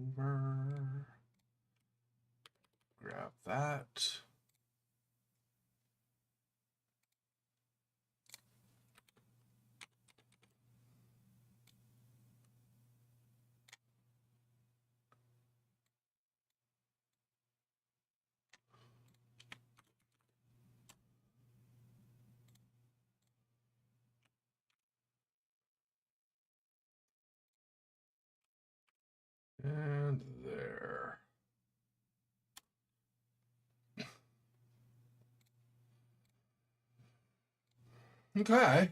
Over. Grab that. And there. Okay.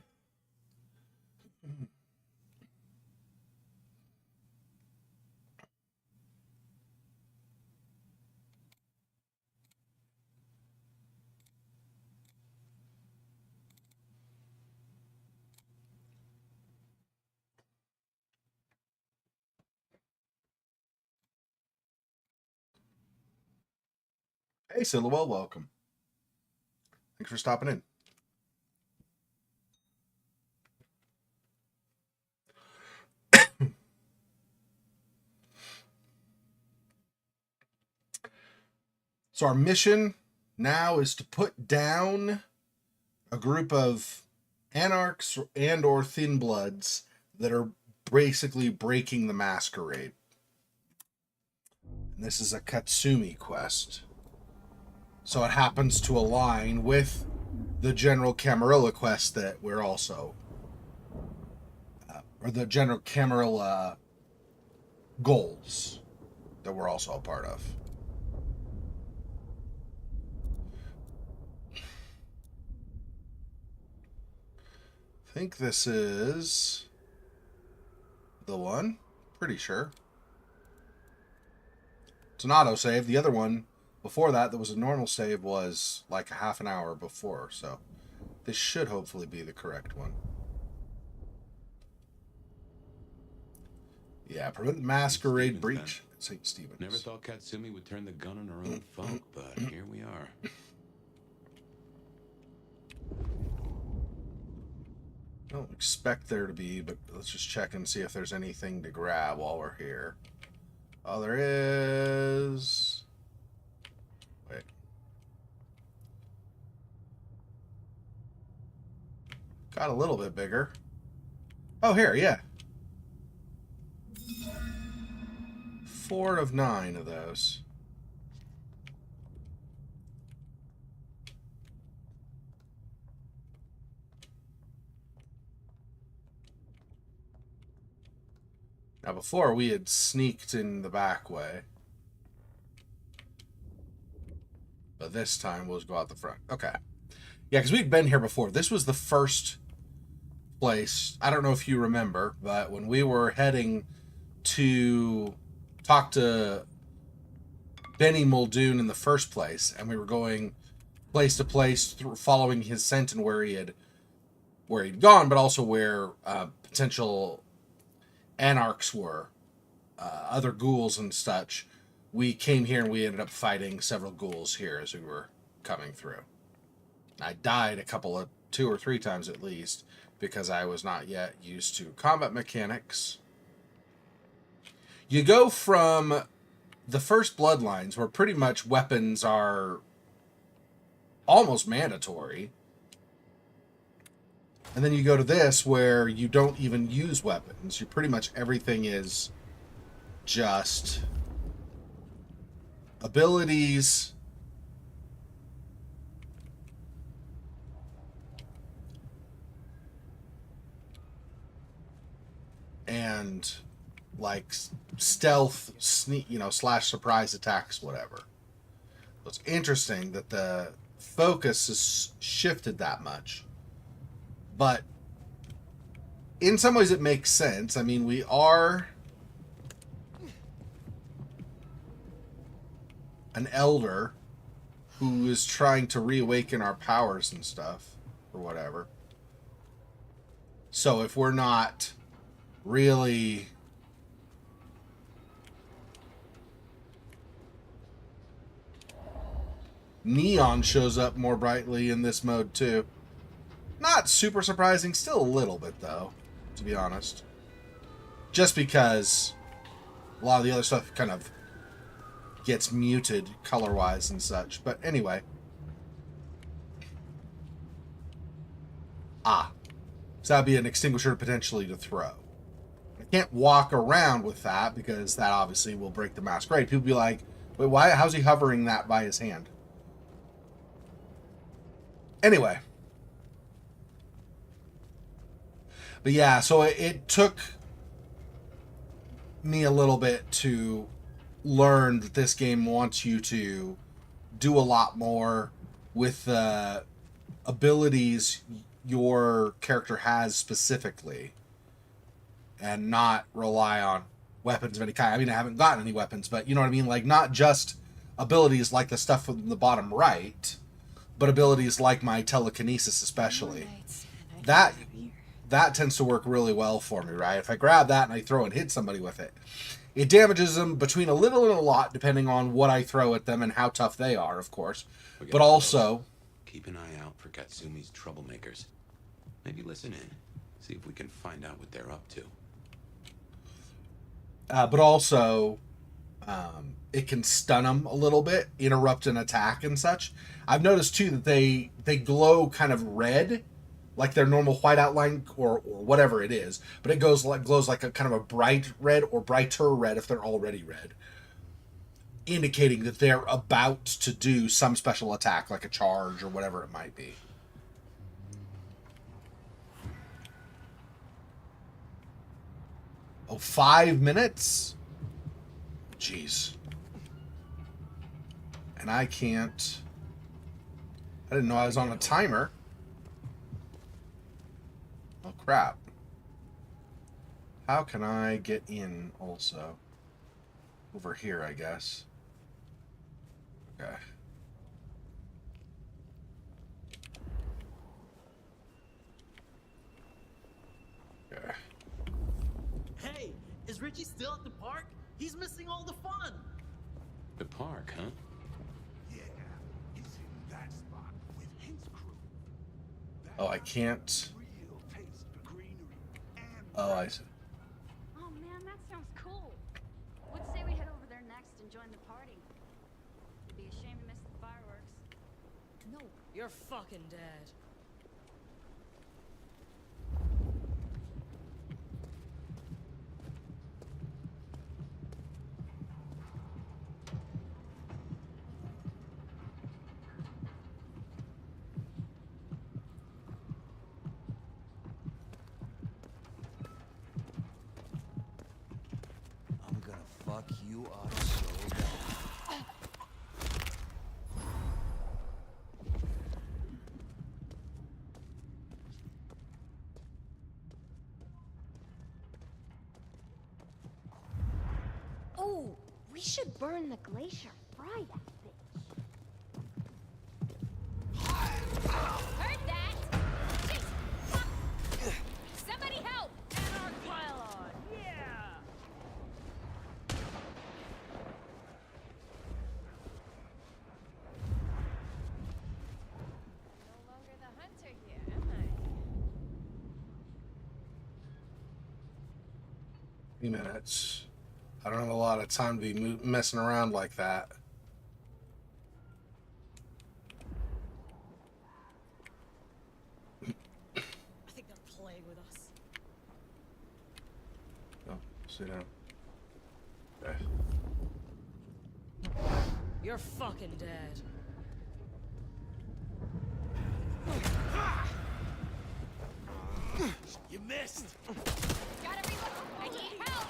Hey, Silhouette, welcome. Thanks for stopping in. So our mission now is to put down a group of anarchs and or thin bloods that are basically breaking the Masquerade. And this is a Katsumi quest. So it happens to align with the General Camarilla quest that we're also... or the General Camarilla goals that we're also a part of. I think this is the one. Pretty sure. It's an auto save. The other one before that was a normal save was like a half an hour before. So this should hopefully be the correct one. Yeah, prevent Masquerade breach at St. Stephen's. Never thought Katsumi would turn the gun on her own folk, but here we are. I don't expect there to be, but let's just check and see if there's anything to grab while we're here. Oh, there is... Wait. Got a little bit bigger. Oh, here, yeah. 4 of 9 of those. Now, before, we had sneaked in the back way. But this time, we'll just go out the front. Okay. Yeah, because we'd been here before. This was the first place. I don't know if you remember, but when we were heading to talk to Benny Muldoon in the first place, and we were going place to place, following his scent and where he'd gone, but also where potential anarchs were, other ghouls and such. We came here and we ended up fighting several ghouls here as we were coming through. I died 2 or 3 times at least, because I was not yet used to combat mechanics. You go from the first Bloodlines, where pretty much weapons are almost mandatory, and then you go to this, where you don't even use weapons. You pretty much everything is just abilities, and like stealth, sneak, slash surprise attacks, whatever. So it's interesting that the focus has shifted that much. But in some ways it makes sense. I mean, we are an elder who is trying to reawaken our powers and stuff, or whatever. So if we're not really neon shows up more brightly in this mode too. Not super surprising, still a little bit though, to be honest. Just because A lot of the other stuff kind of gets muted color-wise and such. But anyway. Ah. So that'd be an extinguisher potentially to throw. I can't walk around with that because that obviously will break the Masquerade. People be like, wait, why? How's he hovering that by his hand? Anyway. But yeah, so it took me a little bit to learn that this game wants you to do a lot more with the abilities your character has specifically and not rely on weapons of any kind. I mean, I haven't gotten any weapons, but you know what I mean? Like, not just abilities like the stuff in the bottom right, but abilities like my telekinesis especially. That tends to work really well for me, right? If I grab that and I throw and hit somebody with it, it damages them between a little and a lot, depending on what I throw at them and how tough they are, of course. But also, keep an eye out for Katsumi's troublemakers. Maybe listen in, see if we can find out what they're up to. But also, it can stun them a little bit, interrupt an attack and such. I've noticed too that they glow kind of red, like their normal white outline or whatever it is, but it glows like a kind of a bright red or brighter red if they're already red, indicating that they're about to do some special attack, like a charge or whatever it might be. Oh, 5 minutes? Jeez. And I can't... I didn't know I was on a timer. Oh, crap. How can I get in also? Over here, I guess. Okay. Okay. Hey, is Richie still at the park? He's missing all the fun. The park, huh? Yeah, he's in that spot with his crew. Oh, I can't... Real taste for greenery and Oh, I see. Oh man, that sounds cool. Let's say we head over there next and join the party. It'd be a shame to miss the fireworks. No, you're fucking dead. I'm gonna fuck you up so bad. Oh, we should burn the glacier. Fry that bitch. Heard that? Jeez, fuck. Somebody help! Anarch pylon, yeah! No longer the hunter here, am I? Few minutes. I don't have a lot of time to be messing around like that. I think they're playing with us. Oh, sit down. Okay. You're fucking dead. you missed. Gotta reload. I need help.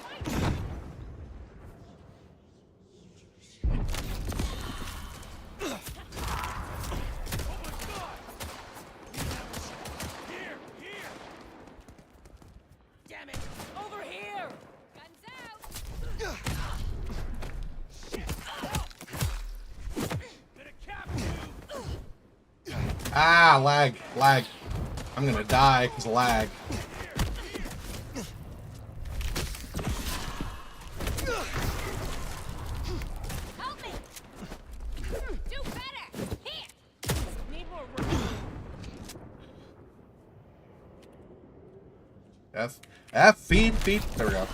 Damn it! Over here! Guns out. Ah, lag. I'm gonna die because of lag. Help me. Do better. Here. Need more room. F, feed. There we go.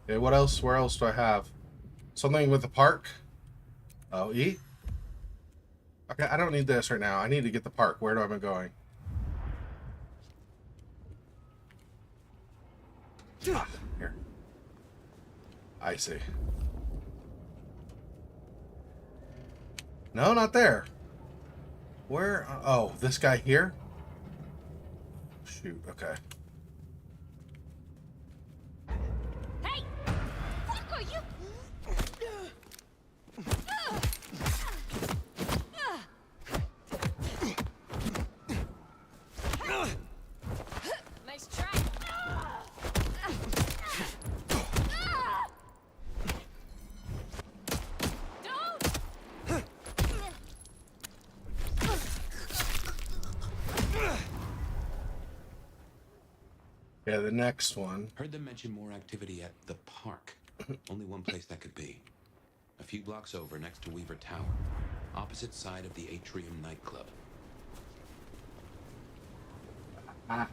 Okay, what else? Where else do I have? Something with the park? Oh, E? Okay, I don't need this right now. I need to get the park. Where am I going? Ah, here. I see. No, not there. Where? Oh, this guy here? Shoot, okay. Hey! Fuck are you? Nice try. Don't! Yeah, the next one. Heard them mention more activity at the park. Only one place that could be. A few blocks over next to Weaver Tower. Opposite side of the Atrium nightclub. I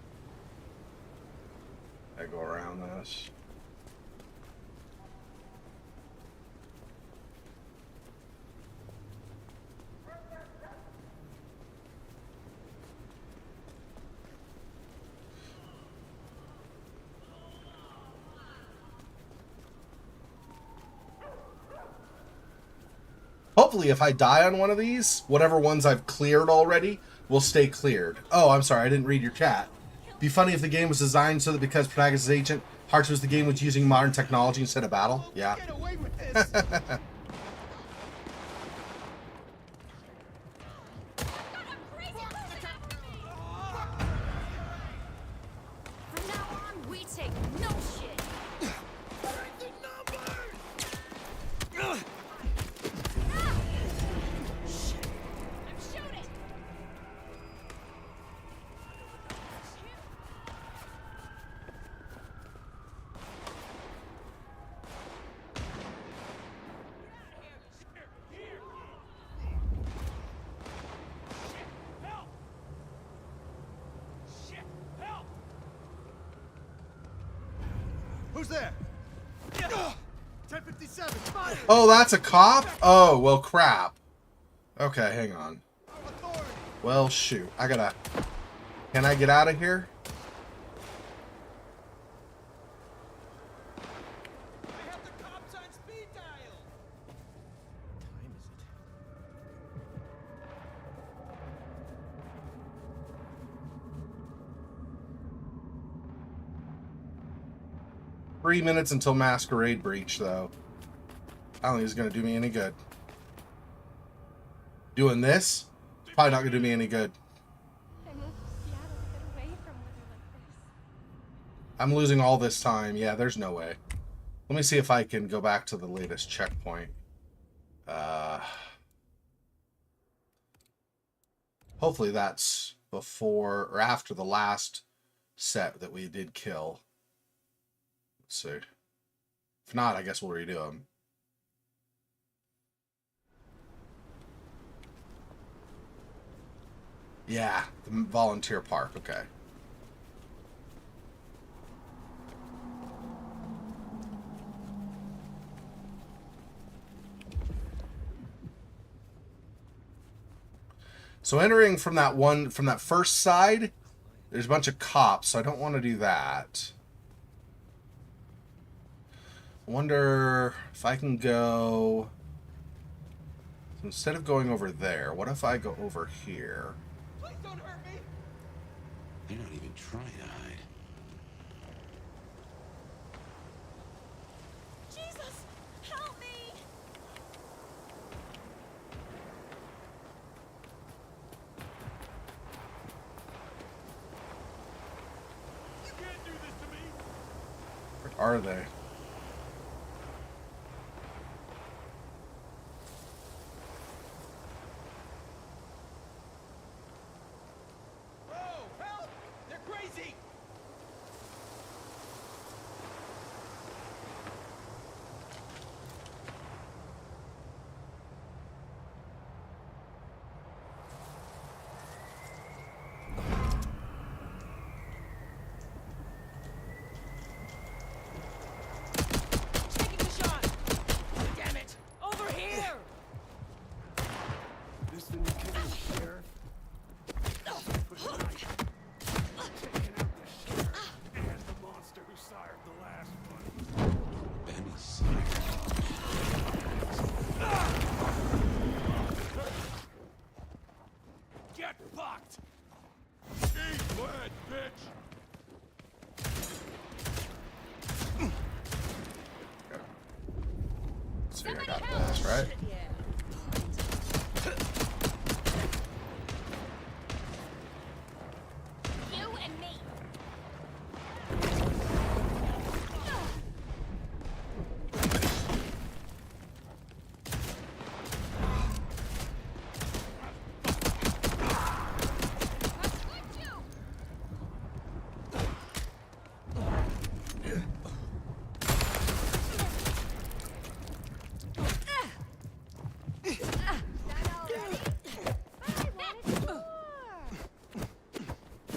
go around this. Hopefully, if I die on one of these, whatever ones I've cleared already will stay cleared. Oh, I'm sorry, I didn't read your chat. Be funny if the game was designed so that because protagonist is agent, Hearts was the game was using modern technology instead of battle. Yeah. Get away with this. From now on, we take no shit. I'm shooting. Who's there? 1057. Fire. Oh, that's a cop? Oh, well, crap. Okay, hang on. Authority. Well, shoot. I gotta... Can I get out of here? I have the cops on speed dial. Time is it? 3 minutes until Masquerade breach, though. I don't think it's gonna do me any good. Doing this? Probably not gonna do me any good. I moved to Seattle to get away from weather like this. I'm losing all this time. Yeah, there's no way. Let me see if I can go back to the latest checkpoint. Hopefully that's before or after the last set that we did kill. Let's see. If not, I guess we'll redo them. Yeah, the volunteer park. Okay. So entering from that first side, there's a bunch of cops, so I don't want to do that. I wonder if I can go... So instead of going over there, what if I go over here? Please don't hurt me. They're not even trying to hide. Jesus! Help me! You can't do this to me. Where are they? Oh, help! They're crazy.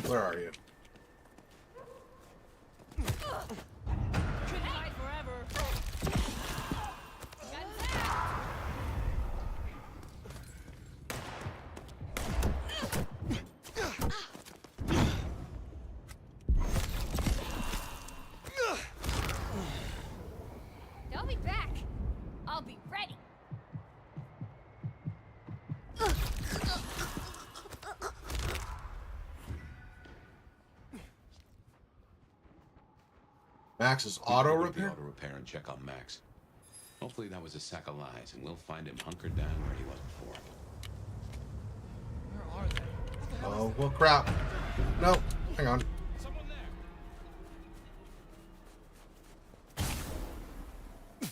Where are you? Couldn't hide forever. They'll be back. I'll be ready. Max's We auto can look at the repair? Auto repair and check on Max. Hopefully that was a sack of lies, and we'll find him hunkered down where he was before. Where are they? Oh, well, crap. No, hang on. Someone there.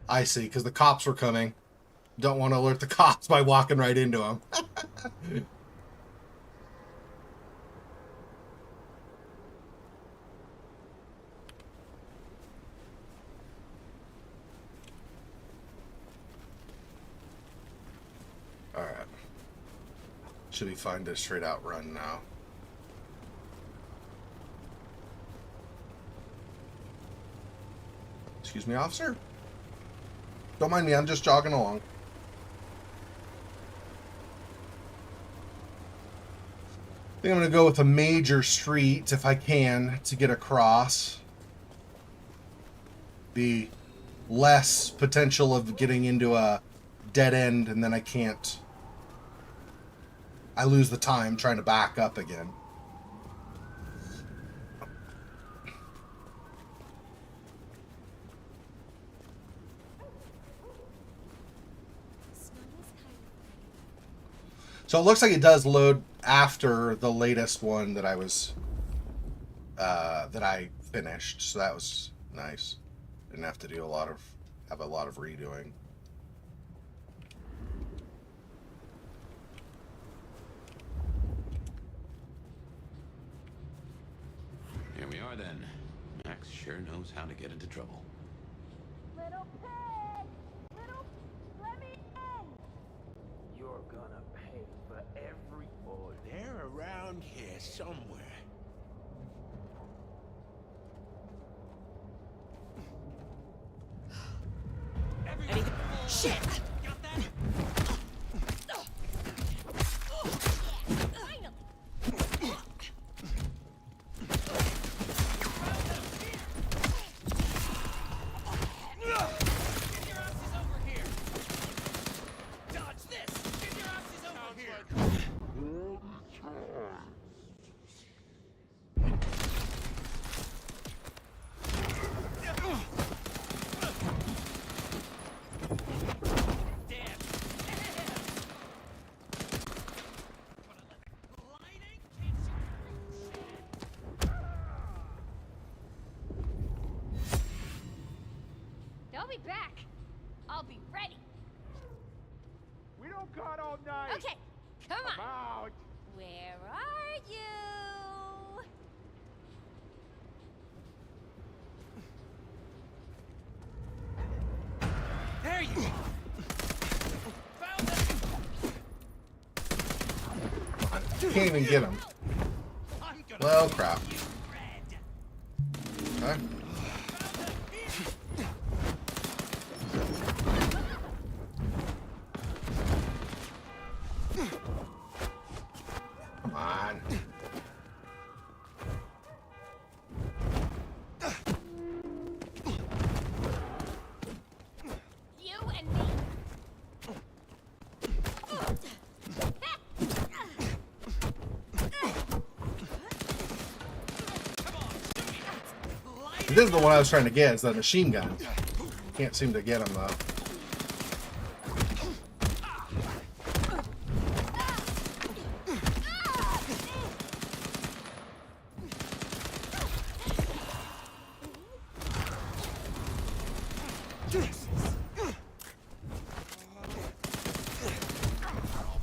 I see, because the cops were coming. Don't want to alert the cops by walking right into them. Alright. Should we find a straight out run now? Excuse me, officer? Don't mind me, I'm just jogging along. I think I'm going to go with a major street, if I can, to get across. Be less potential of getting into a dead end, and then I can't... I lose the time trying to back up again. So it looks like it does load after the latest one that I was that I finished. So that was nice. Didn't have to do a lot of redoing. Here we are then. Max sure knows how to get into trouble. Little pig! Little... Let me in! You're gonna pay for every... Oh, they're around here somewhere. Anything? Shit! Got that? Get your asses over here! Dodge this! Get your asses over here! Damn! Lighting? Can't shoot through. They'll be back. I'll be ready. We don't got all night. Okay, come on. Out. Where are you? There you are! Found them! Can't even get him. I'm gonna Well, crap. you red! Okay. Come on. You and me. This is the one I was trying to get, is that machine gun. Can't seem to get him though.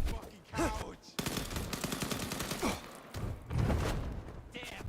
Fucking cowards. Damn!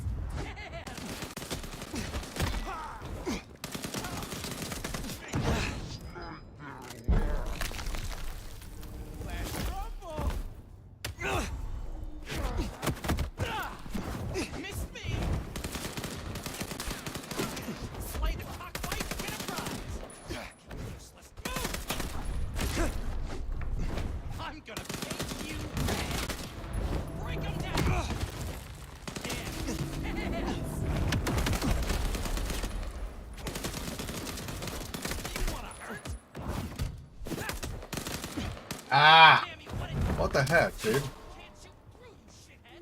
Ah! Damn you, what a What the heck, dude? can't shoot through, you shithead.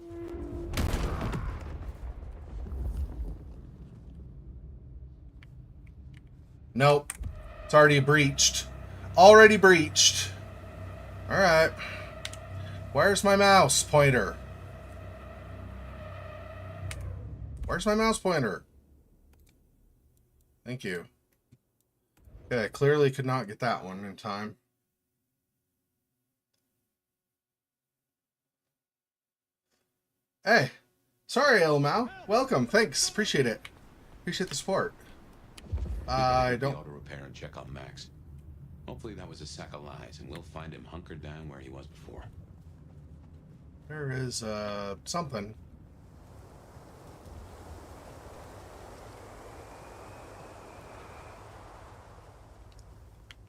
Nope. It's already breached. Already breached. Alright. Where's my mouse pointer? Where's my mouse pointer? Thank you. Okay, I clearly could not get that one in time. Hey. Sorry, Elmau. Welcome. Thanks. Appreciate it. Appreciate the support. I don't... Auto repair and check on Max. Hopefully that was a sack of lies, and we'll find him hunkered down where he was before. There is, something.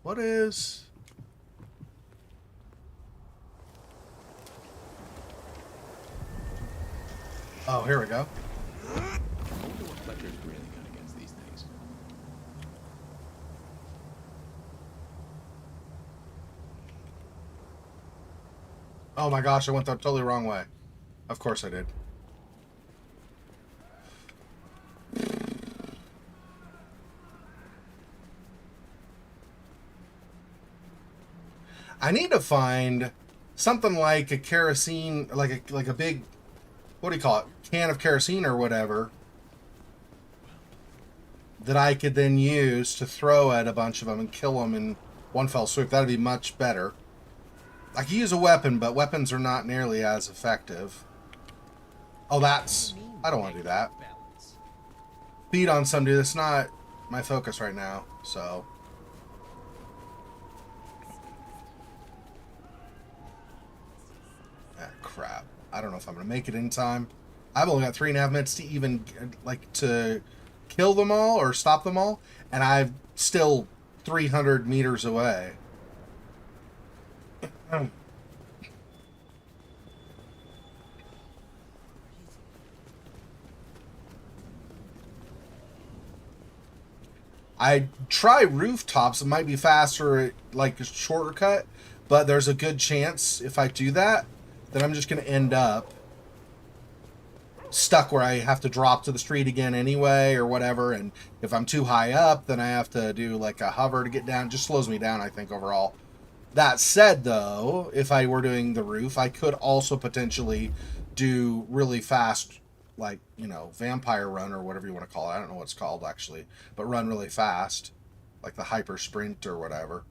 What is... Oh, here we go. I wonder what Fletcher's really got against these things. Oh my gosh, I went the totally wrong way. Of course I did. I need to find something like a kerosene, like a big, what do you call it, can of kerosene or whatever, that I could then use to throw at a bunch of them and kill them in one fell swoop. That'd be much better. I could use a weapon, but weapons are not nearly as effective. Oh, that's... I don't want to do that. Balance. Feed on some dude. That's not my focus right now, so... Ah, crap. I don't know if I'm going to make it in time. I've only got 3.5 minutes to even, like, to kill them all or stop them all, and I'm still 300 meters away. I try rooftops. It might be faster, like a shorter cut, but there's a good chance if I do that, that I'm just going to end up stuck where I have to drop to the street again anyway or whatever. And if I'm too high up, then I have to do like a hover to get down. It just slows me down, I think, overall. That said, though, if I were doing the roof, I could also potentially do really fast, like, you know, vampire run or whatever you want to call it. I don't know what it's called, actually. But run really fast, like the hyper sprint or whatever.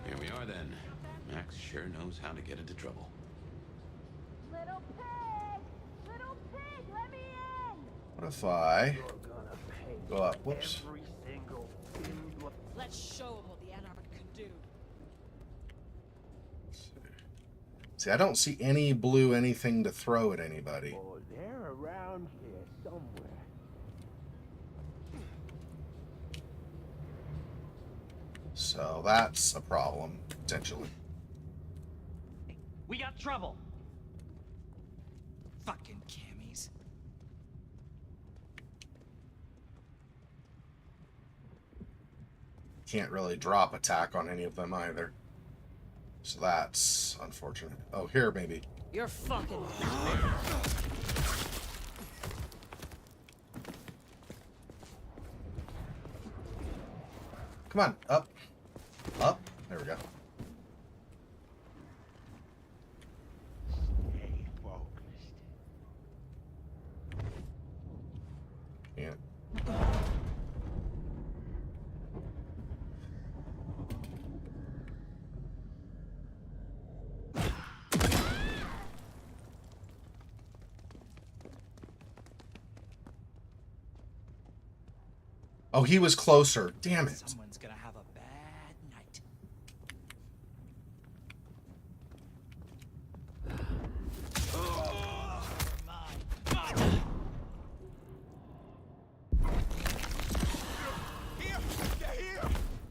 Here we are then. Max sure knows how to get into trouble. Little pig, let me in. What if I go up? Whoops. Let's show him what the Anarch can do. See, I don't see any blue anything to throw at anybody. Oh, they're around here somewhere. So that's a problem, potentially. We got trouble. Fucking cammies. Can't really drop attack on any of them either. So that's unfortunate. Oh, here, maybe. You're fucking. Come on, up. Up. There we go. Stay focused. Yeah. Oh, he was closer. Damn it. Someone's gonna have a bad night.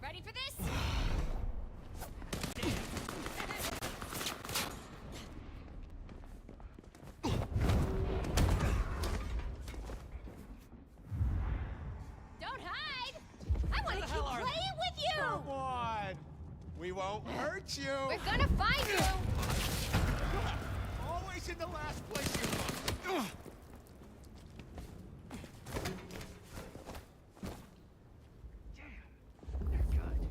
Ready for this? Don't hide. I want to keep We won't hurt you. We're gonna find you! Always in the last place you look. Damn, they're good.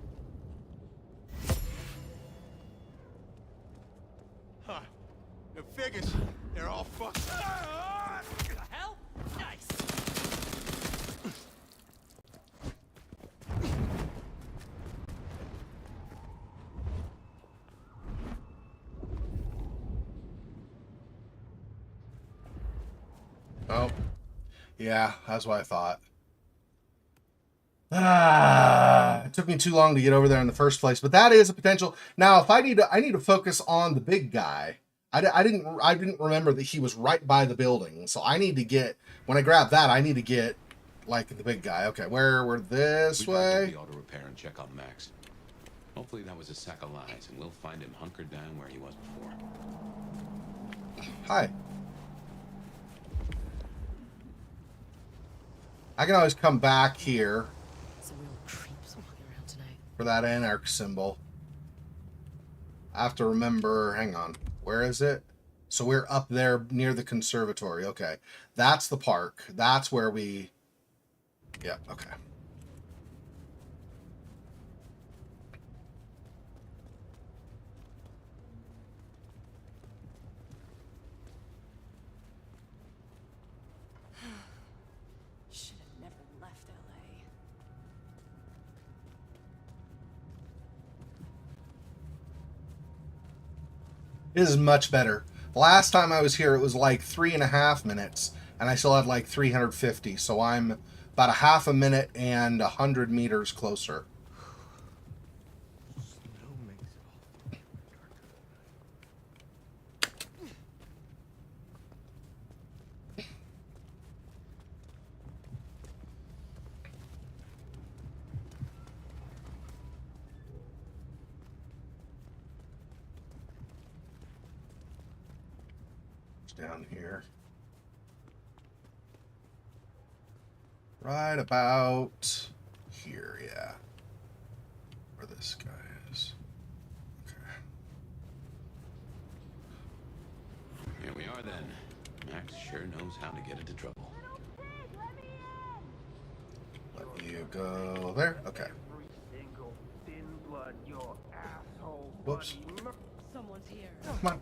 Huh. The figures, they're all fucked. The hell? Nice. Oh, yeah, that's what I thought. It took me too long to get over there in the first place, but that is a potential. Now, if I need to focus on the big guy. I didn't remember that he was right by the building, so I need to get, when I grab that, I need to get like the big guy. Okay, we're this We gotta way. get the auto repair and check on Max. Hopefully that was a sack of lies, and we'll find him hunkered down where he was before. Hi. I can always come back here Some real creeps walking around tonight. for that anarch symbol. I have to remember, hang on, where is it? So we're up there near the conservatory. Okay. That's the park. That's where we... Yeah, okay. Should have never left LA. This is much better. Last time I was here, it was like 3.5 minutes, and I still had like 350, so I'm about a half a minute and 100 meters closer. Snow makes it all darker. It's down here. Right about here, yeah. Where this guy is. Okay. Here we are then. Max sure knows how to get into trouble. Let you go there. Okay. Every single thin blood, your asshole Whoops. buddy Someone's here. Come on.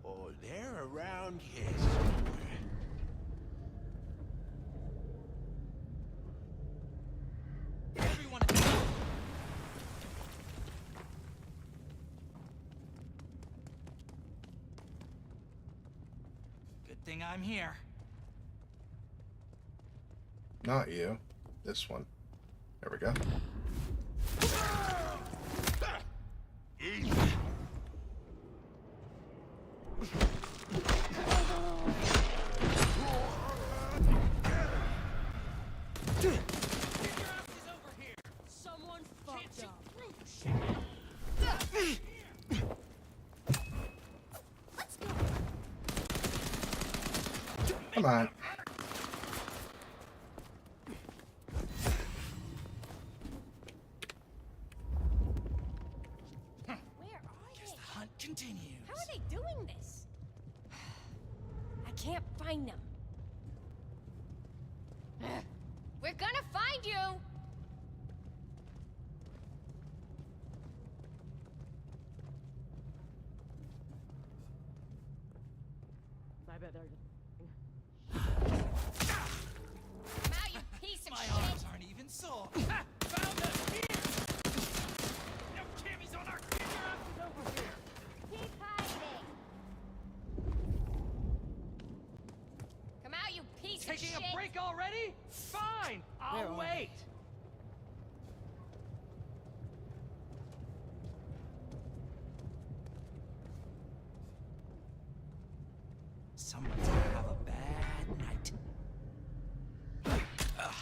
Oh, they're around here somewhere. Everyone. Good thing I'm here. Not you. This one. There we go. Easy. Someone fucked up. Come on. Where are Guess they? the hunt continues. How are they doing this? I can't find them. We're gonna find you! I bet they're Come out, you piece of My shit! arms aren't even sore. Ha! Found us here. No Kimmy's on our over here. Keep hiding! Come out, you piece of Taking shit! a break already? Fine, Where I'll are wait. Someone's gonna have a bad night. Ugh.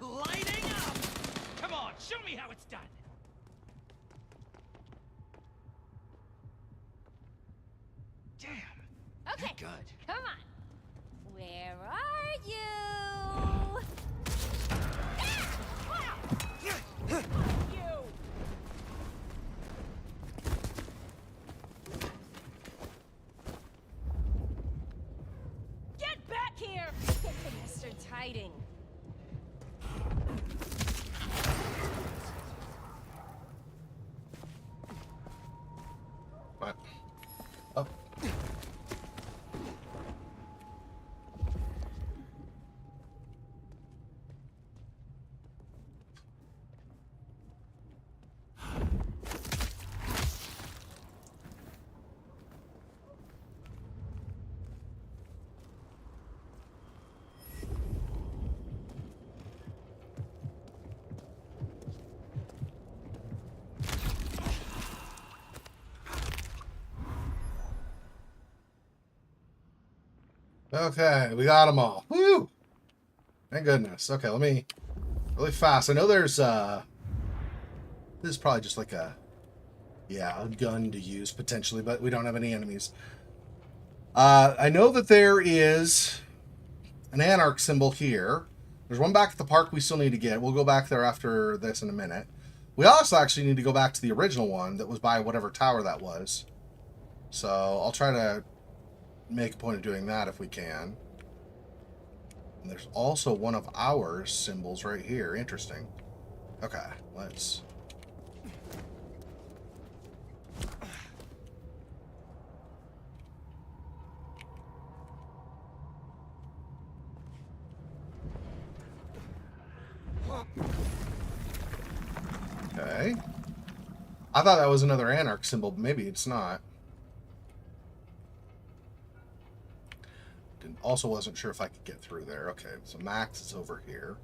Lighting up! Come on, show me how it's done. Damn. Okay, Good. come on. Where are you? Get back here! Bastards hiding. What? Oh. Okay, we got them all. Woo! Thank goodness. Okay, let me really fast. I know there's this is probably just like a a gun to use potentially, but we don't have any enemies. I know that there is an Anarch symbol here. There's one back at the park we still need to get. We'll go back there after this in a minute. We also actually need to go back to the original one that was by whatever tower that was. So I'll try to make a point of doing that if we can. And there's also one of our symbols right here. Interesting. Okay, let's... Okay. I thought that was another Anarch symbol, but maybe it's not. Also wasn't sure if I could get through there. Okay, so Max is over here.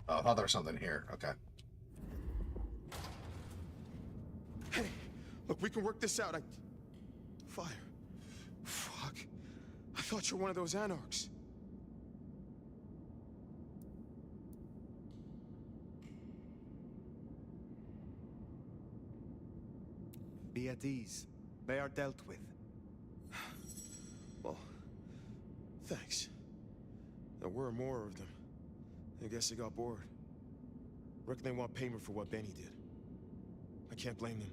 Oh, I thought there was something here. Okay. Hey, look, we can work this out. Fire. Fuck. I thought you were one of those anarchs. Be at ease. They are dealt with. Well, thanks. There were more of them. I guess they got bored. Reckon they want payment for what Benny did. I can't blame them.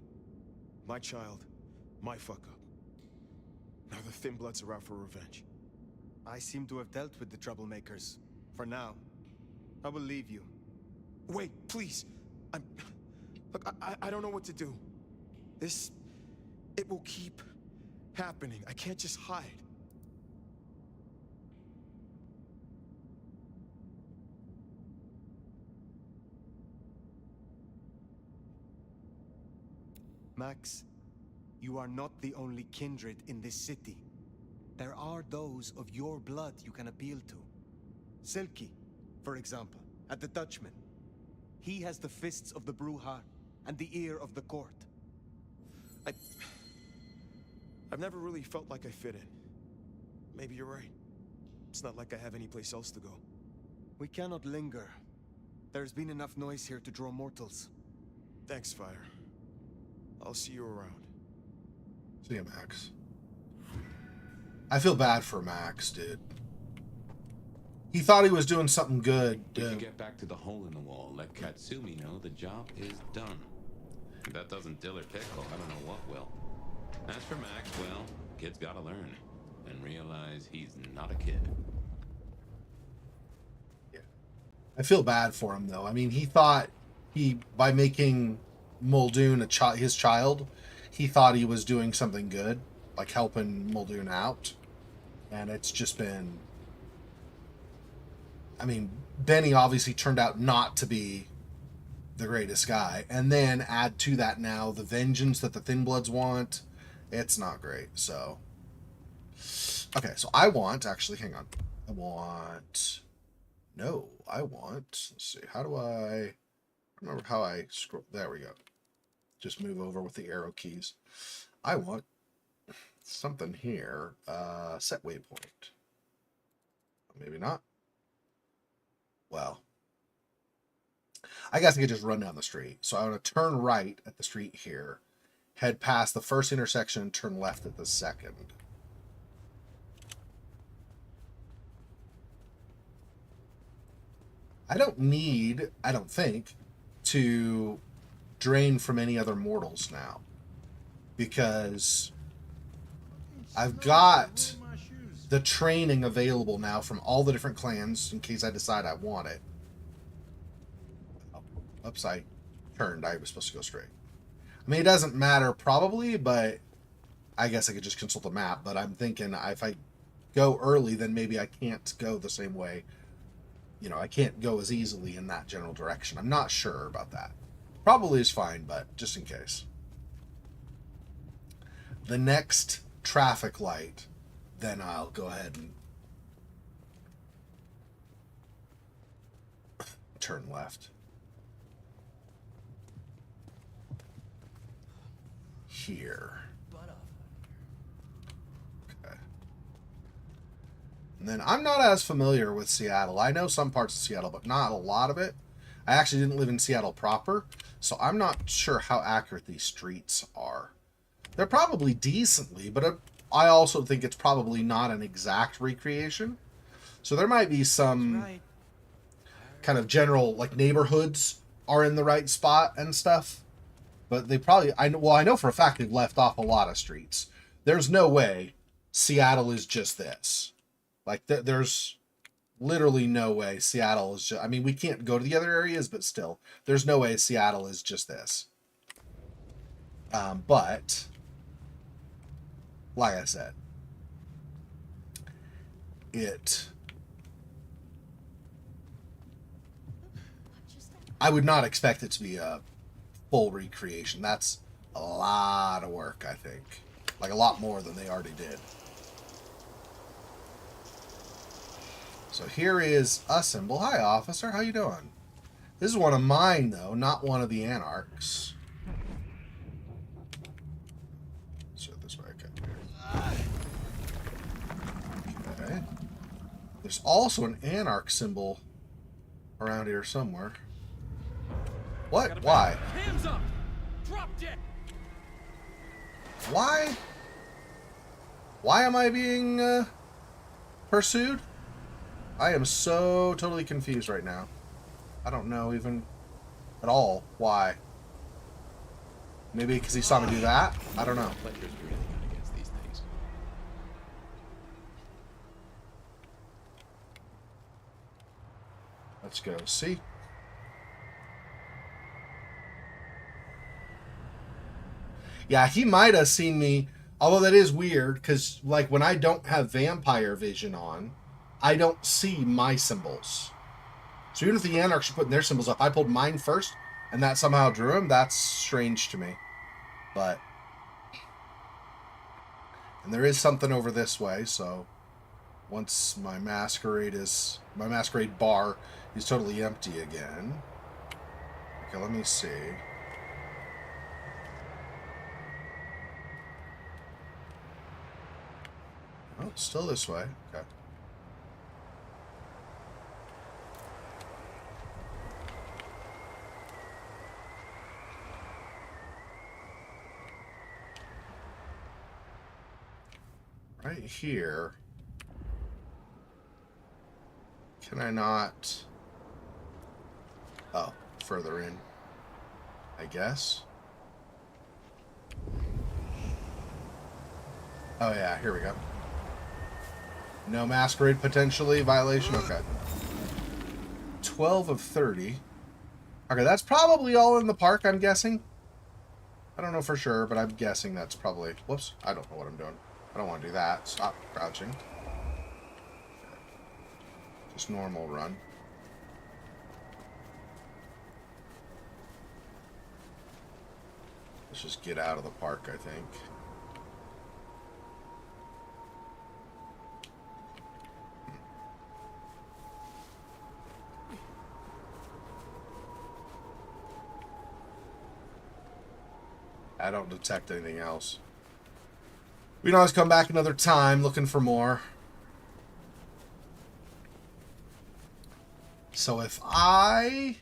My child, my fuck up. Now the Thin Bloods are out for revenge. I seem to have dealt with the troublemakers. For now. I will leave you. Wait, please. Look, I don't know what to do. It will keep happening. I can't just hide. Max, you are not the only kindred in this city. There are those of your blood you can appeal to. Silky, for example, at the Dutchman. He has the fists of the Bruja and the ear of the court. I've never really felt like I fit in. Maybe you're right. It's not like I have any place else to go. We cannot linger. There's been enough noise here to draw mortals. Thanks, Fire. I'll see you around. See you, Max. I feel bad for Max, dude. He thought he was doing something good. If you get back to the hole in the wall, let Katsumi know the job is done. If that doesn't dill or pickle, I don't know what will. As for Max, well, kid's gotta learn and realize he's not a kid. Yeah. I feel bad for him, though. I mean, he thought by making Muldoon his child, he thought he was doing something good, like helping Muldoon out. And it's just been... I mean, Benny obviously turned out not to be the greatest guy. And then add to that now the vengeance that the Thin Bloods want. It's not great, so... Okay, so I want... Actually, hang on. I want... No, I want, let's see, how do I remember how I scroll? There we go. Just move over with the arrow keys. I want something here. Set waypoint. Maybe not. Well, I guess I could just run down the street. So I want to turn right at the street here, head past the first intersection, and turn left at the second. I don't need, I don't think, to drain from any other mortals now, because I've got the training available now from all the different clans in case I decide I want it. Oops, I turned. I was supposed to go straight. I mean, it doesn't matter probably, but I guess I could just consult the map. But I'm thinking if I go early, then maybe I can't go the same way. You know, I can't go as easily in that general direction. I'm not sure about that. Probably is fine, but just in case. The next traffic light, then I'll go ahead and turn left. Here. Okay. And then I'm not as familiar with Seattle. I know some parts of Seattle, but not a lot of it. I actually didn't live in Seattle proper, so I'm not sure how accurate these streets are. They're probably decently, but I also think it's probably not an exact recreation. So there might be some kind of general, like, neighborhoods are in the right spot and stuff. But they probably, I know for a fact they've left off a lot of streets. There's no way Seattle is just this. Like, there's literally no way Seattle is just, I mean, we can't go to the other areas, but still, there's no way Seattle is just this. But, like I said, I would not expect it to be a full recreation. That's a lot of work, I think. Like, a lot more than they already did. So here is a symbol. Hi, officer. How you doing? This is one of mine, though, not one of the Anarchs. So this way, okay. There's also an Anarch symbol around here somewhere. What? Why? Hands up! Drop dead! Why? Why am I being pursued? I am so totally confused right now. I don't know even at all why. Maybe because he saw me do that? I don't know. Fletcher's really got against these things. Let's go see. Yeah, he might have seen me, although that is weird, because, like, when I don't have vampire vision on, I don't see my symbols. So even if the Anarchs are putting their symbols up, I pulled mine first, and that somehow drew him. That's strange to me. But, and there is something over this way, so once my Masquerade bar is totally empty again. Okay, let me see. Oh, still this way. Okay. Right here. Can I not? Oh, further in, I guess. Oh yeah, here we go. No Masquerade potentially violation. Okay. 12 of 30. Okay, that's probably all in the park, I'm guessing. I don't know for sure, but I'm guessing that's probably... Whoops, I don't know what I'm doing. I don't want to do that. Stop crouching. Just normal run. Let's just get out of the park, I think. I don't detect anything else. We can always come back another time looking for more. So if I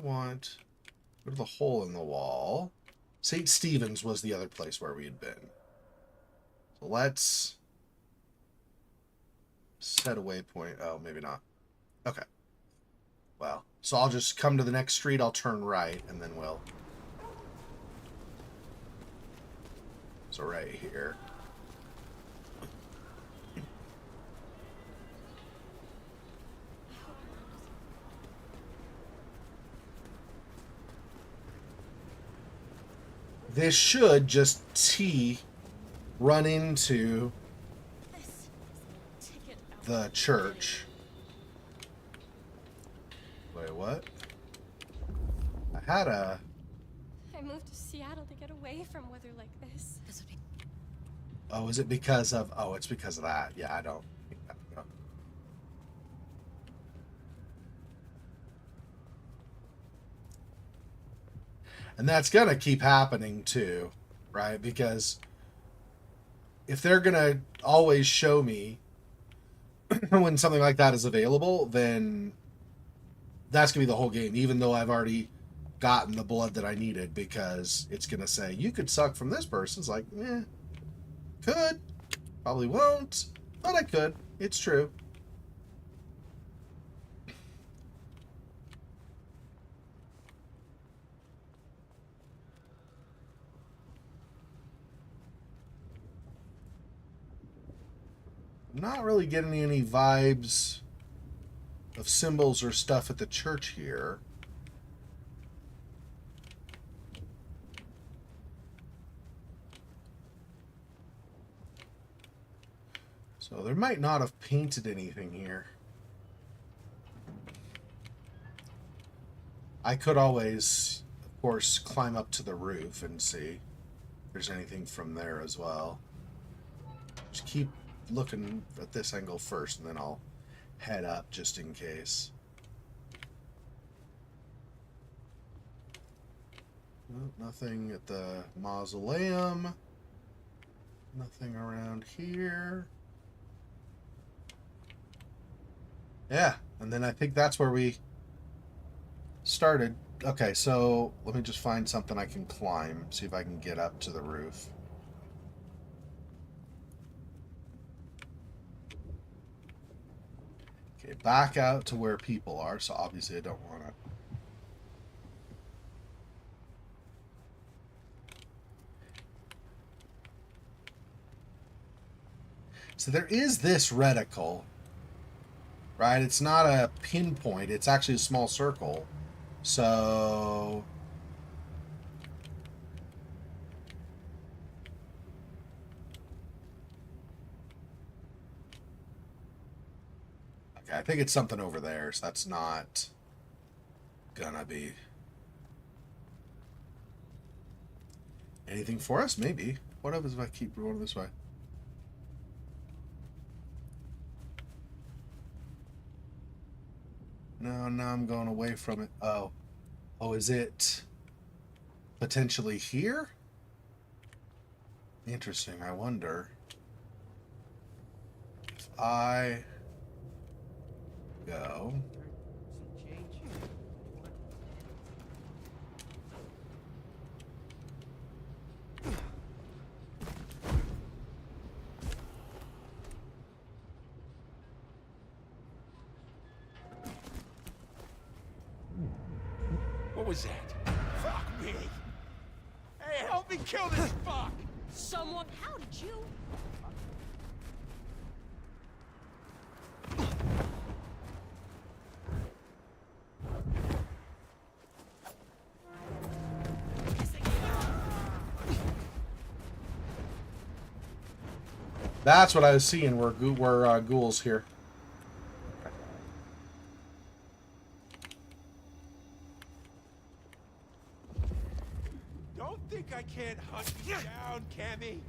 want go to the hole in the wall. St. Stephen's was the other place where we had been. So let's set a waypoint. Oh, maybe not. Okay. Well, so I'll just come to the next street, I'll turn right, and then we'll... So right here. This should just run into the church. Wait, what? I moved to Seattle to get away from weather like this. Oh, is it because of... Oh, it's because of that. Yeah, I don't... And that's going to keep happening too, right? Because if they're going to always show me when something like that is available, then that's going to be the whole game, even though I've already gotten the blood that I needed, because it's going to say, you could suck from this person. It's like, could. Probably won't, but I could. It's true. I'm not really getting any vibes of symbols or stuff at the church here. So there might not have painted anything here. I could always, of course, climb up to the roof and see if there's anything from there as well. Just keep looking at this angle first, and then I'll head up just in case. Nope, nothing at the mausoleum. Nothing around here. Yeah, and then I think that's where we started. Okay, so let me just find something I can climb, see if I can get up to the roof. Okay, back out to where people are, so obviously I don't want to. So there is this reticle, right? It's not a pinpoint, it's actually a small circle. So okay, I think it's something over there, so that's not gonna be anything for us. Maybe. What happens if I keep going this way? No, now I'm going away from it. Oh. Oh, is it potentially here? Interesting. I wonder if I go. What was that? Fuck me! Hey, help me kill this fuck! Someone, how did you? That's what I was seeing. Were ghouls here. Don't think I can't hunt you down, Cammy.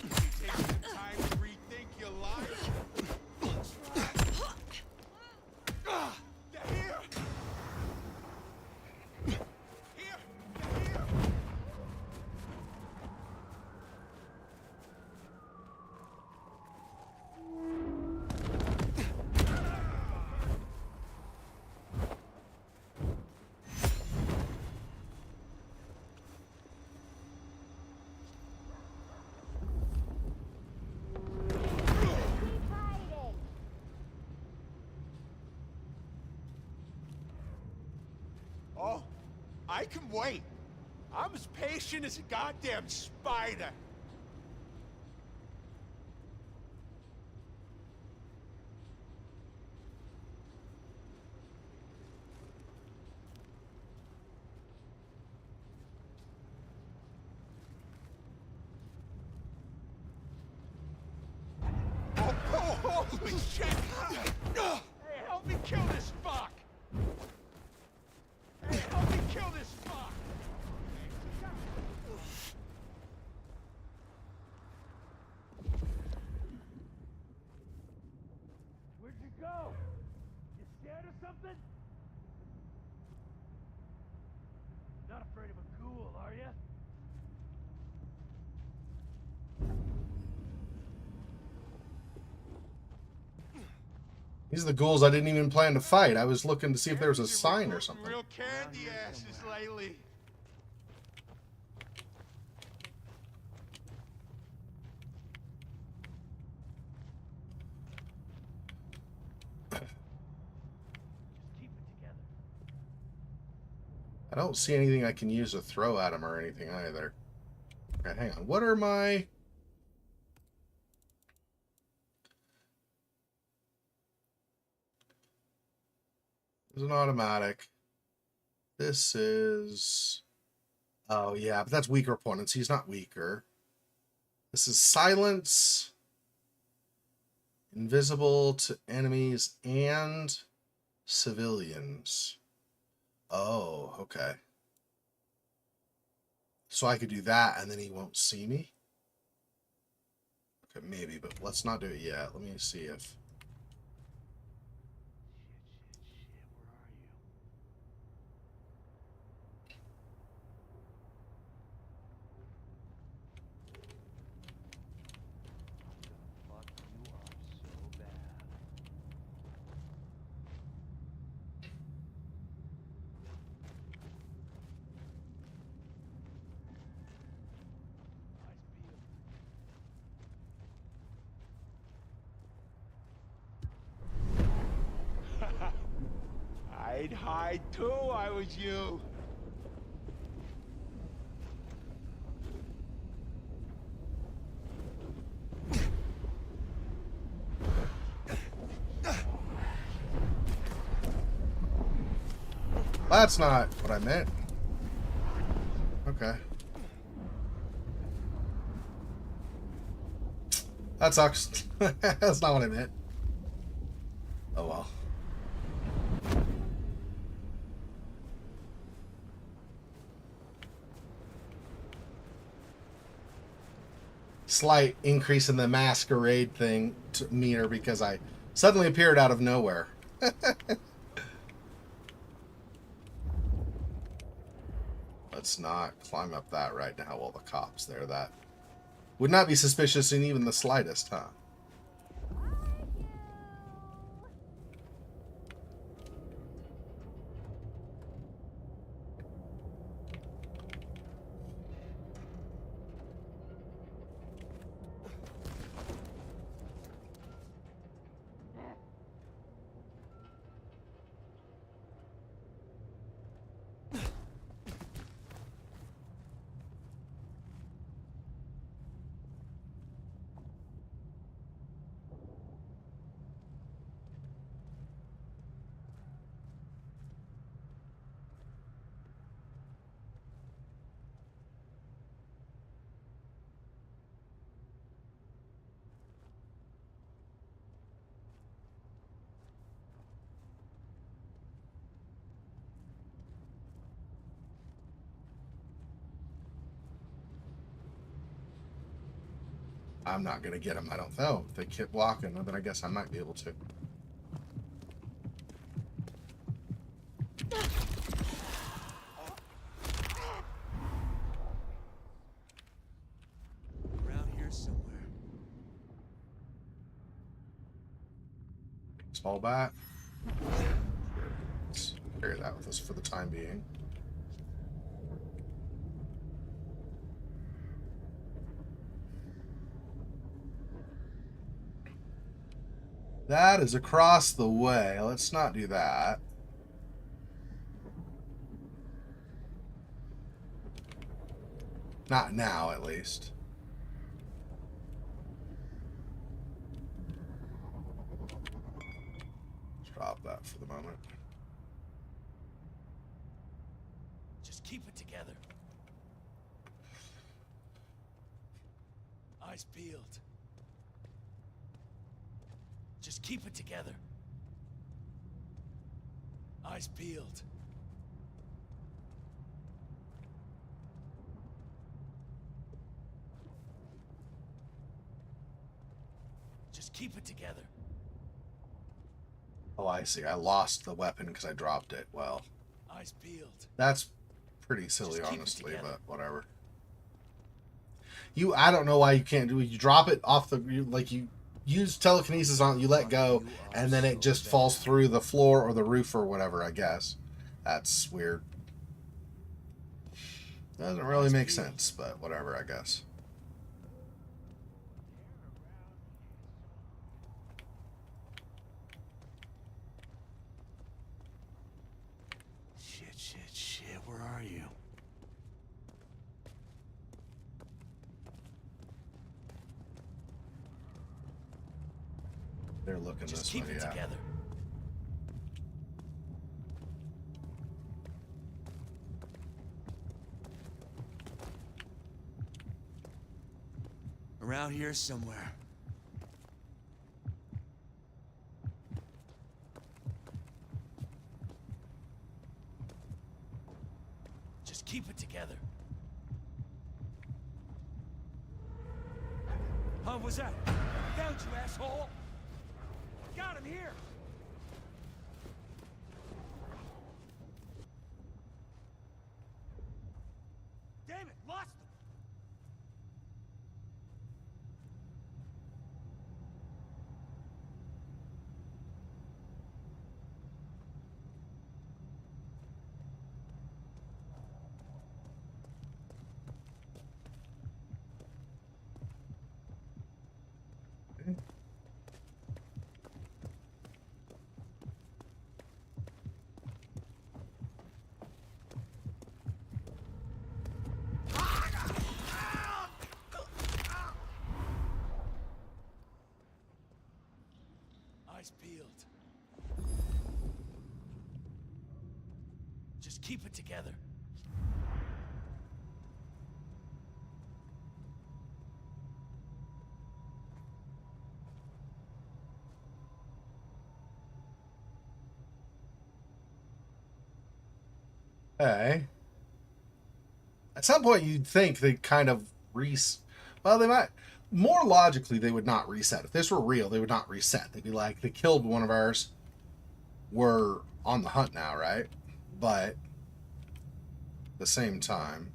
You take the time to rethink your life. I can wait. I'm as patient as a goddamn spider. Oh, holy shit! Hey, help me kill this fuck! Hey, help me kill this fuck! Where'd you go? You scared or something? Not afraid of a ghoul, are you? These are the ghouls I didn't even plan to fight. I was looking to see if there was a sign or something. Real candy asses lately. Keep it together. I don't see anything I can use to throw at him or anything either. Okay, hang on. What are my... There's an automatic. This is... Oh, yeah, but that's weaker opponents. He's not weaker. This is silence. Invisible to enemies and civilians. Oh, okay. So I could do that and then he won't see me? Okay, maybe, but let's not do it yet. Let me see if... I'd hide too, I was you. That's not what I meant. Okay. That sucks. That's not what I meant. Oh well. Slight increase in the masquerade thing meter because I suddenly appeared out of nowhere. Let's not climb up that right now while the cop's there. That would not be suspicious in even the slightest, huh? I'm not going to get him, I don't know. If they keep walking, then I guess I might be able to. Around here somewhere. Let's fall back. Let's carry that with us for the time being. That is across the way. Let's not do that. Not now, at least. Let's drop that for the moment. Just keep it together. Eyes peeled. Just keep it together. Eyes peeled. Just keep it together. Oh, I see. I lost the weapon because I dropped it. Well, Eyes peeled. that's pretty silly, Just keep it honestly, together. but whatever. I don't know why you can't do it. You drop it off you use telekinesis on it, you let go, and then it just falls through the floor or the roof or whatever, I guess. That's weird. Doesn't really make sense, but whatever, I guess. Shit, where are you? They're looking Just this keep way, it yeah. together. Around here somewhere. Just keep it together. How was that? Found you, asshole! Got him here! Damn it, lost him! Eyes peeled. Just keep it together. Hey. At some point, you'd think they'd kind of well, they might. More logically, they would not reset. If this were real, they would not reset. They'd be like, they killed one of ours. We're on the hunt now, right? But at the same time,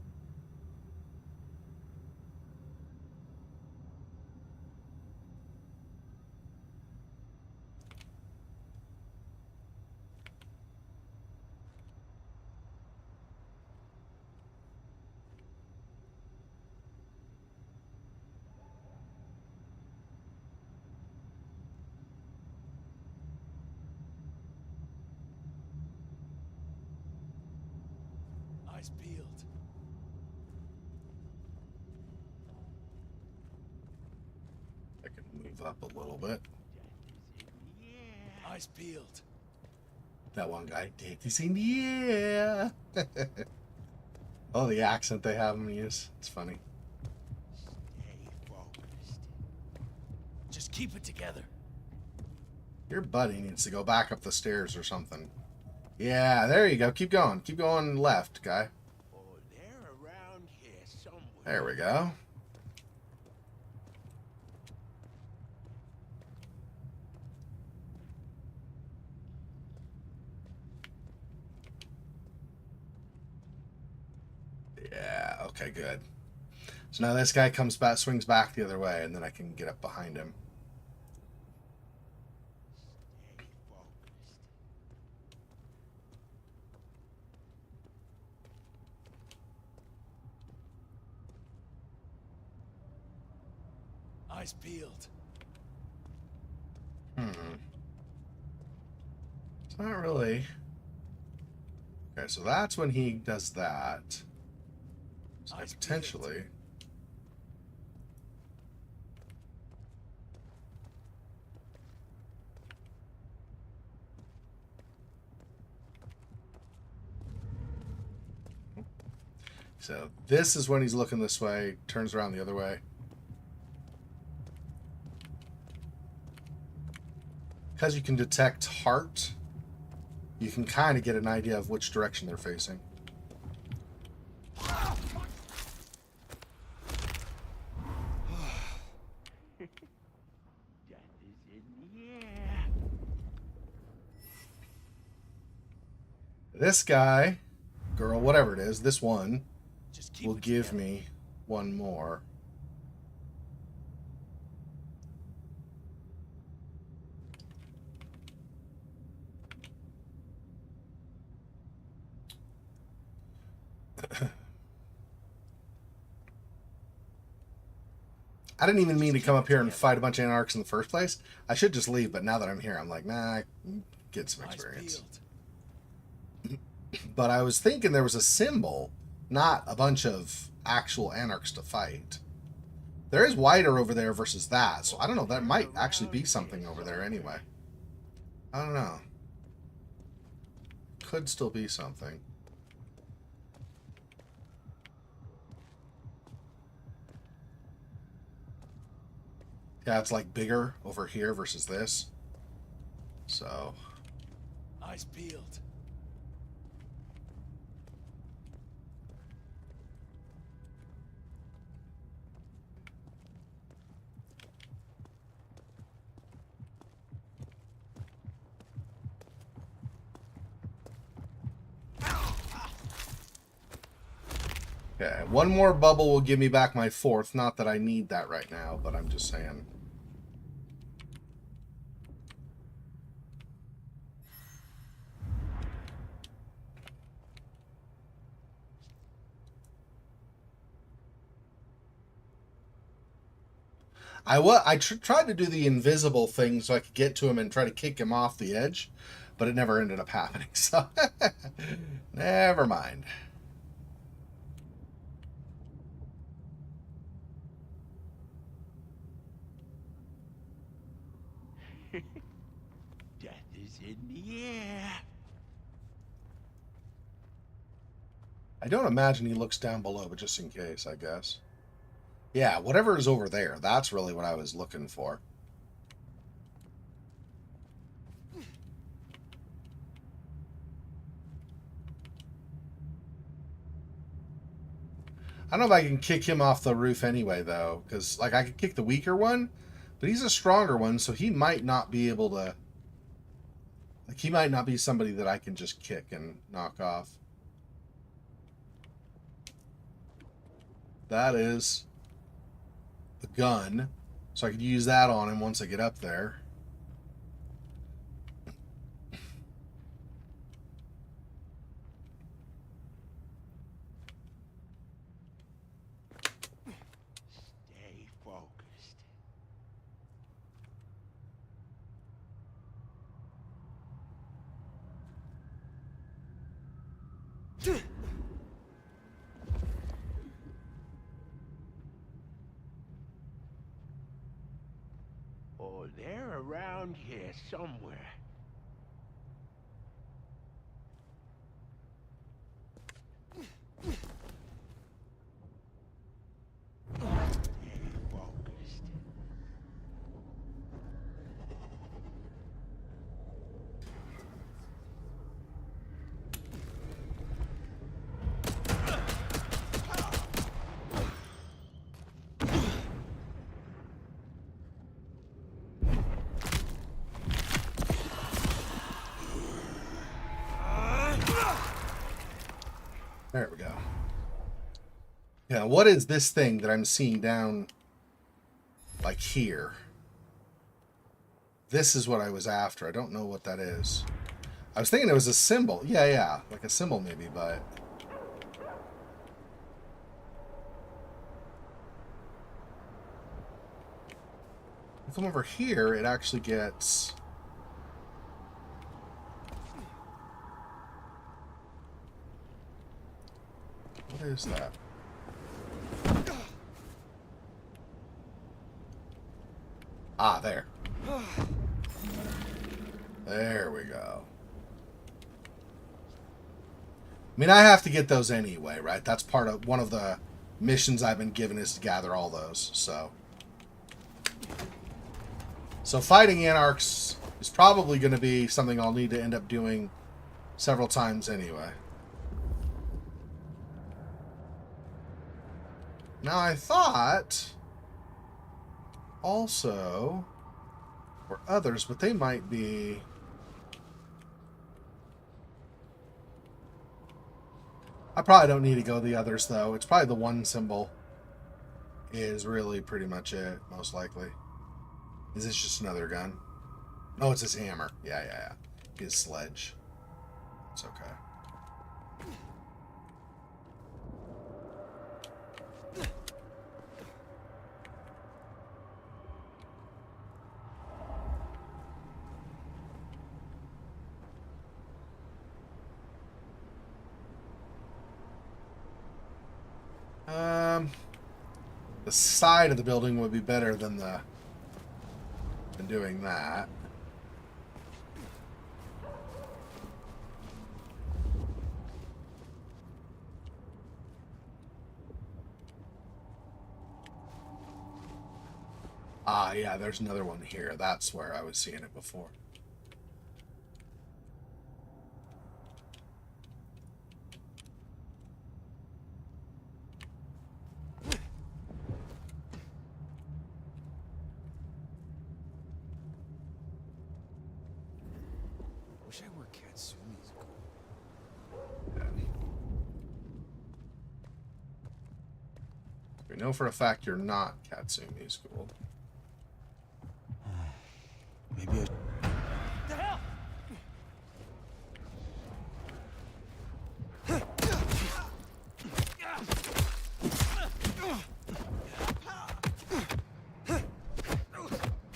Eyes peeled. I can move up a little bit. Eyes peeled. That one guy did. He's saying, yeah. Oh, the accent they have him use. It's funny. Stay focused. Just keep it together. Your buddy needs to go back up the stairs or something. Yeah, there you go. Keep going. Keep going left, guy. Oh, they're around here somewhere. There we go. Yeah, okay, good. So now this guy comes back, swings back the other way, and then I can get up behind him. Stay focused. Eyes peeled. It's not really. Okay, so that's when he does that. So potentially. So this is when he's looking this way, turns around the other way. Because you can detect heart, you can kind of get an idea of which direction they're facing. This guy, girl, whatever it is, this one will give me one more. I didn't even mean to come up here and fight a bunch of anarchs in the first place. I should just leave, but now that I'm here, I'm like, nah, I can get some experience. But I was thinking there was a symbol, not a bunch of actual anarchs to fight. There is wider over there versus that, so I don't know. That might actually be something over there anyway. I don't know. Could still be something. Yeah, it's like bigger over here versus this. So. Eyes peeled. Okay, one more bubble will give me back my fourth. Not that I need that right now, but I'm just saying. I tried to do the invisible thing so I could get to him and try to kick him off the edge, but it never ended up happening, so never mind. Death is in the air. I don't imagine he looks down below, but just in case, I guess. Yeah, whatever is over there, that's really what I was looking for. I don't know if I can kick him off the roof anyway, though, because, like, I could kick the weaker one, but he's a stronger one, so he might not be able to... Like, he might not be somebody that I can just kick and knock off. That is the gun, so I could use that on him once I get up there. Stay focused. Oh, they're around here somewhere. Stay focused. There we go. Yeah, what is this thing that I'm seeing down, like, here? This is what I was after. I don't know what that is. I was thinking it was a symbol. Yeah, like a symbol maybe, but... If I'm over here, it actually gets... What is that? Ah, there. There we go. I mean, I have to get those anyway, right? That's part of one of the missions I've been given is to gather all those, so. So fighting Anarchs is probably going to be something I'll need to end up doing several times anyway. Now, I thought also were others, but they might be... I probably don't need to go the others, though. It's probably the one symbol is really pretty much it, most likely. Is this just another gun? Oh, it's his hammer. Yeah. His sledge. It's okay. The side of the building would be better than doing that. Ah, yeah, there's another one here. That's where I was seeing it before. Wish I were Katsumi's goal. We know for a fact you're not Katsumi's goal. Maybe I... The hell?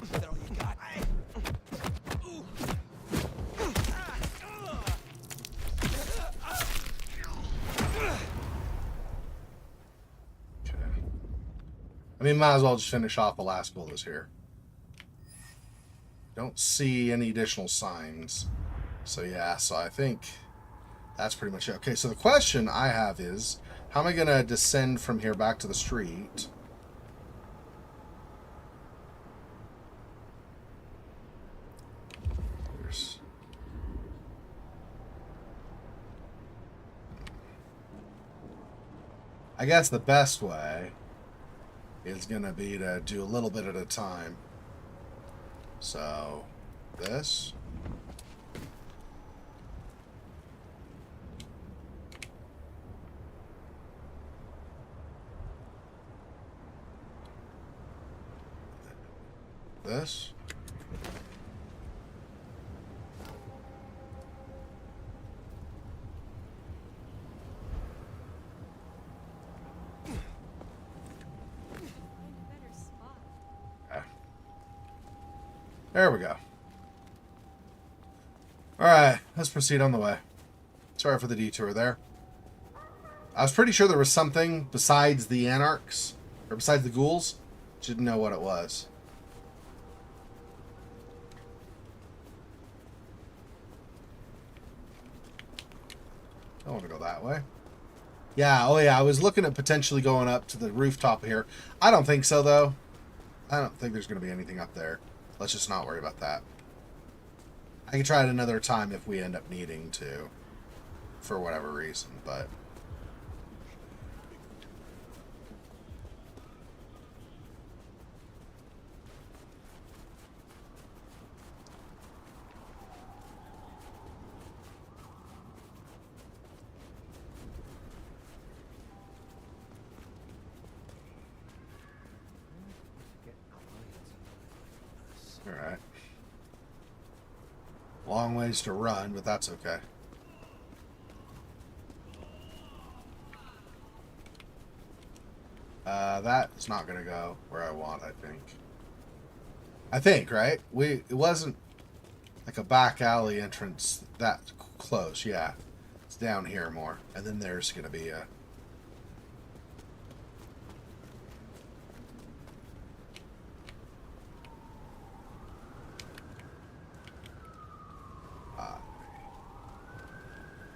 Is that all you got? Okay. I mean, might as well just finish off the last bullets here. Don't see any additional signs. So yeah, so I think that's pretty much it. Okay, so the question I have is, how am I going to descend from here back to the street? There's... I guess the best way is going to be to do a little bit at a time. So, this. This. There we go. Alright, let's proceed on the way. Sorry for the detour there. I was pretty sure there was something besides the Anarchs, or besides the ghouls. Just didn't know what it was. I want to go that way. Yeah, oh yeah, I was looking at potentially going up to the rooftop here. I don't think so, though. I don't think there's going to be anything up there. Let's just not worry about that. I can try it another time if we end up needing to, for whatever reason, but... Alright. Long ways to run, but that's okay. That is not going to go where I want, I think. I think, right? It wasn't like a back alley entrance that close, yeah. It's down here more. And then there's going to be a...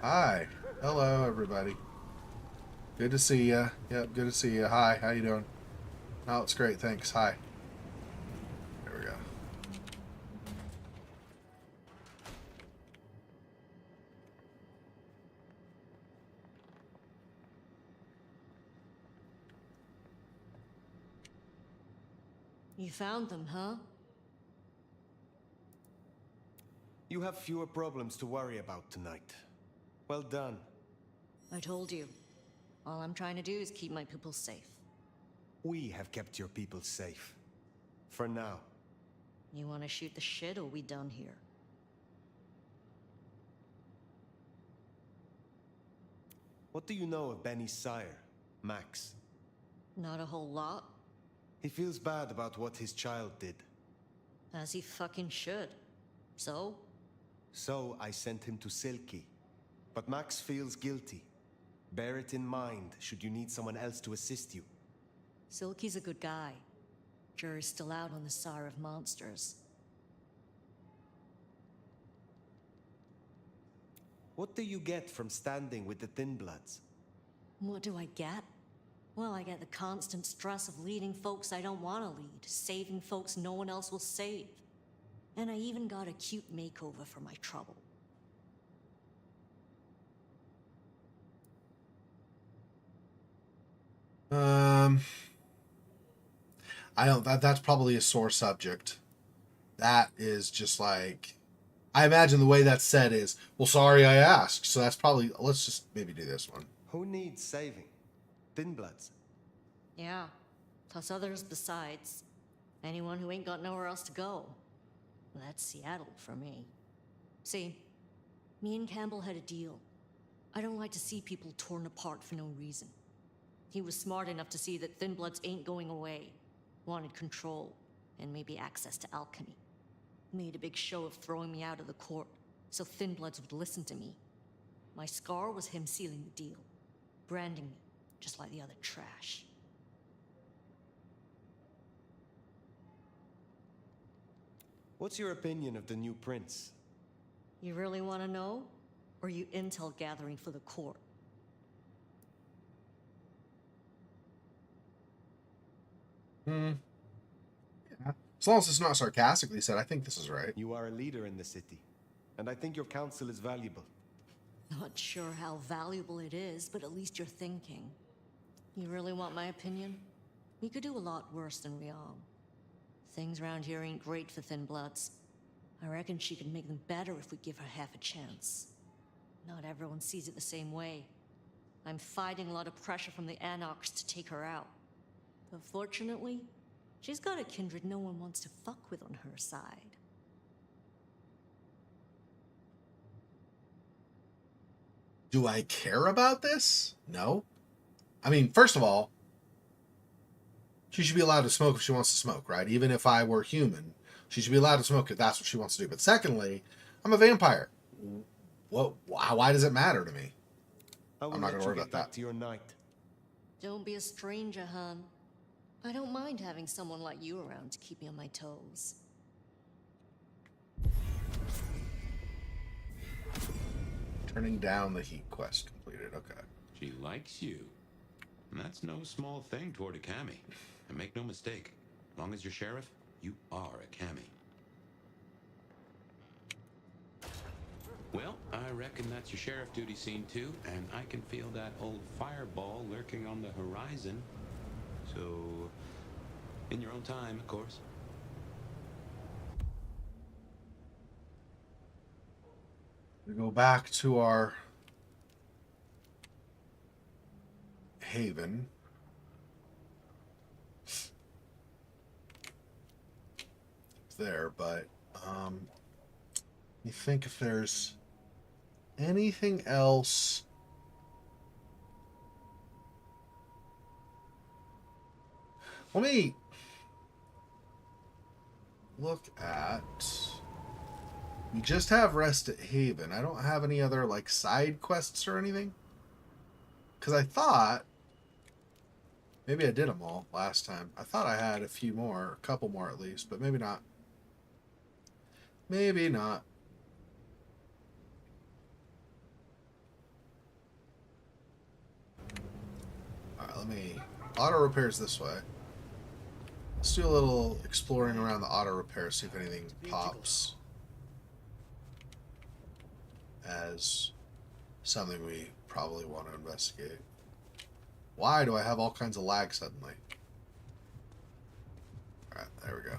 Hi. Hello, everybody. Good to see ya. Yep, good to see ya. Hi, how you doing? Oh, it's great, thanks. Hi. There we go. You found them, huh? You have fewer problems to worry about tonight. Well done. I told you. All I'm trying to do is keep my people safe. We have kept your people safe. For now. You want to shoot the shit, or we done here? What do you know of Benny's sire, Max? Not a whole lot. He feels bad about what his child did. As he fucking should. So? So I sent him to Silky. But Max feels guilty. Bear it in mind should you need someone else to assist you. Silky's a good guy. Jury's still out on the sire of monsters. What do you get from standing with the Thin Bloods? What do I get? Well, I get the constant stress of leading folks I don't want to lead, saving folks no one else will save. And I even got a cute makeover for my trouble. I don't. That's probably a sore subject. That is just like, I imagine the way that's said is, well, sorry I asked. So that's probably, let's just maybe do this one. Who needs saving? Thin Bloods. Yeah, plus others besides. Anyone who ain't got nowhere else to go. That's Seattle for me. See, me and Campbell had a deal. I don't like to see people torn apart for no reason. He was smart enough to see that Thin Bloods ain't going away. Wanted control, and maybe access to alchemy. Made a big show of throwing me out of the court, so Thin Bloods would listen to me. My scar was him sealing the deal. Branding me, just like the other trash. What's your opinion of the new prince? You really want to know? Or you intel gathering for the court? Yeah. As long as it's not sarcastically said, I think this is right. You are a leader in the city, and I think your counsel is valuable. Not sure how valuable it is, but at least you're thinking. You really want my opinion? We could do a lot worse than Riam. Things around here ain't great for Thin Bloods. I reckon she could make them better if we give her half a chance. Not everyone sees it the same way. I'm fighting a lot of pressure from the Anarchs to take her out. But fortunately, she's got a kindred no one wants to fuck with on her side. Do I care about this? No. I mean, first of all, she should be allowed to smoke if she wants to smoke, right? Even if I were human, she should be allowed to smoke if that's what she wants to do. But secondly, I'm a vampire. What? Why does it matter to me? I'm not going to worry about that. To your night. Don't be a stranger, hon. I don't mind having someone like you around to keep me on my toes. Turning down the heat quest completed. Okay. She likes you. And that's no small thing toward a Cammy. And make no mistake, as long as you're sheriff, you are a Cammy. Well, I reckon that's your sheriff duty scene too, and I can feel that old fireball lurking on the horizon. So, in your own time, of course. We go back to our haven. There, but you think if there's anything else let me look at, we just have rest at Haven. I don't have any other like side quests or anything, because I thought maybe I did them all last time. I thought I had a few more, a couple more at least, but maybe not. Maybe not. let me... Auto repairs this way. Let's do a little exploring around the auto repair, see if anything pops as something we probably want to investigate. Why do I have all kinds of lag suddenly? Alright, there we go.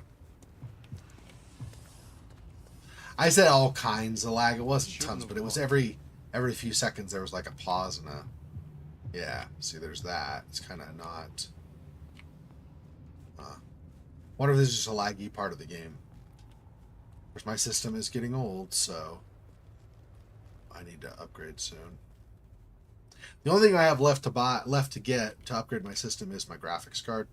I said all kinds of lag. It wasn't tons, but it was every few seconds there was like a pause and a... Yeah, see, there's that. It's kind of not... Wonder if this is just a laggy part of the game. Of course, my system is getting old, so I need to upgrade soon. The only thing I have left to get to upgrade my system is my graphics card.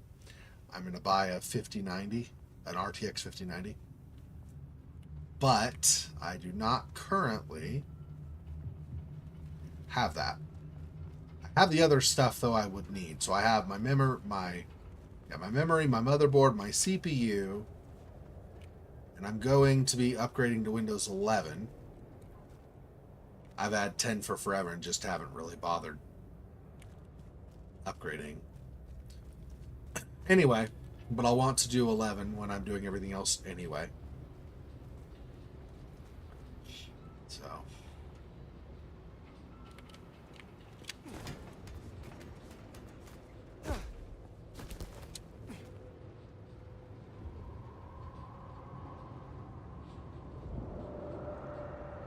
I'm going to buy a 5090, an RTX 5090. But I do not currently have that. I have the other stuff though I would need. So I have my memory, my motherboard, my CPU, and I'm going to be upgrading to Windows 11. I've had 10 for forever and just haven't really bothered upgrading. Anyway, but I'll want to do 11 when I'm doing everything else anyway. So...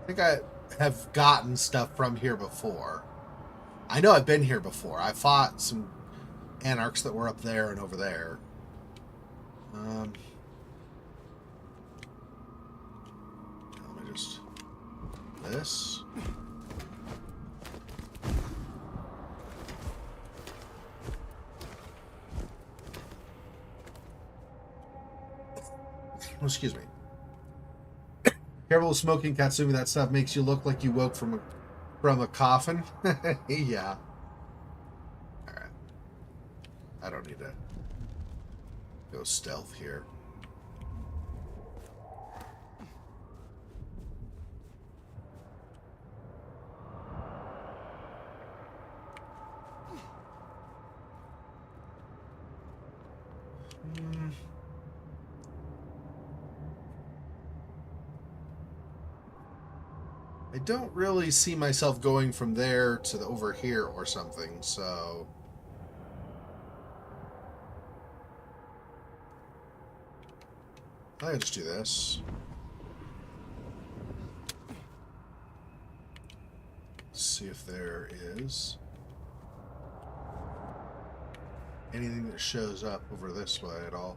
I think I have gotten stuff from here before. I know I've been here before. I fought some anarchs that were up there and over there. Let me just... This. Oh, excuse me. Careful with smoking, Katsumi. That stuff makes you look like you woke from a coffin. Yeah. Alright. I don't need to go stealth here. I don't really see myself going from there to over here or something, so... I can just do this. See if there is anything that shows up over this way at all.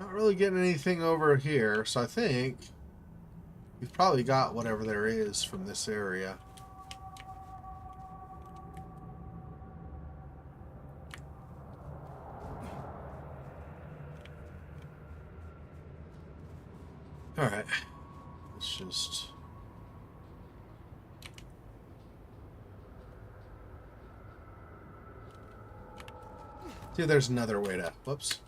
Not really getting anything over here, so I think we've probably got whatever there is from this area. Alright. Let's just... see if there's another way to... Whoops.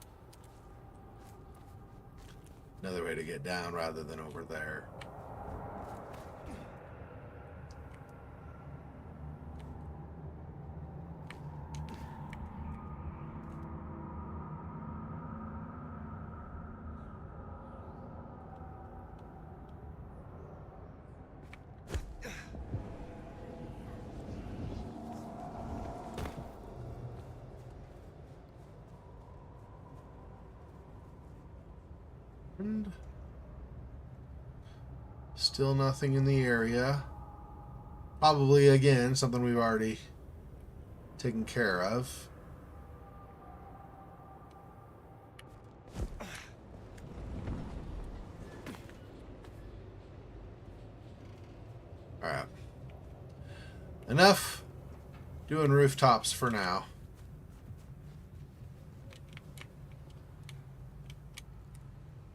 Another way to get down rather than over there. And still nothing in the area. Probably, again, something we've already taken care of. Alright. Enough Doing rooftops for now.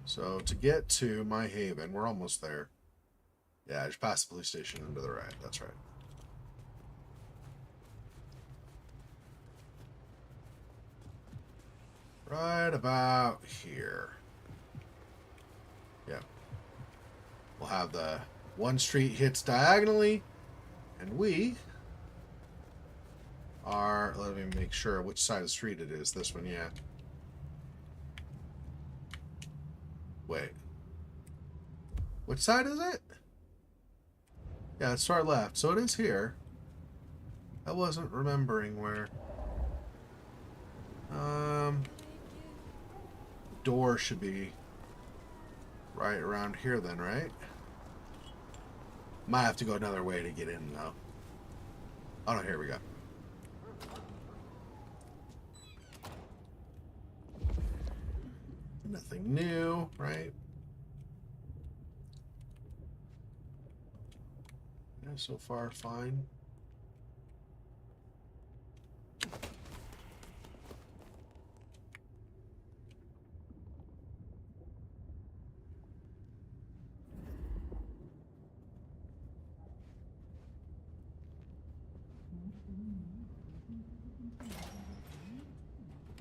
So to get to my haven, we're almost there. Yeah, just past the police station and to the right. That's right. Right about here. Yeah. We'll have the one street hits diagonally, and we are, let me make sure which side of the street it is. This one, yeah. Wait. Which side is it? Yeah, it's to our left. So it is here. I wasn't remembering where. Door should be right around here then, right? Might have to go another way to get in, though. Oh, no, here we go. Nothing new, right? Yeah, so far, fine.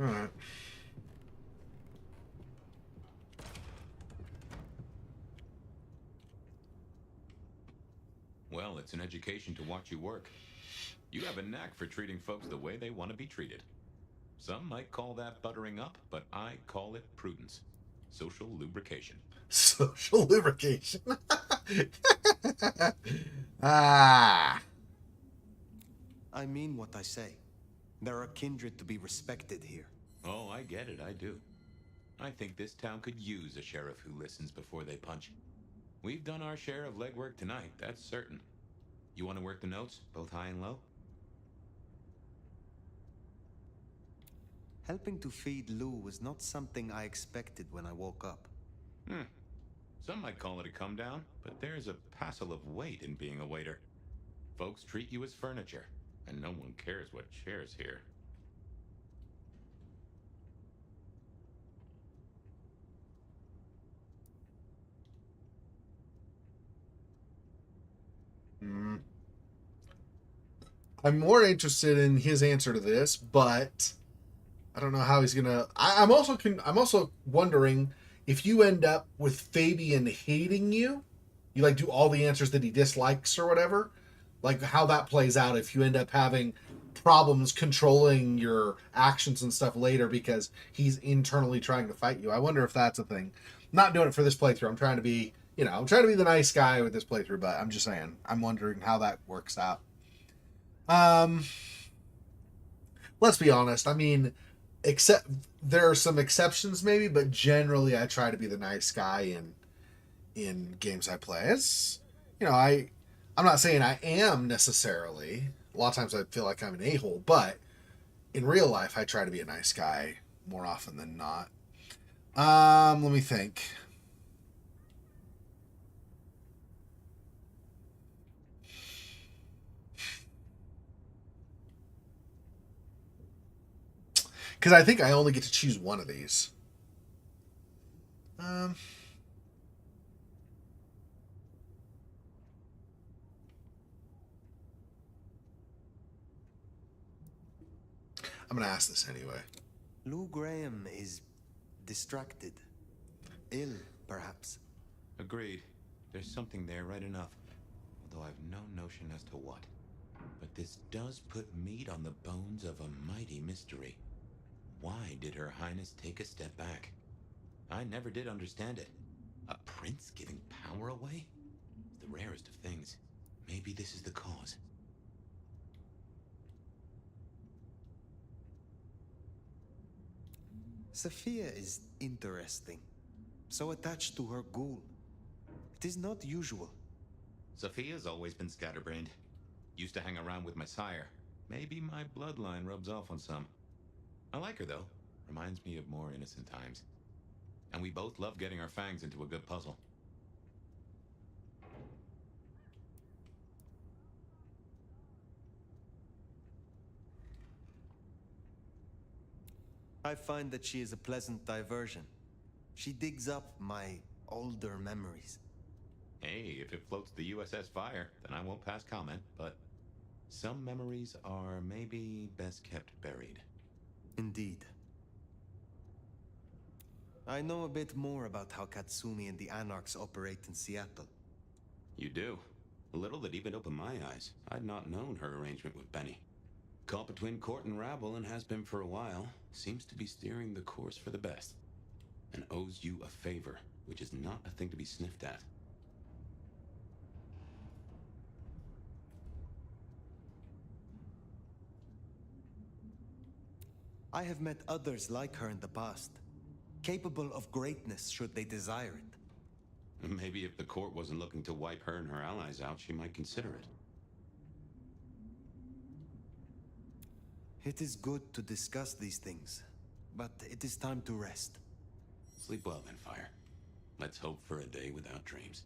All right. Well, it's an education to watch you work. You have a knack for treating folks the way they want to be treated. Some might call that buttering up, but I call it prudence. Social lubrication. Social lubrication. Ah. I mean what I say. There are kindred to be respected here. Oh, I get it, I do. I think this town could use a sheriff who listens before they punch. We've done our share of legwork tonight, that's certain. You want to work the notes, both high and low? Helping to feed Lou was not something I expected when I woke up. Some might call it a come down, but there's a passel of weight in being a waiter. Folks treat you as furniture, and no one cares what shares here. I'm more interested in his answer to this, but I don't know how he's gonna. I'm also wondering if you end up with Fabian hating you, you like do all the answers that he dislikes or whatever, like how that plays out if you end up having problems controlling your actions and stuff later because he's internally trying to fight you. I wonder if that's a thing. I'm not doing it for this playthrough. I'm trying to be, I'm trying to be the nice guy with this playthrough, but I'm just saying, I'm wondering how that works out. Let's be honest. I mean, except there are some exceptions maybe, but generally I try to be the nice guy in games I play. It's, I'm not saying I am necessarily. A lot of times I feel like I'm an a-hole, but in real life I try to be a nice guy more often than not. Let me think. Because I think I only get to choose one of these. I'm going to ask this anyway. Lou Graham is distracted. Ill, perhaps. Agreed. There's something there right enough. Although I've no notion as to what. But this does put meat on the bones of a mighty mystery. Why did Her Highness take a step back? I never did understand it. A prince giving power away? The rarest of things. Maybe this is the cause. Sophia is interesting. So attached to her ghoul. It is not usual. Sophia's always been scatterbrained. Used to hang around with my sire. Maybe my bloodline rubs off on some. I like her, though. Reminds me of more innocent times. And we both love getting our fangs into a good puzzle. I find that she is a pleasant diversion. She digs up my older memories. Hey, if it floats the USS Fire, then I won't pass comment, but some memories are maybe best kept buried. Indeed. I know a bit more about how Katsumi and the Anarchs operate in Seattle. You do? A little that even opened my eyes. I'd not known her arrangement with Benny. Caught between court and rabble and has been for a while. Seems to be steering the course for the best. And owes you a favor, which is not a thing to be sniffed at. I have met others like her in the past, capable of greatness should they desire it. Maybe if the court wasn't looking to wipe her and her allies out, she might consider it. It is good to discuss these things, but it is time to rest. Sleep well then, Fire. Let's hope for a day without dreams.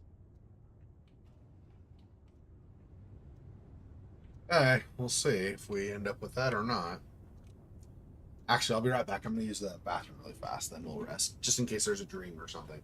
Okay, we'll see if we end up with that or not. Actually, I'll be right back. I'm going to use the bathroom really fast, then we'll rest. Just in case there's a dream or something.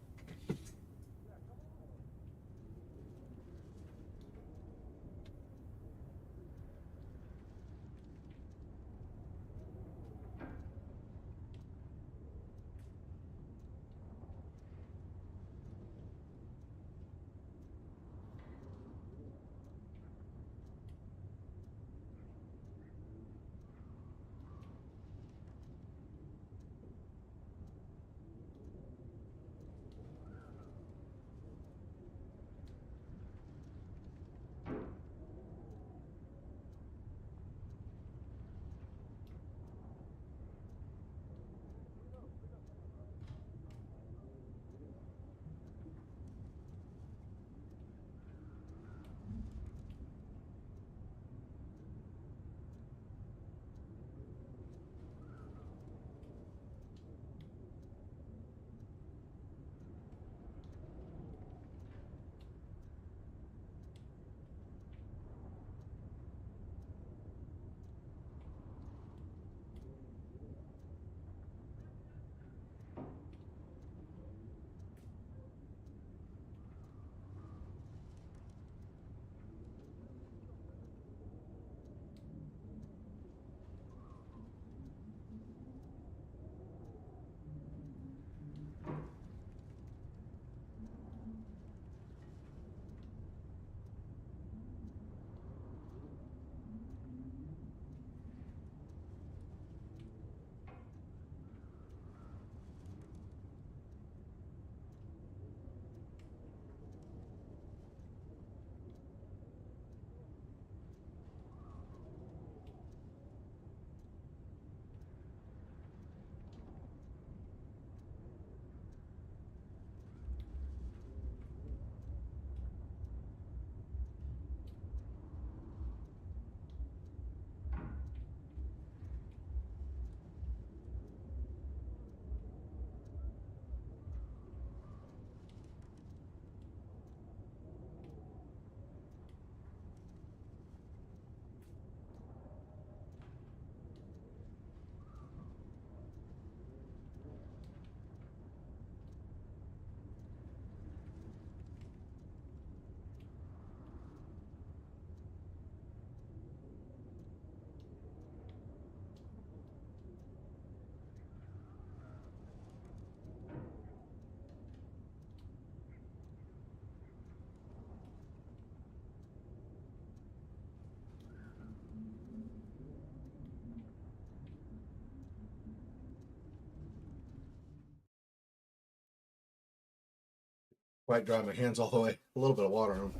Quite dry my hands all the way. A little bit of water on them.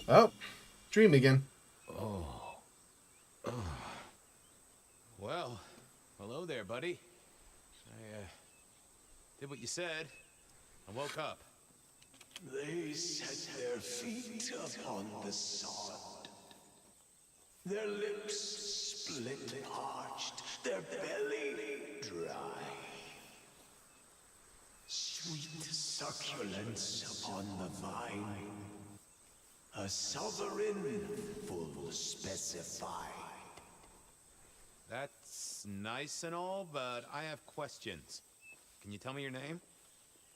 Oh, dream again. Oh. Well, hello there, buddy. I did what you said. I woke up. They set their feet upon the sod. Their lips split and parched, their belly dry. Sweet succulence upon the vine. A sovereign full specified. That's nice and all, but I have questions. Can you tell me your name?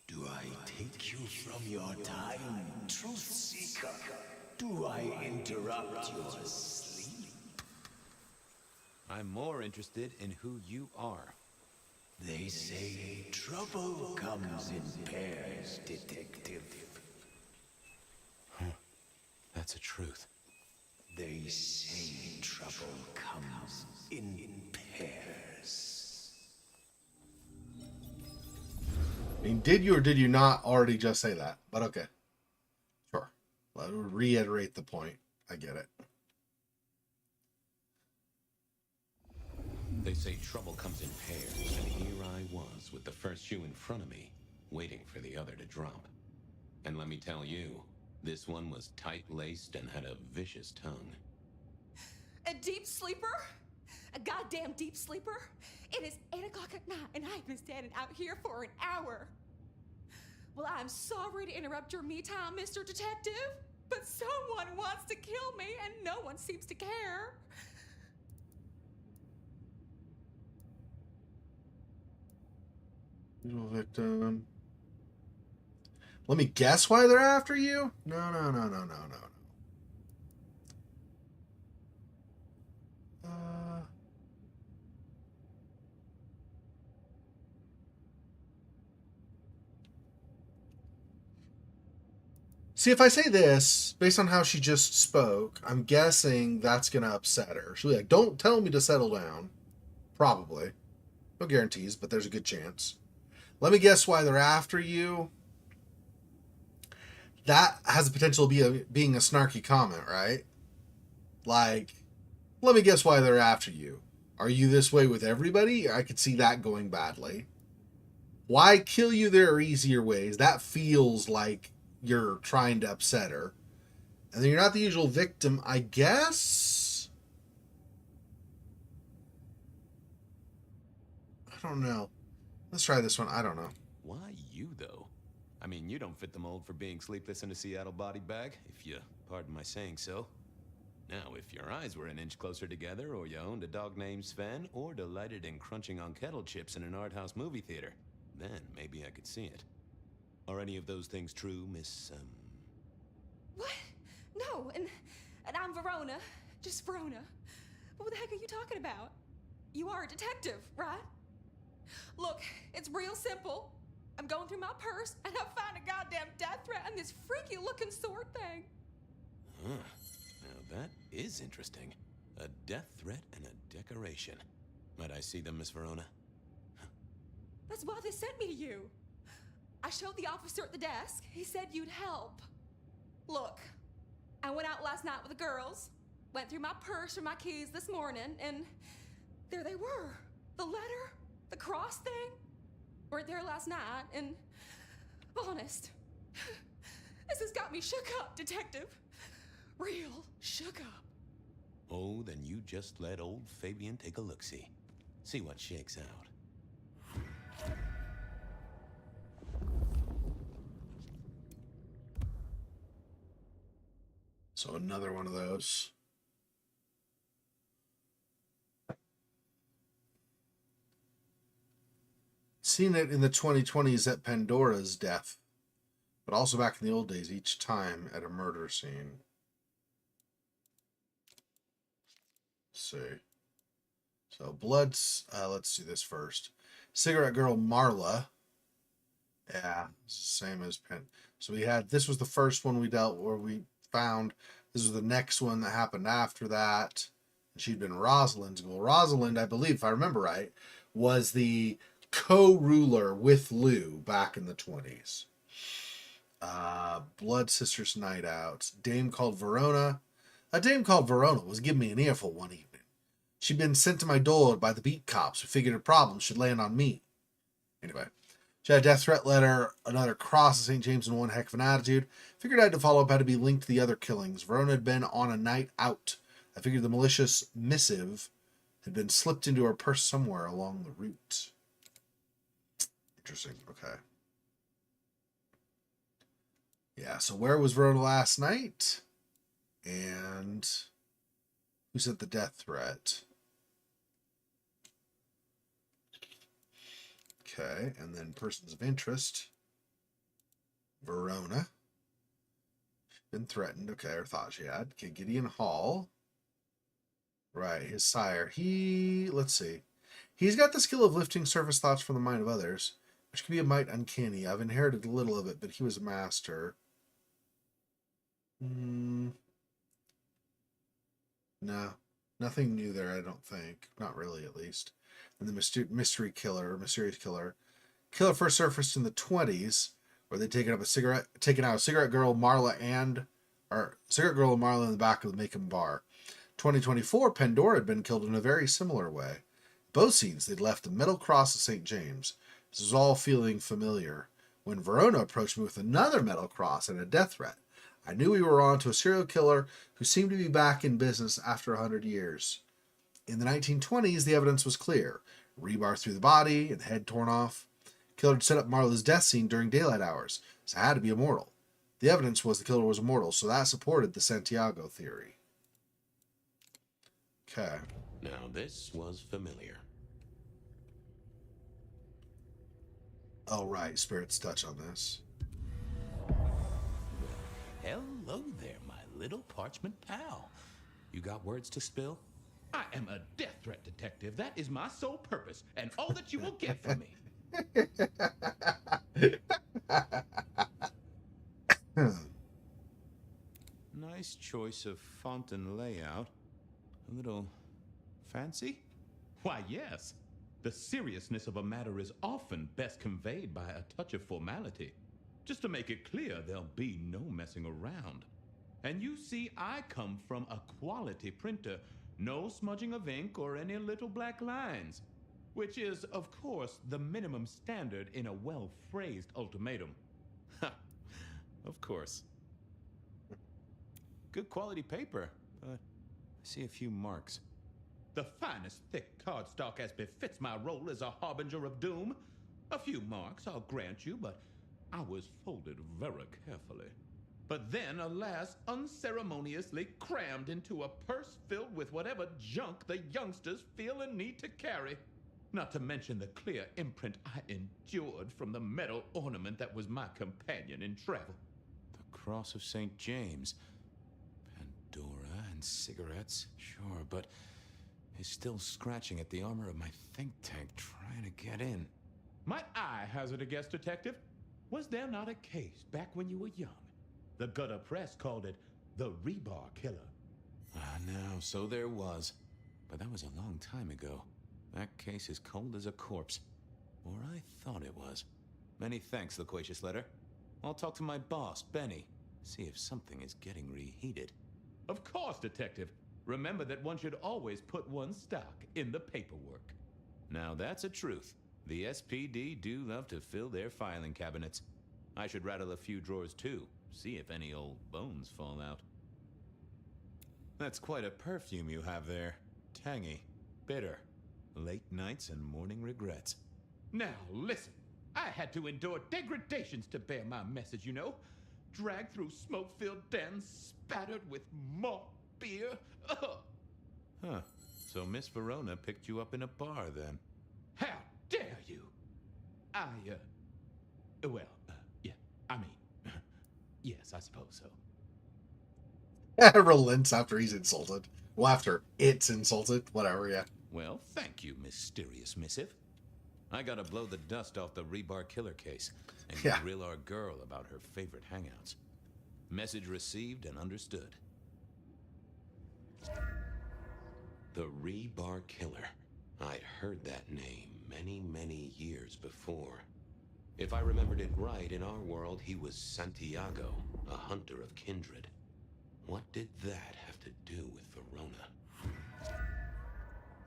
Do I take you from your time, truth seeker? Do I interrupt your sleep? I'm more interested in who you are. They say trouble comes in pairs, detective. That's the truth. They say trouble comes in pairs. I mean, did you or did you not already just say that? But okay. Sure. Let me reiterate the point. I get it. They say trouble comes in pairs, and here I was with the first shoe in front of me, waiting for the other to drop. And let me tell you, this one was tight-laced and had a vicious tongue. A deep sleeper? A goddamn deep sleeper? It is 8 o'clock at night and I've been standing out here for an hour. Well, I'm sorry to interrupt your me time, Mr. Detective, but someone wants to kill me and no one seems to care. Visual victim. Let me guess why they're after you? No. See, if I say this, based on how she just spoke, I'm guessing that's going to upset her. She'll be like, don't tell me to settle down. Probably. No guarantees, but there's a good chance. Let me guess why they're after you. That has the potential of being a snarky comment, right? Like, let me guess why they're after you. Are you this way with everybody? I could see that going badly. Why kill you? There are easier ways. That feels like you're trying to upset her. And then you're not the usual victim, I guess? I don't know. Let's try this one. I don't know. Why you, though? I mean, you don't fit the mold for being sleepless in a Seattle body bag, if you pardon my saying so. Now, if your eyes were an inch closer together, or you owned a dog named Sven, or delighted in crunching on kettle chips in an art house movie theater, then maybe I could see it. Are any of those things true, Miss, What? No, and I'm Verona. Just Verona. What the heck are you talking about? You are a detective, right? Look, it's real simple. I'm going through my purse, and I find a goddamn death threat and this freaky-looking sword thing. Huh. Now that is interesting. A death threat and a decoration. Might I see them, Miss Verona? That's why they sent me to you. I showed the officer at the desk. He said you'd help. Look, I went out last night with the girls, went through my purse for my keys this morning, and there they were. The letter, the cross thing, were there last night, and honest, this has got me shook up, detective. Real shook up. Oh, then you just let old Fabian take a look-see. See what shakes out. So another one of those. Seen it in the 2020s at Pandora's death, but also back in the old days, each time at a murder scene. Let's see. So Blood's, let's do this first. Cigarette Girl Marla. Yeah, same as Pen. So we had, this was the first one we dealt, where we found, this was the next one that happened after that. She'd been Rosalind's goal. Rosalind, I believe, if I remember right, was the co-ruler with Lou back in the 20s. Blood Sisters Night Out. Dame Called Verona. A Dame Called Verona was giving me an earful one evening. She'd been sent to my door by the beat cops who figured her problem should land on me. Anyway, she had a death threat letter, another cross of St. James, and one heck of an attitude. Figured I had to follow up how to be linked to the other killings. Verona had been on a night out. I figured the malicious missive had been slipped into her purse somewhere along the route. Interesting. Okay. Yeah, so where was Verona last night? And who sent the death threat? Okay, and then persons of interest. Verona. Been threatened. Okay, or thought she had. Okay, Gideon Hall. Right, his sire. Let's see. He's got the skill of lifting surface thoughts from the mind of others, which can be a mite uncanny. I've inherited a little of it, but he was a master. No. Nothing new there, I don't think. Not really, at least. And the mysterious killer. Killer first surfaced in the 20s, where they'd taken out a cigarette girl, Marla, and Marla in the back of the Macon bar. 2024, Pandora had been killed in a very similar way. Both scenes, they'd left the metal cross of St. James. This was all feeling familiar. When Verona approached me with another metal cross and a death threat, I knew we were on to a serial killer who seemed to be back in business after 100 years. In the 1920s, the evidence was clear. Rebar through the body and the head torn off. Killer had set up Marla's death scene during daylight hours, so it had to be immortal. The evidence was the killer was immortal, so that supported the Santiago theory. Okay. Now this was familiar. Oh, right. Spirit's touch on this. Hello there, my little parchment pal. You got words to spill? I am a death threat detective. That is my sole purpose, and all that you will get from me. Nice choice of font and layout. A little fancy? Why, yes. The seriousness of a matter is often best conveyed by a touch of formality. Just to make it clear, there'll be no messing around. And you see, I come from a quality printer. No smudging of ink or any little black lines. Which is, of course, the minimum standard in a well-phrased ultimatum. Ha! Of course. Good quality paper, but I see a few marks. The finest thick cardstock as befits my role as a harbinger of doom. A few marks, I'll grant you, but I was folded very carefully. But then, alas, unceremoniously crammed into a purse filled with whatever junk the youngsters feel a need to carry. Not to mention the clear imprint I endured from the metal ornament that was my companion in travel. The Cross of St. James. Pandora and cigarettes, sure, but he's still scratching at the armor of my think tank trying to get in. Might I hazard a guess, detective? Was there not a case back when you were young? The gutter press called it the Rebar Killer. No, so there was. But that was a long time ago. That case is cold as a corpse. Or I thought it was. Many thanks, loquacious letter. I'll talk to my boss, Benny. See if something is getting reheated. Of course, detective. Remember that one should always put one's stock in the paperwork. Now that's a truth. The SPD do love to fill their filing cabinets. I should rattle a few drawers too. See if any old bones fall out. That's quite a perfume you have there. Tangy, bitter, late nights and morning regrets. Now listen, I had to endure degradations to bear my message, you know. Dragged through smoke-filled dens, spattered with malt beer. Ugh. Huh, so Miss Verona picked you up in a bar then? How dare you? Yeah, I mean, yes, I suppose so. Relents after he's insulted. Well, after it's insulted. Whatever, yeah. Well, thank you, mysterious missive. I gotta blow the dust off the Rebar Killer case and grill our girl about her favorite hangouts. Message received and understood. The Rebar Killer. I'd heard that name many, many years before. If I remembered it right, in our world, he was Santiago, a hunter of Kindred. What did that have to do with Verona?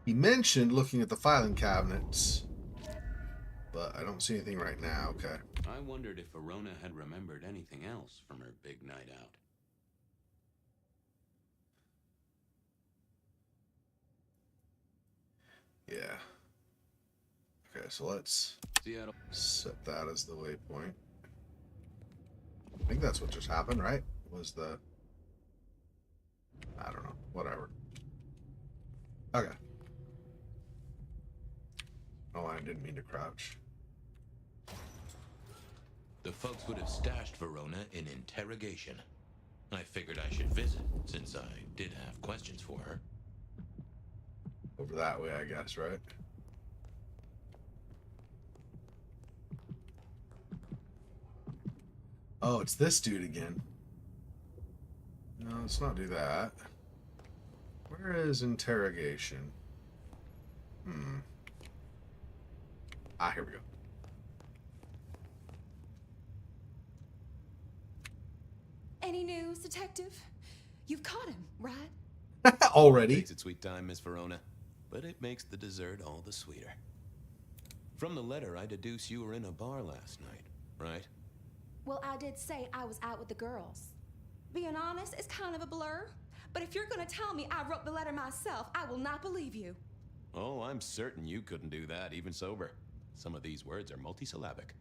He mentioned looking at the filing cabinets, but I don't see anything right now. Okay. I wondered if Verona had remembered anything else from her big night out. Yeah. Okay, so let's set that as the waypoint. I think that's what just happened, right? Was the... I don't know. Whatever. Okay. Oh, I didn't mean to crouch. the folks would have stashed Verona in interrogation. I figured I should visit, since I did have questions for her. Over that way, I guess, right? Oh, it's this dude again. No, let's not do that. Where is interrogation? Ah, here we go. Any news, Detective? You've caught him, right? Already? Takes its sweet time, Miss Verona, but it makes the dessert all the sweeter. From the letter, I deduce you were in a bar last night, right? Well, I did say I was out with the girls. Being honest, it's kind of a blur. But if you're gonna tell me I wrote the letter myself, I will not believe you. Oh, I'm certain you couldn't do that, even sober. Some of these words are multisyllabic.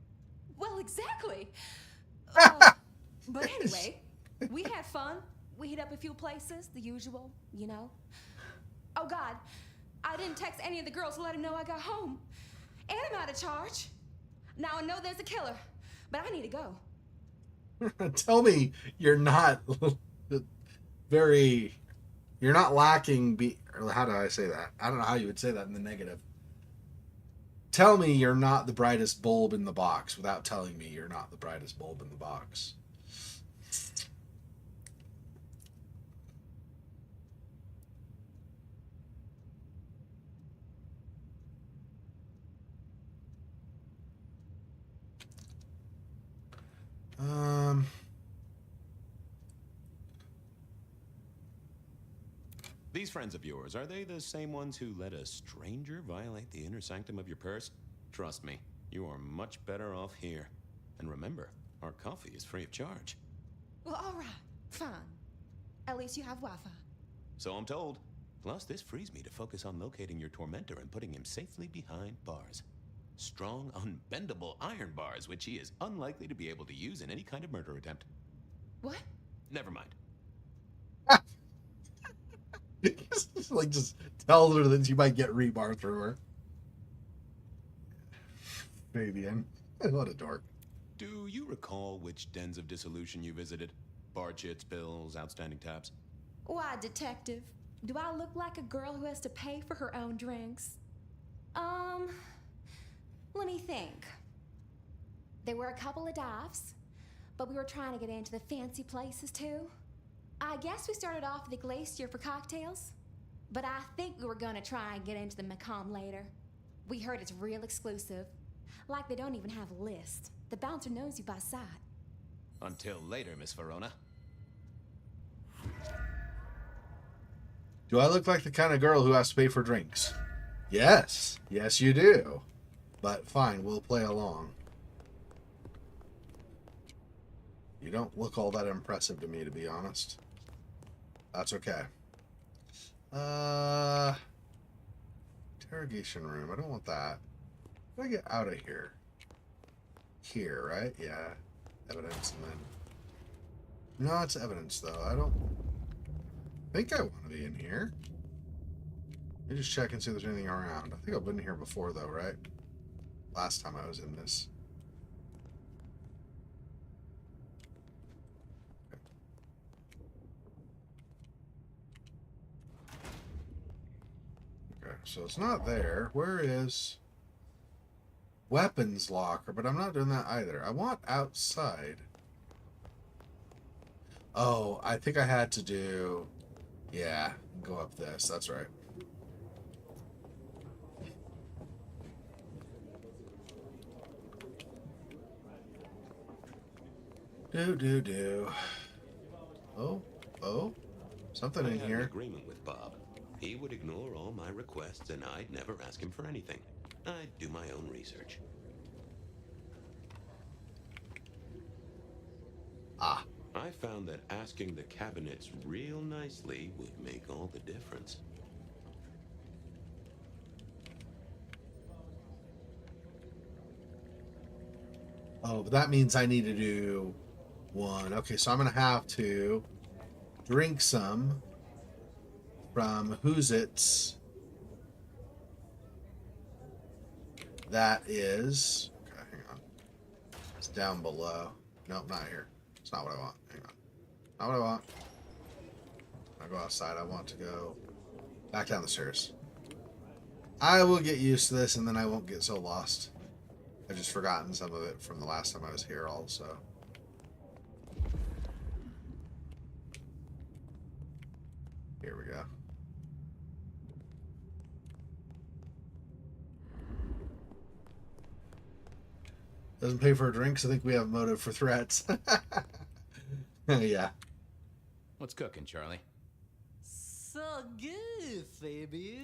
Well, exactly. But anyway, we had fun. We hit up a few places, the usual, you know. Oh, God, I didn't text any of the girls to let them know I got home. And I'm out of charge. Now I know there's a killer, but I need to go. Tell me you're not you're not lacking or how do I say that? I don't know how you would say that in the negative. Tell me you're not the brightest bulb in the box without telling me you're not the brightest bulb in the box. These friends of yours, are they the same ones who let a stranger violate the inner sanctum of your purse? Trust me, you are much better off here. And remember, our coffee is free of charge. Well, all right, fine. At least you have Wi-Fi. So I'm told. Plus, this frees me to focus on locating your tormentor and putting him safely behind bars. Strong, unbendable iron bars, which he is unlikely to be able to use in any kind of murder attempt. What? Never mind. just tell her that you might get rebar through her. Fabian. What a dork. Do you recall which dens of dissolution you visited? Bar chits, bills, outstanding tabs? Why, Detective? Do I look like a girl who has to pay for her own drinks? Let me think. There were a couple of dives, but we were trying to get into the fancy places too. I guess we started off at the Glacier for cocktails, but I think we were gonna try and get into the Macomb later. We heard it's real exclusive. Like they don't even have a list. The bouncer knows you by sight. Until later, Miss Verona. Do I look like the kind of girl who has to pay for drinks? Yes. Yes, you do. But fine, we'll play along. You don't look all that impressive to me, to be honest. That's okay. Interrogation room. I don't want that. How do I get out of here? Here, right? Yeah. Evidence and then... No, it's evidence, though. I don't think I want to be in here. Let me just check and see if there's anything around. I think I've been here before, though, right? Last time I was in this. Okay, so it's not there. Where is weapons locker? But I'm not doing that either. I want outside. Oh, I think I had to do... Yeah, go up this. That's right. Do. Oh. Something in I had here. an agreement with Bob. He would ignore all my requests, and I'd never ask him for anything. I'd do my own research. Ah. I found that asking the cabinets real nicely would make all the difference. Oh, but that means I need to do one. Okay, so I'm going to have to drink some from Who's It's. That is... Okay, hang on. Is down below. Nope, not here. It's not what I want. Hang on. Not what I want. I go outside. I want to go back down the stairs. I will get used to this, and then I won't get so lost. I've just forgotten some of it from the last time I was here also. Here we go. Doesn't pay for drinks. I think we have motive for threats. Yeah. What's cooking, Charlie? So good, baby.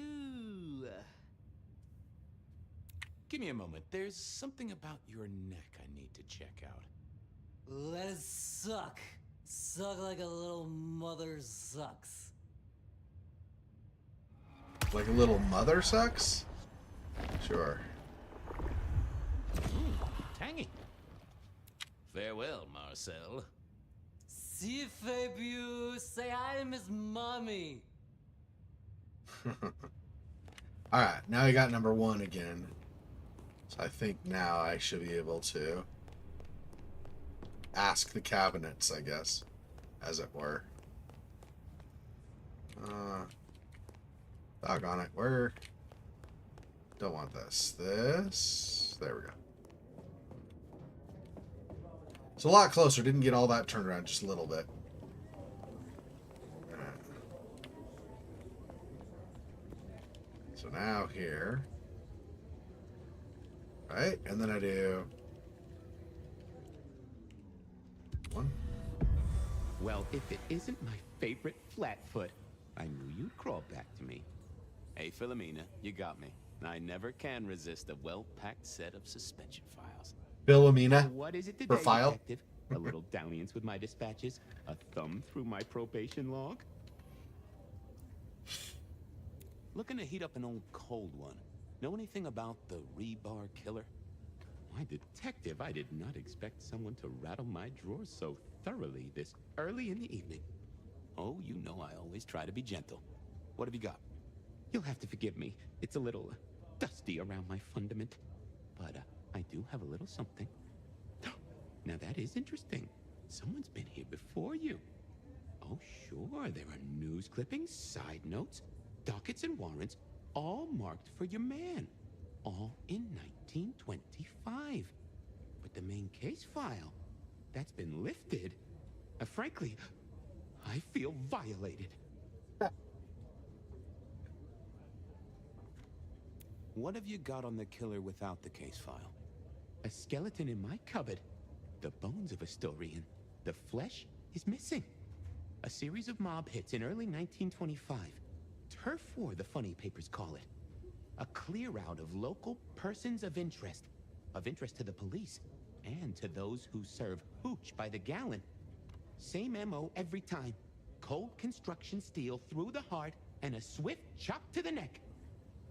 Give me a moment. There's something about your neck I need to check out. Let it suck. Suck like a little mother sucks. Like a little mother sucks? Sure. Tangy. Farewell, Marcel. Si, Fabu, say hi to Miss Mommy. Alright, now I got number 1 again. So I think now I should be able to ask the cabinets, I guess, as it were. Doggone it, where? Don't want this. This. There we go. It's a lot closer. Didn't get all that turned around, just a little bit. Alright. So now here. Right? And then I do 1. Well, if it isn't my favorite Flatfoot, I knew you'd crawl back to me. Hey, Philomena, you got me. I never can resist a well-packed set of suspension files. Philomena. What is it today, For file? detective? A little dalliance with my dispatches? A thumb through my probation log? Looking to heat up an old cold one. Know anything about the rebar killer? Why, detective, I did not expect someone to rattle my drawers so thoroughly this early in the evening. Oh, you know I always try to be gentle. What have you got? You'll have to forgive me. It's a little dusty around my fundament. But I do have a little something. Now that is interesting. Someone's been here before you. Oh, sure, there are news clippings, side notes, dockets and warrants, all marked for your man. All in 1925. But the main case file, that's been lifted. Frankly, I feel violated. What have you got on the killer without the case file? A skeleton in my cupboard. The bones of a Storian. The flesh is missing. A series of mob hits in early 1925. Turf War, the funny papers call it. A clear out of local persons of interest to the police, and to those who serve hooch by the gallon. Same MO every time. Cold construction steel through the heart and a swift chop to the neck.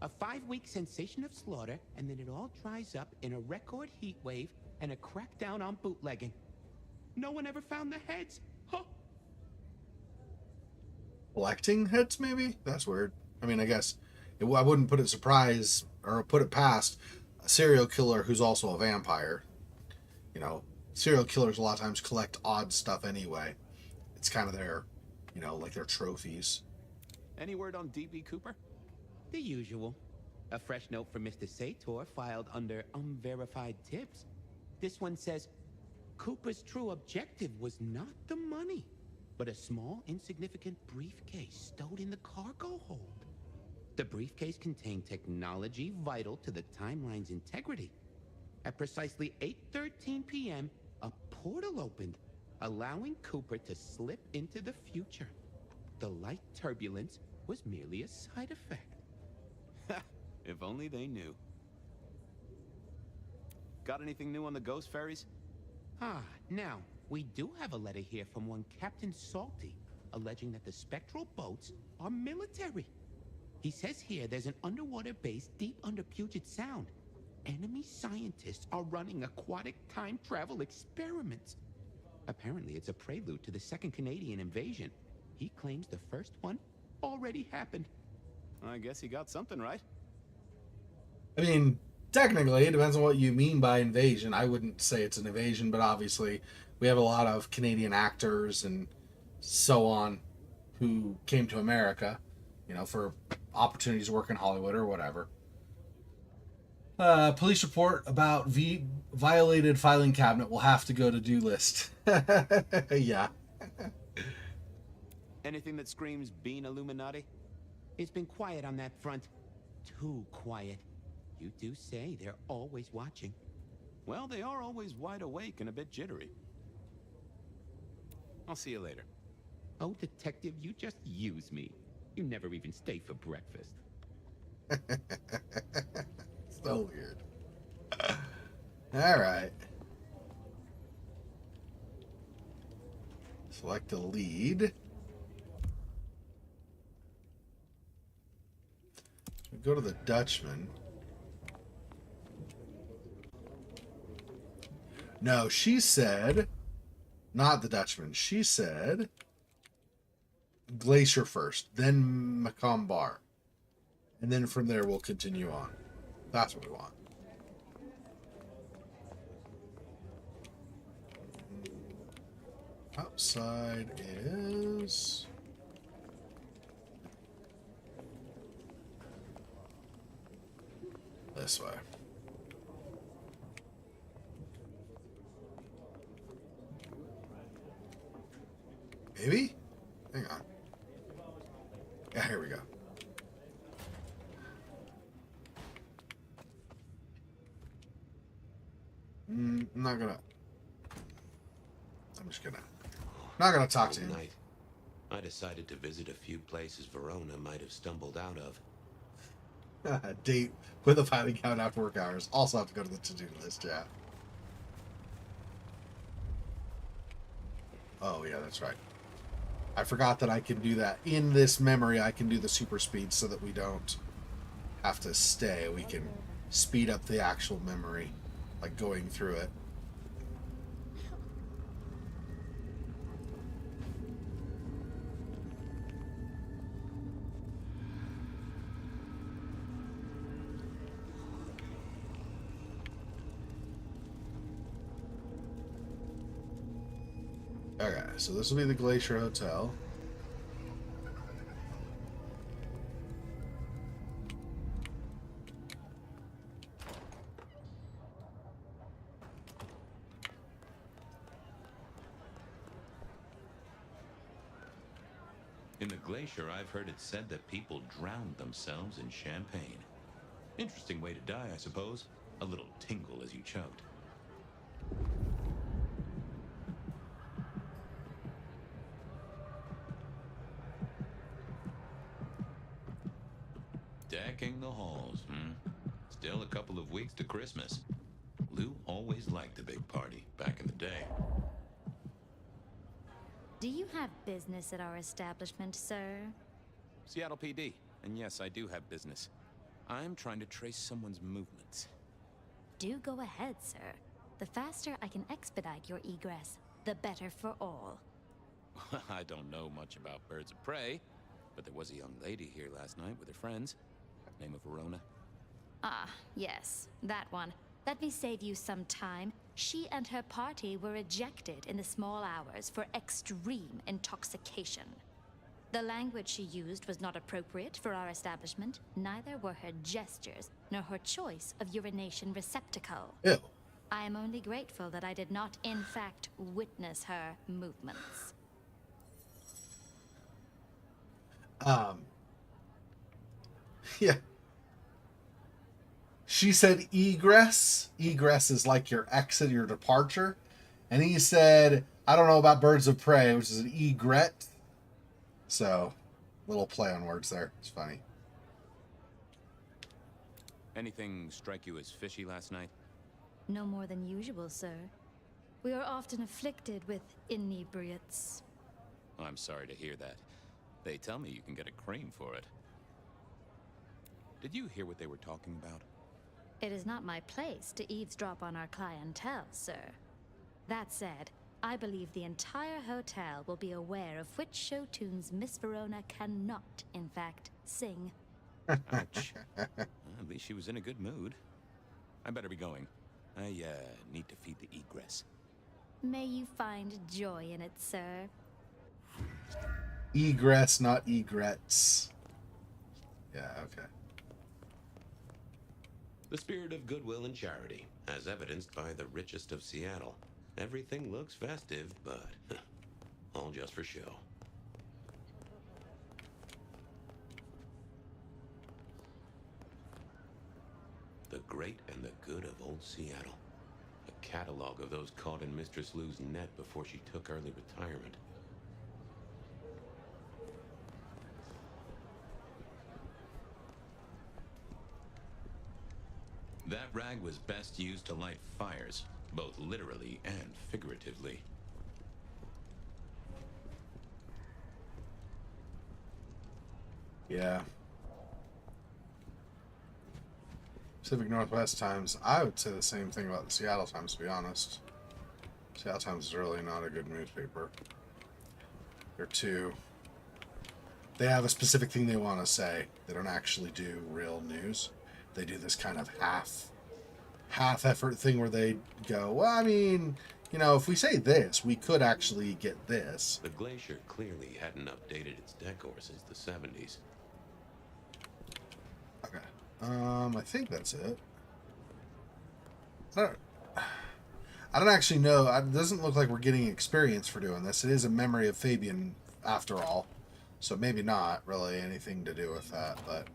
A 5-week sensation of slaughter, and then it all dries up in a record heat wave and a crackdown on bootlegging. No one ever found the heads. Huh. Collecting heads, maybe? That's weird. I mean, I guess I wouldn't put it surprise or put it past a serial killer who's also a vampire. You know, serial killers a lot of times collect odd stuff anyway. It's kind of their, you know, like their trophies. Any word on D.B. Cooper? The usual. A fresh note from Mr. Sator filed under unverified tips. This one says, Cooper's true objective was not the money, but a small, insignificant briefcase stowed in the cargo hold. The briefcase contained technology vital to the timeline's integrity. At precisely 8:13 p.m., a portal opened, allowing Cooper to slip into the future. The light turbulence was merely a side effect. If only they knew. Got anything new on the ghost ferries? Now, we do have a letter here from one Captain Salty, alleging that the spectral boats are military. He says here there's an underwater base deep under Puget Sound. Enemy scientists are running aquatic time travel experiments. Apparently, it's a prelude to the Second Canadian invasion. He claims the first one already happened. I guess he got something right. I mean, Technically, it depends on what you mean by invasion. I wouldn't say it's an invasion, but obviously we have a lot of Canadian actors and so on who came to America, for opportunities to work in Hollywood or whatever. Police report about violated filing cabinet will have to go to do list. Yeah. Anything that screams being Illuminati? It's been quiet on that front. Too quiet. You do say they're always watching. Well, they are always wide awake and a bit jittery. I'll see you later. Oh, detective, you just use me. You never even stay for breakfast. So weird. All right. Select a lead. We go to the Dutchman. No, she said, not the Dutchman. She said Glacier first, then Macomb Bar. And then from there we'll continue on. That's what we want. Outside is... this way. Maybe? Hang on. Yeah, here we go. I'm not gonna... I'm just gonna... not gonna talk to him. Night, I decided to visit a few places Verona might have stumbled out of. Date with a filing count after work hours. Also have to go to the to-do list, yeah. Oh, yeah, that's right. I forgot that I can do that. In this memory, I can do the super speed so that we don't have to stay. We can speed up the actual memory, like going through it. Okay, so this will be the Glacier Hotel. In the Glacier, I've heard it said that people drowned themselves in champagne. Interesting way to die, I suppose. A little tingle as you choked. Decking the halls, Still a couple of weeks to Christmas. Lou always liked a big party back in the day. Do you have business at our establishment, sir? Seattle PD. And yes, I do have business. I'm trying to trace someone's movements. Do go ahead, sir. The faster I can expedite your egress, the better for all. I don't know much about birds of prey, but there was a young lady here last night with her friends. Name of Verona. Ah, yes, that one. Let me save you some time. She and her party were ejected in the small hours for extreme intoxication. The language she used was not appropriate for our establishment. Neither were her gestures, nor her choice of urination receptacle. Ew. I am only grateful that I did not, in fact, witness her movements. Yeah. She said egress. Egress is like your exit, your departure. And he said, I don't know about birds of prey, which is an egret. So, little play on words there. It's funny. Anything strike you as fishy last night? No more than usual, sir. We are often afflicted with inebriates. I'm sorry to hear that. They tell me you can get a cream for it. Did you hear what they were talking about? It is not my place to eavesdrop on our clientele, sir. That said, I believe the entire hotel will be aware of which show tunes Miss Verona cannot, in fact, sing. Ouch. Well, at least she was in a good mood. I better be going. I, need to feed the egress. May you find joy in it, sir. Egress, not egrets. Yeah, okay. The spirit of goodwill and charity, as evidenced by the richest of Seattle. Everything looks festive, but all just for show. The great and the good of old Seattle. A catalog of those caught in Mistress Lou's net before she took early retirement. That rag was best used to light fires, both literally and figuratively. Yeah. Pacific Northwest Times. I would say the same thing about the Seattle Times, to be honest. Seattle Times is really not a good newspaper. They're too... They have a specific thing they want to say. They don't actually do real news. They do this kind of half effort thing where they go, well, I mean, you know, if we say this, we could actually get this. The glacier clearly hadn't updated its decor since the 70s. Okay. I think that's it. I don't actually know. It doesn't look like we're getting experience for doing this. It is a memory of Fabian, after all. So maybe not really anything to do with that, but...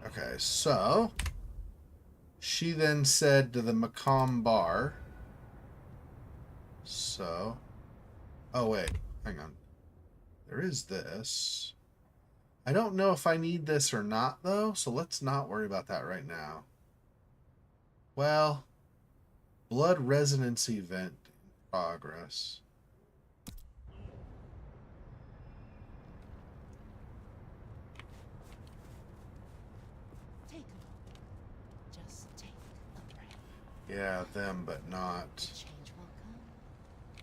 Okay, so... She then said to the Macomb bar... So... Oh, wait. Hang on. There is this... I don't know if I need this or not, though, so let's not worry about that right now. Well, blood resonance event in progress. Take a moment. Just take a breath. Yeah, them, but not. Change will come.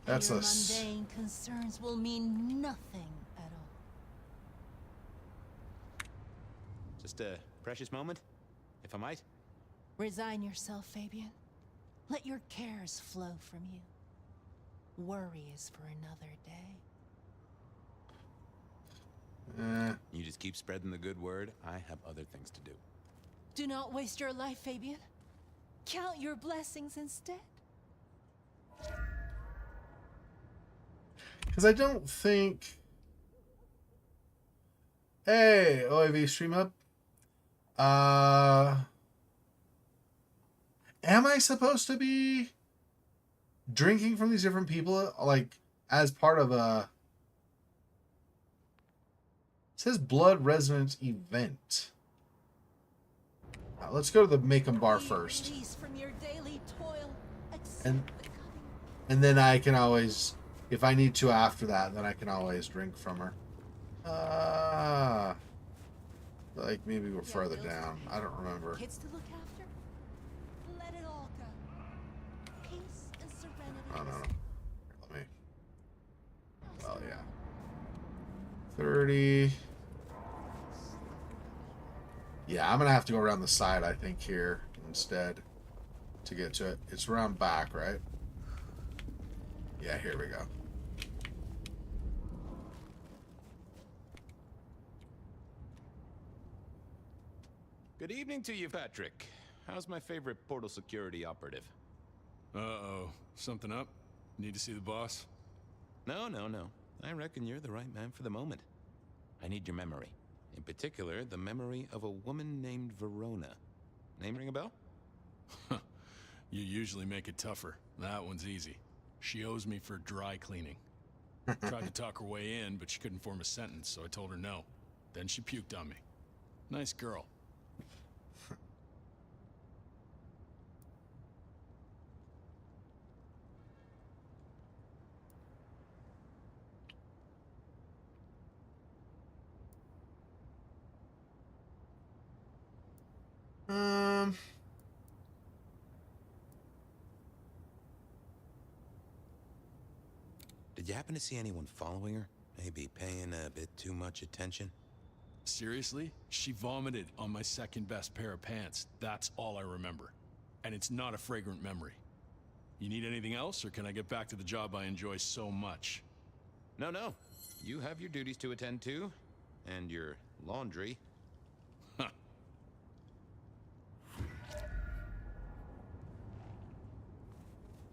That's and a... your mundane concerns will mean nothing at all. Just a precious moment, if I might. Resign yourself, Fabian. Let your cares flow from you. Worry is for another day. You just keep spreading the good word. I have other things to do. Do not waste your life, Fabian. Count your blessings instead. Because I don't think... Hey, OAV stream up. Am I supposed to be drinking from these different people, like, as part of a... It says blood resonance event. Let's go to the Make 'em bar first. From your daily toil, And then I can always, if I need to after that, then I can always drink from her. Like maybe we're further down. I don't remember. Kids to look after. Let it all go. Peace and serenity. Oh no. Let me. Well, yeah. 30. Yeah, I'm gonna have to go around the side, I think, here instead to get to it. It's around back, right? Yeah, here we go. Good evening to you, Patrick. How's my favorite portal security operative? Uh-oh. Something up? Need to see the boss? No. I reckon you're the right man for the moment. I need your memory. In particular, the memory of a woman named Verona. Name ring a bell? You usually make it tougher. That one's easy. She owes me for dry cleaning. Tried to talk her way in, but she couldn't form a sentence, so I told her no. Then she puked on me. Nice girl. Did you happen to see anyone following her? Maybe paying a bit too much attention? Seriously? She vomited on my second best pair of pants. That's all I remember. And it's not a fragrant memory. You need anything else, or can I get back to the job I enjoy so much? No, no. You have your duties to attend to, and your laundry. Huh.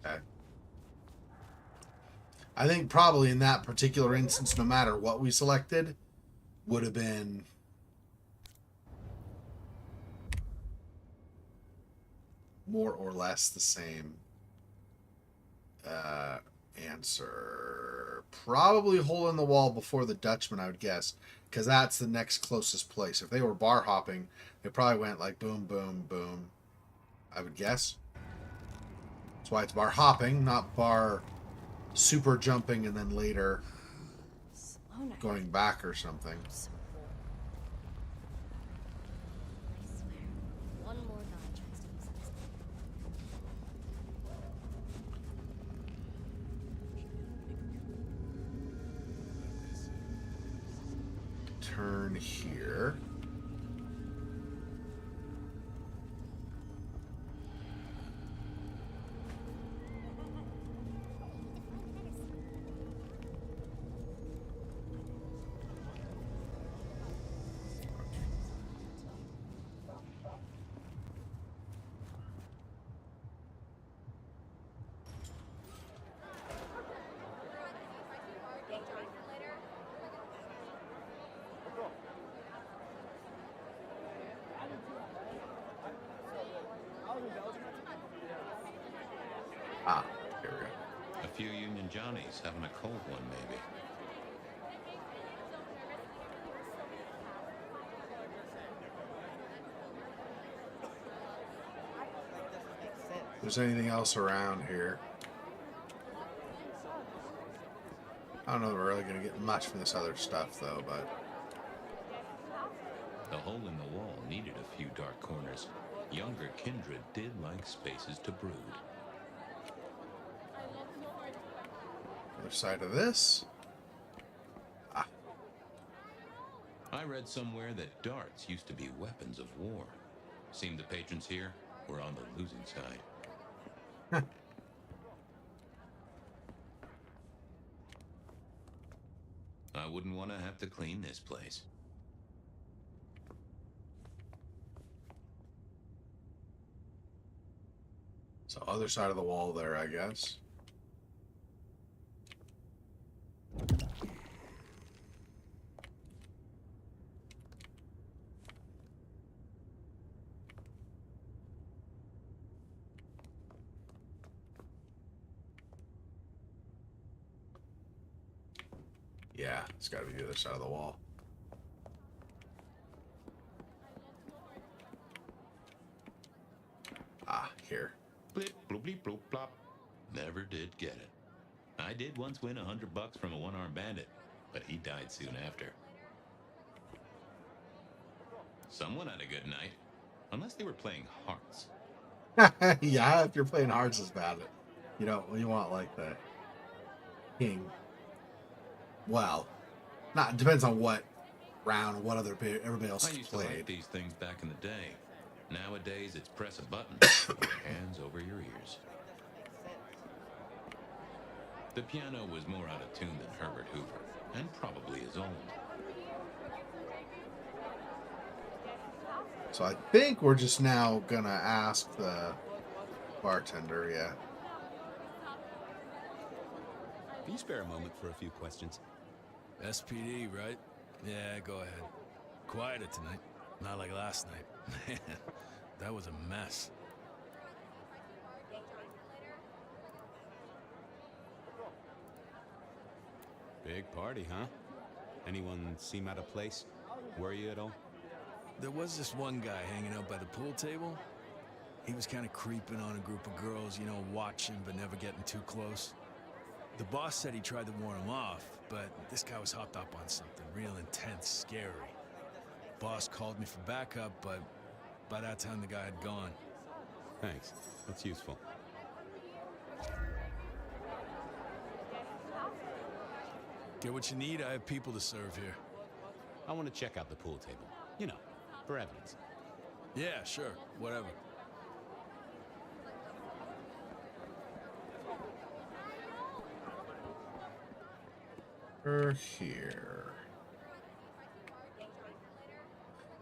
Okay. I think probably in that particular instance, no matter what we selected, would have been more or less the same answer. Probably hole in the wall before the Dutchman, I would guess, because that's the next closest place. If they were bar hopping, they probably went like boom, boom, boom, I would guess. That's why it's bar hopping, not bar super jumping and then later going back or something. One more notch tries to use this. Turn here. Ah, here we go. A few Union Johnnies having a cold one, maybe. If there's anything else around here. I don't know if we're really going to get much from this other stuff, though, but... The hole in the wall needed a few dark corners. Younger Kindred did like spaces to brood. Other side of this. Ah. I read somewhere that darts used to be weapons of war. Seemed the patrons here were on the losing side. I wouldn't want to have to clean this place. So other side of the wall there, I guess. Yeah, it's got to be the other side of the wall. Ah, here. Blip, bloop, bleep, bloop, plop. Never did get it. I did once win $100 from a one-armed bandit, but he died soon after. Someone had a good night, unless they were playing hearts. Yeah, if you're playing hearts is bad. You know, you want like the king. Well, not depends on what round, what other everybody else I used played. to like these things back in the day. Nowadays, it's press a button, or hands over your ears. The piano was more out of tune than Herbert Hoover, and probably as old. So I think we're just now gonna ask the bartender, yeah. Can you spare a moment for a few questions? SPD, right? Yeah, go ahead. Quieter tonight. Not like last night. Man, that was a mess. Big party, huh? Anyone seem out of place? Worry you at all? There was this one guy hanging out by the pool table. He was kind of creeping on a group of girls, you know, watching but never getting too close. The boss said he tried to warn him off, but this guy was hopped up on something real intense, scary. Boss called me for backup, but by that time the guy had gone. Thanks. That's useful. Get what you need, I have people to serve here. I want to check out the pool table. You know, for evidence. Yeah, sure. Whatever. We're here.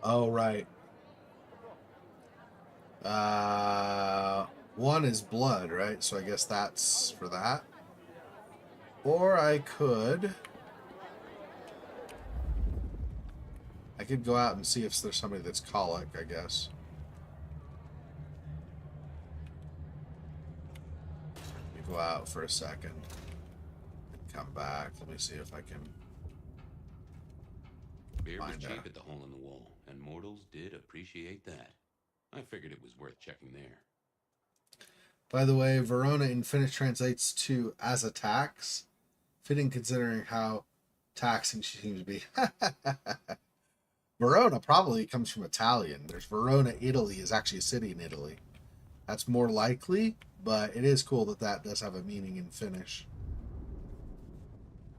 Oh, right. One is blood, right? So I guess that's for that. Or I could go out and see if there's somebody that's colic, I guess. Let me go out for a second and come back. Let me see if I can Beer was find cheap out. at the hole in the wall, and mortals did appreciate that. I figured it was worth checking there. By the way, Verona in Finnish translates to as a tax. Fitting considering how taxing she seems to be. Verona probably comes from Italian. There's Verona, Italy is actually a city in Italy. That's more likely, but it is cool that that does have a meaning in Finnish.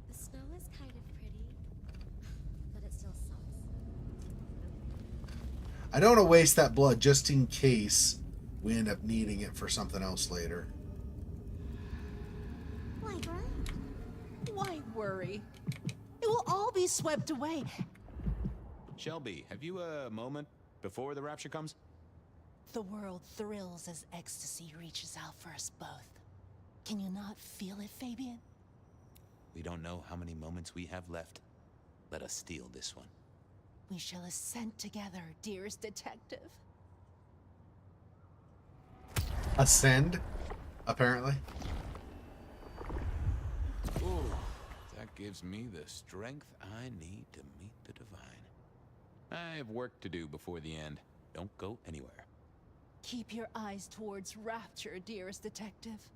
The snow is kind of pretty, but it still sucks. I don't want to waste that blood just in case we end up needing it for something else later. Why, Brad? Why worry? It will all be swept away. Shelby, have you a moment before the rapture comes? The world thrills as ecstasy reaches out for us both. Can you not feel it, Fabian? We don't know how many moments we have left. Let us steal this one. We shall ascend together, dearest detective. Ascend, apparently. Ooh, that gives me the strength I need to meet the divine. I have work to do before the end. Don't go anywhere. Keep your eyes towards rapture, dearest detective.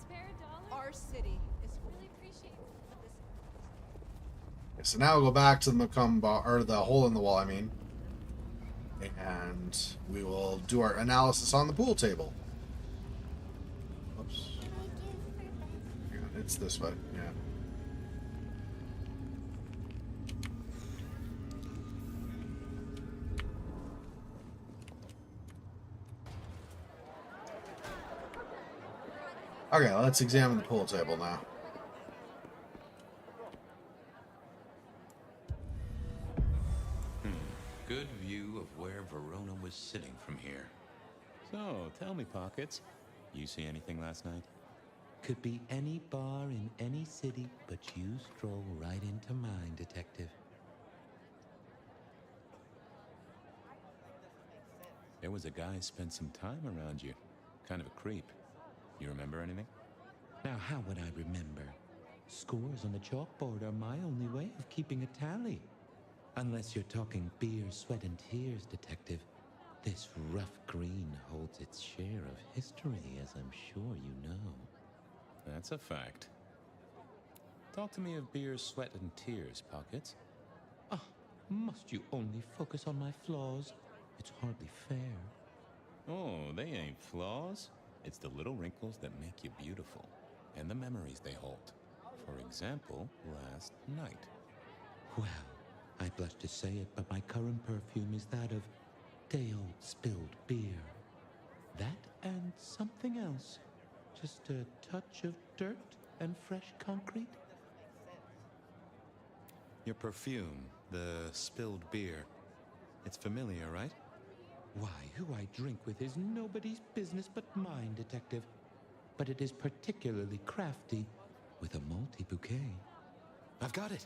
Spare a dollar? Our city is really appreciates this. So now we'll go back to the Macomb bar, or the hole in the wall, I mean. And we will do our analysis on the pool table. Oops. Yeah, it's this way, yeah. Okay, let's examine the pool table now. Good view of where Verona was sitting from here. So, tell me, Pockets, you see anything last night? Could be any bar in any city, but you stroll right into mine, Detective. There was a guy spent some time around you. Kind of a creep. You remember anything? Now, how would I remember? Scores on the chalkboard are my only way of keeping a tally. Unless you're talking beer, sweat, and tears, Detective. This rough green holds its share of history, as I'm sure you know. That's a fact. Talk to me of beer, sweat, and tears, Pockets. Ah, must you only focus on my flaws? It's hardly fair. Oh, they ain't flaws. It's the little wrinkles that make you beautiful, and the memories they hold. For example, last night. Well, I blush to say it, but my current perfume is that of day-old spilled beer. That and something else. Just a touch of dirt and fresh concrete. Your perfume, the spilled beer. It's familiar, right? Why, who I drink with is nobody's business but mine, Detective. But it is particularly crafty, with a malty bouquet. I've got it.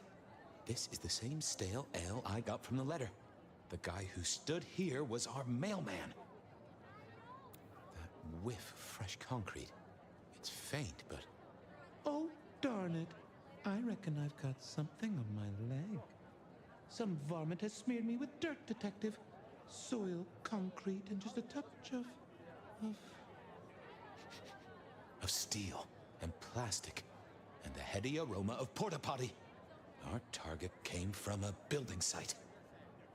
This is the same stale ale I got from the letter. The guy who stood here was our mailman. That whiff of fresh concrete. It's faint, but... Oh, darn it. I reckon I've got something on my leg. Some varmint has smeared me with dirt, Detective. Soil, concrete, and just a touch of steel and plastic and the heady aroma of porta potty. Our target came from a building site.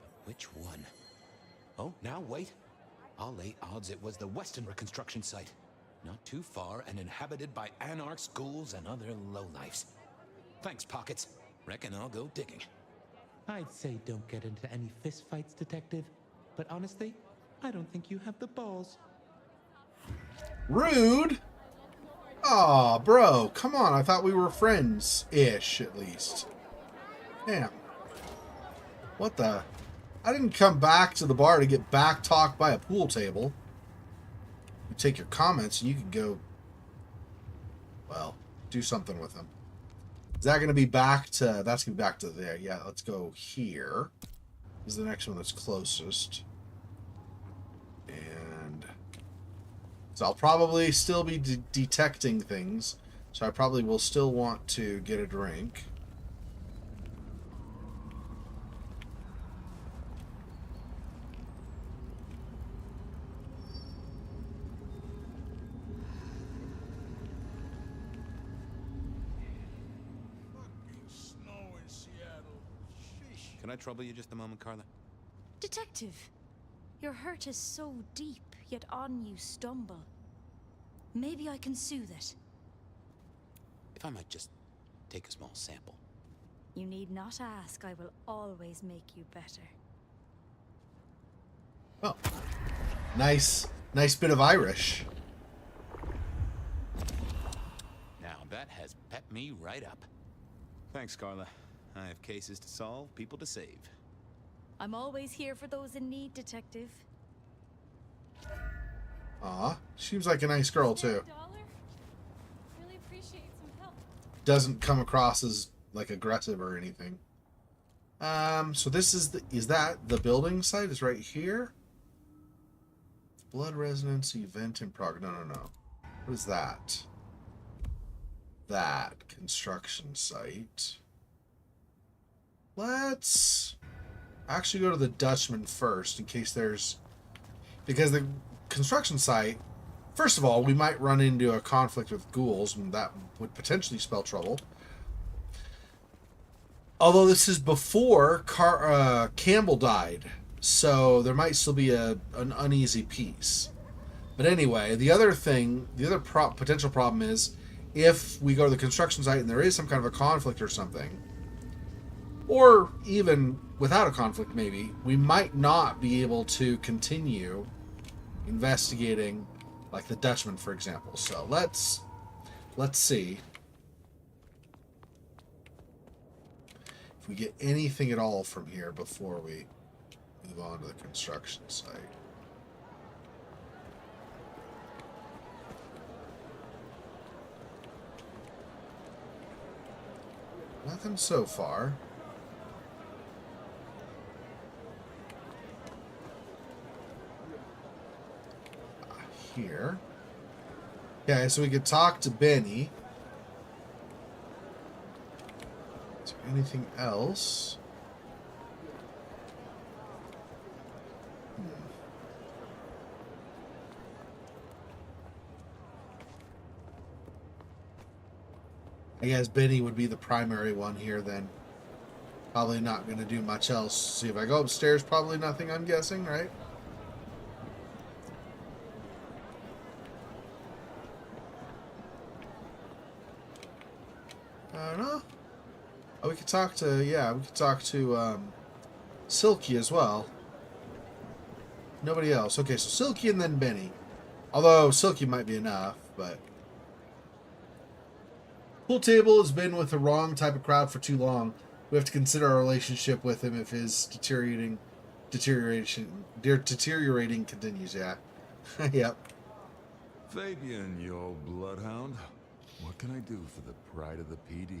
But which one? Oh, now wait. I'll lay odds it was the Westenra construction site. Not too far and inhabited by anarchs, ghouls, and other lowlifes. Thanks, Pockets. Reckon I'll go digging. I'd say don't get into any fistfights, Detective. But honestly, I don't think you have the balls. Rude? Aw, bro, come on. I thought we were friends-ish, at least. Damn. What the? I didn't come back to the bar to get back-talked by a pool table. You take your comments and you can go, well, do something with them. Is that going to be back to, that's going to be back to there. Yeah, let's go here. This is the next one that's closest. And so I'll probably still be detecting things. So I probably will still want to get a drink. Can I trouble you just a moment, Carla? Detective, your hurt is so deep, yet on you stumble. Maybe I can soothe it. If I might just take a small sample. You need not ask. I will always make you better. Oh, nice bit of Irish. Now that has pepped me right up. Thanks, Carla. I have cases to solve, people to save. I'm always here for those in need, Detective. Aw, seems like a nice girl too. Really appreciate some help. Doesn't come across as like aggressive or anything. So this is that the building site is right here? Blood resonance event in progress. No. What is that? That construction site. Let's actually go to the Dutchman first in case there's, because the construction site, first of all, we might run into a conflict with ghouls, and that would potentially spell trouble. Although this is before Campbell died, so there might still be an uneasy peace. But anyway, the other potential problem is if we go to the construction site and there is some kind of a conflict or something, or even without a conflict maybe, we might not be able to continue investigating, like the Dutchman, for example. So let's see if we get anything at all from here before we move on to the construction site. Nothing so far. Here. Okay, so we could talk to Benny. Is there anything else? I guess Benny would be the primary one here then. Probably not going to do much else. See, if I go upstairs, probably nothing, I'm guessing, right? I don't know. Oh, we could talk to, Silky as well. Nobody else. Okay, so Silky and then Benny. Although Silky might be enough, but... Pool table has been with the wrong type of crowd for too long. We have to consider our relationship with him if his deteriorating continues, yeah. Yep. Fabian, you old bloodhound. What can I do for the pride of the PD?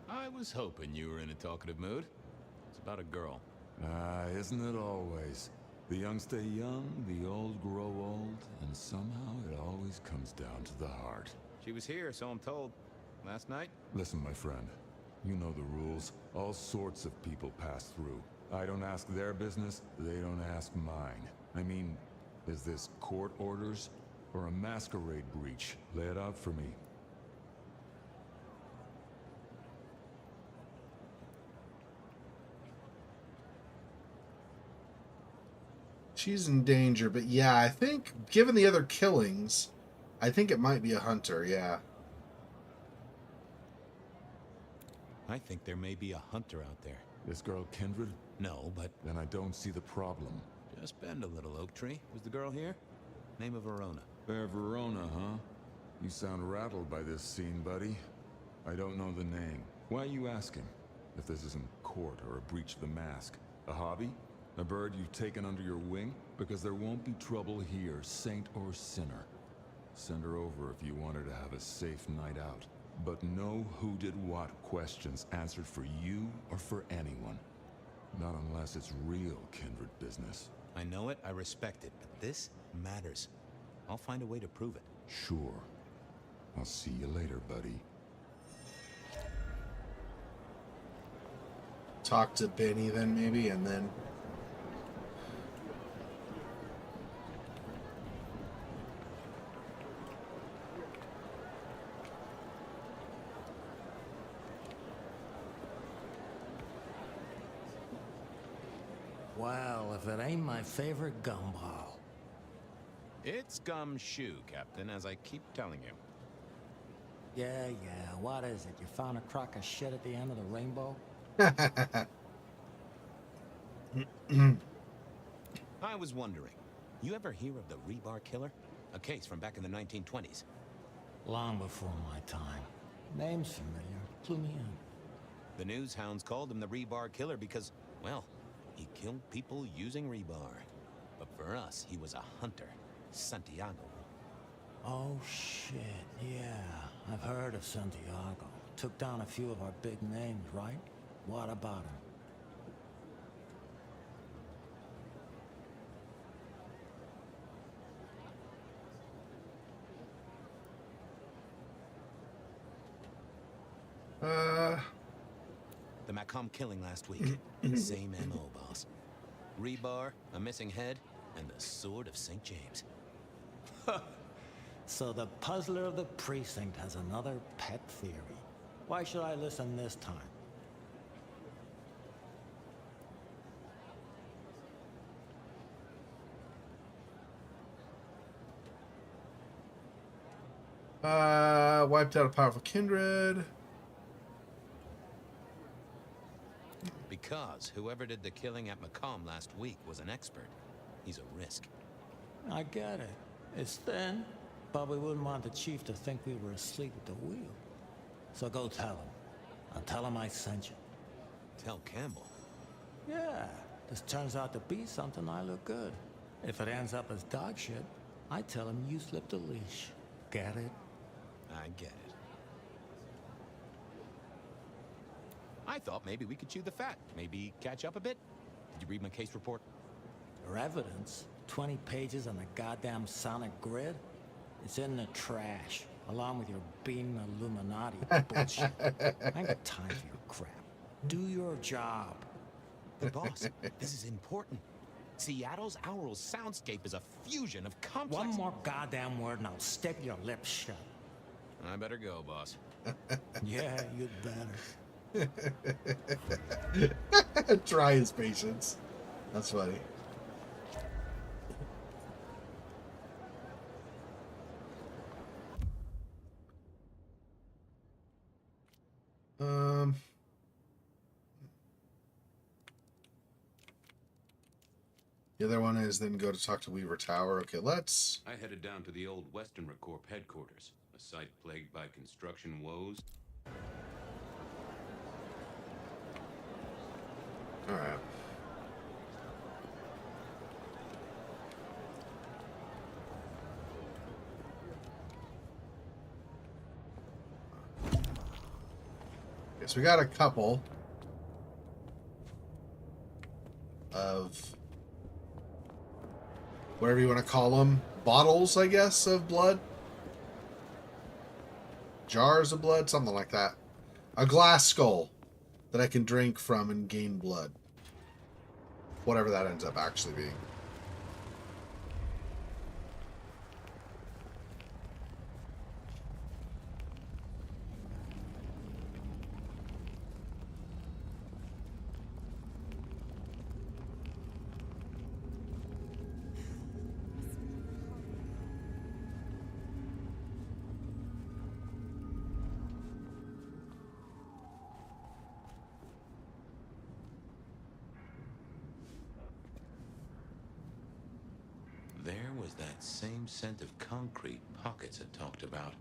I was hoping you were in a talkative mood. It's about a girl. Isn't it always? The young stay young, the old grow old, and somehow it always comes down to the heart. She was here, so I'm told. Last night? Listen, my friend. You know the rules. All sorts of people pass through. I don't ask their business, they don't ask mine. I mean, is this court orders? or a Masquerade breach? Lay it out for me. She's in danger, but yeah, I think, given the other killings, I think it might be a hunter, yeah. I think there may be a hunter out there. This girl Kindred? No, but... Then I don't see the problem. Just bend a little, Oak Tree. Was the girl here? Name of Verona. Fair Verona, huh? You sound rattled by this scene, buddy. I don't know the name. Why are you asking? If this isn't court or a breach of the mask. A hobby? A bird you've taken under your wing? Because there won't be trouble here, saint or sinner. Send her over if you want her to have a safe night out. But no who did what questions answered for you or for anyone. Not unless it's real Kindred business. I know it, I respect it, but this matters. I'll find a way to prove it. Sure. I'll see you later, buddy. Talk to Benny then, maybe, and then... Well, if it ain't my favorite gumball. It's gumshoe, Captain, as I keep telling you. Yeah, what is it? You found a crock of shit at the end of the rainbow? I was wondering, you ever hear of the Rebar Killer? A case from back in the 1920s. Long before my time. Name's familiar. Clue me in. The news hounds called him the Rebar Killer because, well, he killed people using rebar. But for us, he was a hunter. Santiago. Oh, shit, yeah. I've heard of Santiago. Took down a few of our big names, right? What about him? The Macomb killing last week. Same MO, boss. Rebar, a missing head, and the Sword of St. James. So the puzzler of the precinct has another pet theory. Why should I listen this time? Wiped out a powerful Kindred. Because whoever did the killing at Macomb last week was an expert. He's a risk. I get it. It's thin, but we wouldn't want the chief to think we were asleep at the wheel. So go tell him. I'll tell him I sent you. Tell Campbell? Yeah, this turns out to be something I look good. If it ends up as dog shit, I tell him you slipped a leash. Get it? I get it. I thought maybe we could chew the fat. Maybe catch up a bit. Did you read my case report? Your evidence? 20 pages on the goddamn sonic grid? It's in the trash, along with your beam Illuminati bullshit. I ain't got time for your crap. Do your job. But boss, this is important. Seattle's aural soundscape is a fusion of complex... One more goddamn word and I'll stick your lips shut. I better go, boss. Yeah, you better. Try his patience. That's funny. The other one is then go to talk to Weaver Tower. Okay, let's... I headed down to the old Western Corp headquarters, a site plagued by construction woes. Alright. Okay, so we got a couple of whatever you want to call them, bottles, I guess, of blood. Jars of blood, something like that. A glass skull that I can drink from and gain blood. Whatever that ends up actually being. was that same scent of concrete Pockets had talked about.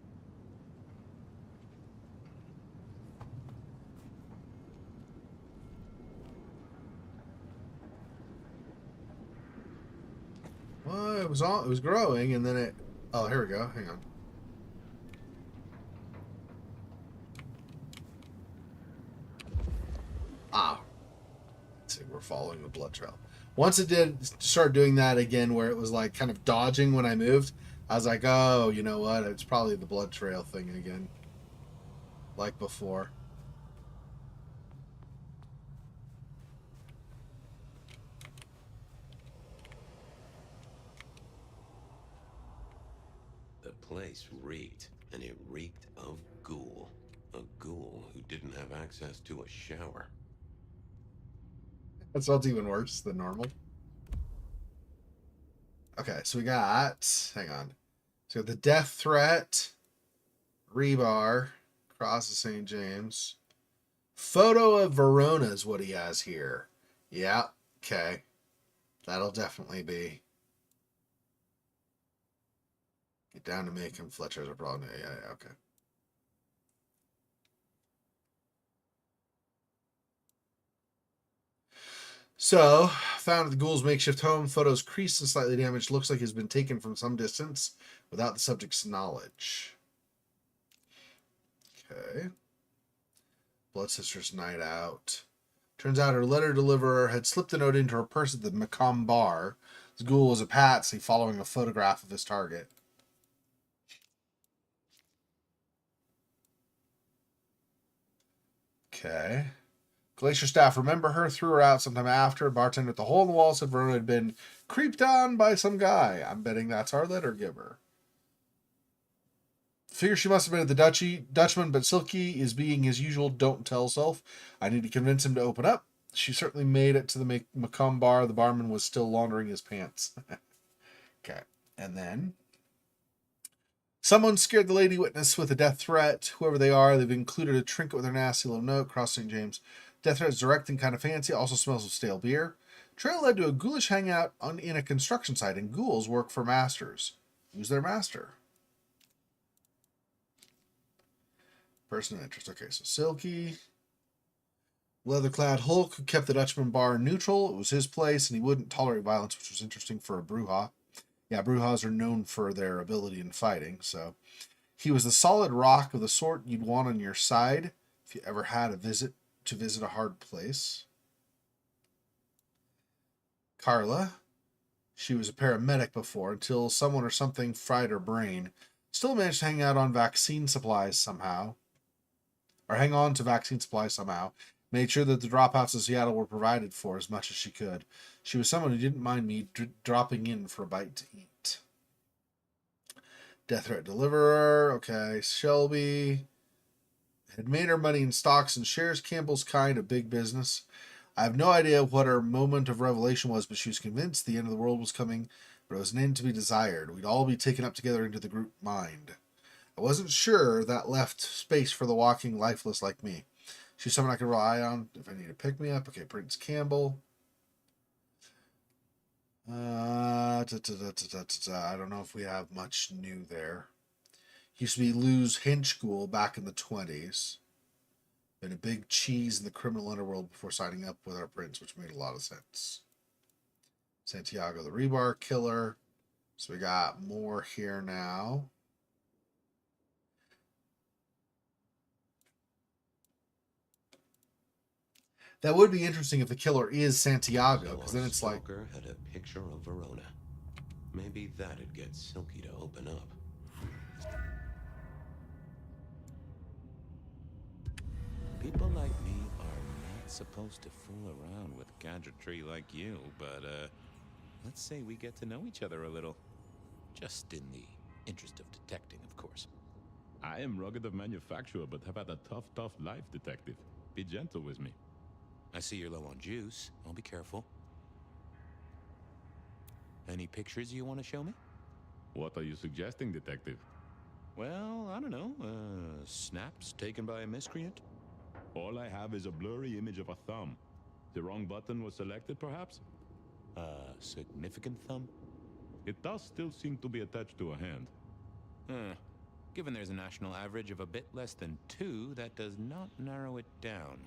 Well, it was growing, and then it... Oh, here we go. Hang on. Ah. Let's see, we're following the blood trail. Once it did start doing that again, where it was like kind of dodging when I moved, I was like, oh, you know what? It's probably the blood trail thing again. Like before. The place reeked, and it reeked of ghoul. A ghoul who didn't have access to a shower. That sounds even worse than normal. Okay, so we got... Hang on. So the death threat, rebar, cross of St. James. Photo of Verona is what he has here. Yeah, okay. That'll definitely be. Get down to Macon. Fletcher's a problem. Yeah, okay. So, found at the ghoul's makeshift home. Photos creased and slightly damaged. Looks like it's been taken from some distance without the subject's knowledge. Okay. Blood Sister's night out. Turns out her letter deliverer had slipped a note into her purse at the Macomb bar. The ghoul was a patsy following a photograph of his target. Okay. Glacier staff remember her, threw her out sometime after. A bartender at the hole in the wall said Verona had been creeped on by some guy. I'm betting that's our letter giver. Figure she must have been at the Dutchman, but Silky is being his usual don't tell self. I need to convince him to open up. She certainly made it to the Macomb bar. The barman was still laundering his pants. Okay. And then... Someone scared the lady witness with a death threat. Whoever they are, they've included a trinket with their nasty little note. Cross St. James. Death threat is direct and kind of fancy. Also smells of stale beer. Trail led to a ghoulish hangout in a construction site, and ghouls work for masters. Who's their master? Person of interest. Okay, so Silky. Leather-clad Hulk, who kept the Dutchman bar neutral. It was his place, and he wouldn't tolerate violence, which was interesting for a Brujah. Yeah, Brujahs are known for their ability in fighting, so... He was the solid rock of the sort you'd want on your side if you ever had a visit a hard place. Carla. She was a paramedic before, until someone or something fried her brain. Still managed to hang out on vaccine supplies somehow. Or hang on to vaccine supplies somehow. Made sure that the dropouts of Seattle were provided for as much as she could. She was someone who didn't mind me dropping in for a bite to eat. Death threat deliverer. Okay, Shelby. Had made her money in stocks and shares. Campbell's kind of big business. I have no idea what her moment of revelation was, but she was convinced the end of the world was coming, but it was an end to be desired. We'd all be taken up together into the group mind. I wasn't sure that left space for the walking lifeless like me. She's someone I can rely on if I need to pick me up. Okay, Prince Campbell. I don't know if we have much new there. He used to be Lou's hench ghoul back in the 20s. Been a big cheese in the criminal underworld before signing up with our prince, which made a lot of sense. Santiago the rebar killer. So we got more here now. That would be interesting if the killer is Santiago, because then it's like... Stalker had a picture of Verona. Maybe that'd get Silky to open up. People like me are not supposed to fool around with gadgetry like you, but, let's say we get to know each other a little. Just in the interest of detecting, of course. I am rugged of manufacture, but have had a tough life, detective. Be gentle with me. I see you're low on juice. I'll be careful. Any pictures you want to show me? What are you suggesting, detective? Well, I don't know. Snaps taken by a miscreant? All I have is a blurry image of a thumb. The wrong button was selected, perhaps? Significant thumb? it does still seem to be attached to a hand. Given there's a national average of a bit less than 2, that does not narrow it down.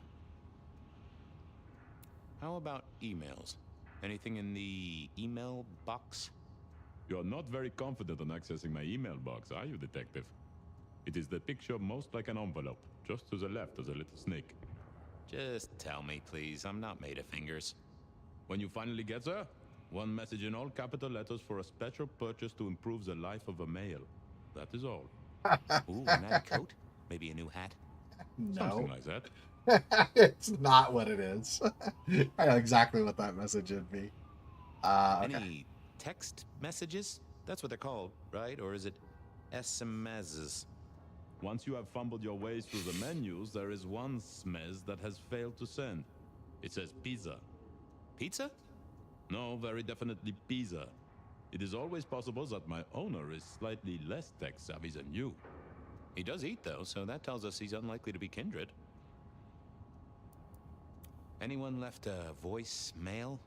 How about emails? Anything in the email box? You're not very confident on accessing my email box, are you, Detective? It is the picture most like an envelope. Just to the left is a little snake. Just tell me, please. I'm not made of fingers. When you finally get there, one message in all capital letters for a special purchase to improve the life of a male. That is all. Ooh, a nice coat? Maybe a new hat? No. Something like that. It's not what it is. I know exactly what that message would be. Okay. Any text messages? That's what they're called, right? Or is it SMSs? Once you have fumbled your way through the menus, there is one smez that has failed to send. It says pizza. Pizza? No, very definitely pizza. It is always possible that my owner is slightly less tech savvy than you. He does eat, though, so that tells us he's unlikely to be Kindred. Anyone left a voicemail?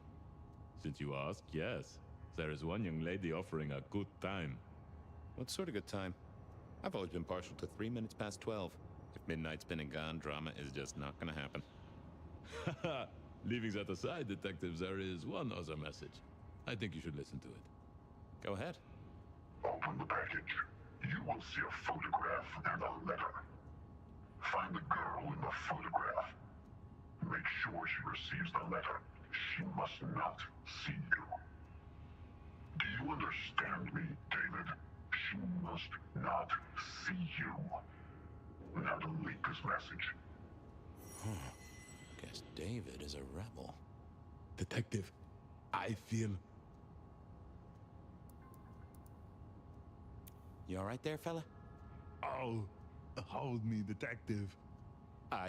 Since you ask, yes. There is one young lady offering a good time. What sort of good time? I've always been partial to 3 minutes past 12. If midnight's been and gone, drama is just not gonna happen. Haha, leaving that aside, detectives, there is one other message. I think you should listen to it. Go ahead. Open the package. You will see a photograph and a letter. Find the girl in the photograph. Make sure she receives the letter. She must not see you. Do you understand me, David? She must not see you. Now delete this message. Guess David is a rebel. Detective, I feel... You all right there, fella? Oh, hold me, detective. Oh,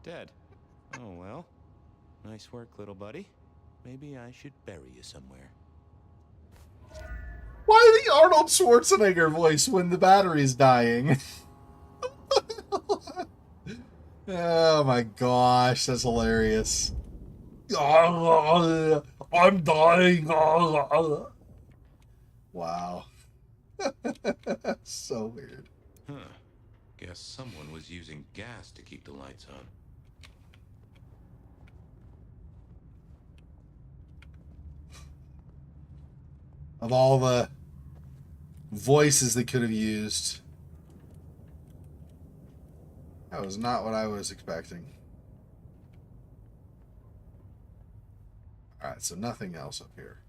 dead. Oh, well. Nice work, little buddy. Maybe I should bury you somewhere. Why the Arnold Schwarzenegger voice when the battery's dying? Oh my gosh, that's hilarious. I'm dying. Wow. So weird. Huh. Guess someone was using gas to keep the lights on. Of all the voices they could have used, that was not what I was expecting. Alright, so nothing else up here.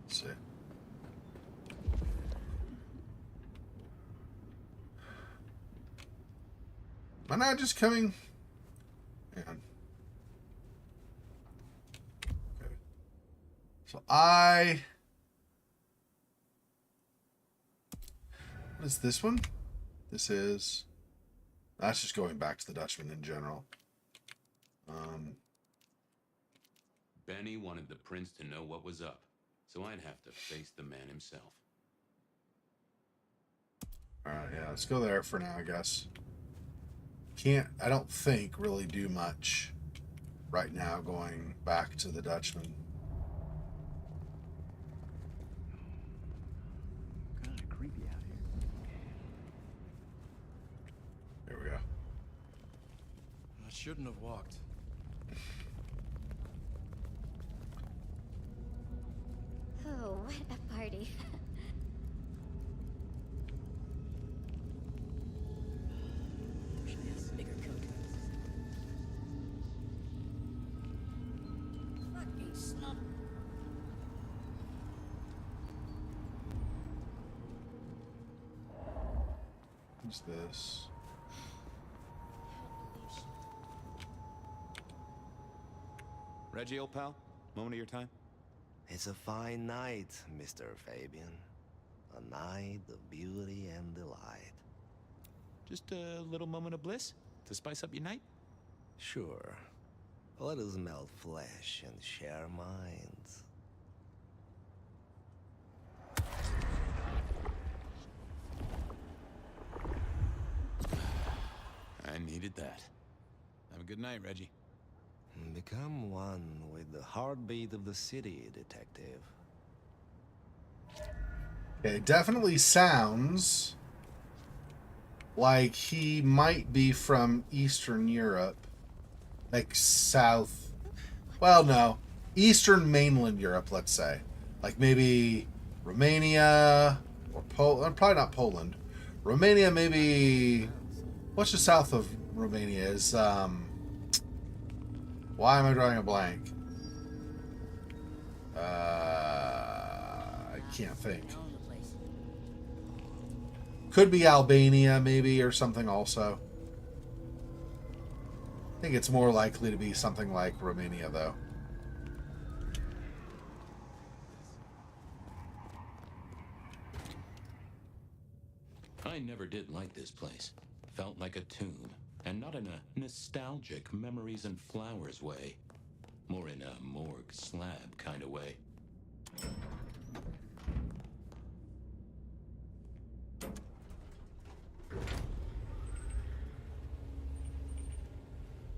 Let's see. Am I not just coming? Hang on. Okay. So what is this one? This is... That's just going back to the Dutchman in general. Benny wanted the prince to know what was up, so I'd have to face the man himself. Alright, yeah, let's go there for now, I guess. Can't, I don't think, really do much right now going back to the Dutchman. Kind of creepy out here. There we go. I shouldn't have walked. Oh, what a party. Bigger coat. Fucking snot. Who's this? Reggie, old pal, moment of your time? It's a fine night, Mr. Fabian. A night of beauty and delight. Just a little moment of bliss to spice up your night? Sure. Let us melt flesh and share minds. did that. Have a good night, Reggie. Become one with the heartbeat of the city, detective. It definitely sounds like he might be from Eastern Europe. Like South... Well, no. Eastern mainland Europe, let's say. Like maybe Romania or Poland. Probably not Poland. Romania, maybe... What's just south of Romania is... Why am I drawing a blank? I can't think. Could be Albania, maybe, or something also. I think it's more likely to be something like Romania, though. I never did like this place. Felt like a tomb, and not in a nostalgic memories and flowers way. More in a morgue slab kind of way.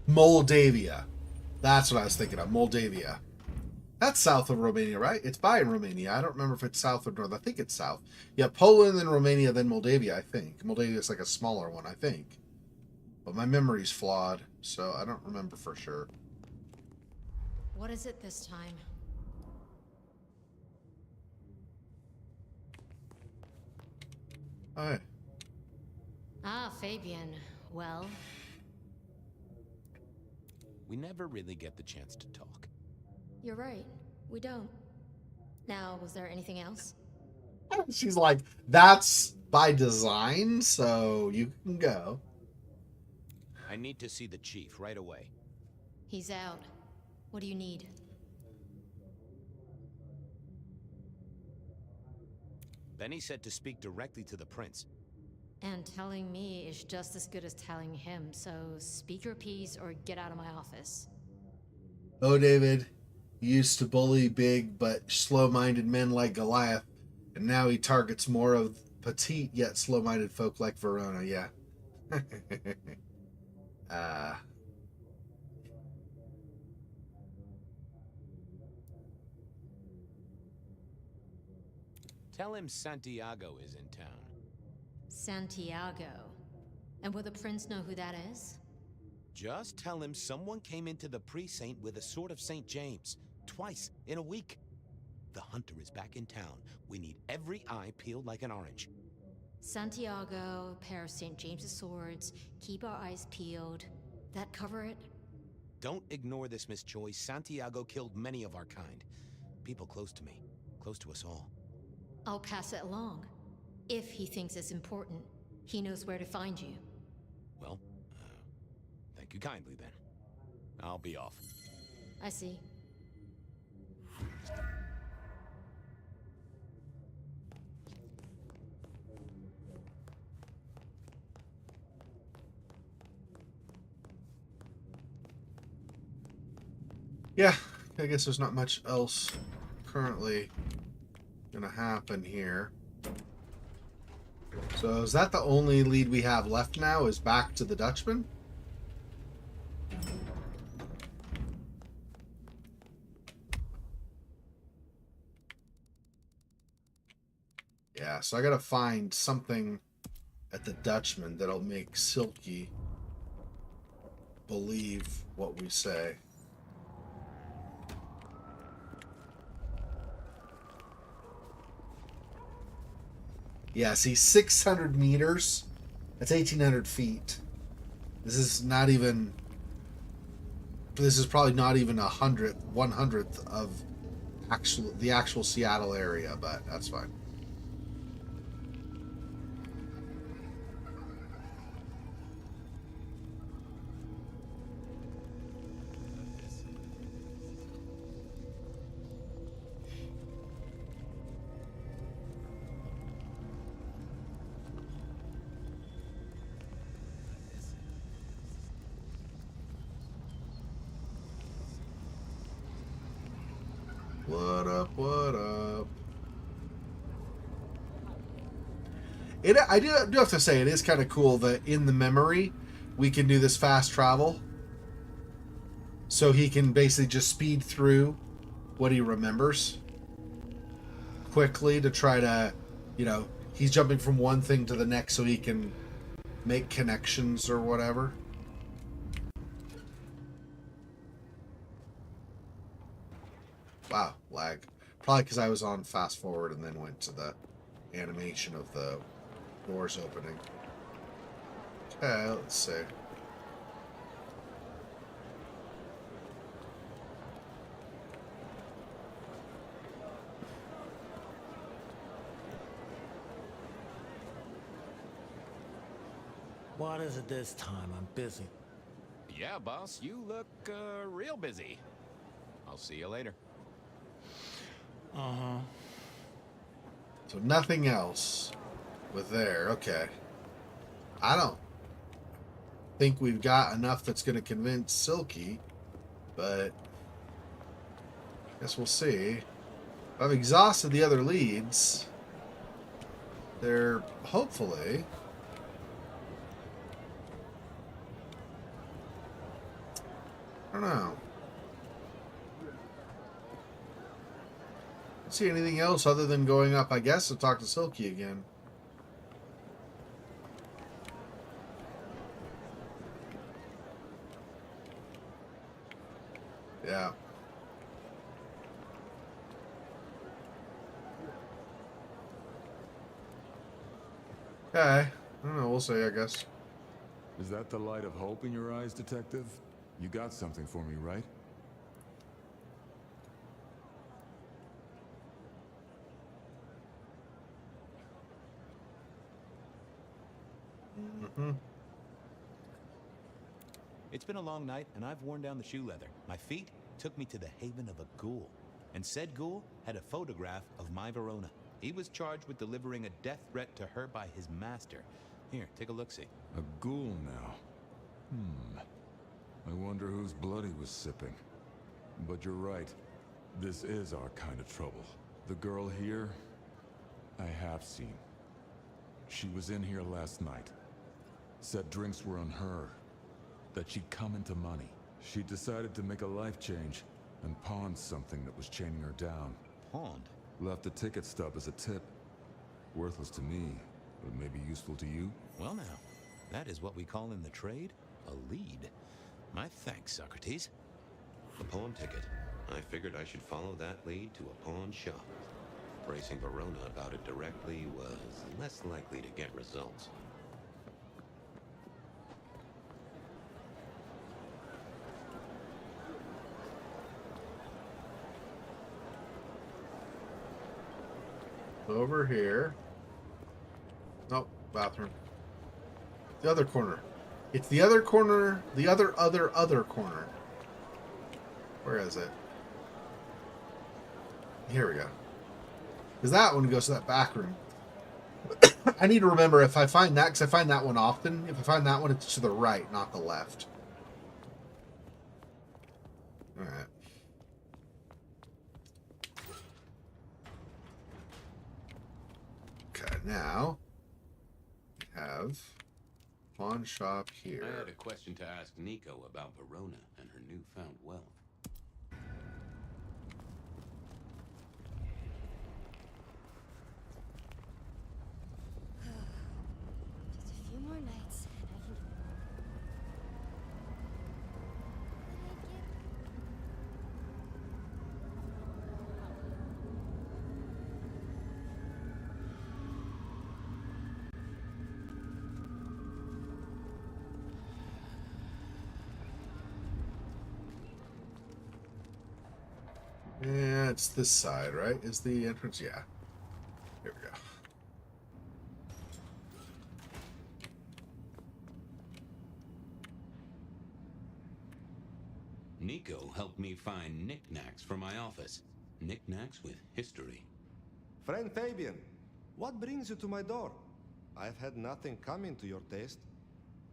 Moldavia. That's what I was thinking of. Moldavia. That's south of Romania, right? It's by Romania. I don't remember if it's south or north. I think it's south. Yeah, Poland, then Romania, then Moldavia, I think. Moldavia is like a smaller one, I think. But my memory's flawed, so I don't remember for sure. What is it this time? Hi. Ah, Fabian. Well, We never really get the chance to talk. you're right. We don't. Now, was there anything else? She's like, that's by design, so you can go. I need to see the chief right away. He's out. What do you need? Benny said to speak directly to the prince. And telling me is just as good as telling him, so speak your piece or get out of my office. Oh, David, he used to bully big but slow-minded men like Goliath, and now he targets more of petite yet slow-minded folk like Verona, yeah. Tell him Santiago is in town. Santiago. And will the prince know who that is? Just tell him someone came into the precinct with a sword of St. James. Twice in a week. The hunter is back in town. We need every eye peeled like an orange. Santiago, pair of St. James's swords, keep our eyes peeled. That cover it? Don't ignore this, Miss Choi. Santiago killed many of our kind. People close to me. Close to us all. I'll pass it along. If he thinks it's important, he knows where to find you. Well, thank you kindly then. I'll be off. I see. Yeah, I guess there's not much else currently gonna happen here. So is that the only lead we have left now, is back to the Dutchman? Yeah, so I gotta find something at the Dutchman that'll make Silky believe what we say. Yeah, see, 600 meters. That's 1,800 feet. This is not even... This is probably not even 1/100th of the actual Seattle area, but that's fine. What up, what up? I do have to say, it is kind of cool that in the memory, we can do this fast travel. So he can basically just speed through what he remembers quickly to try to, you know, he's jumping from one thing to the next so he can make connections or whatever. Wow, lag. Probably because I was on fast forward and then went to the animation of the doors opening. Okay, let's see. What is it this time? I'm busy. Yeah, boss, you look real busy. I'll see you later. Uh-huh. So nothing else with there. Okay. I don't think we've got enough that's going to convince Silky, but I guess we'll see. I've exhausted the other leads. They're hopefully... I don't know. See anything else other than going up, I guess, to talk to Silky again. Yeah. Okay. I don't know. We'll see, I guess. Is that the light of hope in your eyes, Detective? You got something for me, right? Mm-hmm. It's been a long night, and I've worn down the shoe leather. My feet took me to the haven of a ghoul, and said ghoul had a photograph of my Verona. He was charged with delivering a death threat to her by his master. Here, take a look-see. A ghoul now. I wonder whose blood he was sipping. But you're right. This is our kind of trouble. The girl here, I have seen. She was in here last night. Said drinks were on her. That she'd come into money. She decided to make a life change and pawned something that was chaining her down. Pawned? Left a ticket stub as a tip. Worthless to me, but maybe useful to you? Well now, that is what we call in the trade a lead. My thanks, Socrates. A pawn ticket. I figured I should follow that lead to a pawn shop. Bracing Verona about it directly was less likely to get results. Over here. Nope, bathroom. The other corner. It's the other corner, the other corner. Where is it? Here we go. Because that one goes to that back room. I need to remember if I find that, because I find that one often. If I find that one, it's to the right, not the left. Alright. Okay, now we have pawn shop here. I had a question to ask Nico about Verona and her newfound wealth. Just a few more nights, and I can... Yeah, it's this side, right? Is the entrance? Yeah. Here we go. Nico helped me find knickknacks for my office. Knickknacks with history. Friend Fabian, what brings you to my door? I've had nothing coming to your taste.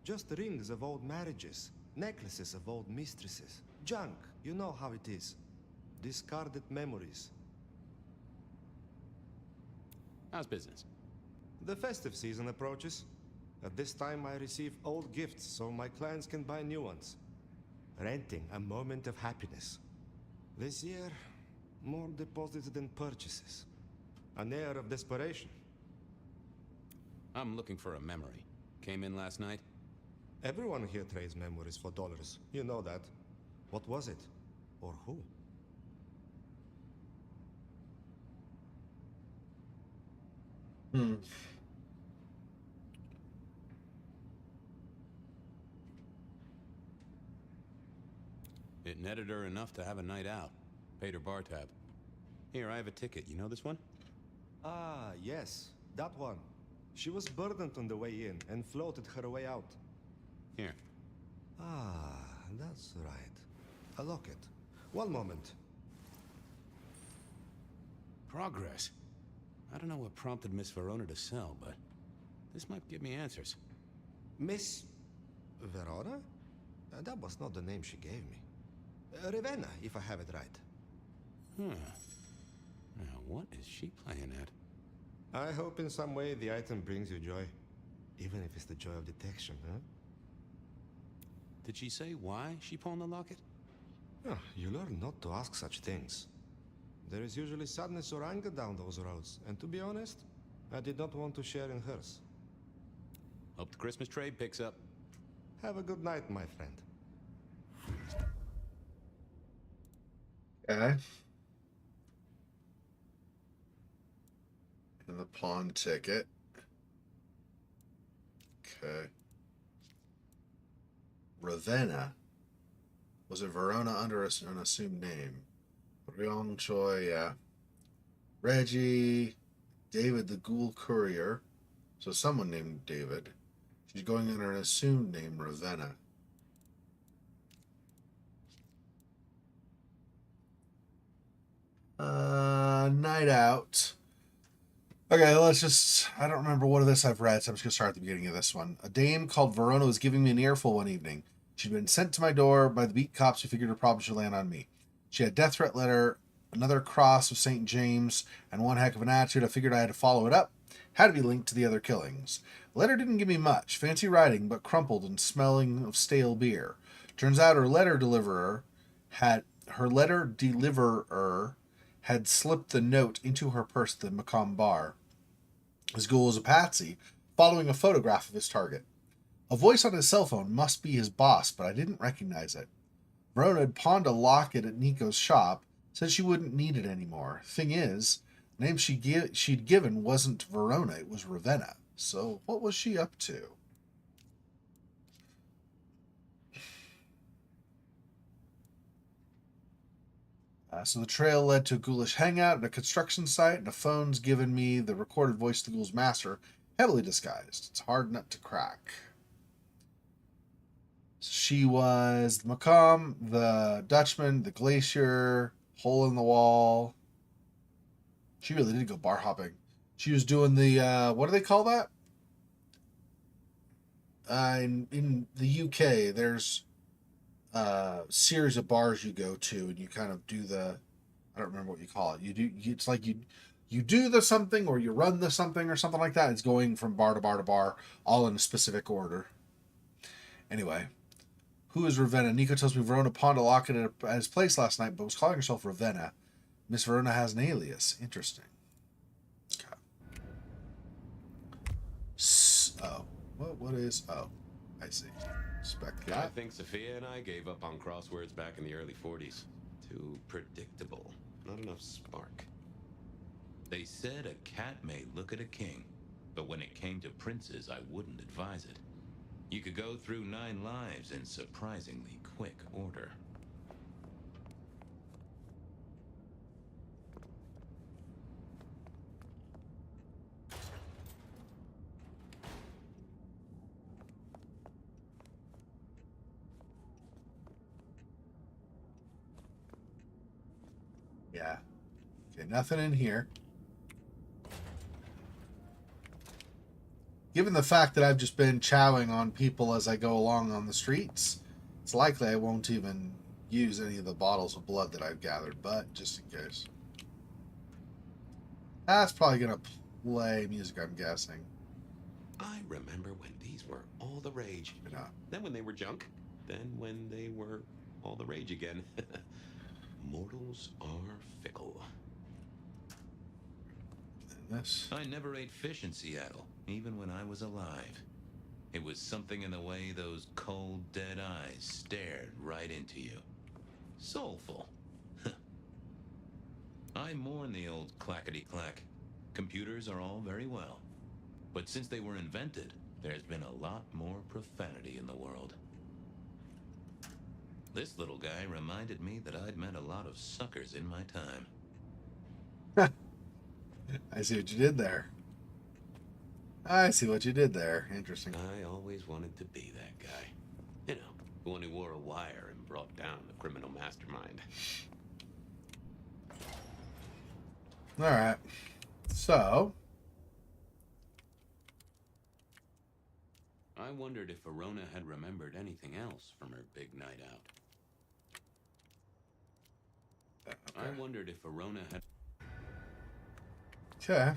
Just rings of old marriages, necklaces of old mistresses. Junk, you know how it is. Discarded memories. How's business? The festive season approaches. At this time, I receive old gifts so my clients can buy new ones. Renting a moment of happiness. This year, more deposits than purchases. An air of desperation. I'm looking for a memory. Came in last night? Everyone here trades memories for dollars. You know that. What was it? Or who? It netted her enough to have a night out. Paid her bar tab. Here, I have a ticket. You know this one? Ah, yes. That one. She was burdened on the way in and floated her way out. Here. Ah, that's right. A locket. One moment. Progress. I don't know what prompted Miss Verona to sell, but this might give me answers. Miss Verona? That was not the name she gave me. Ravenna, if I have it right. Huh. Now, what is she playing at? I hope in some way the item brings you joy. Even if it's the joy of detection, huh? Did she say why she pawned the locket? Oh, you learn not to ask such things. There is usually sadness or anger down those roads, and to be honest, I did not want to share in hers. Hope the Christmas trade picks up. Have a good night, my friend. Okay. And the pawn ticket. Okay. Ravenna. Was it Verona under an assumed name? Rion Choi, yeah. Reggie. David the Ghoul Courier. So someone named David. She's going under an assumed name, Ravenna. Night out. Okay, let's just... I don't remember what of this I've read, so I'm just going to start at the beginning of this one. A dame called Verona was giving me an earful one evening. She'd been sent to my door by the beat cops who figured her problem should land on me. She had a death threat letter, another cross of St. James, and one heck of an attitude. I figured I had to follow it up. Had to be linked to the other killings. The letter didn't give me much. Fancy writing, but crumpled and smelling of stale beer. Turns out her letter deliverer had slipped the note into her purse at the Macomb bar. His goal was a patsy, following a photograph of his target. A voice on his cell phone must be his boss, but I didn't recognize it. Verona had pawned a locket at Nico's shop, said she wouldn't need it anymore. Thing is, the name she'd given wasn't Verona, it was Ravenna. So what was she up to? So the trail led to a ghoulish hangout at a construction site, and a phone's given me the recorded voice of the ghoul's master, heavily disguised. It's a hard nut to crack. She was the Macomb, the Dutchman, the Glacier, Hole in the Wall. She really did go bar hopping. She was doing the, what do they call that? In the UK, there's series of bars you go to, and you kind of do the, I don't remember what you call it. It's like you do the something, or you run the something, or something like that. It's going from bar to bar to bar, all in a specific order. Anyway, who is Ravenna? Nico tells me Verona pawned a locket at his place last night, but was calling herself Ravenna. Miss Verona has an alias. Interesting. Okay. Oh, what is? Oh, I see. Expect that. I think Sophia and I gave up on crosswords back in the early 40s. Too predictable. Not enough spark. They said a cat may look at a king, but when it came to princes, I wouldn't advise it. You could go through 9 lives in surprisingly quick order. Yeah. Okay, nothing in here. Given the fact that I've just been chowing on people as I go along on the streets, it's likely I won't even use any of the bottles of blood that I've gathered, but just in case. That's probably going to play music, I'm guessing. I remember when these were all the rage. Then when they were junk. Then when they were all the rage again. Mortals are fickle. I never ate fish in Seattle, even when I was alive. It was something in the way those cold, dead eyes stared right into you. Soulful. I mourn the old clackety-clack. Computers are all very well. But since they were invented, there's been a lot more profanity in the world. This little guy reminded me that I'd met a lot of suckers in my time. I see what you did there. I see what you did there. Interesting. I always wanted to be that guy. You know, the one who wore a wire and brought down the criminal mastermind. All right. So. I wondered if Verona had remembered anything else from her big night out. Okay. I wondered if Verona had... Okay.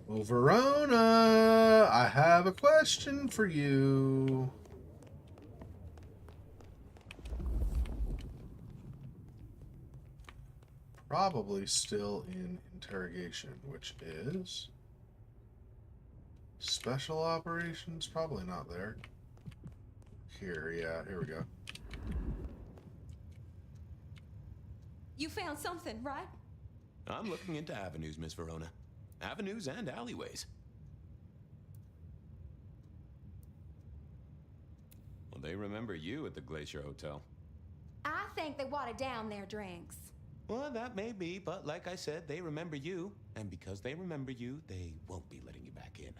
Well, Verona, I have a question for you. Probably still in interrogation, which is special operations. Probably not there. Here, yeah, here we go. You found something, right? I'm looking into avenues, Miss Verona. Avenues and alleyways. Well, they remember you at the Glacier Hotel. I think they watered down their drinks. Well, that may be, but like I said, they remember you. And because they remember you, they won't be letting you back in.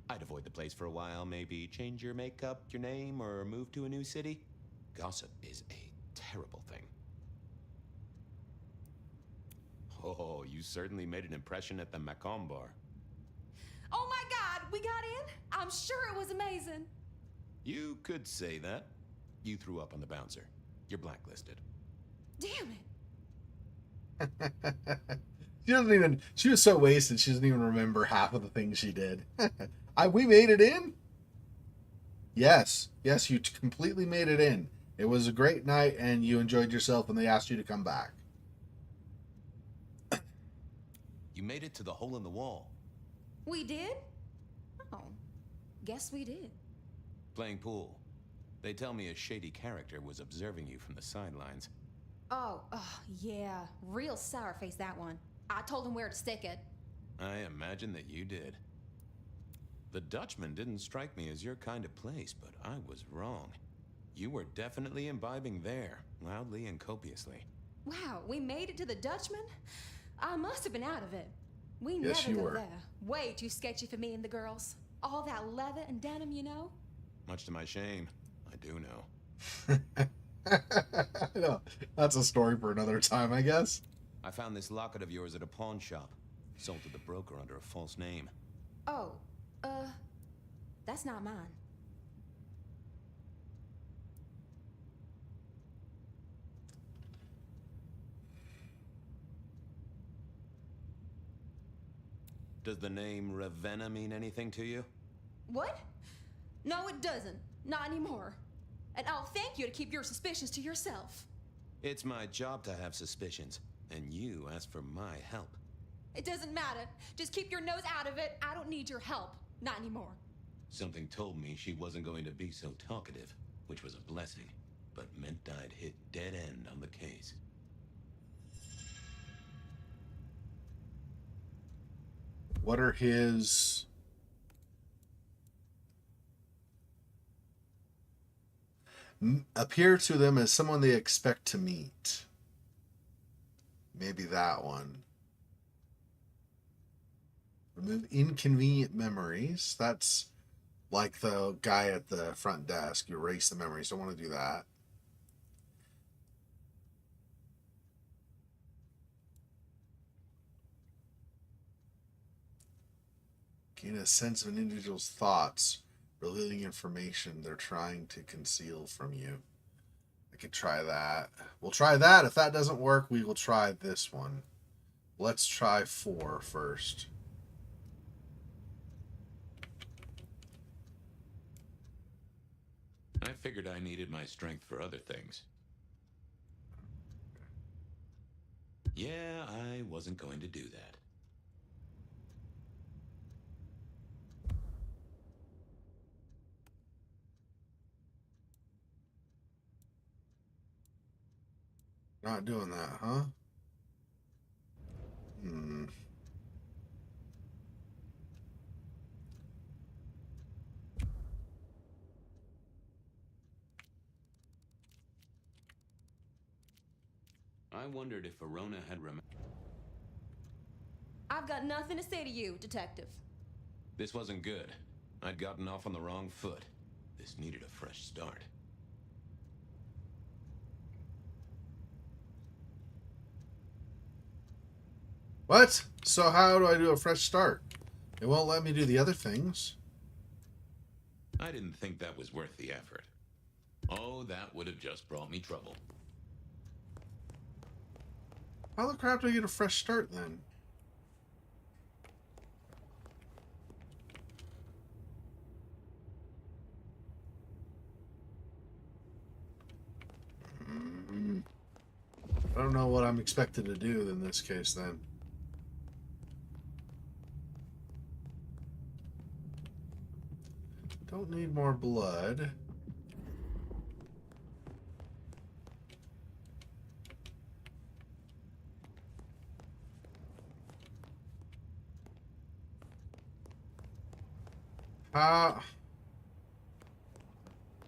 I'd avoid the place for a while, maybe change your makeup, your name, or move to a new city. Gossip is a terrible thing. Oh, you certainly made an impression at the Macomb bar. Oh my God, we got in? I'm sure it was amazing. You could say that. You threw up on the bouncer. You're blacklisted. Damn it. She doesn't even, she was so wasted, she doesn't even remember half of the things she did. We made it in? Yes, you completely made it in. It was a great night and you enjoyed yourself and they asked you to come back. You made it to the hole in the wall. We did? Oh, guess we did. Playing pool. They tell me a shady character was observing you from the sidelines. Oh, yeah. Real sour face, that one. I told him where to stick it. I imagine that you did. The Dutchman didn't strike me as your kind of place, but I was wrong. You were definitely imbibing there, loudly and copiously. Wow, we made it to the Dutchman? I must have been out of it. We Yes, never you go were. there. Way too sketchy for me and the girls. All that leather and denim, you know? Much to my shame, I do know. No, that's a story for another time, I guess. I found this locket of yours at a pawn shop. Sold to the broker under a false name. Oh, that's not mine. Does the name Ravenna mean anything to you? What? No, it doesn't. Not anymore. And I'll thank you to keep your suspicions to yourself. It's my job to have suspicions, and you asked for my help. It doesn't matter. Just keep your nose out of it. I don't need your help. Not anymore. Something told me she wasn't going to be so talkative, which was a blessing, but meant I'd hit dead end on the case. What are his... appear to them as someone they expect to meet. Maybe that one. Remove inconvenient memories. That's like the guy at the front desk. You erase the memories. Don't want to do that. Gain a sense of an individual's thoughts, revealing information they're trying to conceal from you. I could try that. We'll try that. If that doesn't work, we will try this one. Let's try 4 first. I figured I needed my strength for other things. Yeah, I wasn't going to do that. Not doing that, huh? I wondered if Verona had I've got nothing to say to you, Detective. This wasn't good. I'd gotten off on the wrong foot. This needed a fresh start. What? So how do I do a fresh start? It won't let me do the other things. I didn't think that was worth the effort. Oh, that would have just brought me trouble. How the crap do I get a fresh start then? I don't know what I'm expected to do in this case then. Don't need more blood.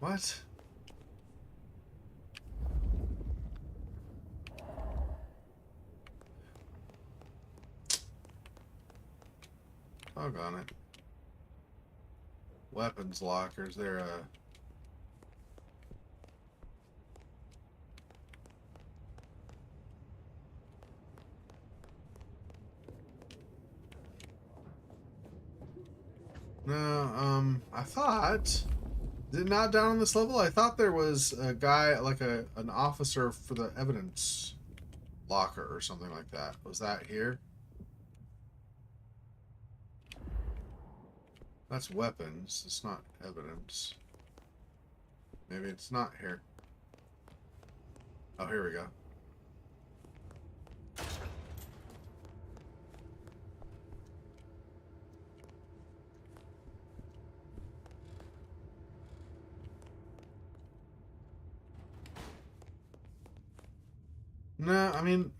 What? Doggone it. Weapons lockers, they're no, I thought, is it not down on this level? I thought there was a guy, like an officer for the evidence locker or something like that. Was that here? That's weapons. It's not evidence. Maybe it's not here. Oh, here we go. No, I mean...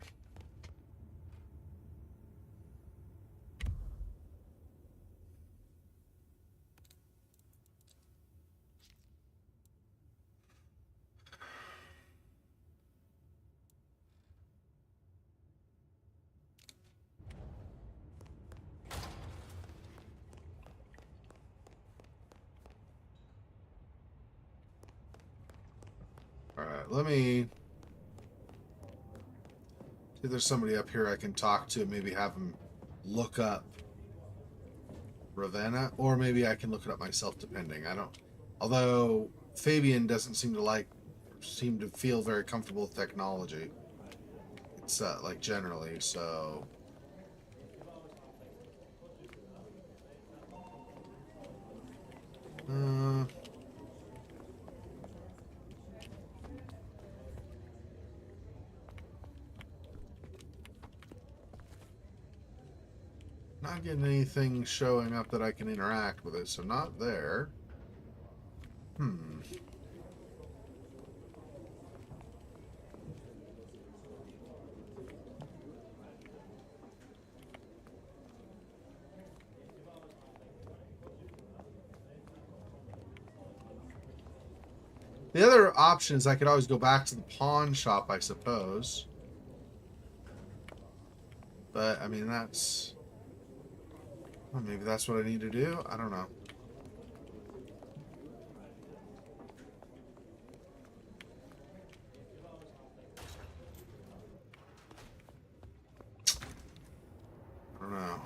Alright, let me... see if there's somebody up here I can talk to, maybe have them look up Ravenna, or maybe I can look it up myself, depending. I don't... Although, Fabian doesn't seem to feel very comfortable with technology. It's, like, generally, so... Not getting anything showing up that I can interact with it, so not there. The other option is I could always go back to the pawn shop, I suppose. But, I mean, that's... Well, maybe that's what I need to do? I don't know. I don't know.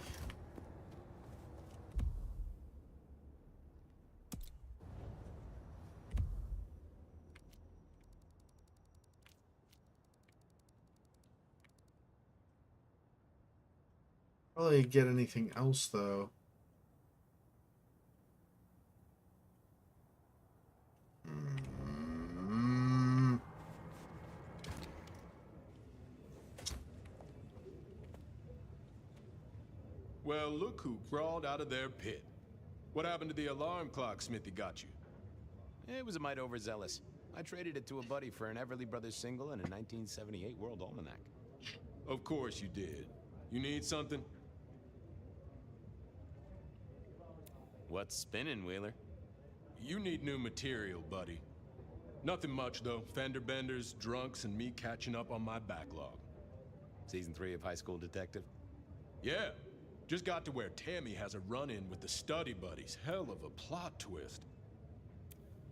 Really get anything else though. Well, look who crawled out of their pit. What happened to the alarm clock Smithy got you? It was a mite overzealous. I traded it to a buddy for an Everly Brothers single and a 1978 World Almanac. Of course you did. You need something? What's spinning, Wheeler? You need new material, buddy. Nothing much, though. Fender benders, drunks, and me catching up on my backlog. Season 3 of High School Detective? Yeah. Just got to where Tammy has a run-in with the Study Buddies. Hell of a plot twist.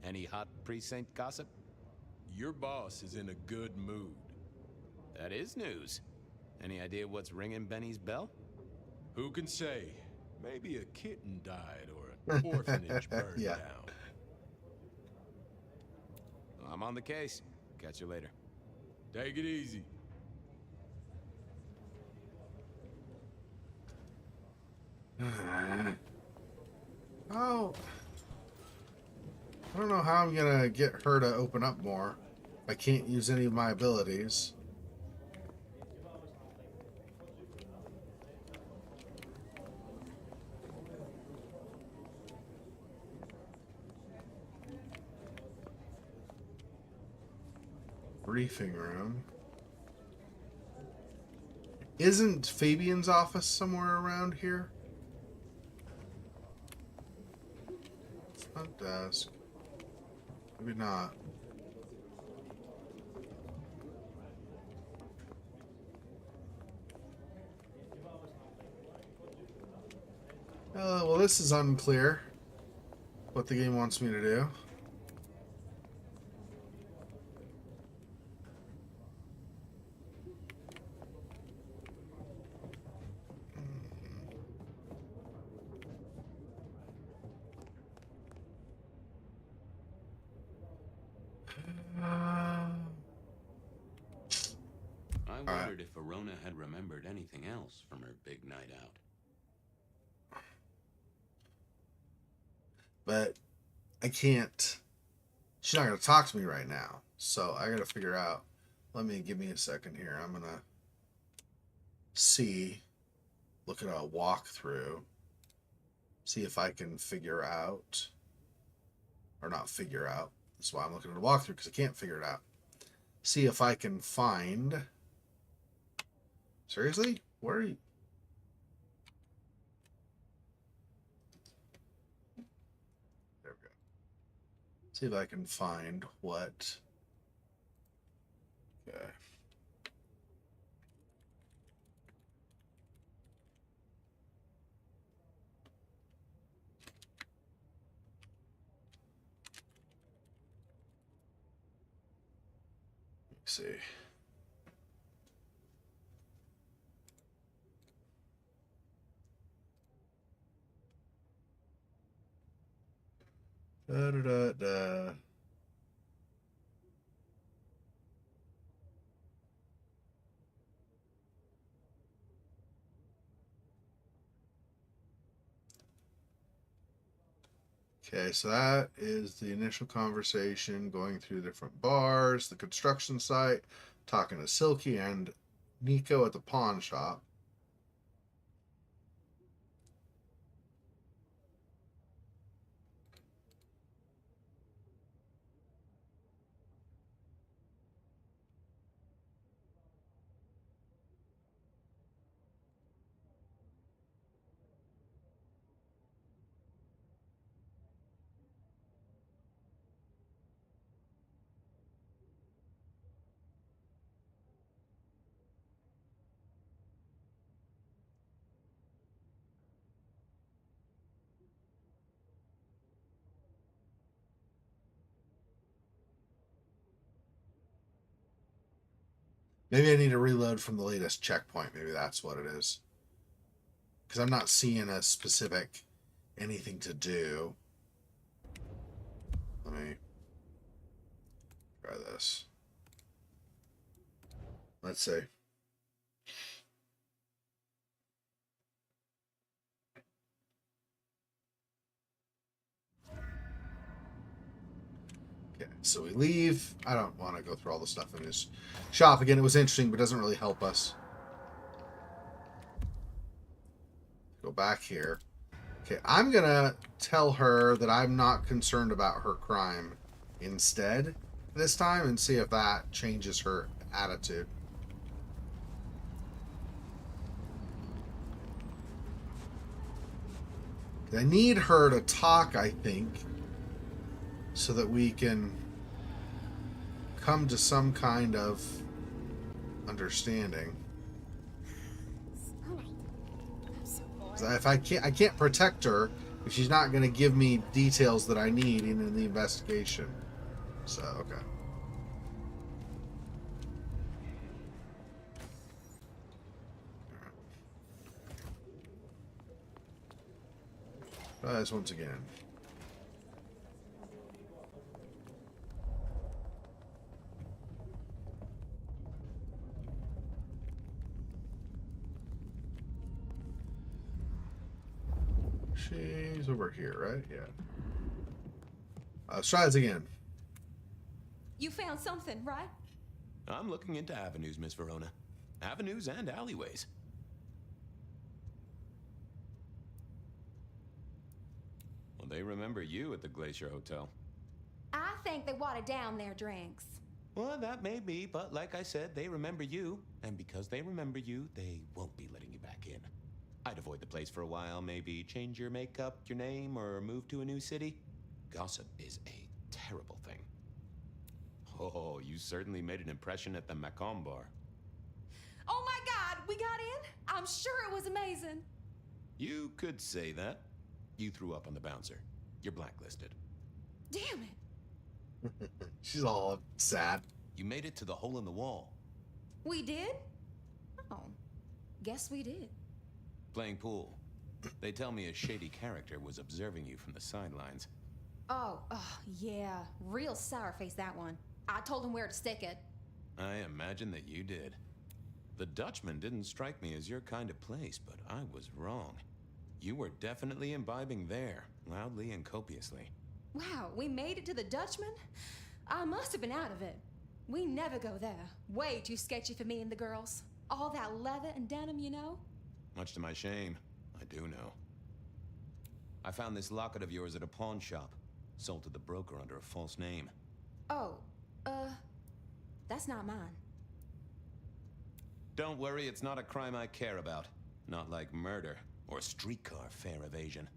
Any hot precinct gossip? Your boss is in a good mood. That is news. Any idea what's ringing Benny's bell? Who can say? Maybe a kitten died or an orphanage burned Yeah. down. Well, I'm on the case. Catch you later. Take it easy. Oh. I don't know how I'm gonna get her to open up more. I can't use any of my abilities. Briefing room. Isn't Fabian's office somewhere around here? Front desk. Maybe not. Well, this is unclear what the game wants me to do. I wondered if Verona had remembered anything else from her big night out. But I can't. She's not going to talk to me right now. So I got to figure out. Give me a second here. I'm going to see. Look at a walkthrough. See if I can figure out. Or not figure out. That's why I'm looking at a walkthrough, because I can't figure it out. See if I can find. Seriously? Where are you? There we go. See if I can find what. Okay. Let's see. Da, da, da, da. Okay, so that is the initial conversation, going through different bars, the construction site, talking to Silky and Nico at the pawn shop. Maybe I need to reload from the latest checkpoint. Maybe that's what it is. Because I'm not seeing a specific anything to do. Let me try this. Let's see. Okay, so we leave. I don't want to go through all the stuff in his shop again. It was interesting, but doesn't really help us. Go back here. Okay, I'm gonna tell her that I'm not concerned about her crime instead this time and see if that changes her attitude. I need her to talk, I think, so that we can come to some kind of understanding. If I can't protect her if she's not going to give me details that I need in the investigation. So, okay. Try this once again. She's over here, right? Yeah. Let's try this again. You found something, right? I'm looking into avenues, Miss Verona. Avenues and alleyways. Well, they remember you at the Glacier Hotel. I think they watered down their drinks. Well, that may be, but like I said, they remember you. And because they remember you, they won't be letting you back in. I'd avoid the place for a while, maybe change your makeup, your name, or move to a new city. Gossip is a terrible thing. Oh, you certainly made an impression at the Macomb bar. Oh my God, we got in? I'm sure it was amazing. You could say that. You threw up on the bouncer. You're blacklisted. Damn it. She's all sad. You made it to the hole in the wall. We did? Oh, guess we did. Playing pool. They tell me a shady character was observing you from the sidelines. Oh, yeah. Real sour face, that one. I told him where to stick it. I imagine that you did. The Dutchman didn't strike me as your kind of place, but I was wrong. You were definitely imbibing there, loudly and copiously. Wow, we made it to the Dutchman? I must have been out of it. We never go there. Way too sketchy for me and the girls. All that leather and denim, you know? Much to my shame, I do know. I found this locket of yours at a pawn shop. Sold to the broker under a false name. Oh, that's not mine. Don't worry, it's not a crime I care about. Not like murder or streetcar fare evasion.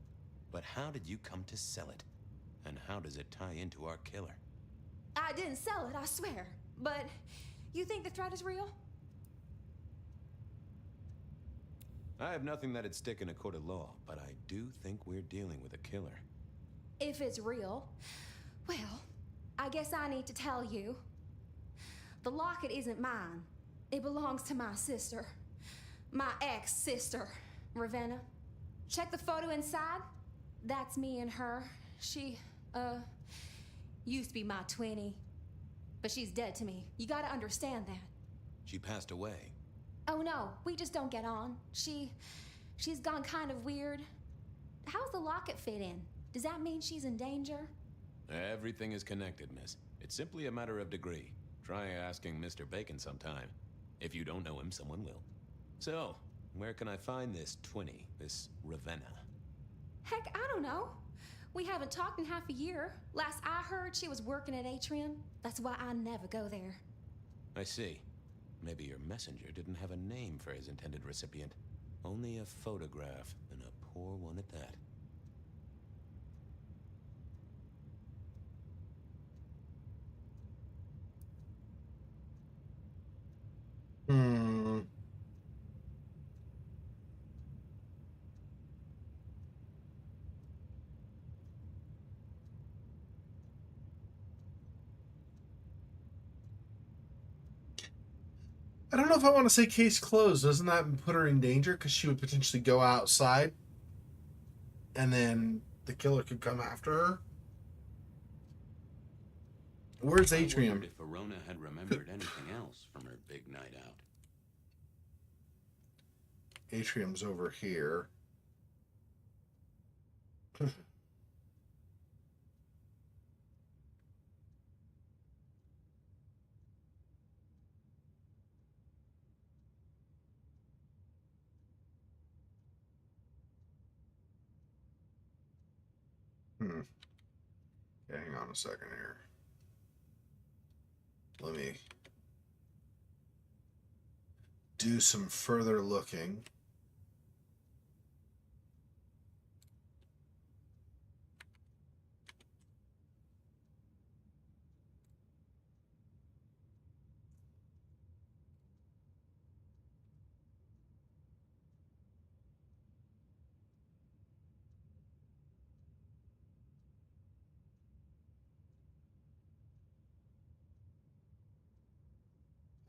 But how did you come to sell it? And how does it tie into our killer? I didn't sell it, I swear. But you think the threat is real? I have nothing that'd stick in a court of law, but I do think we're dealing with a killer. If it's real, well, I guess I need to tell you. The locket isn't mine. It belongs to my sister. My ex-sister, Ravenna. Check the photo inside. That's me and her. She, used to be my twinnie. But she's dead to me. You gotta understand that. She passed away. Oh no, we just don't get on. She's gone kind of weird. How's the locket fit in? Does that mean she's in danger? Everything is connected, miss. It's simply a matter of degree. Try asking Mr. Bacon sometime. If you don't know him, someone will. So, where can I find this twinnie, this Ravenna? Heck, I don't know. We haven't talked in half a year. Last I heard, she was working at Atrium. That's why I never go there. I see. Maybe your messenger didn't have a name for his intended recipient. Only a photograph, and a poor one at that. I don't know if I want to say case closed. Doesn't that put her in danger? Because she would potentially go outside and then the killer could come after her. Where's Atrium? I wondered if Verona had remembered anything else from her big night out. Atrium's over here. Yeah, hang on a second here. Let me do some further looking.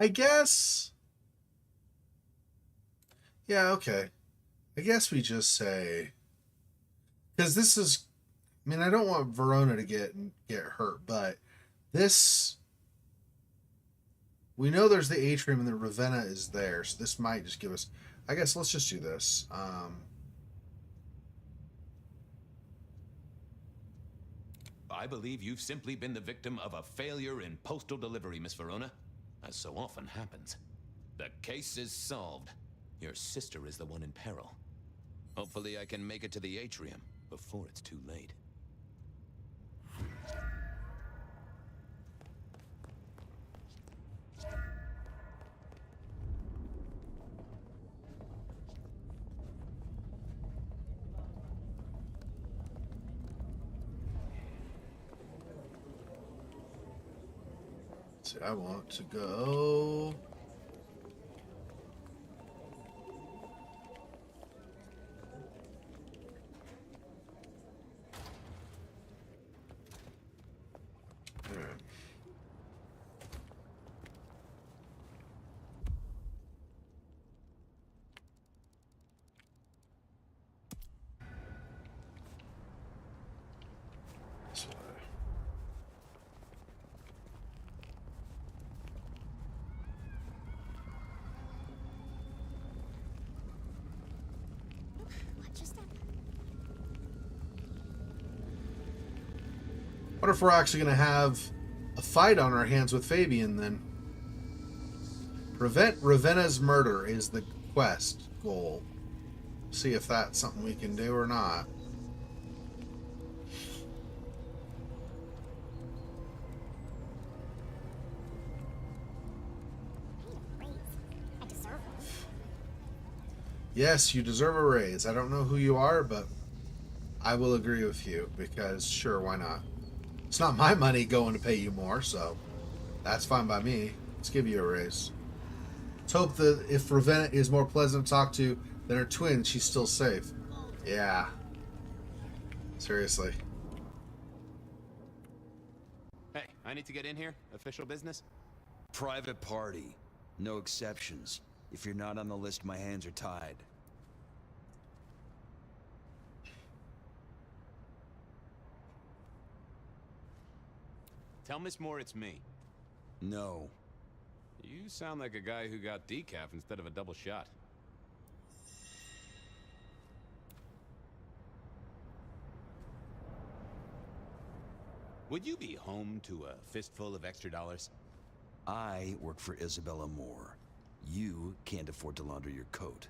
I guess. Yeah, okay. I guess we just say, because this is, I mean, I don't want Verona to get hurt, but this, we know there's the Atrium and the Ravenna is there, so this might just give us, I guess let's just do this. I believe you've simply been the victim of a failure in postal delivery, Miss Verona. As so often happens. The case is solved. Your sister is the one in peril. Hopefully I can make it to the Atrium before it's too late. See, I want to go. What if we're actually going to have a fight on our hands with Fabian then? Prevent Ravenna's murder is the quest goal. See if that's something we can do or not. Yes, you deserve a raise. I don't know who you are, but I will agree with you because sure, why not? It's not my money going to pay you more, so that's fine by me. Let's give you a raise. Let's hope that if Ravenna is more pleasant to talk to than her twin, she's still safe. Yeah. Seriously. Hey, I need to get in here. Official business? Private party. No exceptions. If you're not on the list, my hands are tied. Tell Miss Moore it's me. No. You sound like a guy who got decaf instead of a double shot. Would you be home to a fistful of extra dollars? I work for Isabella Moore. You can't afford to launder your coat.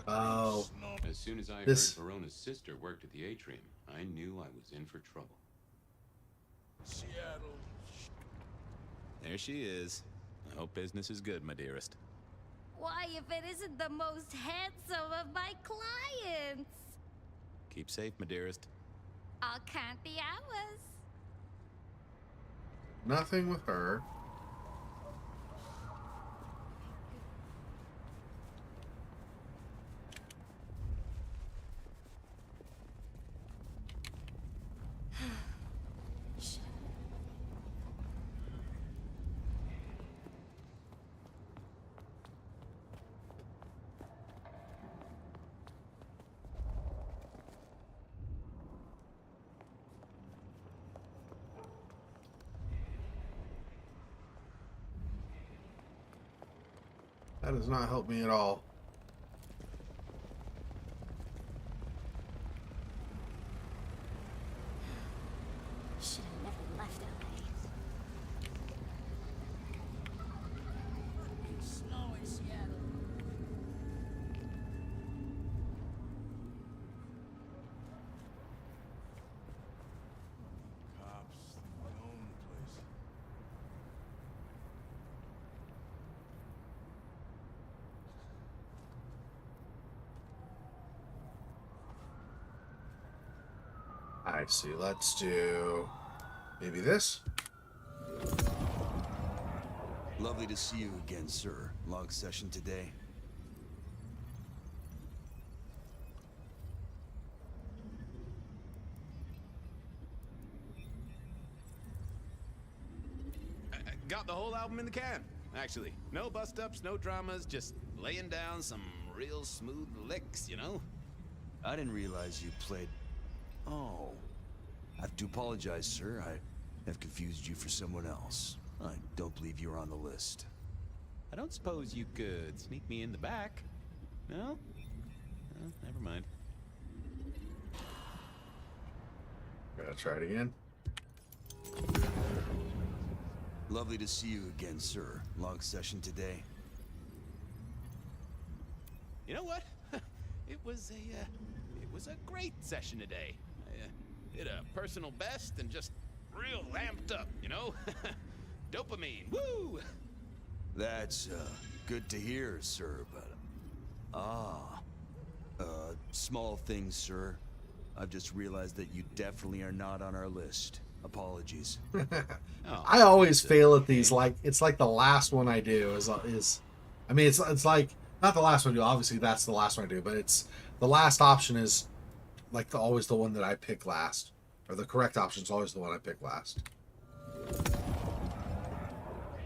Oh. As soon as I heard Verona's sister worked at the Atrium, I knew I was in for trouble. Seattle. There she is. I hope business is good, my dearest. Why, if it isn't the most handsome of my clients? Keep safe, my dearest. I'll count the hours. Nothing with her. That does not help me at all. Should have never left LA. Snow in Seattle. Cops, they own the place. I see. Let's do maybe this. Lovely to see you again, sir. Long session today. Got the whole album in the can, actually. No bust-ups, no dramas, just laying down some real smooth licks, you know? I didn't realize you played... Oh. I have to apologize, sir. I have confused you for someone else. I don't believe you're on the list. I don't suppose you could sneak me in the back? No? Oh, never mind. Gotta try it again. Lovely to see you again, sir. Long session today. You know what? It was a great session today. I did a personal best and just real amped up, you know? Dopamine, woo! That's, good to hear, sir, but... small things, sir. I've just realized that you definitely are not on our list. Apologies. I always fail at these. Like, it's like the last one I do is I mean, it's like, not the last one I do, obviously that's the last one I do, but it's, the last option is like always the one that I pick last. Or the correct option is always the one I pick last.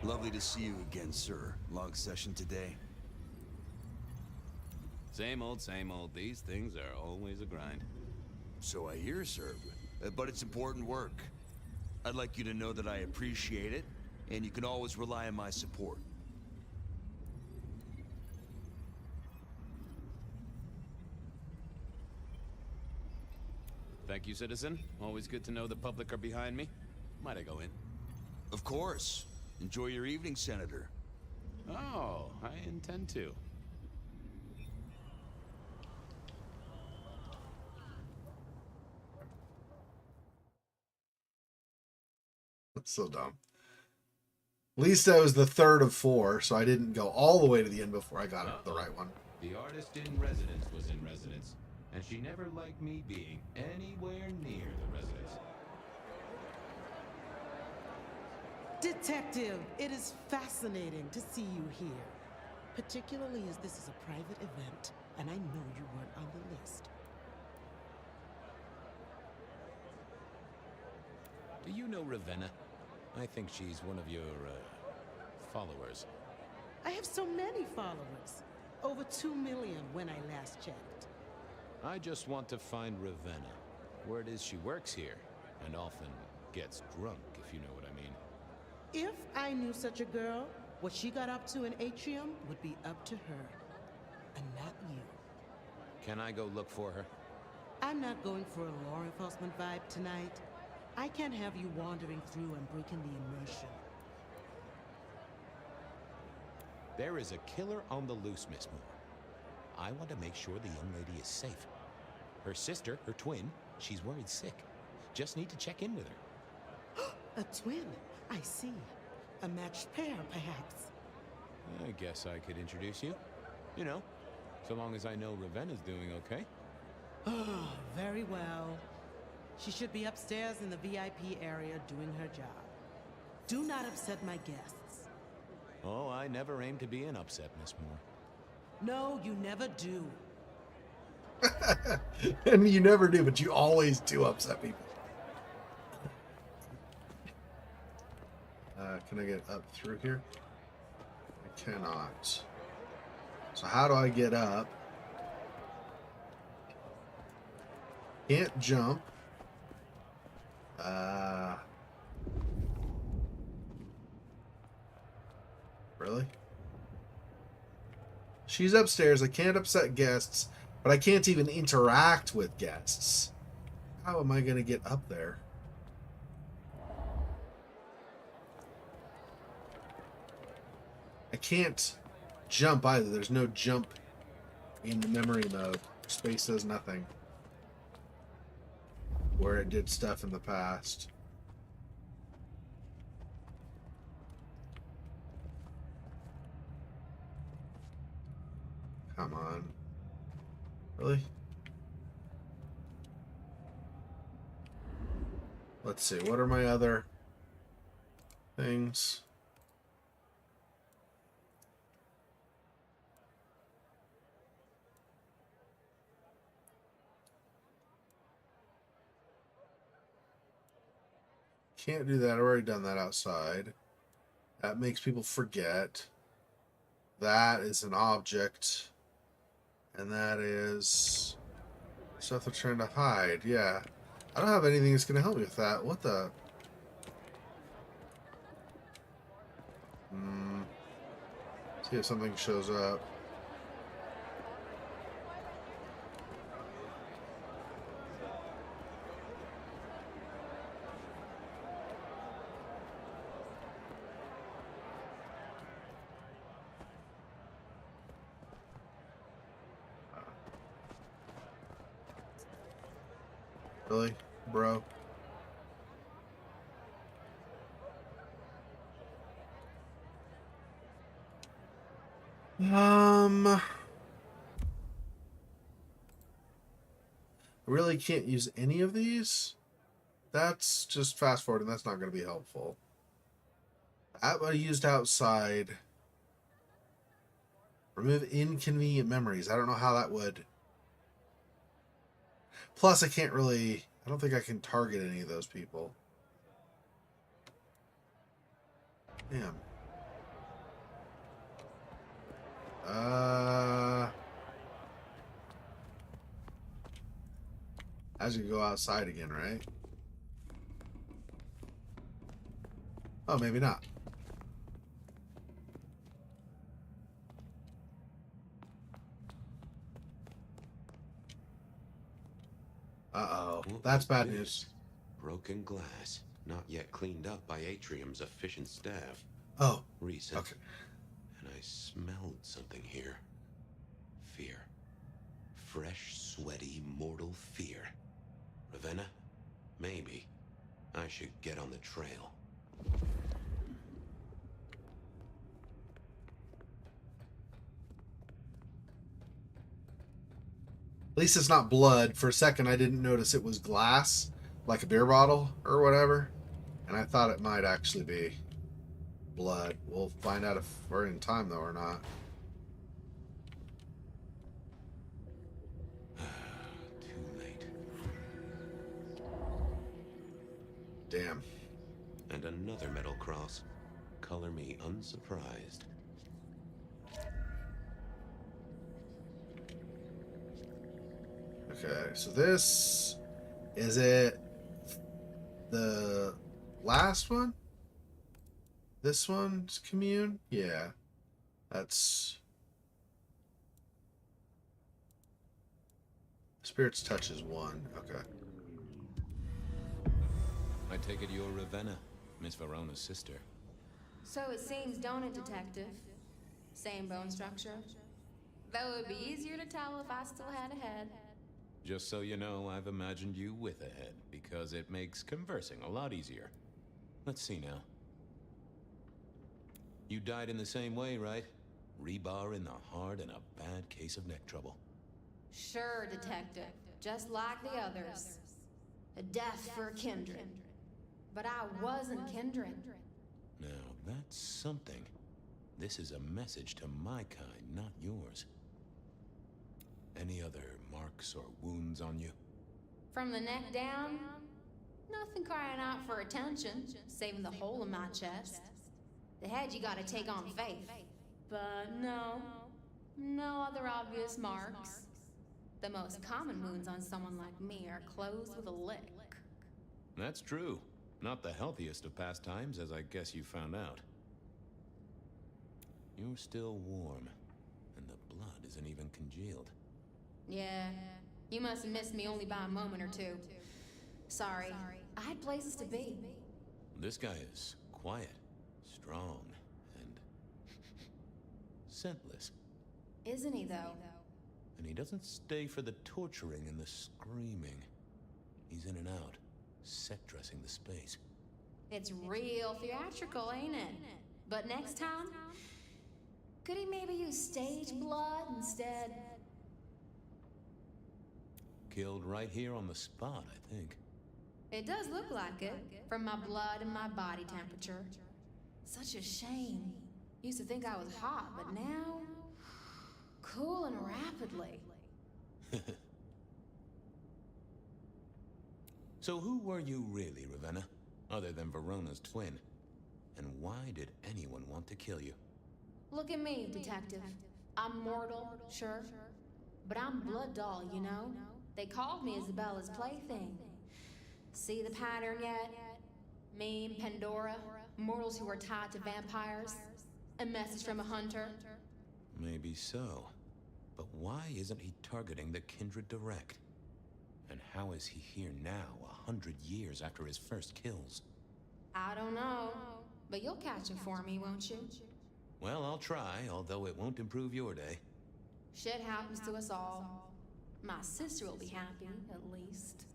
Lovely to see you again, sir. Long session today. Same old, same old. These things are always a grind. So I hear, sir. But it's important work. I'd like you to know that I appreciate it, and you can always rely on my support. Thank you, citizen. Always good to know the public are behind me. Might I go in? Of course. Enjoy your evening, Senator. Oh, I intend to. That's so dumb. At least I was the third of 4, so I didn't go all the way to the end before I got it the right one. The artist in residence was in residence, and she never liked me being anywhere near the residence. Detective, it is fascinating to see you here. Particularly as this is a private event, and I know you weren't on the list. Do you know Ravenna? I think she's one of your, followers. I have so many followers. Over 2 million when I last checked. I just want to find Ravenna. Word is she works here, and often gets drunk, if you know what I mean. If I knew such a girl, what she got up to in Atrium would be up to her. And not you. Can I go look for her? I'm not going for a law enforcement vibe tonight. I can't have you wandering through and breaking the immersion. There is a killer on the loose, Miss Moore. I want to make sure the young lady is safe. Her sister, her twin, she's worried sick. Just need to check in with her. A twin? I see. A matched pair, perhaps. I guess I could introduce you. You know, so long as I know Ravenna's doing okay. Oh, very well. She should be upstairs in the VIP area doing her job. Do not upset my guests. Oh, I never aim to be an upset, Miss Moore. No, you never do. And you never do, but you always do upset people. Can I get up through here? I cannot. So how do I get up? Can't jump. Really? She's upstairs. I can't upset guests, but I can't even interact with guests. How am I going to get up there? I can't jump either. There's no jump in the memory mode. Space does nothing. Where it did stuff in the past. Come on. Really? Let's see. What are my other things? Can't do that. I've already done that outside. That makes people forget. That is an object. And that is stuff they're trying to hide. Yeah. I don't have anything that's going to help me with that. What the? See if something shows up. Really, bro? I really can't use any of these. That's just fast forward, and that's not going to be helpful. That I used outside. Remove inconvenient memories. I don't know how that would. Plus, I can't really... I don't think I can target any of those people. Damn. As you go outside again, right? Oh, maybe not. Uh-oh. That's bad news. Broken glass, not yet cleaned up by Atrium's efficient staff. Oh. Recent. Okay. And I smelled something here. Fear. Fresh, sweaty, mortal fear. Ravenna? Maybe. I should get on the trail. At least it's not blood. For a second, I didn't notice it was glass, like a beer bottle or whatever. And I thought it might actually be blood. We'll find out if we're in time, though, or not. Too late. Damn. And another metal cross. Color me unsurprised. Okay, so this is it. The last one? This one's commune? Yeah. That's... Spirit's touch is 1. Okay. I take it you're Ravenna, Miss Verona's sister. So it seems, don't it, Detective? Same bone structure. Though it would be easier to tell if I still had a head. Just so you know, I've imagined you with a head, because it makes conversing a lot easier. Let's see now. You died in the same way, right? Rebar in the heart and a bad case of neck trouble. Sure, Detective. Just like the others. A death for Kindred. But I wasn't Kindred. Now, that's something. This is a message to my kind, not yours. Any other marks or wounds on you? From the neck down, nothing crying out for attention, saving the hole in my chest. The head you gotta take on faith. But no other obvious marks. The most common wounds on someone like me are closed with a lick. That's true. Not the healthiest of pastimes, as I guess you found out. You're still warm. And the blood isn't even congealed. Yeah, you must have missed me only by a moment or two. Sorry, I had places to be. This guy is quiet, strong, and scentless. Isn't he, though? And he doesn't stay for the torturing and the screaming. He's in and out, set dressing the space. It's real theatrical, ain't it? But next time, could he maybe use stage blood instead? Killed right here on the spot, I think. It does look like it, from my blood and my body temperature. Such a shame. Used to think I was hot, but now... cooling rapidly. So who were you really, Ravenna? Other than Verona's twin? And why did anyone want to kill you? Look at me, detective. I'm mortal, sure. But I'm blood doll, you know? They called me Isabella's plaything. See the pattern yet? Me and Pandora, mortals who are tied to vampires. A message from a hunter. Maybe so. But why isn't he targeting the Kindred direct? And how is he here now, 100 years after his first kills? I don't know. But you'll catch him for me, won't you? Well, I'll try, although it won't improve your day. Shit happens to us all. My sister will be happy, at least.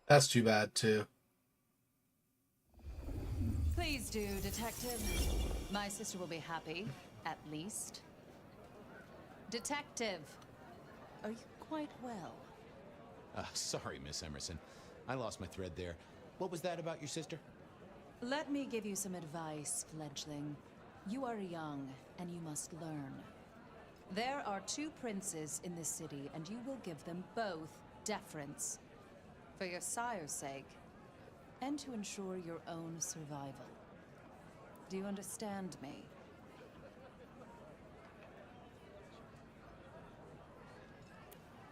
That's too bad, too. Please do, Detective. My sister will be happy, at least. Detective, are you quite well? Sorry, Miss Emerson. I lost my thread there. What was that about your sister? Let me give you some advice, fledgling. You are young, and you must learn. There are 2 princes in this city, and you will give them both deference. For your sire's sake, and to ensure your own survival. Do you understand me?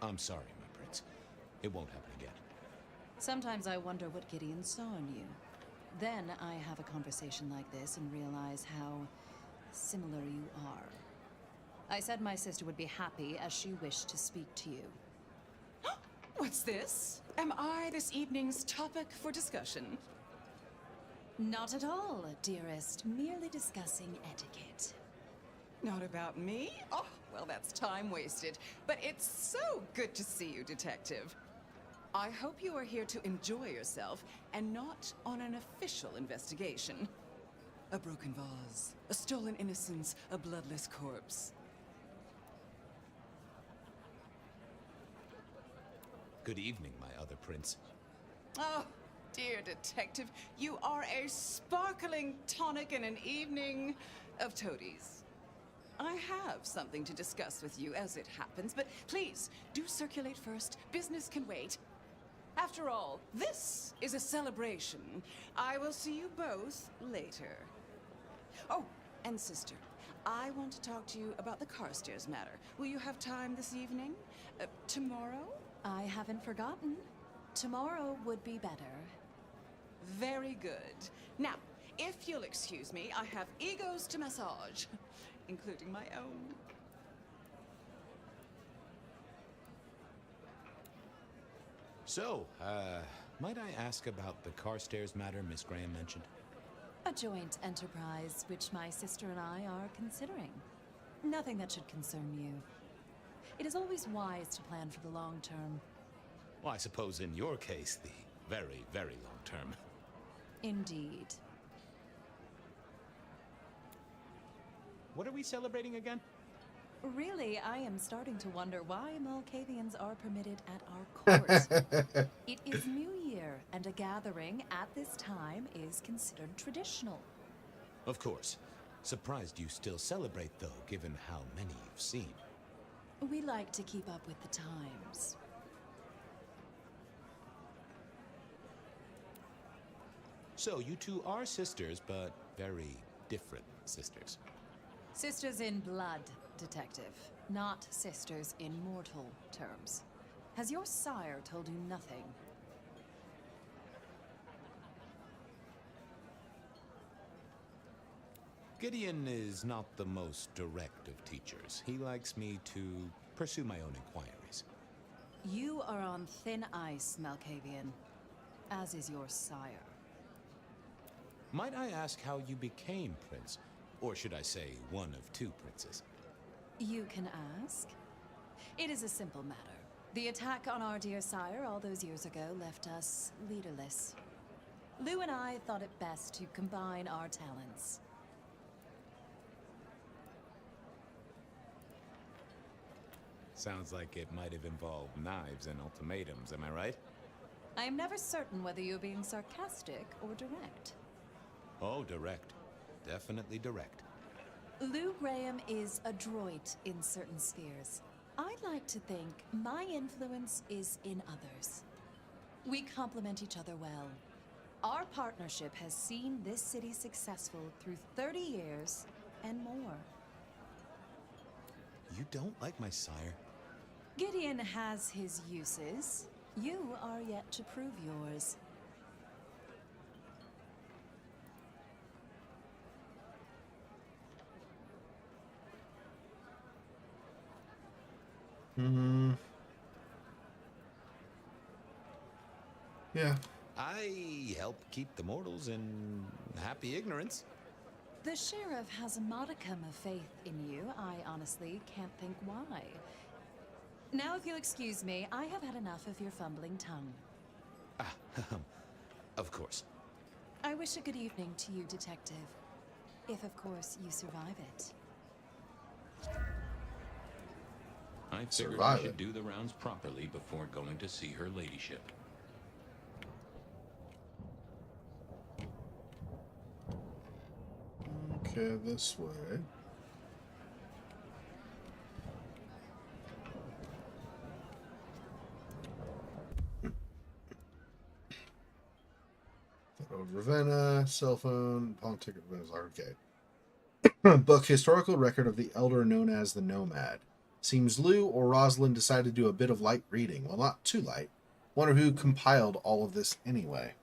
I'm sorry, my prince. It won't happen again. Sometimes I wonder what Gideon saw in you. Then I have a conversation like this and realize how similar you are. I said my sister would be happy as she wished to speak to you. What's this? Am I this evening's topic for discussion? Not at all, dearest. Merely discussing etiquette. Not about me? Oh, well, that's time wasted. But it's so good to see you, Detective. I hope you are here to enjoy yourself and not on an official investigation. A broken vase, a stolen innocence, a bloodless corpse. Good evening, my other prince. Oh, dear Detective, you are a sparkling tonic in an evening of toadies. I have something to discuss with you as it happens, but please, do circulate first. Business can wait. After all, this is a celebration. I will see you both later. Oh, and sister, I want to talk to you about the Carstairs matter. Will you have time this evening? Tomorrow? I haven't forgotten. Tomorrow would be better. Very good. Now, if you'll excuse me, I have egos to massage, including my own. So, might I ask about the Carstairs matter Miss Graham mentioned? A joint enterprise which my sister and I are considering. Nothing that should concern you. It is always wise to plan for the long term. Well, I suppose in your case, the very, very long term. Indeed. What are we celebrating again? Really, I am starting to wonder why Malkavians are permitted at our court. It is New Year, and a gathering at this time is considered traditional. Of course. Surprised you still celebrate, though, given how many you've seen. We like to keep up with the times. So, you two are sisters, but very different sisters. Sisters in blood, Detective. Not sisters in mortal terms. Has your sire told you nothing? Gideon is not the most direct of teachers. He likes me to pursue my own inquiries. You are on thin ice, Malkavian, as is your sire. Might I ask how you became prince? Or should I say, one of two princes? You can ask. It is a simple matter. The attack on our dear sire all those years ago left us leaderless. Lou and I thought it best to combine our talents. Sounds like it might have involved knives and ultimatums, am I right? I am never certain whether you're being sarcastic or direct. Oh, direct. Definitely direct. Lou Graham is adroit in certain spheres. I'd like to think my influence is in others. We complement each other well. Our partnership has seen this city successful through 30 years and more. You don't like my sire? Gideon has his uses. You are yet to prove yours. Yeah. I help keep the mortals in happy ignorance. The sheriff has a modicum of faith in you. I honestly can't think why. Now, if you'll excuse me, I have had enough of your fumbling tongue. Of course. I wish a good evening to you, Detective. If, of course, you survive it. I figured Survive we should it. do the rounds properly before going to see her ladyship. Okay, this way. Ravenna, cell phone, pawn ticket, okay. Book historical record of the elder known as the Nomad. Seems Lou or Rosalind decided to do a bit of light reading. Well, not too light. Wonder who compiled all of this anyway.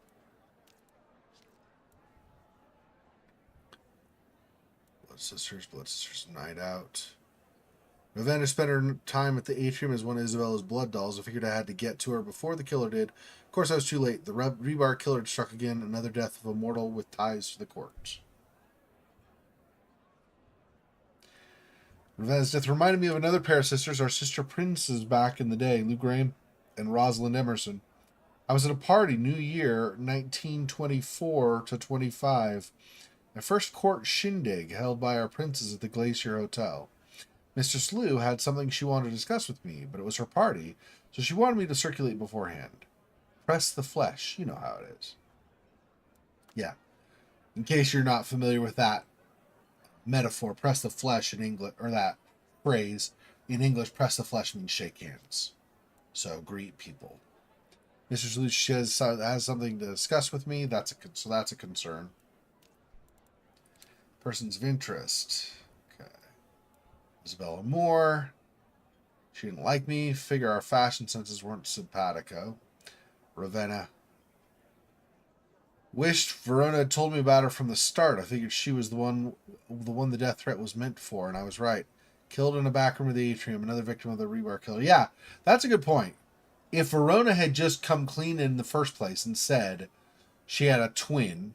Blood Sisters night out. Ravenna spent her time at the atrium as one of Isabella's blood dolls. I figured I had to get to her before the killer did. Of course, I was too late. The rebar killer had struck again. Another death of a mortal with ties to the court. Ravenna's death reminded me of another pair of sisters, our sister princes back in the day, Lou Graham and Rosalind Emerson. I was at a party, New Year, 1924 to 25. My first court shindig held by our princes at the Glacier Hotel. Mistress Lou had something she wanted to discuss with me, but it was her party, so she wanted me to circulate beforehand. Press the flesh. You know how it is. Yeah. In case you're not familiar with that metaphor, press the flesh in English, or that phrase in English, press the flesh means shake hands. So greet people. Mistress Lou has something to discuss with me. That's a concern. Persons of interest. Okay. Isabella Moore. She didn't like me. Figure our fashion senses weren't simpatico. Ravenna. Wished Verona had told me about her from the start. I figured she was the one the death threat was meant for, and I was right. Killed in the back room of the atrium, another victim of the rebar killer. Yeah, that's a good point. If Verona had just come clean in the first place and said she had a twin,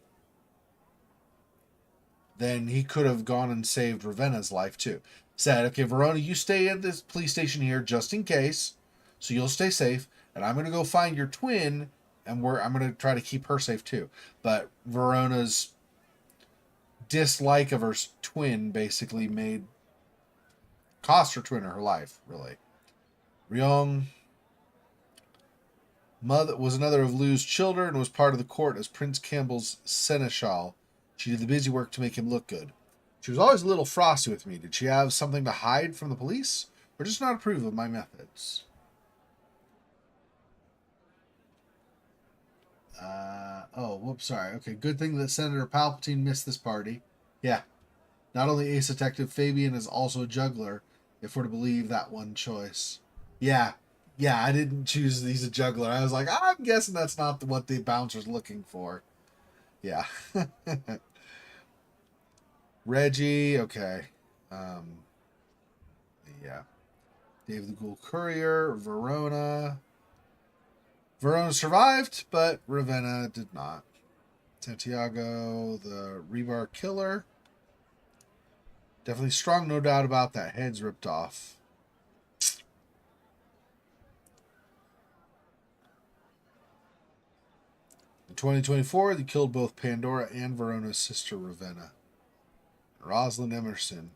then he could have gone and saved Ravenna's life too. Said, okay, Verona, you stay at this police station here just in case, so you'll stay safe, and I'm going to go find your twin, and I'm going to try to keep her safe too. But Verona's dislike of her twin basically cost her twin her life, really. Ryong mother was another of Lou's children and was part of the court as Prince Campbell's seneschal. She did the busy work to make him look good. She was always a little frosty with me. Did she have something to hide from the police, or just not approve of my methods? Sorry. Okay, good thing that Senator Palpatine missed this party. Yeah. Not only ace detective, Fabian is also a juggler, if we're to believe that one choice. Yeah, I didn't choose he's a juggler. I was like, I'm guessing that's not what the bouncer's looking for. Yeah. Reggie, okay. Yeah. Dave the Ghoul Courier, Verona. Verona survived, but Ravenna did not. Santiago, the Rebar Killer. Definitely strong, no doubt about that. Heads ripped off. In 2024, they killed both Pandora and Verona's sister Ravenna. Rosalind Emerson.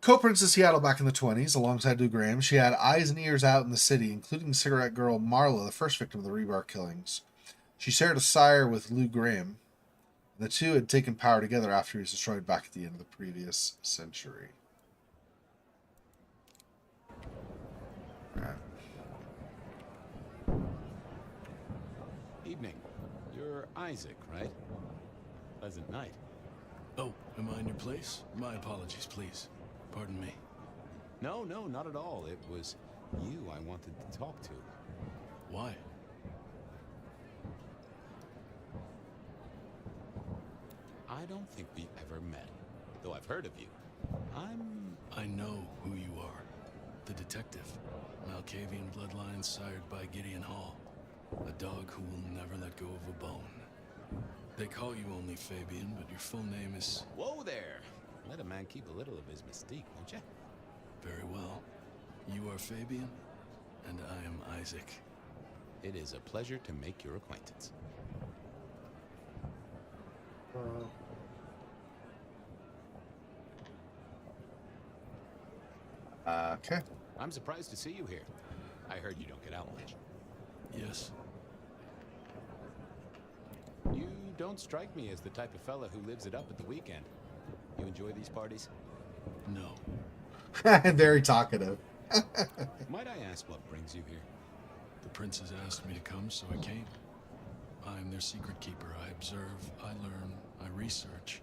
Co-Prince of Seattle back in the 20s, alongside Lou Graham. She had eyes and ears out in the city, including cigarette girl Marla, the first victim of the Rebar killings. She shared a sire with Lou Graham. The two had taken power together after he was destroyed back at the end of the previous century. Right. Evening. You're Isaac, right? Pleasant night. Oh, am I in your place? My apologies, please. Pardon me. No, not at all. It was you I wanted to talk to. Why? I don't think we ever met, though I've heard of you. I know who you are. The detective. Malkavian bloodlines sired by Gideon Hall. A dog who will never let go of a bone. They call you only Fabian, but your full name is... Whoa there! Let a man keep a little of his mystique, won't you? Very well. You are Fabian, and I am Isaac. It is a pleasure to make your acquaintance. Okay. I'm surprised to see you here. I heard you don't get out much. Yes. You don't strike me as the type of fella who lives it up at the weekend. You enjoy these parties? No. Very talkative. Might I ask what brings you here? The princes asked me to come, so I came. I'm their secret keeper. I observe, I learn, I research,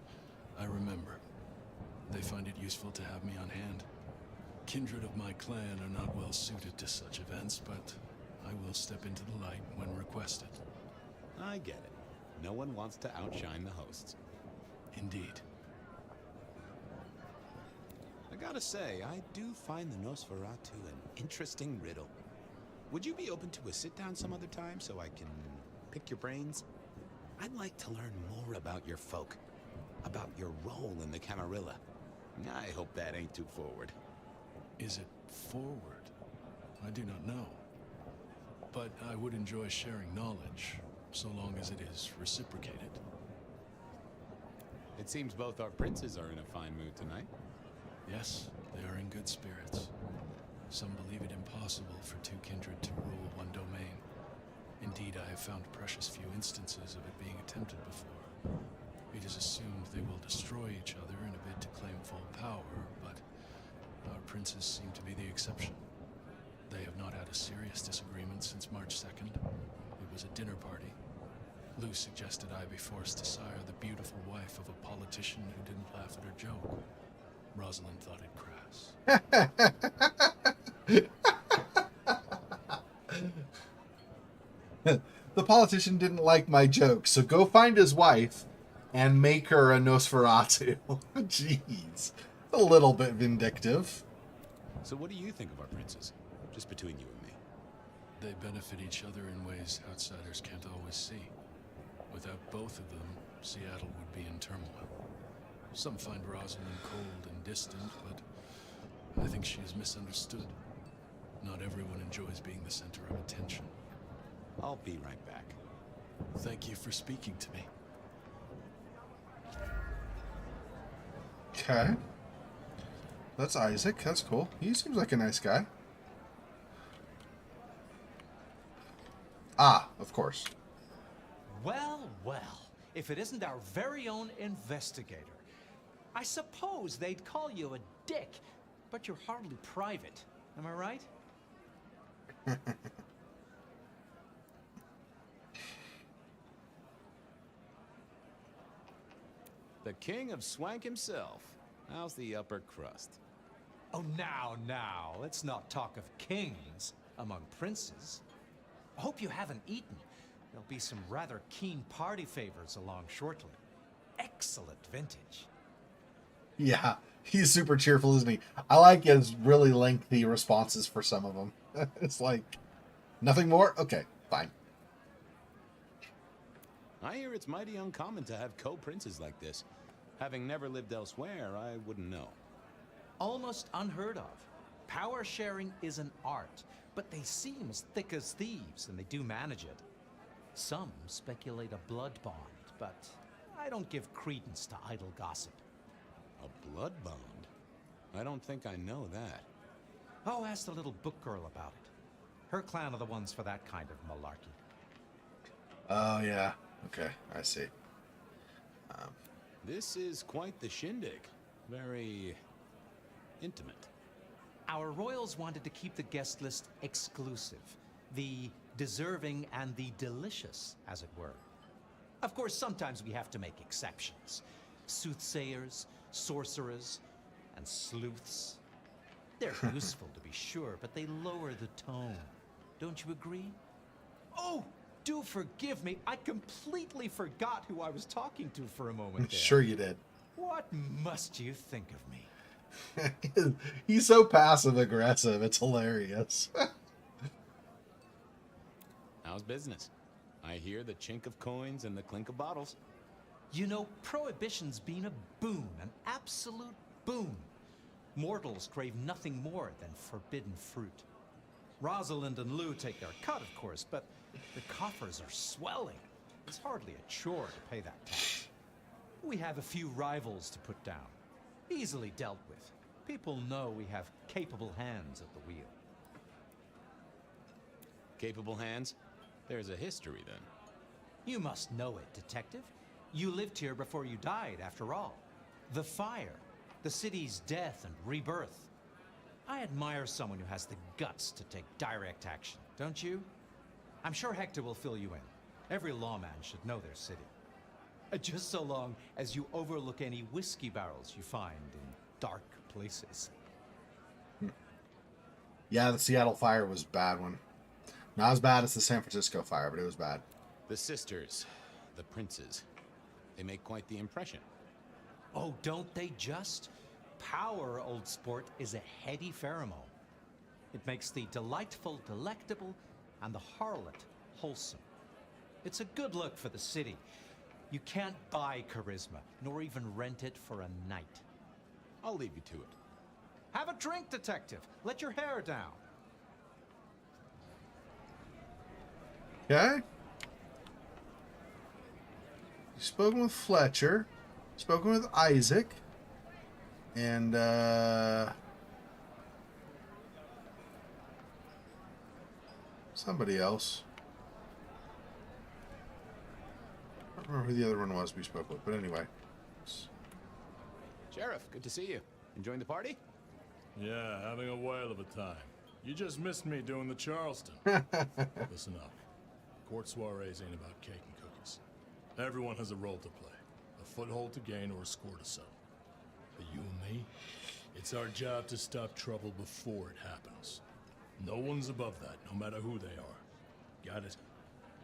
I remember. They find it useful to have me on hand. Kindred of my clan are not well suited to such events, but I will step into the light when requested. I get it. No one wants to outshine the hosts. Indeed. I gotta say, I do find the Nosferatu an interesting riddle. Would you be open to a sit-down some other time so I can pick your brains? I'd like to learn more about your folk, about your role in the Camarilla. I hope that ain't too forward. Is it forward? I do not know. But I would enjoy sharing knowledge, so long as it is reciprocated. It seems both our princes are in a fine mood tonight. Yes, they are in good spirits. Some believe it impossible for two kindred to rule one domain. Indeed, I have found precious few instances of it being attempted before. It is assumed they will destroy each other in a bid to claim full power, but our princes seem to be the exception. They have not had a serious disagreement since March 2nd. It was a dinner party. Lou suggested I be forced to sire the beautiful wife of a politician who didn't laugh at her joke. Rosalind thought it crass. The politician didn't like my joke, so go find his wife and make her a Nosferatu. Jeez. A little bit vindictive. So what do you think of our princes? Just between you and me. They benefit each other in ways outsiders can't always see. Without both of them, Seattle would be in turmoil. Some find Rosalind cold and distant, but I think she is misunderstood. Not everyone enjoys being the center of attention. I'll be right back. Thank you for speaking to me. Okay. That's Isaac. That's cool. He seems like a nice guy. Ah, of course. Well, well. If it isn't our very own investigator. I suppose they'd call you a dick, but you're hardly private. Am I right? The king of swank himself. How's the upper crust? Oh, now. Let's not talk of kings among princes. I hope you haven't eaten. There'll be some rather keen party favors along shortly. Excellent vintage. Yeah, he's super cheerful, isn't he? I like his really lengthy responses for some of them. It's like, nothing more? Okay, fine. I hear it's mighty uncommon to have co-princes like this. Having never lived elsewhere, I wouldn't know. Almost unheard of. Power sharing is an art, but they seem as thick as thieves, and they do manage it. Some speculate a blood bond, but I don't give credence to idle gossip. A blood bond? I don't think I know that. Oh, ask the little book girl about it. Her clan are the ones for that kind of malarkey. Oh, yeah. Okay, I see. This is quite the shindig. Very intimate. Our royals wanted to keep the guest list exclusive. The deserving and the delicious, as it were. Of course, sometimes we have to make exceptions. Soothsayers, sorcerers, and sleuths. They're useful, to be sure, but they lower the tone. Don't you agree? Oh, do forgive me. I completely forgot who I was talking to for a moment there. Sure you did. What must you think of me? He's so passive-aggressive. It's hilarious. How's business? I hear the chink of coins and the clink of bottles. You know, Prohibition's been a boon, an absolute boon. Mortals crave nothing more than forbidden fruit. Rosalind and Lou take their cut, of course, but the coffers are swelling. It's hardly a chore to pay that tax. We have a few rivals to put down. Easily dealt with. People know we have capable hands at the wheel. Capable hands? There's a history, then. You must know it, Detective. You lived here before you died, after all. The fire, the city's death and rebirth. I admire someone who has the guts to take direct action, don't you? I'm sure Hector will fill you in. Every lawman should know their city. Just so long as you overlook any whiskey barrels you find in dark places. Yeah, the Seattle fire was a bad one. Not as bad as the San Francisco fire, but it was bad. The sisters, the princes, they make quite the impression. Oh, don't they just? Power, old sport, is a heady pheromone. It makes the delightful delectable and the harlot wholesome. It's a good look for the city. You can't buy charisma, nor even rent it for a night. I'll leave you to it. Have a drink, Detective. Let your hair down. Okay. You've spoken with Fletcher. Spoken with Isaac. And, somebody else. I don't remember who the other one was we spoke with, but anyway. Sheriff, good to see you. Enjoying the party? Yeah, having a whale of a time. You just missed me doing the Charleston. Listen up. Court soirees ain't about cake and cookies. Everyone has a role to play. A foothold to gain or a score to settle. But you and me, it's our job to stop trouble before it happens. No one's above that, no matter who they are. Got it?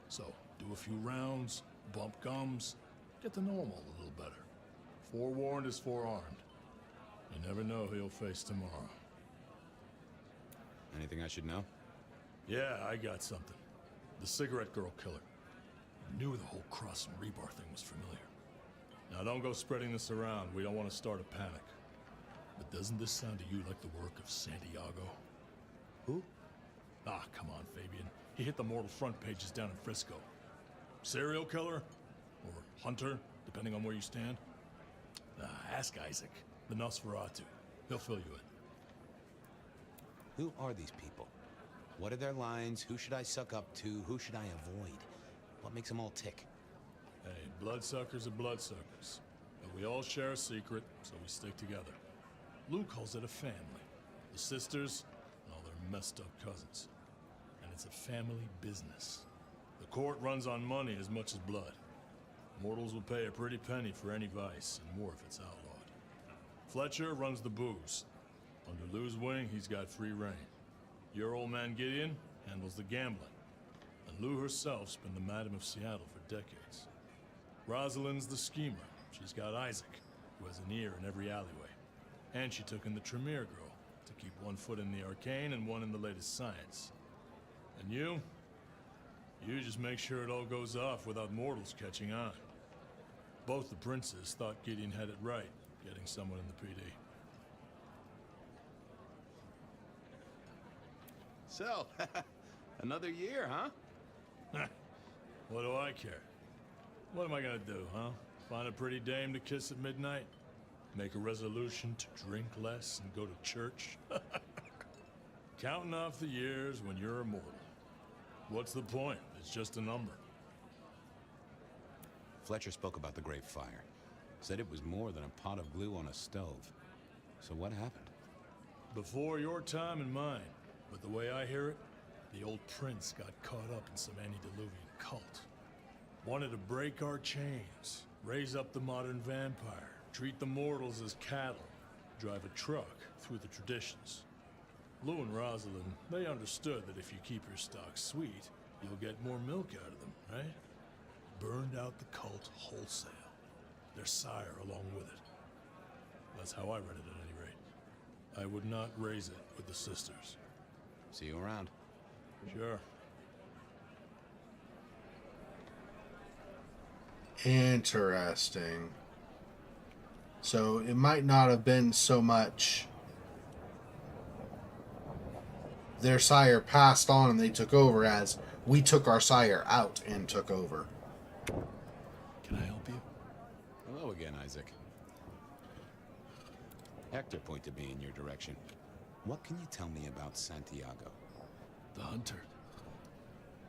So, do a few rounds, bump gums, get to know them all a little better. Forewarned is forearmed. You never know who you'll face tomorrow. Anything I should know? Yeah, I got something. The cigarette girl killer. I knew the whole cross and rebar thing was familiar. Now don't go spreading this around. We don't want to start a panic. But doesn't this sound to you like the work of Santiago? Who? Ah, come on, Fabian. He hit the mortal front pages down in Frisco. Serial killer? Or hunter, depending on where you stand? Ask Isaac, the Nosferatu. He'll fill you in. Who are these people? What are their lines? Who should I suck up to? Who should I avoid? What makes them all tick? Hey, bloodsuckers are bloodsuckers. But we all share a secret, so we stick together. Lou calls it a family. The sisters and all their messed up cousins. And it's a family business. The court runs on money as much as blood. Mortals will pay a pretty penny for any vice, and more if it's outlawed. Fletcher runs the booze. Under Lou's wing, he's got free reign. Your old man Gideon handles the gambling. And Lou herself's been the Madam of Seattle for decades. Rosalind's the schemer. She's got Isaac, who has an ear in every alleyway. And she took in the Tremere girl, to keep one foot in the arcane and one in the latest science. And you just make sure it all goes off without mortals catching on. Both the princes thought Gideon had it right, getting someone in the PD. So, another year, huh? What do I care? What am I gonna do, huh? Find a pretty dame to kiss at midnight? Make a resolution to drink less and go to church? Counting off the years when you're immortal. What's the point? It's just a number. Fletcher spoke about the Great Fire. Said it was more than a pot of glue on a stove. So what happened? Before your time and mine. But the way I hear it, the old prince got caught up in some antediluvian cult. Wanted to break our chains, raise up the modern vampire, treat the mortals as cattle, drive a truck through the traditions. Lou and Rosalind, they understood that if you keep your stock sweet, you'll get more milk out of them, right? Burned out the cult wholesale. Their sire along with it. That's how I read it at any rate. I would not raise it with the sisters. See you around. Sure. Interesting. So it might not have been so much their sire passed on and they took over as we took our sire out and took over. Can I help you? Hello again, Isaac. Hector pointed me in your direction. What can you tell me about Santiago? The Hunter.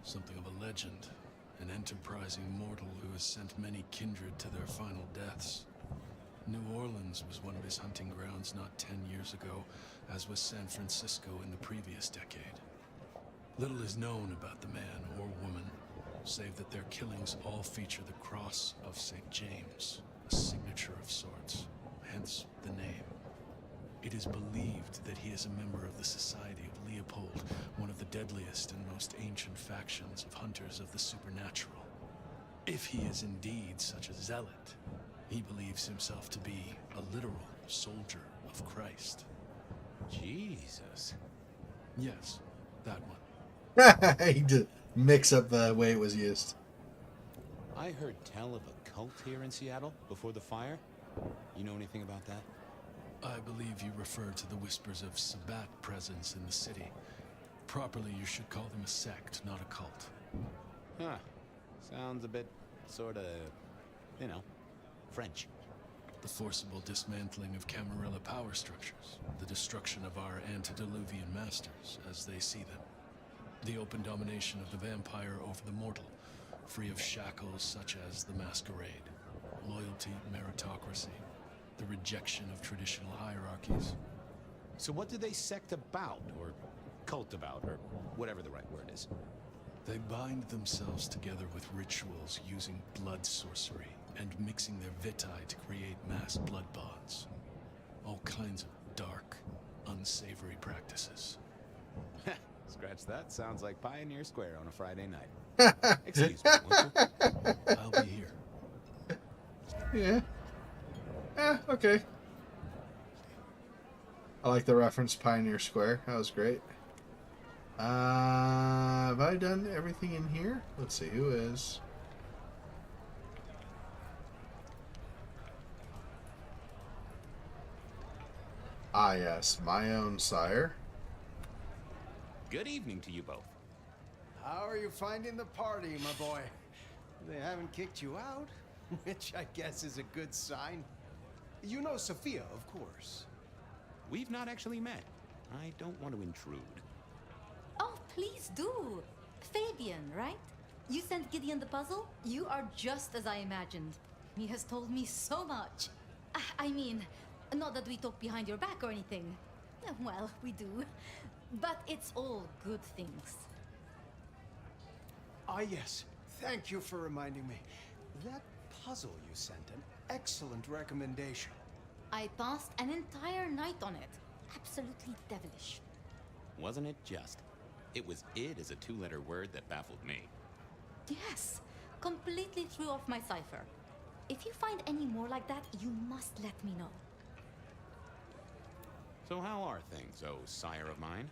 Something of a legend. An enterprising mortal who has sent many kindred to their final deaths. New Orleans was one of his hunting grounds not 10 years ago, as was San Francisco in the previous decade. Little is known about the man or woman, save that their killings all feature the cross of St. James, a signature of sorts, hence the name. It is believed that he is a member of the Society of Leopold, one of the deadliest and most ancient factions of hunters of the supernatural. If he is indeed such a zealot, he believes himself to be a literal soldier of Christ. Jesus. Yes, that one. He did mix up the way it was used. I heard tell of a cult here in Seattle before the fire. You know anything about that? I believe you refer to the whispers of Sabbat presence in the city. Properly, you should call them a sect, not a cult. Huh. Sounds a bit, sorta, you know, French. The forcible dismantling of Camarilla power structures. The destruction of our antediluvian masters, as they see them. The open domination of the vampire over the mortal, free of shackles such as the Masquerade. Loyalty, meritocracy. The rejection of traditional hierarchies. So what do they sect about, or cult about, or whatever the right word is? They bind themselves together with rituals using blood sorcery and mixing their vitae to create mass blood bonds. All kinds of dark, unsavory practices. Scratch that. Sounds like Pioneer Square on a Friday night. Excuse me, won't you? I'll be here. Yeah. Okay. I like the reference Pioneer Square. That was great. Have I done everything in here? Let's see, who is... Ah, yes, my own sire. Good evening to you both. How are you finding the party, my boy? They haven't kicked you out, which I guess is a good sign. You know Sophia, of course. We've not actually met. I don't want to intrude. Oh, please do. Fabian, right? You sent Gideon the puzzle? You are just as I imagined. He has told me so much. I mean, not that we talk behind your back or anything. Well, we do. But it's all good things. Ah, yes. Thank you for reminding me. That puzzle you sent, an excellent recommendation. I passed an entire night on it. Absolutely devilish. Wasn't it just? It was id as a two-letter word that baffled me. Yes, completely threw off my cipher. If you find any more like that, you must let me know. So how are things, oh sire of mine?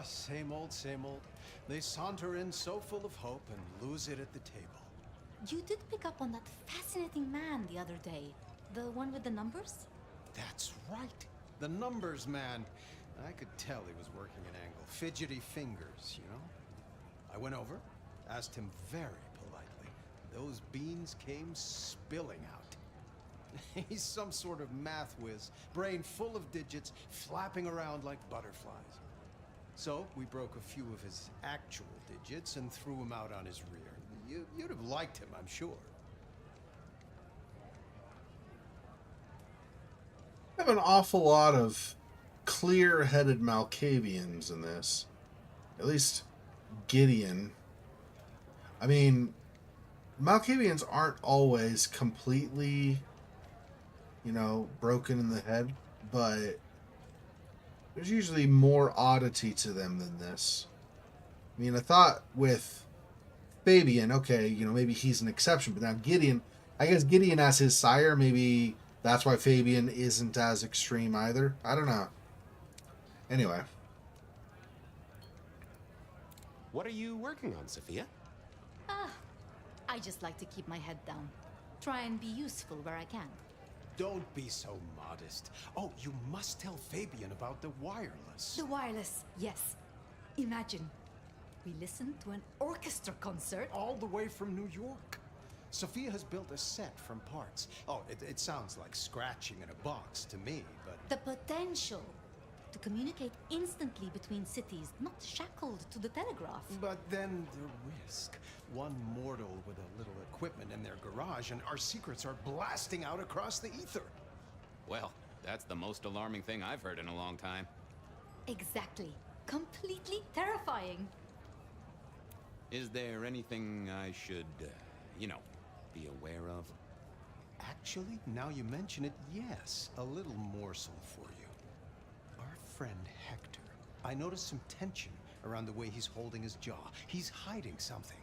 Same old, same old. They saunter in so full of hope and lose it at the table. You did pick up on that fascinating man the other day. The one with the numbers? That's right. The numbers man. I could tell he was working an angle. Fidgety fingers, you know? I went over, asked him very politely. Those beans came spilling out. He's some sort of math whiz, brain full of digits, flapping around like butterflies. So we broke a few of his actual digits and threw him out on his rear. You'd have liked him, I'm sure. I have an awful lot of clear-headed Malkavians in this. At least Gideon. I mean, Malkavians aren't always completely, broken in the head, but there's usually more oddity to them than this. I mean, I thought with Fabian, okay, maybe he's an exception, but now Gideon, I guess Gideon as his sire, maybe that's why Fabian isn't as extreme either. I don't know. Anyway. What are you working on, Sophia? I just like to keep my head down. Try and be useful where I can. Don't be so modest. Oh, you must tell Fabian about the wireless. The wireless, yes. Imagine, we listened to an orchestra concert. All the way from New York. Sophia has built a set from parts. Oh, it sounds like scratching in a box to me, but... The potential to communicate instantly between cities, not shackled to the telegraph. But then the risk. One mortal with a little equipment in their garage and our secrets are blasting out across the ether. Well, that's the most alarming thing I've heard in a long time. Exactly. Completely terrifying. Is there anything I should, be aware of? Actually, now you mention it, yes. A little morsel for you. Our friend Hector. I noticed some tension around the way he's holding his jaw. He's hiding something.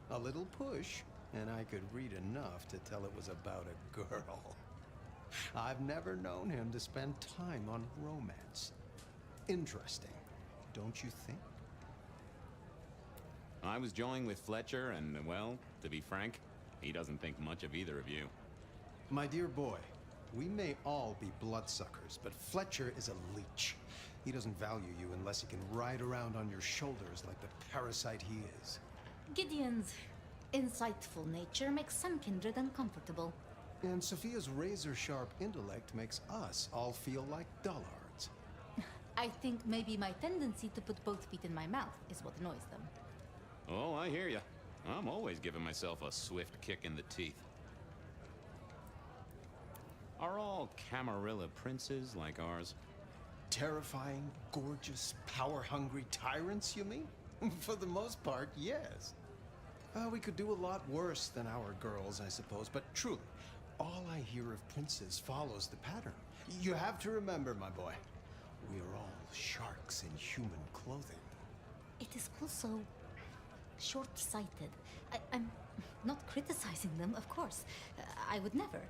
A little push, and I could read enough to tell it was about a girl. I've never known him to spend time on romance. Interesting, don't you think? I was joined with Fletcher, and, well, to be frank, he doesn't think much of either of you. My dear boy, we may all be bloodsuckers, but Fletcher is a leech. He doesn't value you unless he can ride around on your shoulders like the parasite he is. Gideon's insightful nature makes some kindred uncomfortable. And Sophia's razor-sharp intellect makes us all feel like dullards. I think maybe my tendency to put both feet in my mouth is what annoys them. Oh, I hear ya. I'm always giving myself a swift kick in the teeth. Are all Camarilla princes like ours? Terrifying, gorgeous, power-hungry tyrants, you mean? For the most part, yes. We could do a lot worse than our girls, I suppose, but truly, all I hear of princes follows the pattern. You have to remember, my boy, we are all sharks in human clothing. It is also short-sighted. I'm not criticizing them, of course. I would never.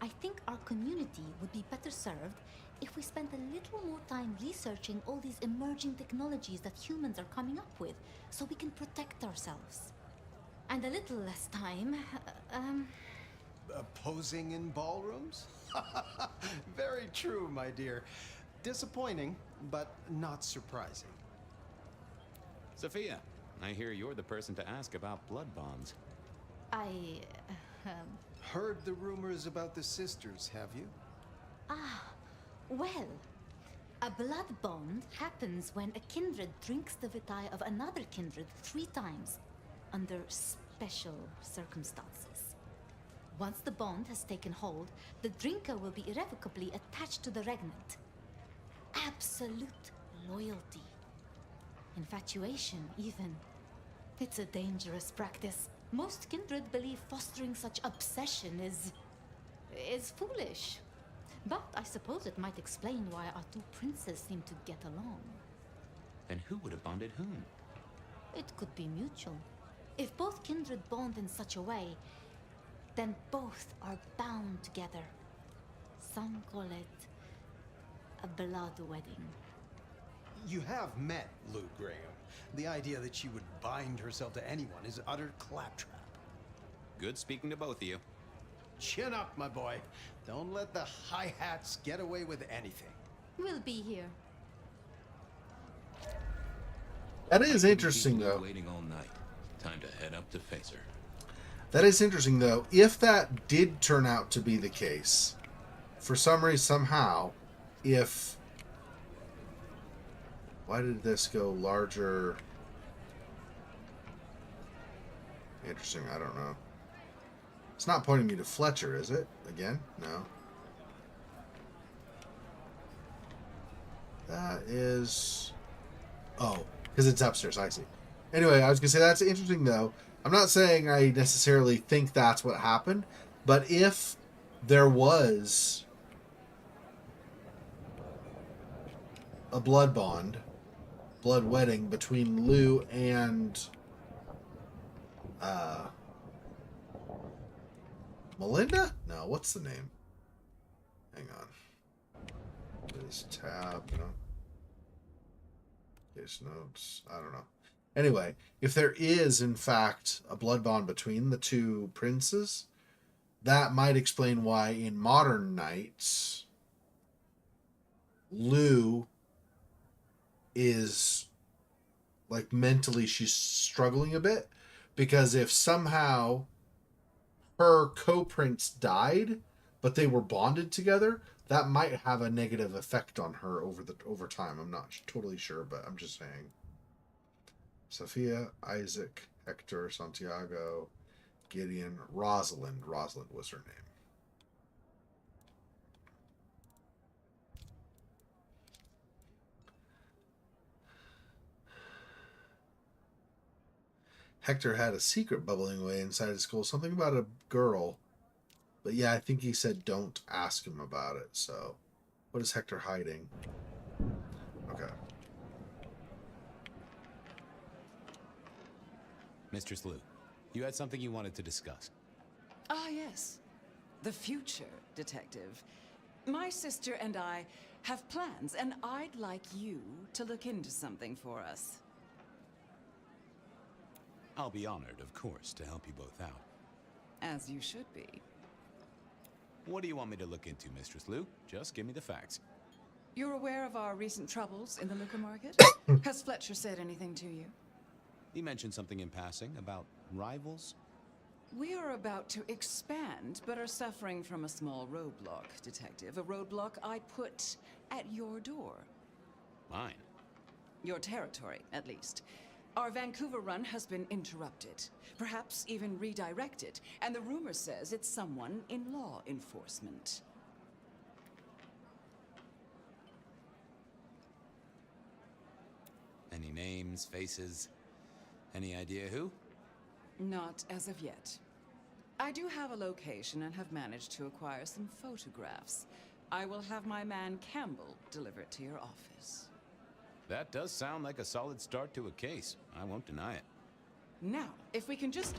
I think our community would be better served if we spent a little more time researching all these emerging technologies that humans are coming up with, so we can protect ourselves. And a little less time, Posing in ballrooms? Very true, my dear. Disappointing, but not surprising. Sophia, I hear you're the person to ask about blood bonds. Heard the rumors about the sisters, have you? Well, a blood bond happens when a kindred drinks the vitae of another kindred 3 times, under special circumstances. Once the bond has taken hold, the drinker will be irrevocably attached to the regnant. Absolute loyalty. Infatuation, even. It's a dangerous practice. Most kindred believe fostering such obsession is foolish. But I suppose it might explain why our 2 princes seem to get along. Then who would have bonded whom? It could be mutual. If both kindred bond in such a way, then both are bound together. Some call it a blood wedding. You have met Lou Graham. The idea that she would bind herself to anyone is utter claptrap. Good speaking to both of you. Chin up, my boy. Don't let the hi-hats get away with anything. We'll be here. That is interesting, People though. Waiting all night. Time to head up to face her. That is interesting, though. If that did turn out to be the case, for some reason, somehow, if... Why did this go larger? Interesting, I don't know. It's not pointing me to Fletcher, is it? Again? No. That is... Oh, because it's upstairs, I see. Anyway, I was going to say that's interesting, though. I'm not saying I necessarily think that's what happened, but if there was a blood bond, blood wedding between Lou and Melinda? No, what's the name? Hang on. This tab, no. Case notes, I don't know. Anyway, if there is, in fact, a blood bond between the two princes, that might explain why in modern nights, Lou is, like, mentally she's struggling a bit. Because if somehow her co-prince died, but they were bonded together, that might have a negative effect on her over time. I'm not totally sure, but I'm just saying. Sophia, Isaac, Hector, Santiago, Gideon, Rosalind. Rosalind was her name. Hector had a secret bubbling away inside his skull. Something about a girl. But yeah, I think he said don't ask him about it. So, what is Hector hiding? Okay. Mistress Lou, you had something you wanted to discuss. Ah, yes. The future, Detective. My sister and I have plans, and I'd like you to look into something for us. I'll be honored, of course, to help you both out. As you should be. What do you want me to look into, Mistress Lou? Just give me the facts. You're aware of our recent troubles in the liquor market? Has Fletcher said anything to you? He mentioned something in passing about rivals. We are about to expand, but are suffering from a small roadblock, Detective. A roadblock I put at your door. Mine? Your territory, at least. Our Vancouver run has been interrupted, perhaps even redirected, and the rumor says it's someone in law enforcement. Any names, faces? Any idea who? Not as of yet. I do have a location and have managed to acquire some photographs. I will have my man Campbell deliver it to your office. That does sound like a solid start to a case. I won't deny it. Now, if we can just...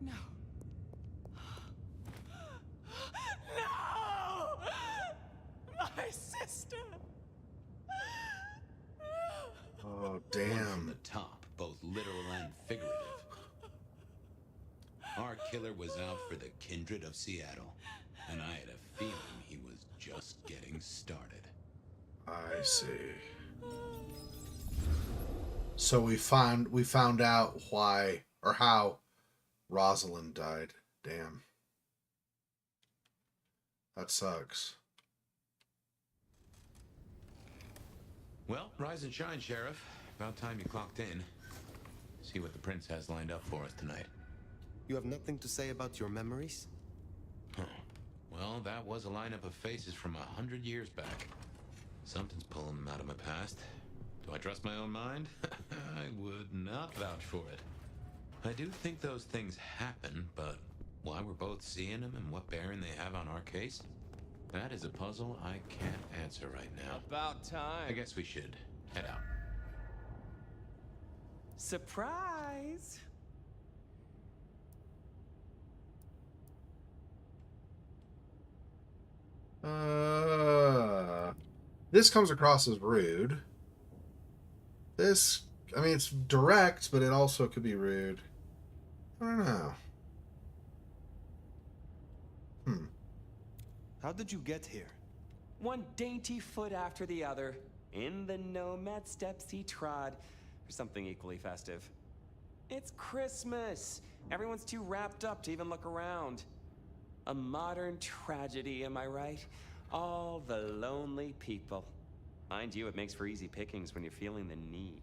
No. No! My sister! Oh, From damn. the top, both literal and figurative. Our killer was out for the Kindred of Seattle, and I had a feeling he was just getting started. I see. So we found out why or how Rosalind died. Damn. That sucks. Well, rise and shine, Sheriff. About time you clocked in. See what the Prince has lined up for us tonight. You have nothing to say about your memories? Huh. Well, that was a lineup of faces from 100 years back. Something's pulling them out of my past. Do I trust my own mind? I would not vouch for it. I do think those things happen, but why we're both seeing them and what bearing they have on our case? That is a puzzle I can't answer right now. About time. I guess we should head out. Surprise! This comes across as rude. This, I mean, it's direct, but it also could be rude. I don't know. How did you get here? One dainty foot after the other, in the nomad steps he trod, or something equally festive. It's Christmas! Everyone's too wrapped up to even look around. A modern tragedy, am I right? All the lonely people. Mind you, it makes for easy pickings when you're feeling the need.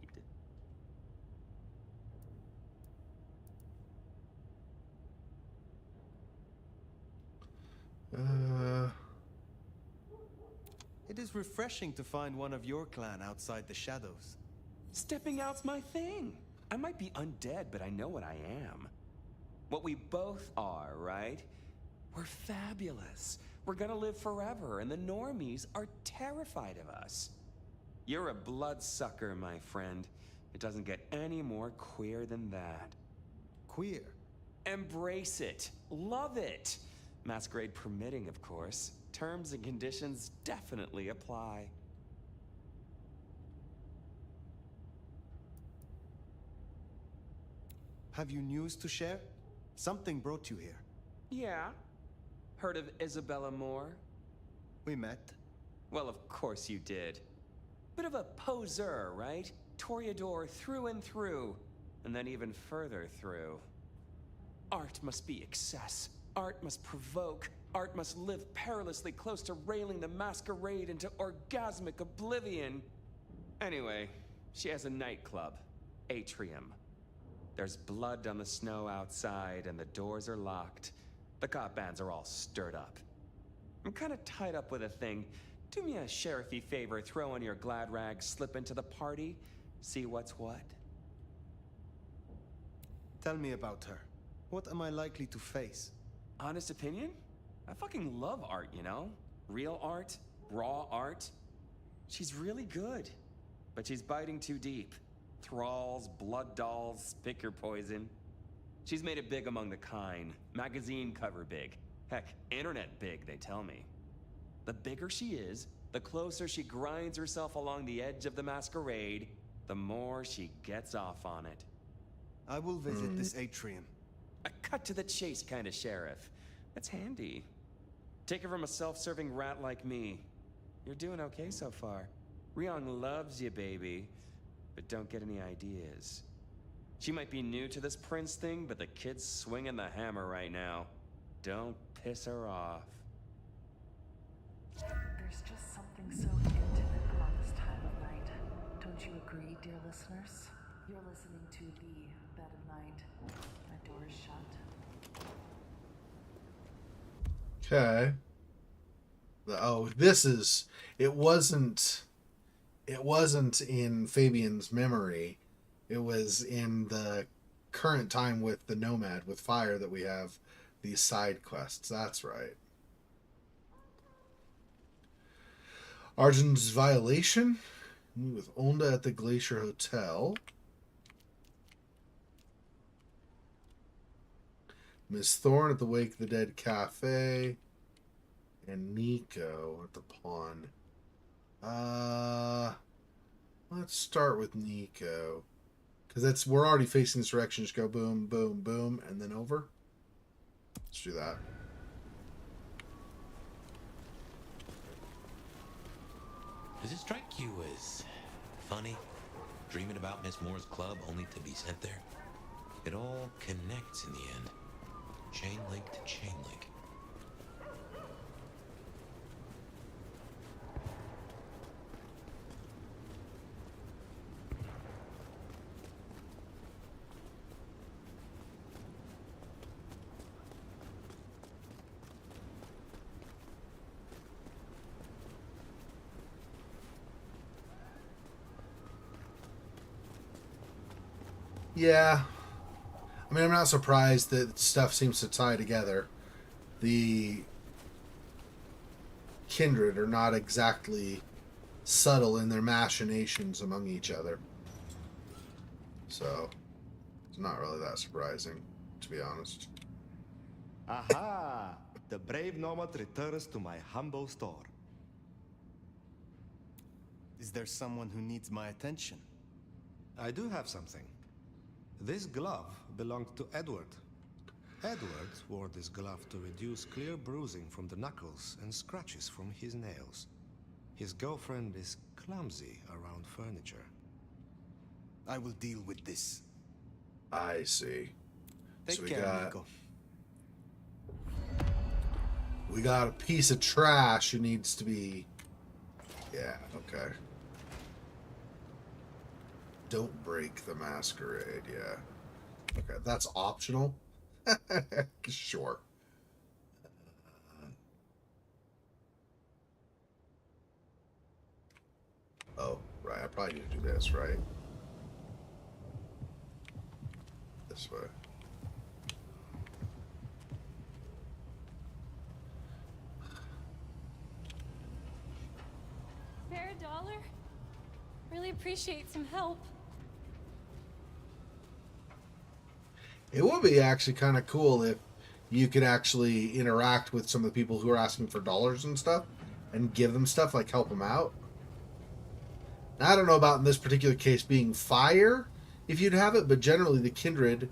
It is refreshing to find one of your clan outside the shadows. Stepping out's my thing. I might be undead, but I know what I am. What we both are, right? We're fabulous. We're gonna live forever, and the normies are terrified of us. You're a bloodsucker, my friend. It doesn't get any more queer than that. Queer? Embrace it. Love it. Masquerade permitting, of course. Terms and conditions definitely apply. Have you news to share? Something brought you here. Yeah. Heard of Isabella Moore? We met. Well, of course you did. Bit of a poseur, right? Toreador through and through, and then even further through. Art must be excess. Art must provoke. Art must live perilously close to railing the Masquerade into orgasmic oblivion. Anyway, she has a nightclub, Atrium. There's blood on the snow outside, and the doors are locked. The cop bands are all stirred up. I'm kind of tied up with a thing. Do me a sheriffy favor, throw on your glad rags, slip into the party, see what's what. Tell me about her. What am I likely to face? Honest opinion? I fucking love art, you know? Real art, raw art. She's really good, but she's biting too deep. Thralls, blood dolls, pick your poison. She's made it big among the kind. Magazine cover big. Heck, internet big, they tell me. The bigger she is, the closer she grinds herself along the edge of the Masquerade, the more she gets off on it. I will visit this atrium. A cut to the chase kind of sheriff. That's handy. Take it from a self-serving rat like me. You're doing okay so far. Ryong loves you, baby. But don't get any ideas. She might be new to this prince thing, but the kid's swinging the hammer right now. Don't piss her off. There's just something so intimate about this time of night. Don't you agree, dear listeners? You're listening to the Bed of Night. My door is shut. Okay. Oh, this is... It wasn't in Fabian's memory. It was in the current time with the Nomad, with Fire, that we have these side quests. That's right. Arjun's Violation. Meet with Onda at the Glacier Hotel. Miss Thorne at the Wake of the Dead Cafe. And Nico at the Pawn. Let's start with Nico. Because we're already facing this direction. Just go boom, boom, boom, and then over. Let's do that. Does it strike you as funny? Dreaming about Miss Moore's club only to be sent there? It all connects in the end. Chain link to chain link. Yeah. I mean, I'm not surprised that stuff seems to tie together. The Kindred are not exactly subtle in their machinations among each other. So, it's not really that surprising, to be honest. Aha! The brave nomad returns to my humble store. Is there someone who needs my attention? I do have something. This glove belonged to Edward. Edward wore this glove to reduce clear bruising from the knuckles and scratches from his nails. His girlfriend is clumsy around furniture. I will deal with this. I see. Take So care, Nico. we got a piece of trash who needs to be... Yeah, okay. Don't break the Masquerade, yeah. Okay, that's optional. Sure. Oh, right. I probably need to do this, right? This way. Spare $1? Really appreciate some help. It would be actually kind of cool if you could actually interact with some of the people who are asking for dollars and stuff and give them stuff, like help them out. Now, I don't know about in this particular case being fire, if you'd have it, but generally the Kindred,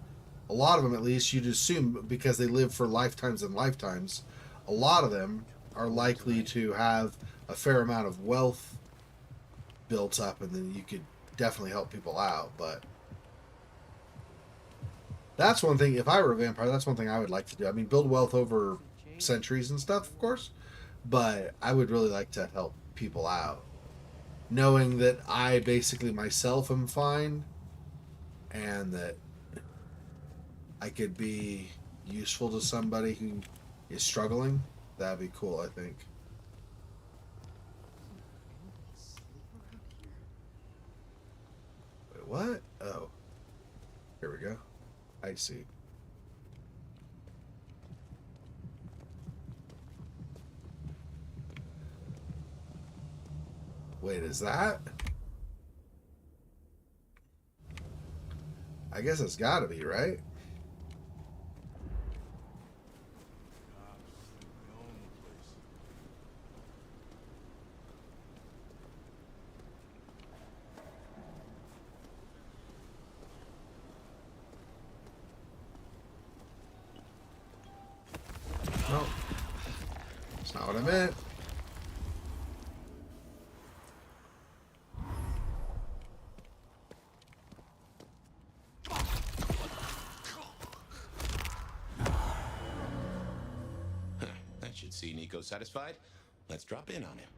a lot of them at least, you'd assume because they live for lifetimes and lifetimes, a lot of them are likely to have a fair amount of wealth built up, and then you could definitely help people out, but that's one thing. If I were a vampire, that's one thing I would like to do. I mean, build wealth over centuries and stuff, of course, but I would really like to help people out. Knowing that I basically myself am fine and that I could be useful to somebody who is struggling, that'd be cool, I think. Wait, what? Oh. Here we go. I see. Wait, is that? I guess it's gotta be, right? No. That's not what I meant. That should see Nico satisfied. Let's drop in on him.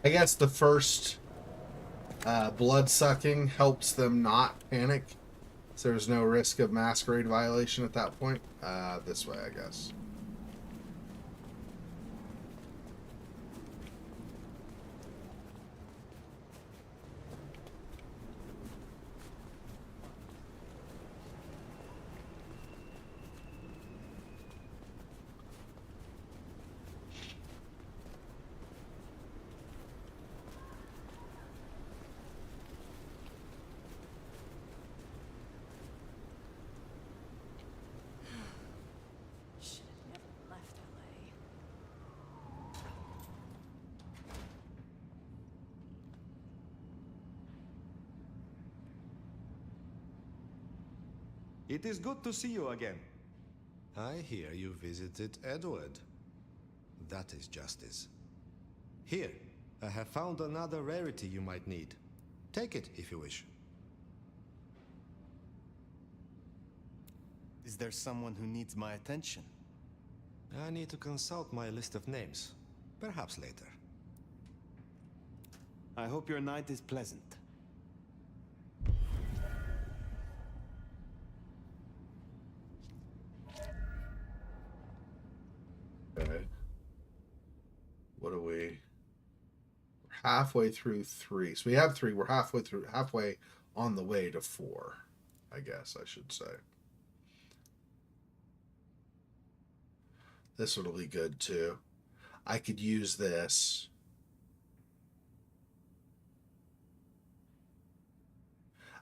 I guess the first blood sucking helps them not panic. So there's no risk of Masquerade violation at that point. This way, I guess. It is good to see you again. I hear you visited Edward. That is justice. Here, I have found another rarity you might need. Take it if you wish. Is there someone who needs my attention? I need to consult my list of names. Perhaps later. I hope your night is pleasant. Okay. What are we? We're halfway through 3. So we have 3. We're halfway on the way to 4. I guess I should say. This one will be good too. I could use this.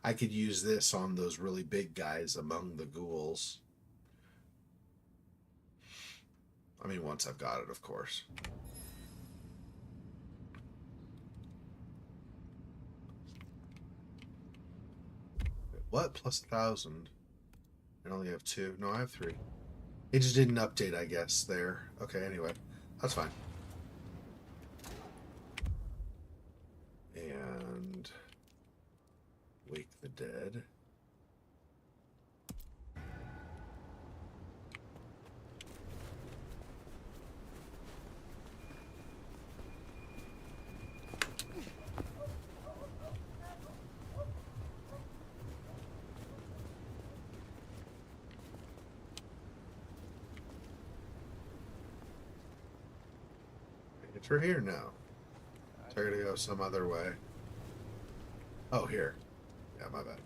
I could use this on those really big guys among the ghouls. I mean, once I've got it, of course. What? Plus 1,000? I only have 2. No, I have 3. It just didn't update, I guess, there. Okay, anyway. That's fine. And... Wake the Dead. Enter here? No. So I gotta go some other way. Oh, here. Yeah, my bad.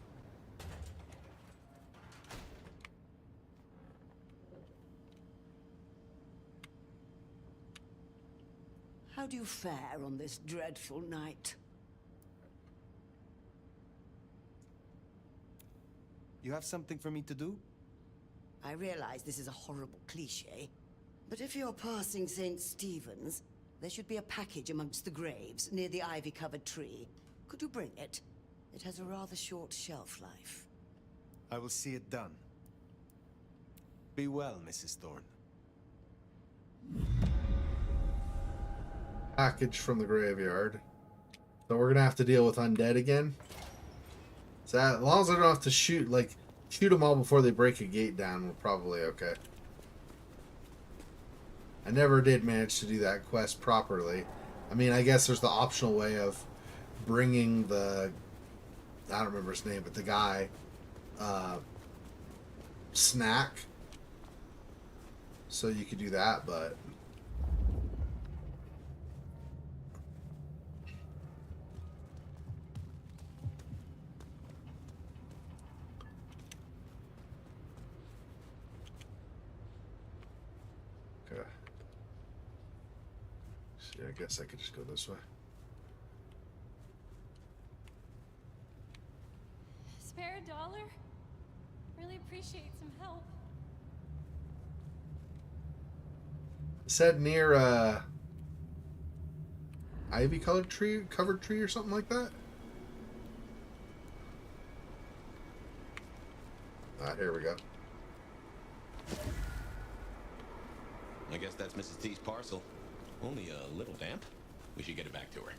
How do you fare on this dreadful night? You have something for me to do? I realize this is a horrible cliché, but if you're passing St. Stephen's, there should be a package amongst the graves near the ivy-covered tree. Could you bring it? It has a rather short shelf life. I will see it done. Be well, Mrs. Thorne. Package from the graveyard. So we're gonna have to deal with undead again. So as long as I don't have to shoot them all before they break a gate down, we're probably okay. I never did manage to do that quest properly. I mean, I guess there's the optional way of bringing the... I don't remember his name, but the guy... snack. So you could do that, but... Okay. See, I guess I could just go this way. Spare $1? Really appreciate some help. Said near ivy covered tree or something like that. Here we go. I guess that's Mrs. T's parcel. Only a little damp. We should get it back to her.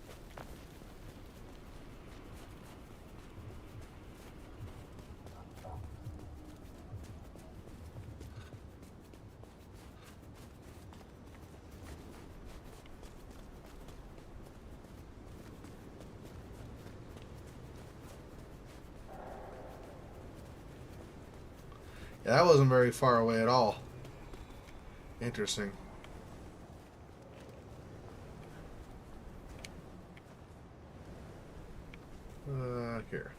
Yeah, that wasn't very far away at all. Interesting. Here.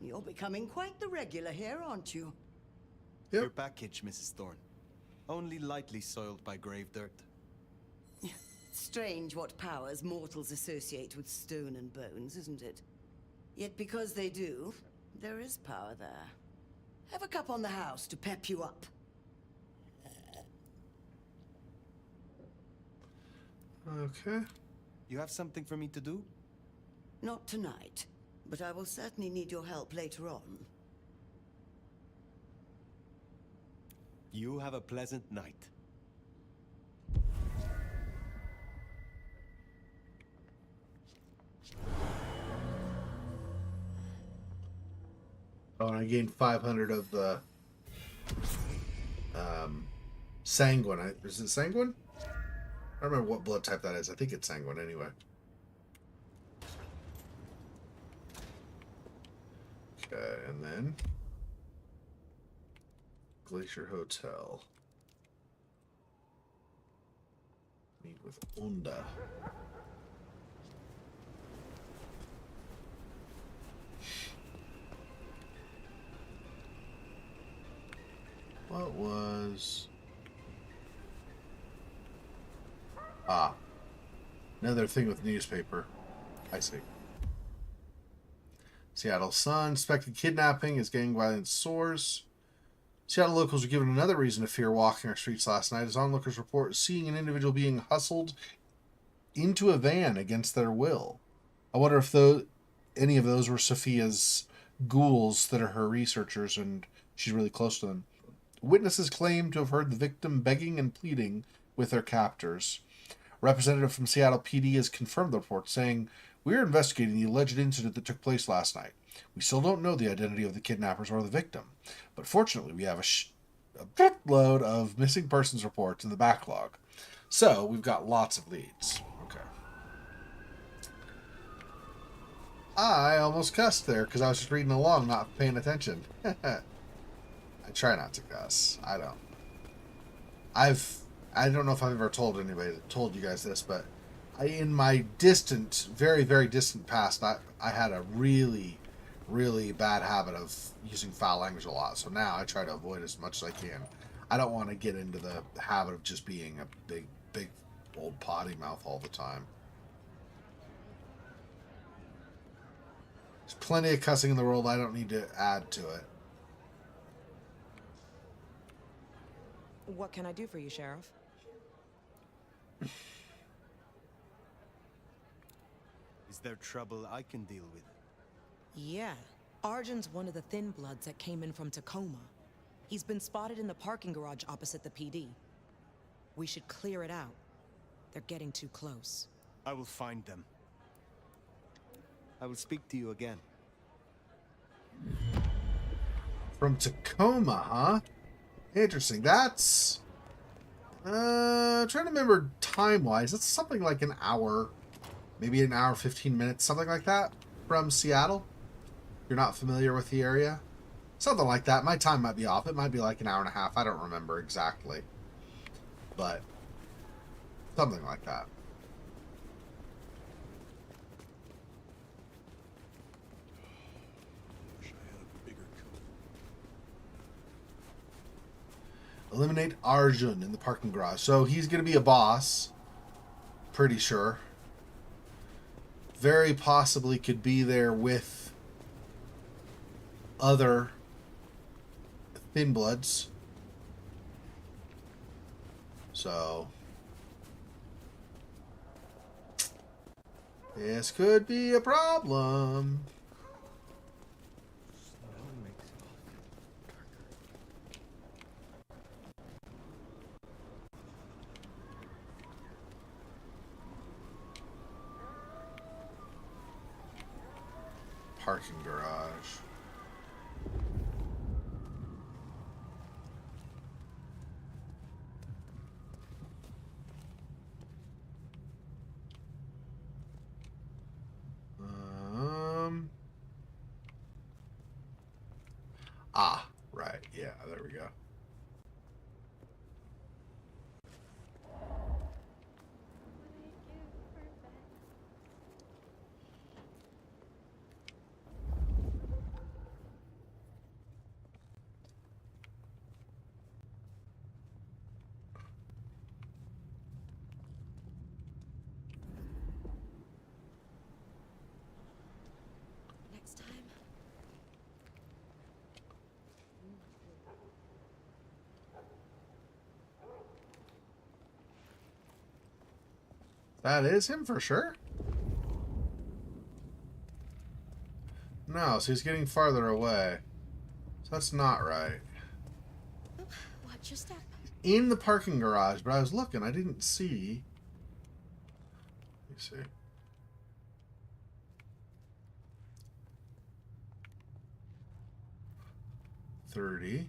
You're becoming quite the regular here, aren't you? Yep. Your package, Mrs. Thorne. Only lightly soiled by grave dirt. Strange what powers mortals associate with stone and bones, isn't it? Yet because they do, there is power there. Have a cup on the house to pep you up. Okay. You have something for me to do? Not tonight, but I will certainly need your help later on. You have a pleasant night. Oh, and I gained 500 of the sanguine. Is it sanguine? I don't remember what blood type that is. I think it's sanguine anyway. Okay, and then Glacier Hotel. Meet with Onda. What was... Ah. Another thing with newspaper. I see. Seattle Sun. Suspected kidnapping as gang violence soars. Seattle locals were given another reason to fear walking our streets last night as onlookers report seeing an individual being hustled into a van against their will. I wonder if any of those were Sophia's ghouls that are her researchers and she's really close to them. Witnesses claim to have heard the victim begging and pleading with their captors. A representative from Seattle PD has confirmed the report, saying, "We are investigating the alleged incident that took place last night. We still don't know the identity of the kidnappers or the victim, but fortunately we have a boatload of missing persons reports in the backlog. So we've got lots of leads." Okay. I almost cussed there because I was just reading along, not paying attention. I try not to cuss. I don't know if I've ever told you guys this, but in my distant, very, very distant past, I had a really, really bad habit of using foul language a lot. So now I try to avoid as much as I can. I don't want to get into the habit of just being a big, big old potty mouth all the time. There's plenty of cussing in the world. I don't need to add to it. What can I do for you, Sheriff? Is there trouble I can deal with? Yeah. Arjun's one of the Thin Bloods that came in from Tacoma. He's been spotted in the parking garage opposite the PD. We should clear it out. They're getting too close. I will find them. I will speak to you again. From Tacoma, huh? Interesting. That's... trying to remember time-wise. That's something like an hour, maybe an hour, 15 minutes, something like that from Seattle. You're not familiar with the area? Something like that. My time might be off. It might be like an hour and a half. I don't remember exactly. But something like that. Eliminate Arjun in the parking garage. So he's going to be a boss. Pretty sure. Very possibly could be there with other Thin Bloods. So this could be a problem. Parking garage. Right. Yeah, there we go. Next time. That is him for sure. No, so he's getting farther away. So that's not right. Watch your step. In the parking garage, but I was looking, I didn't see. Let me see. $30.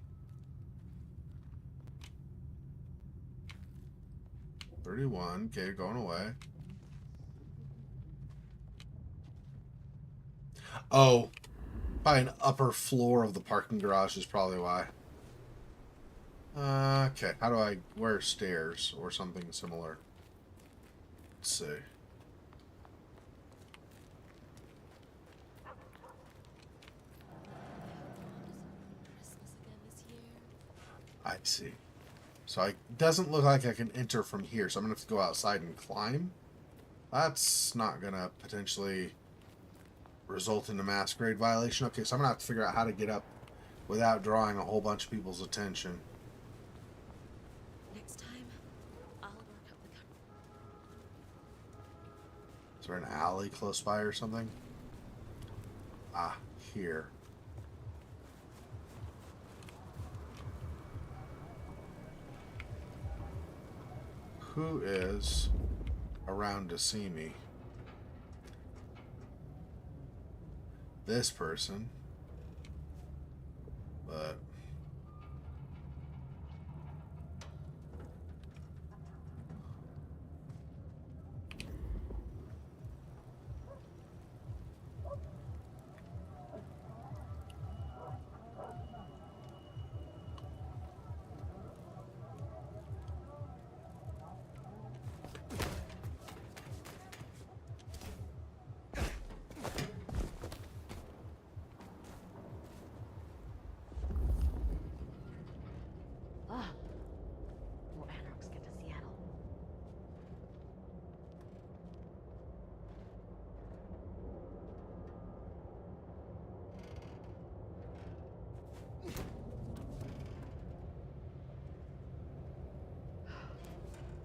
31. Okay, going away. Oh, by an upper floor of the parking garage is probably why. Okay, how do I... Where are stairs or something similar? Let's see. I see. So it doesn't look like I can enter from here, so I'm going to have to go outside and climb. That's not going to potentially result in a Masquerade violation. Okay, so I'm going to have to figure out how to get up without drawing a whole bunch of people's attention. Next time, I'll work up the cover. Is there an alley close by or something? Ah, here. Who is around to see me? This person. But More anarchs get to Seattle.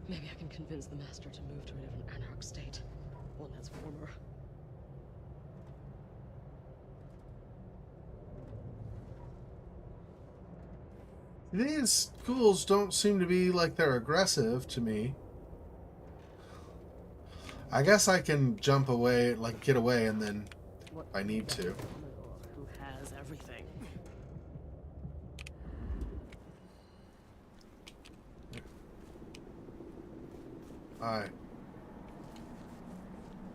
Maybe I can convince the Master to move to a different anarch state. One that's warmer. these ghouls don't seem to be like they're aggressive to me. I guess I can jump away, like get away, and then if I need to. Who has everything? Hi.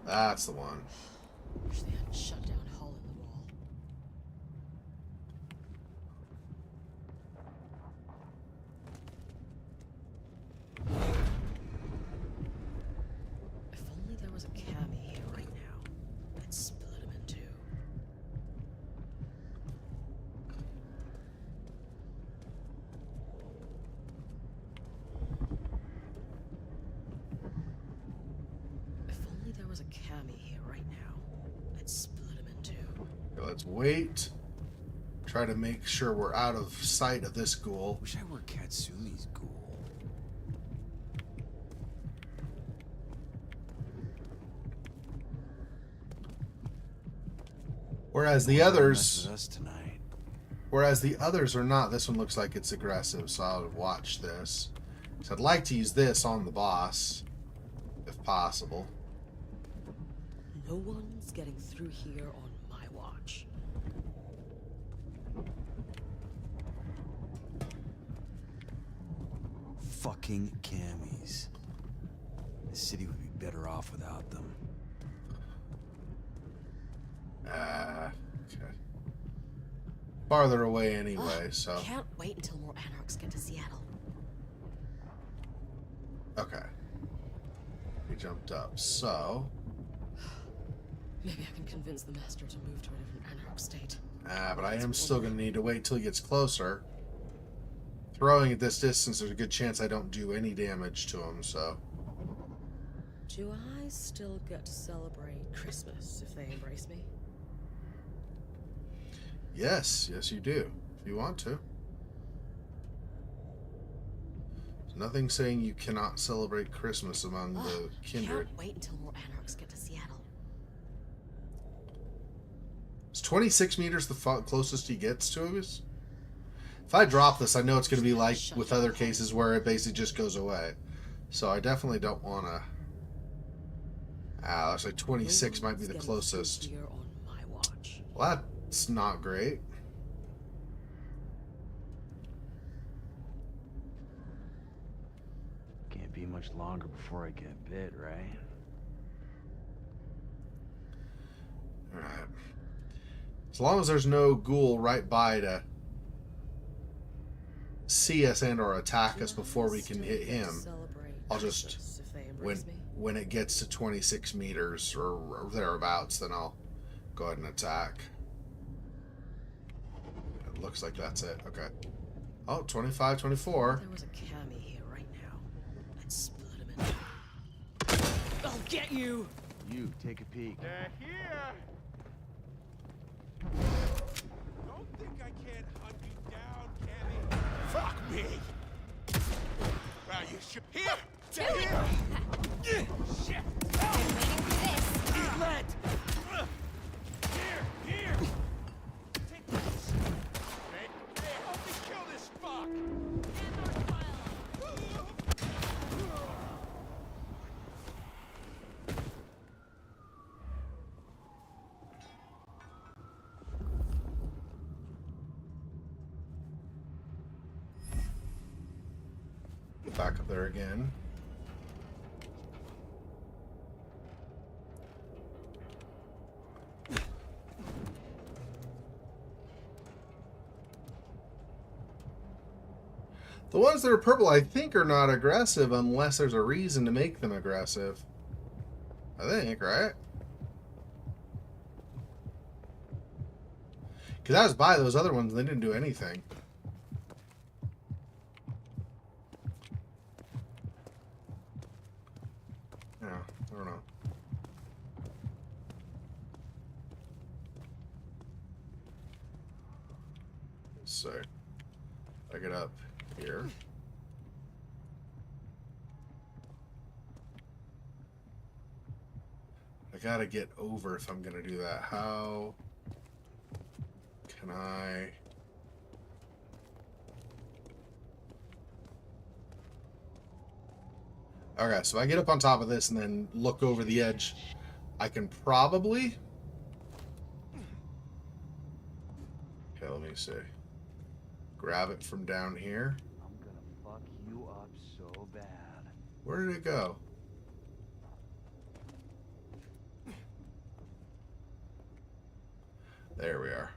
That's the one. Wish they hadn't shut down a hole in the wall. If only there was a Cammy here right now, I'd split him in two. If only there was a Cammy here right now, I'd split him in two. Okay, let's wait. Try to make sure we're out of sight of this ghoul. Wish I were Katsumi's ghoul. Whereas the others, Us tonight. whereas the others are not. This one looks like it's aggressive, so I'll watch this. So I'd like to use this on the boss, if possible. No one's getting through here on my watch. Fucking cammies. The city would be better off without them. Okay. Farther away anyway, so. Can't wait until more anarchs get to Seattle. Okay. We jumped up, so. Maybe I can convince the Master to move to a different anarch state. But I am still going to need to wait till he gets closer. Throwing at this distance, there's a good chance I don't do any damage to him, so. Do I still get to celebrate Christmas if they embrace me? Yes, yes you do, if you want to. There's nothing saying you cannot celebrate Christmas among the Kindred. Can't wait until more anarchs get to Seattle. Is 26 meters the closest he gets to us? If I drop this, I know it's going to be like with other cases where it basically just goes away. So I definitely don't want to... looks like 26 might be the closest. Well, that's not great. Can't be much longer before I get bit, right? Alright. As long as there's no ghoul right by to see us and or attack us before we can hit him, I'll just, when it gets to 26 meters or thereabouts, then I'll go ahead and attack. It looks like that's it. Okay. Oh, 25, 24. There was a Cammy here right now. I'd split him in. I'll get you! You, take a peek. They're here! Don't think I can't hunt you down, Cammy. Fuck me! Wow, you should... Here! Here! Shit! Been waiting for this. Let! Here! Take this! Hey, help me kill this fuck! Back up there again. The ones that are purple, I think, are not aggressive unless there's a reason to make them aggressive. I think, right? Because I was by those other ones and they didn't do anything. Yeah, I don't know. So, I get up here. I gotta get over if I'm gonna do that. How can I... Okay, so I get up on top of this and then look over the edge. I can probably... Okay, let me see. Grab it from down here. I'm gonna fuck you up so bad. Where did it go? There we are.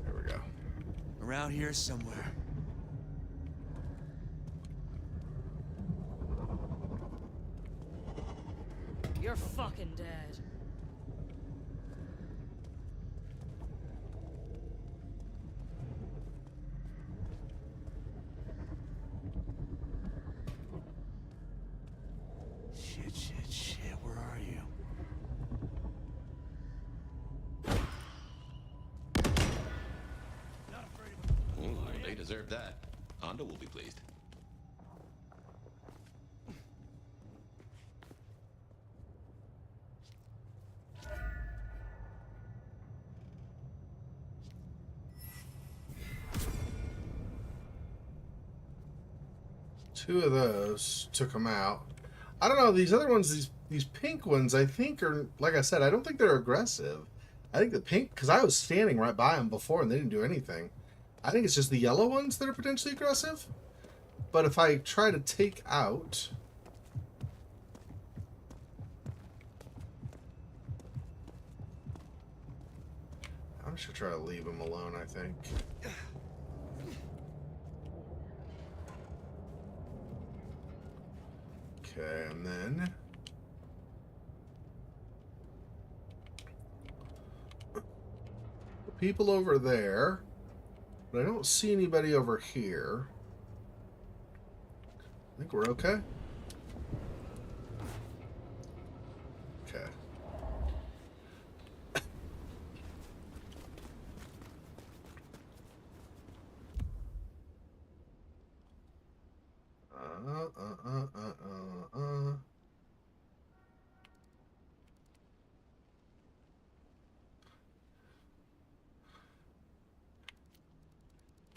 There we go. Around here somewhere. You're fucking dead. Shit, where are you? Ooh, they deserve that. Hondo will be pleased. Two of those took them out. I don't know, these other ones, these pink ones, I think are, like I said, I don't think they're aggressive. I think the pink, because I was standing right by them before and they didn't do anything. I think it's just the yellow ones that are potentially aggressive. But if I try to take out... I'm just going to try to leave them alone, I think. Okay, and then... people over there, but I don't see anybody over here. I think we're okay. Okay.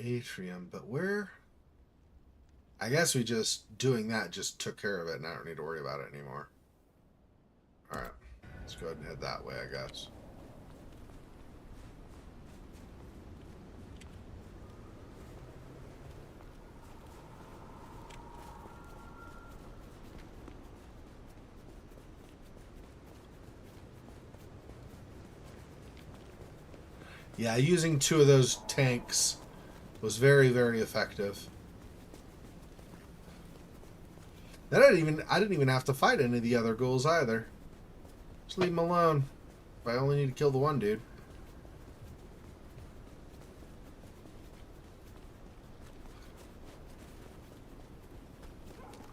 Atrium, but where? I guess we just doing that just took care of it and I don't need to worry about it anymore. Alright, let's go ahead and head that way, I guess. Yeah, using two of those tanks was very, very effective. Then I didn't even have to fight any of the other ghouls either. Just leave him alone. I only need to kill the one dude.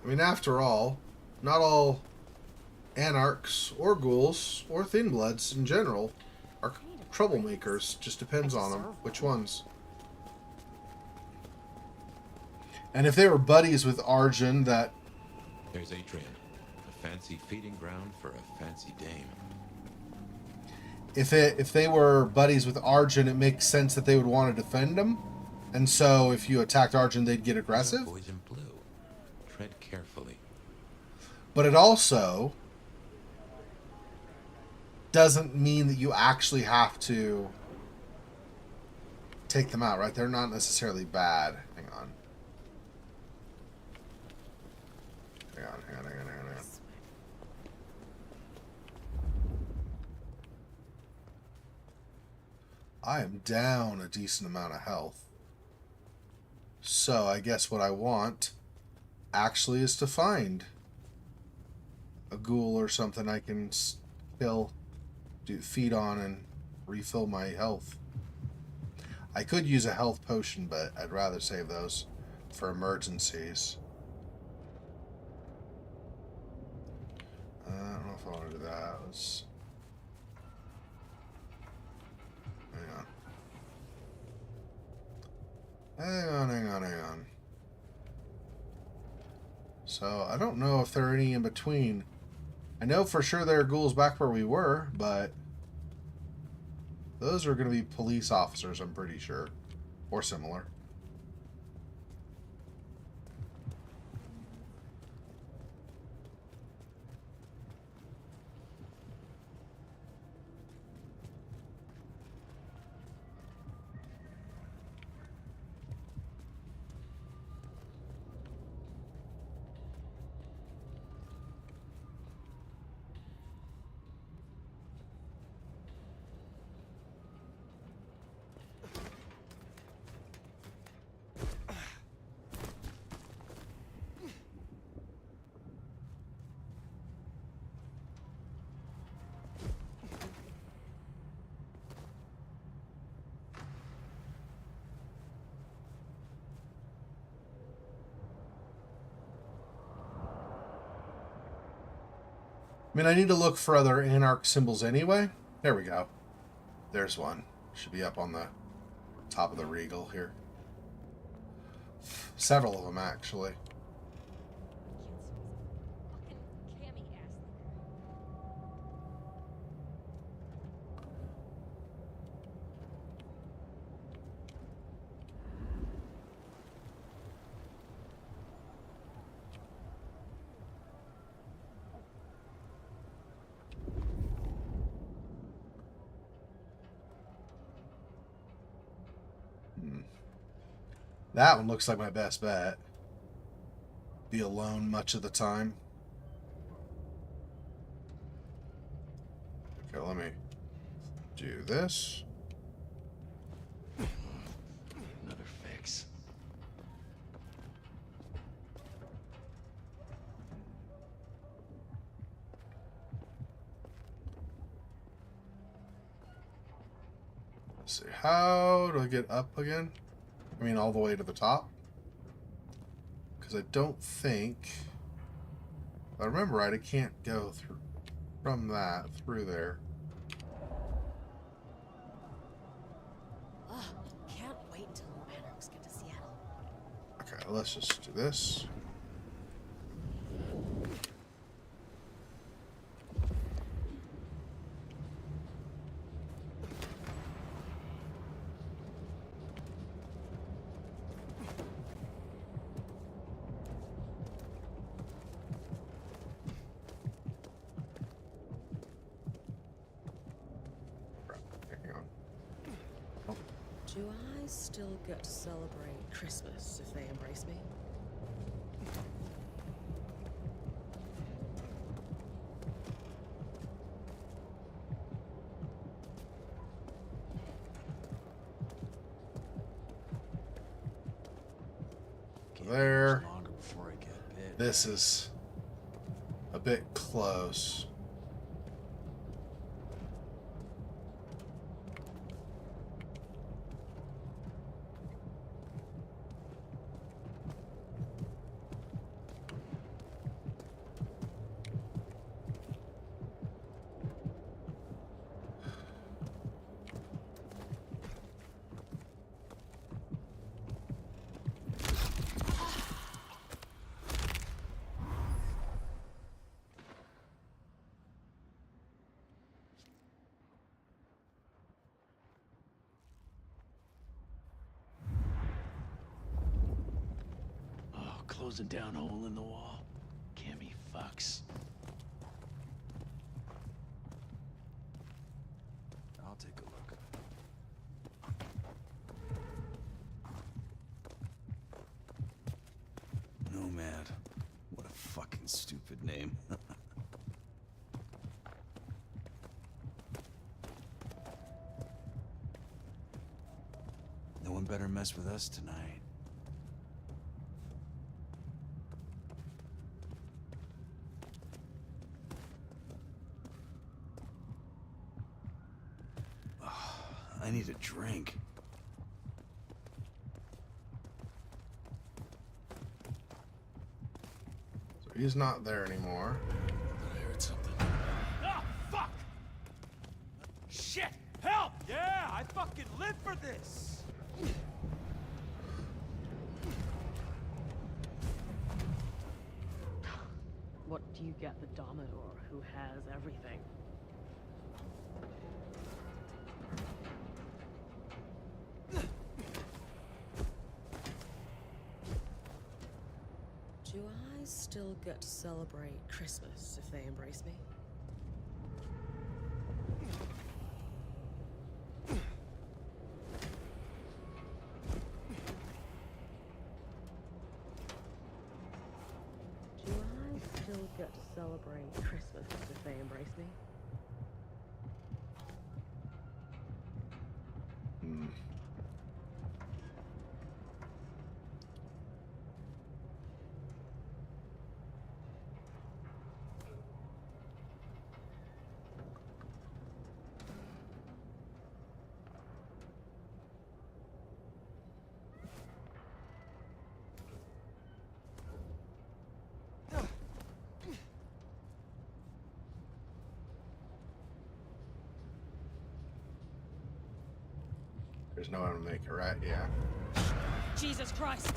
I mean, after all, not all anarchs or ghouls or thin bloods in general are troublemakers. Just depends on them. Which ones? And if they were buddies with Arjun, that... There's Atrium. A fancy feeding ground for a fancy dame. If they were buddies with Arjun, it makes sense that they would want to defend him. And so if you attacked Arjun, they'd get aggressive. Boys in blue. Tread carefully. But it also doesn't mean that you actually have to take them out, right? They're not necessarily bad. Hang on. Hang on. I am down a decent amount of health. So I guess what I want actually is to find a ghoul or something I can kill, feed on, and refill my health. I could use a health potion, but I'd rather save those for emergencies. I don't know if I want to do that. Let's... Hang on. So, I don't know if there are any in between. I know for sure there are ghouls back where we were, but those are going to be police officers, I'm pretty sure. Or similar. I mean, I need to look for other Anarch symbols anyway. There we go. There's one. Should be up on the top of the Regal here. Several of them, actually. That one looks like my best bet. Be alone much of the time. Okay, let me do this. Another fix. Let's see, how do I get up again? I mean, all the way to the top? Because I don't think... If I remember right, I can't go through from that through there. Ugh, can't wait until more anarchs get to Seattle. Okay, let's just do this. Do I still get to celebrate Christmas if they embrace me? There. This is a bit close. closing down hole in the wall. Cammy fucks. I'll take a look. Nomad. What a fucking stupid name. No one better mess with us tonight. I need a drink. So he's not there anymore. I heard something. Ah, fuck! Shit! Help! Yeah, I fucking live for this! What do you get the Dominor who has everything? Do I still get to celebrate Christmas if they embrace me? Do I still get to celebrate Christmas if they embrace me? There's no one to make it right, yeah. Jesus Christ!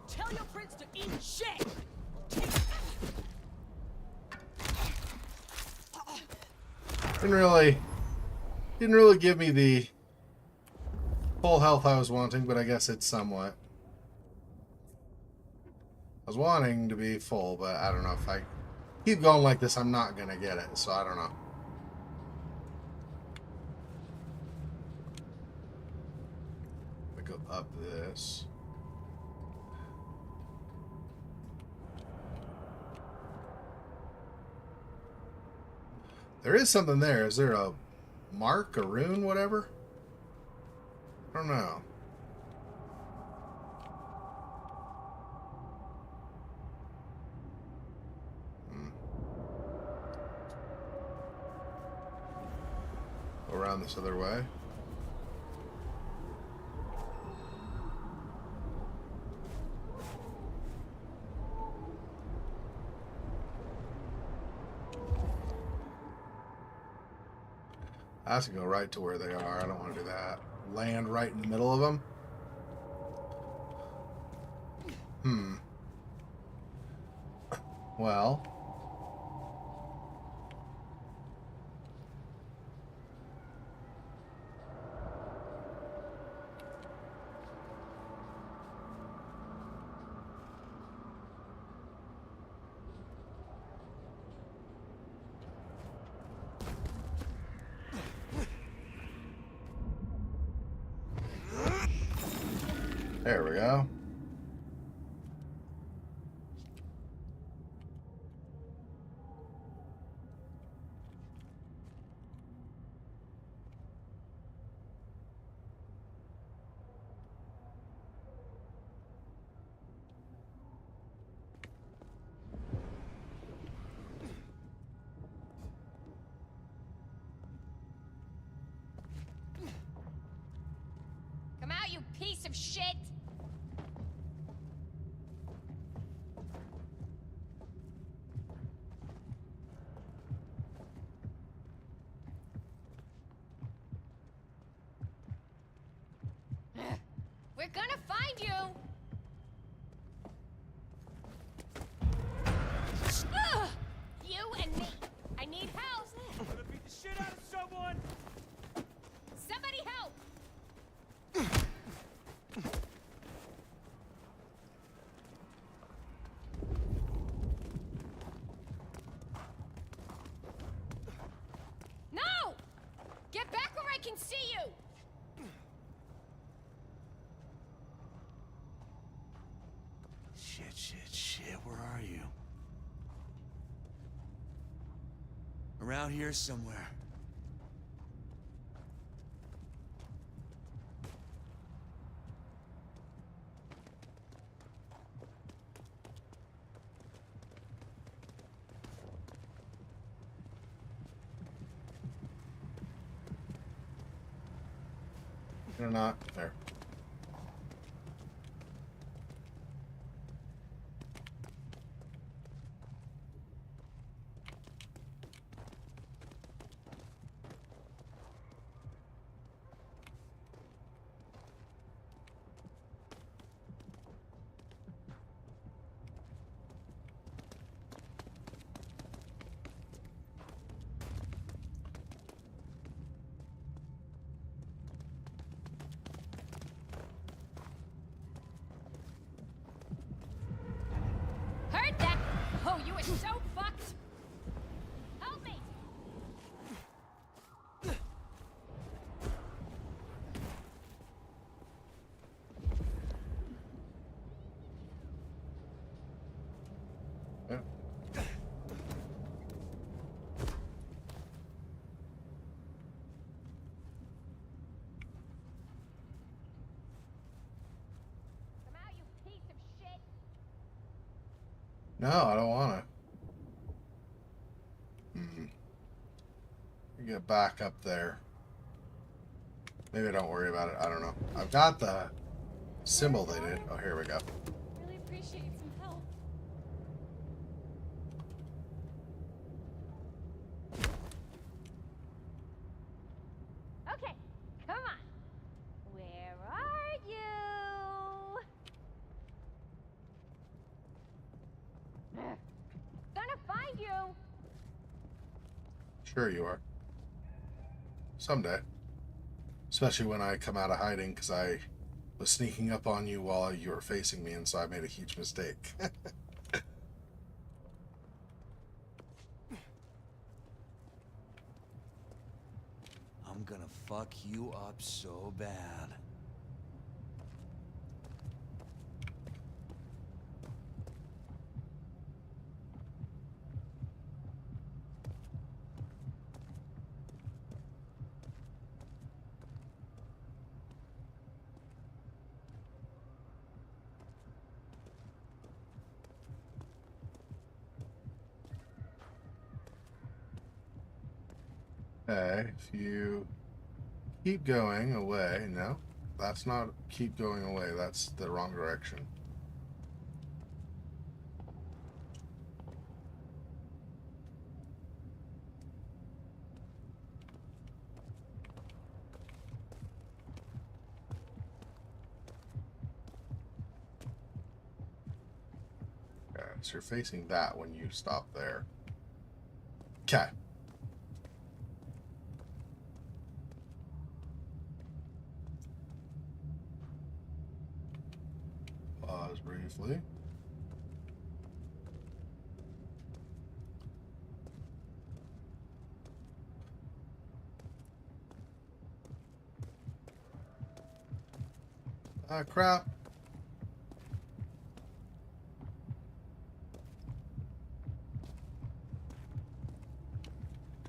Tell your prince to eat shit! Didn't really give me the full health I was wanting, but I guess it's somewhat. I was wanting to be full, but I don't know if I keep going like this, I'm not gonna get it, so I don't know. I go up this. There is something there. Is there a mark, a rune, whatever? I don't know. Go around this other way. I have to go right to where they are. I don't want to do that. Land right in the middle of them. Well. There we go. Come out, you piece of shit! We're gonna find you! Ugh! You and me. I need help! I'm gonna beat the shit out of someone! Somebody help! No! Get back where I can see you! Shit, where are you? Around here somewhere. They're not there. Heard that? Oh, you are so fucked! Help me! Yeah. Come out, you piece of shit! No, I don't want to. Get back up there. Maybe don't worry about it. I don't know. I've got the symbol they did. Oh, here we go. Really appreciate some help. Okay, come on. Where are you? Ugh. Gonna find you. Sure you are. Someday. Especially when I come out of hiding, because I was sneaking up on you while you were facing me, and so I made a huge mistake. I'm gonna fuck you up so bad. Okay, if you keep going away, no, that's not keep going away, that's the wrong direction. Okay, so you're facing that when you stop there. Okay. Pause briefly. Ah, crap.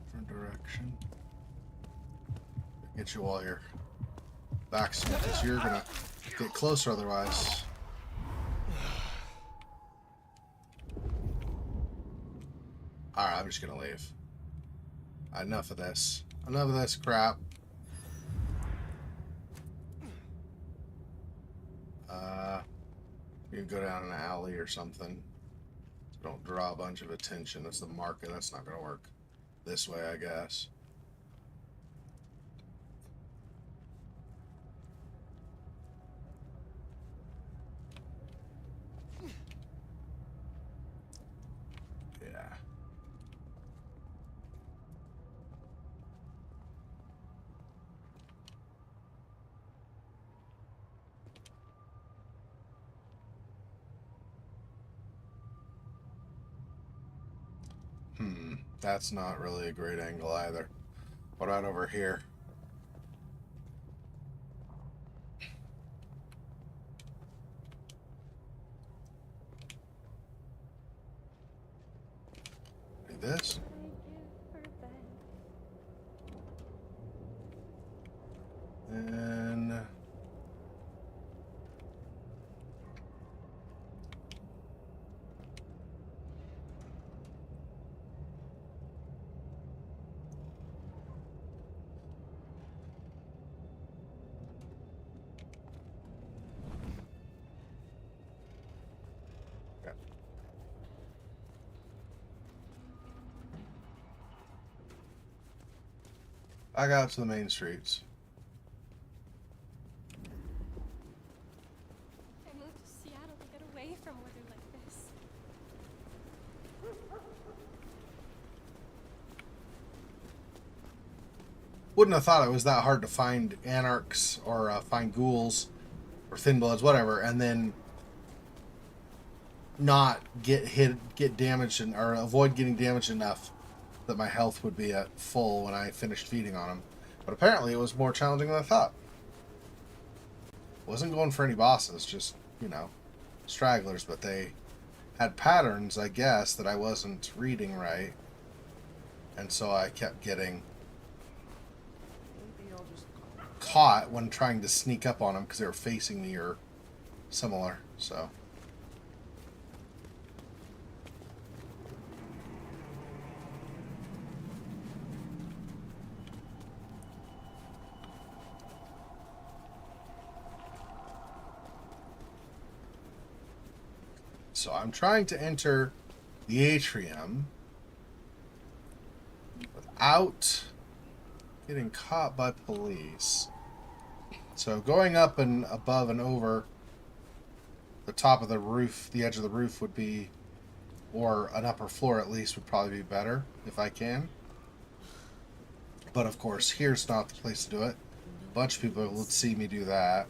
Different direction. Get you while you're back, because you're gonna get closer otherwise. Alright, I'm just gonna leave. Enough of this. Enough of this crap. You can go down an alley or something. So don't draw a bunch of attention. That's the market. That's not gonna work. This way, I guess. That's not really a great angle either. What about over here? Do this. And I got to the main streets. I moved to Seattle to get away from weather like this. Wouldn't have thought it was that hard to find anarchs or find ghouls or thin bloods, whatever, and then not get damaged, or avoid getting damaged enough that my health would be at full when I finished feeding on them. But apparently it was more challenging than I thought. Wasn't going for any bosses, just, you know, stragglers, but they had patterns, I guess, that I wasn't reading right. And so I kept getting caught when trying to sneak up on them because they were facing me or similar, so... So I'm trying to enter the atrium without getting caught by police. So going up and above and over the top of the roof, the edge of the roof would be, or an upper floor at least, would probably be better if I can. But of course, here's not the place to do it. A bunch of people will see me do that.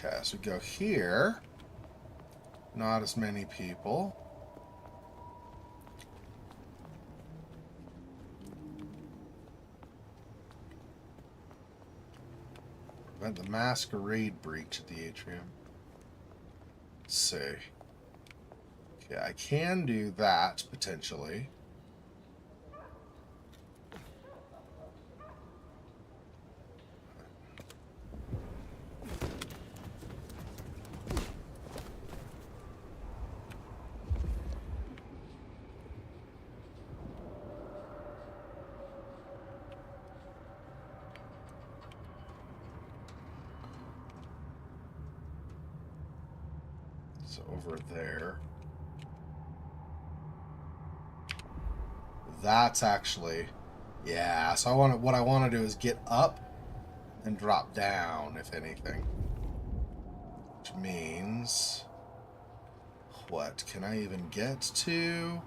Okay, so we go here. Not as many people. Prevent the Masquerade breach at the atrium. Let's see. Okay, I can do that, potentially. So over there. That's actually, yeah. So what I want to do is get up and drop down, if anything. Which means, what can I even get to?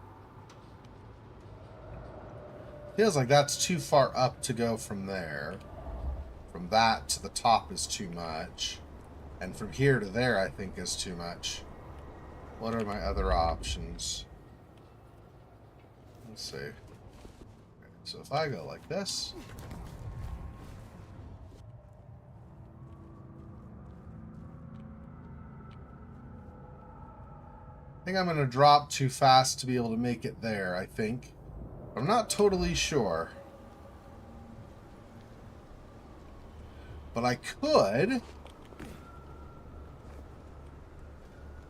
Feels like that's too far up to go from there. From that to the top is too much. And from here to there, I think, is too much. What are my other options? Let's see. Okay, so if I go like this. I think I'm going to drop too fast to be able to make it there, I think. I'm not totally sure. But I could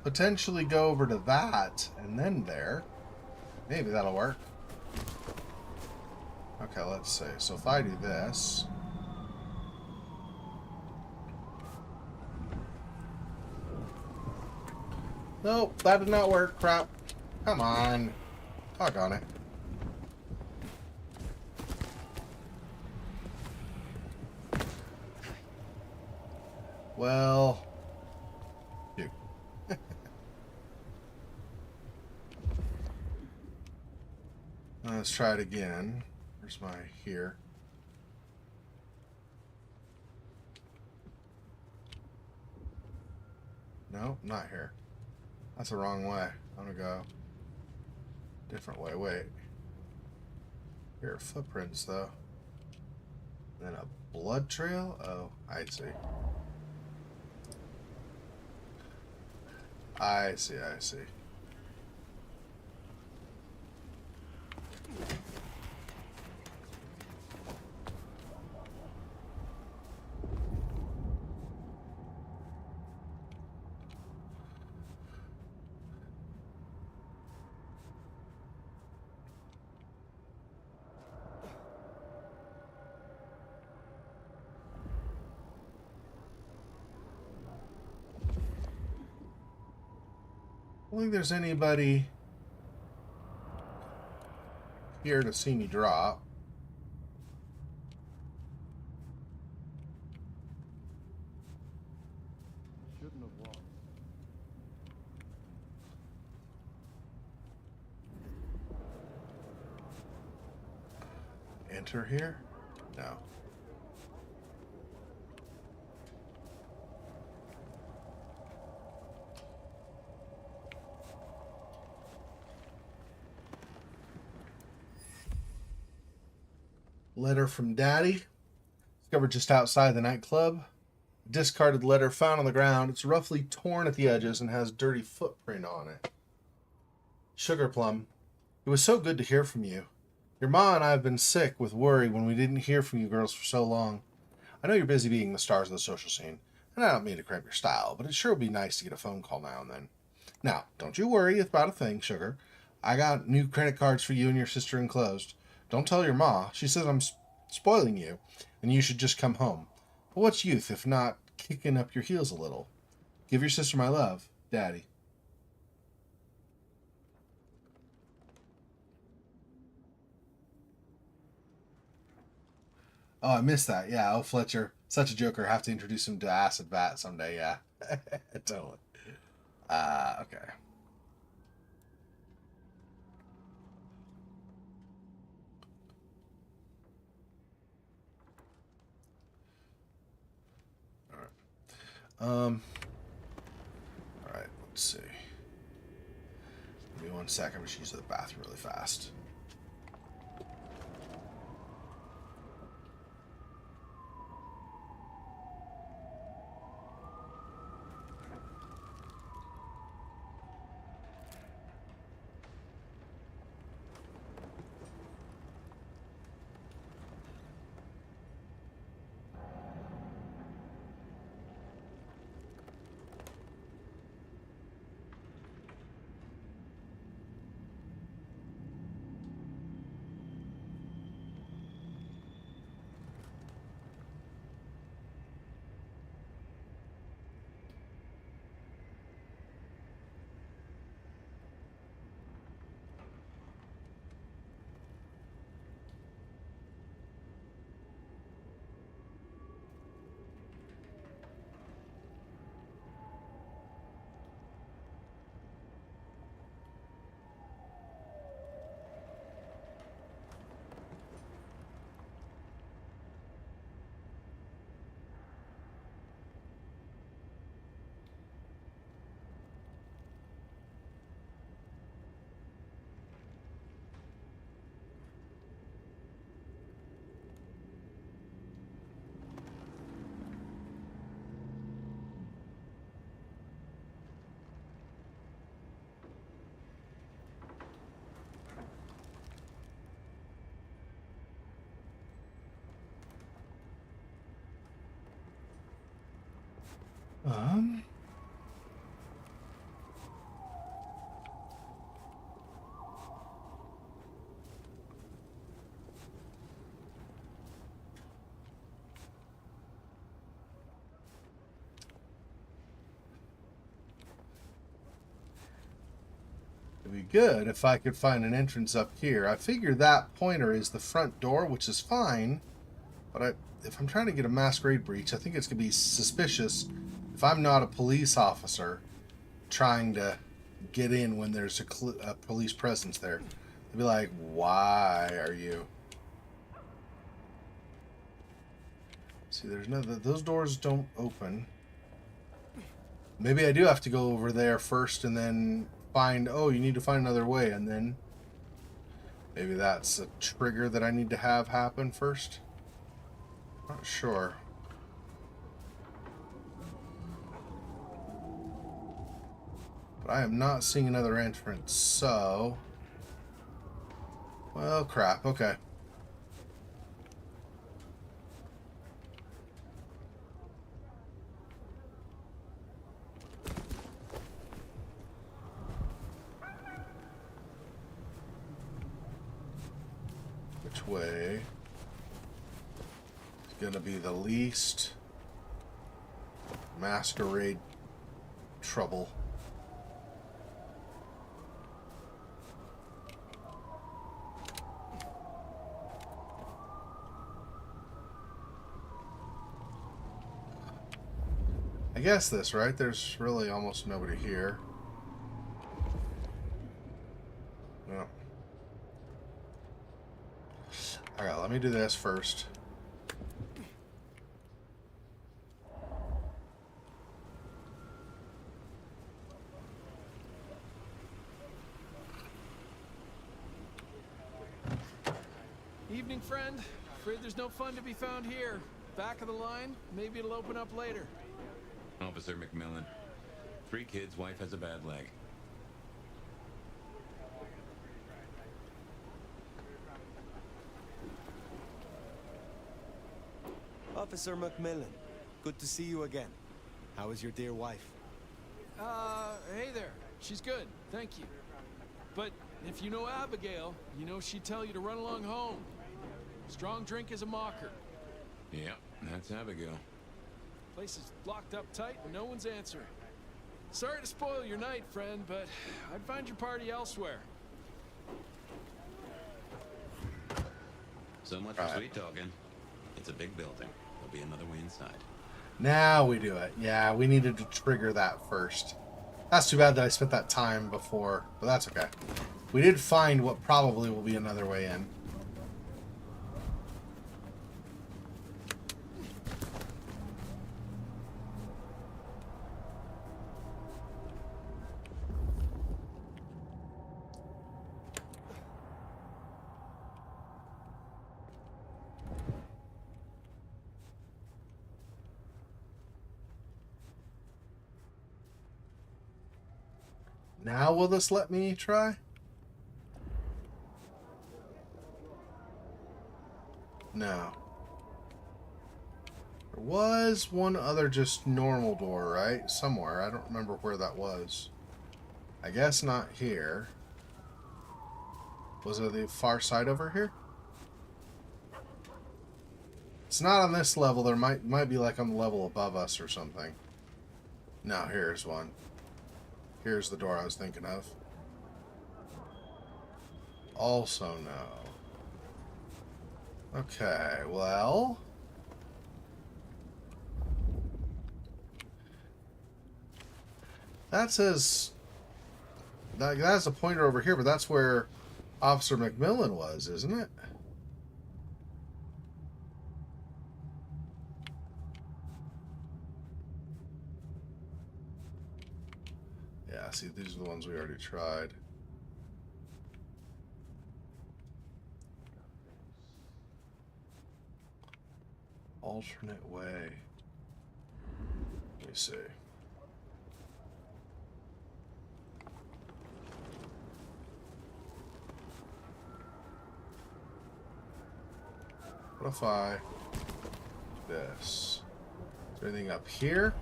potentially go over to that and then there. Maybe that'll work. Okay, let's see. So if I do this. Nope, that did not work. Crap. Come on. Talk on it. Well, shoot. Let's try it again. Where's my here? No, not here. That's the wrong way. I'm gonna go different way. Wait. Here are footprints though. Then a blood trail? Oh, I see. I see, I see. I don't think there's anybody here to see me drop. Shouldn't have walked. Enter here? No. Letter from Daddy. Discovered just outside the nightclub. Discarded letter found on the ground. It's roughly torn at the edges and has dirty footprint on it. Sugar Plum. It was so good to hear from you. Your ma and I have been sick with worry when we didn't hear from you girls for so long. I know you're busy being the stars of the social scene, and I don't mean to cramp your style, but it sure would be nice to get a phone call now and then. Now, don't you worry about a thing, Sugar. I got new credit cards for you and your sister enclosed. Don't tell your ma. She says I'm spoiling you, and you should just come home. But what's youth if not kicking up your heels a little? Give your sister my love, Daddy. Oh, I missed that. Yeah, oh, Fletcher. Such a joker. Have to introduce him to Acid Bat someday, yeah. Totally. Okay. Alright, let's see. Give me 1 second. I'm just use the bathroom really fast. It'd be good if I could find an entrance up here. I figure that pointer is the front door, which is fine. But if I'm trying to get a Masquerade breach, I think it's going to be suspicious if I'm not a police officer trying to get in when there's a police presence there. They'd be like, why are you? See, there's no... Those doors don't open. Maybe I do have to go over there first and then find, oh, you need to find another way, and then maybe that's a trigger that I need to have happen first. Not sure. But I am not seeing another entrance, so... Well, crap, okay. Which way is going to be the least Masquerade trouble? I guess this, right? There's really almost nobody here. No. Alright, let me do this first. Evening, friend. Afraid there's no fun to be found here. Back of the line, maybe it'll open up later. Officer McMillan. 3 kids, wife has a bad leg. Officer McMillan, good to see you again. How is your dear wife? Hey there. She's good, thank you. But if you know Abigail, you know she'd tell you to run along home. Strong drink is a mocker. Yep, that's Abigail. Place is locked up tight and no one's answering. Sorry to spoil your night, friend, but I'd find your party elsewhere. So much for sweet talking. It's a big building. There'll be another way inside. Now we do it. Yeah, we needed to trigger that first. That's too bad that I spent that time before, but that's okay. We did find what probably will be another way in. Now will this let me try? No. There was one other just normal door, right? Somewhere. I don't remember where that was. I guess not here. Was it the far side over here? It's not on this level. There might be like on the level above us or something. No, here's one. Here's the door I was thinking of. Also no. Okay, well... That says... That's a pointer over here, but that's where Officer McMillan was, isn't it? Yeah, see, these are the ones we already tried. Alternate way. Let me see. What if I do this? Is there anything up here?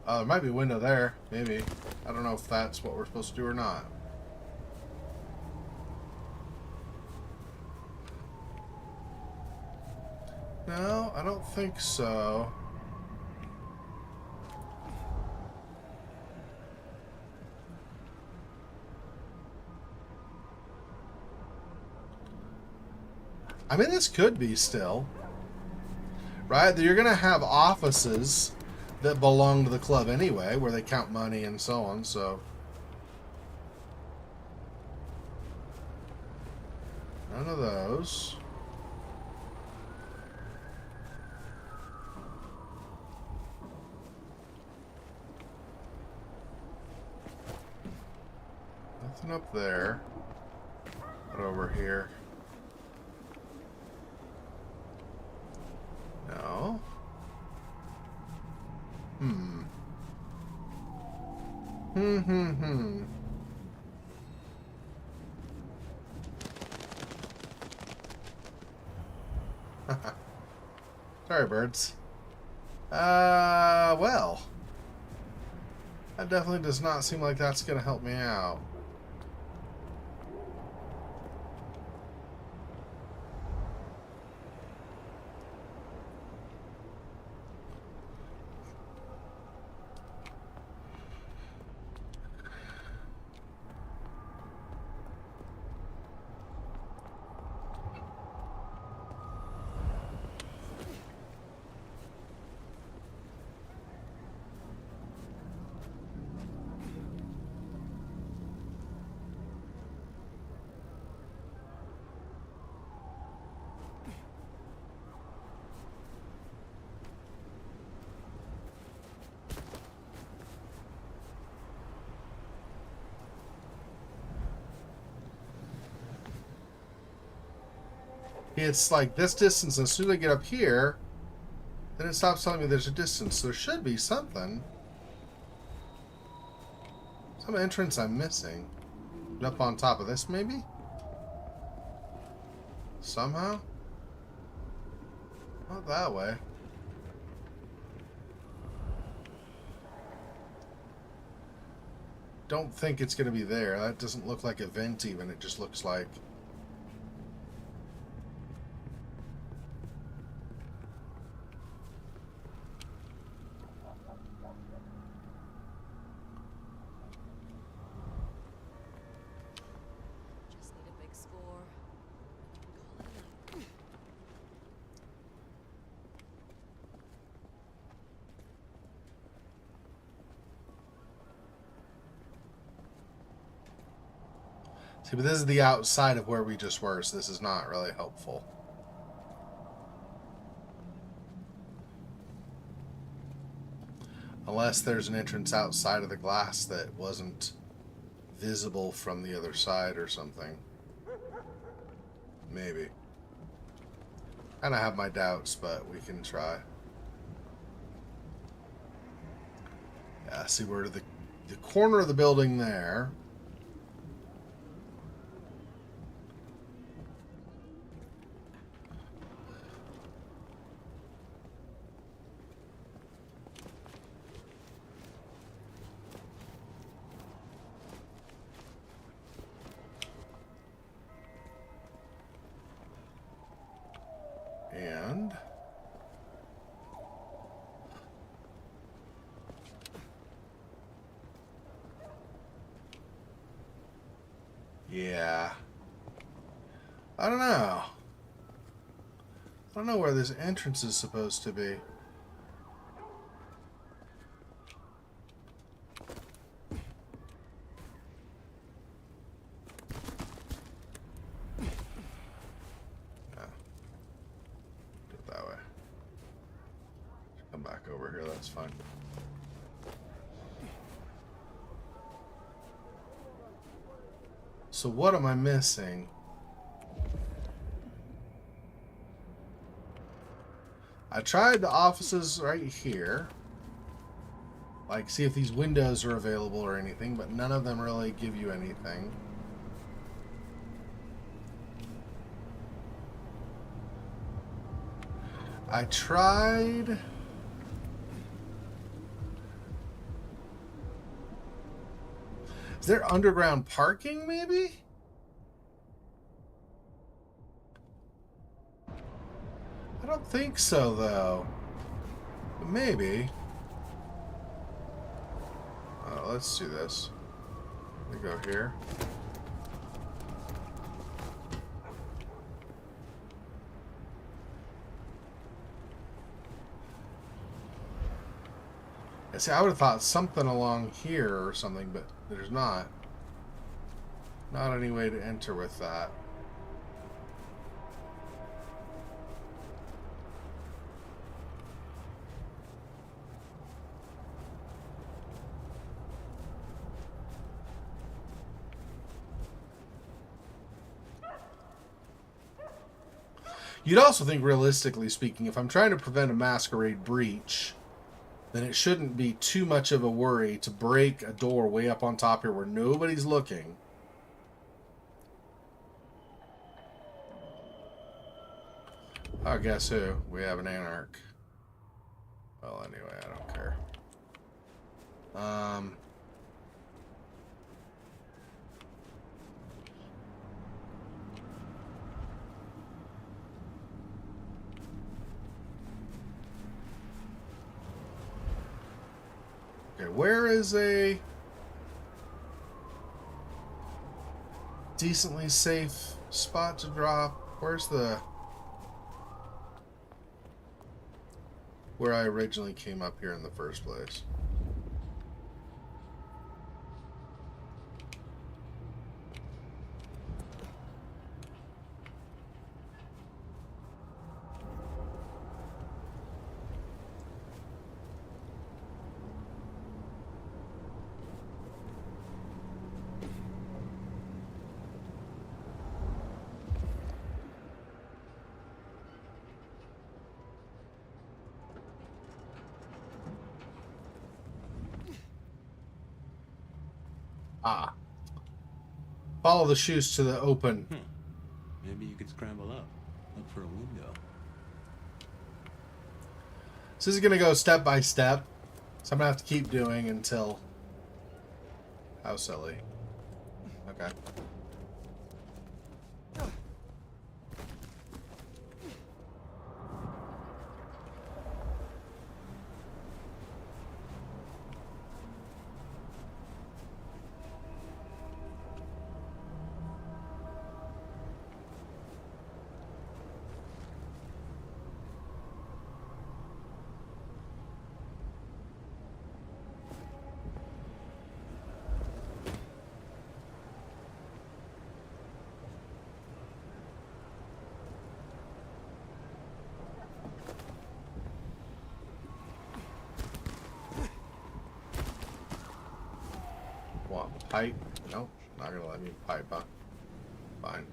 There might be a window there, maybe. I don't know if that's what we're supposed to do or not. No, I don't think so. I mean, this could be still. Right? You're going to have offices that belong to the club anyway, where they count money and so on, so... None of those. nothing up there. What over here? No. Sorry, birds. Well. That definitely does not seem like that's gonna help me out. It's like this distance, as soon as I get up here, then it stops telling me there's a distance. There should be something. Some entrance I'm missing. Up on top of this, maybe? Somehow? Not that way. Don't think it's going to be there. That doesn't look like a vent even. It just looks like... See, but this is the outside of where we just were, so this is not really helpful. Unless there's an entrance outside of the glass that wasn't visible from the other side or something. Maybe. Kind of have my doubts, but we can try. Yeah, see, we're to the corner of the building there. And yeah, I don't know. I don't know where this entrance is supposed to be. Fine. So what am I missing? I tried the offices right here. Like, see if these windows are available or anything, but none of them really give you anything. I tried... Is there underground parking, maybe? I don't think so, though. But maybe. Let's do this. We go here. Yeah, see, I would have thought something along here or something, but there's not. Not any way to enter with that. You'd also think, realistically speaking, if I'm trying to prevent a Masquerade breach, then it shouldn't be too much of a worry to break a door way up on top here where nobody's looking. Oh, guess who? We have an Anarch. Well, anyway, I don't care. Okay, where is a decently safe spot to drop? Where's the... where I originally came up here in the first place? Ah. Follow the shoes to the open. Maybe you could scramble up. Look for a window. So this is going to go step by step. So I'm going to have to keep doing until... How silly. Okay. What, pipe? Nope, not gonna let me pipe, huh? Fine.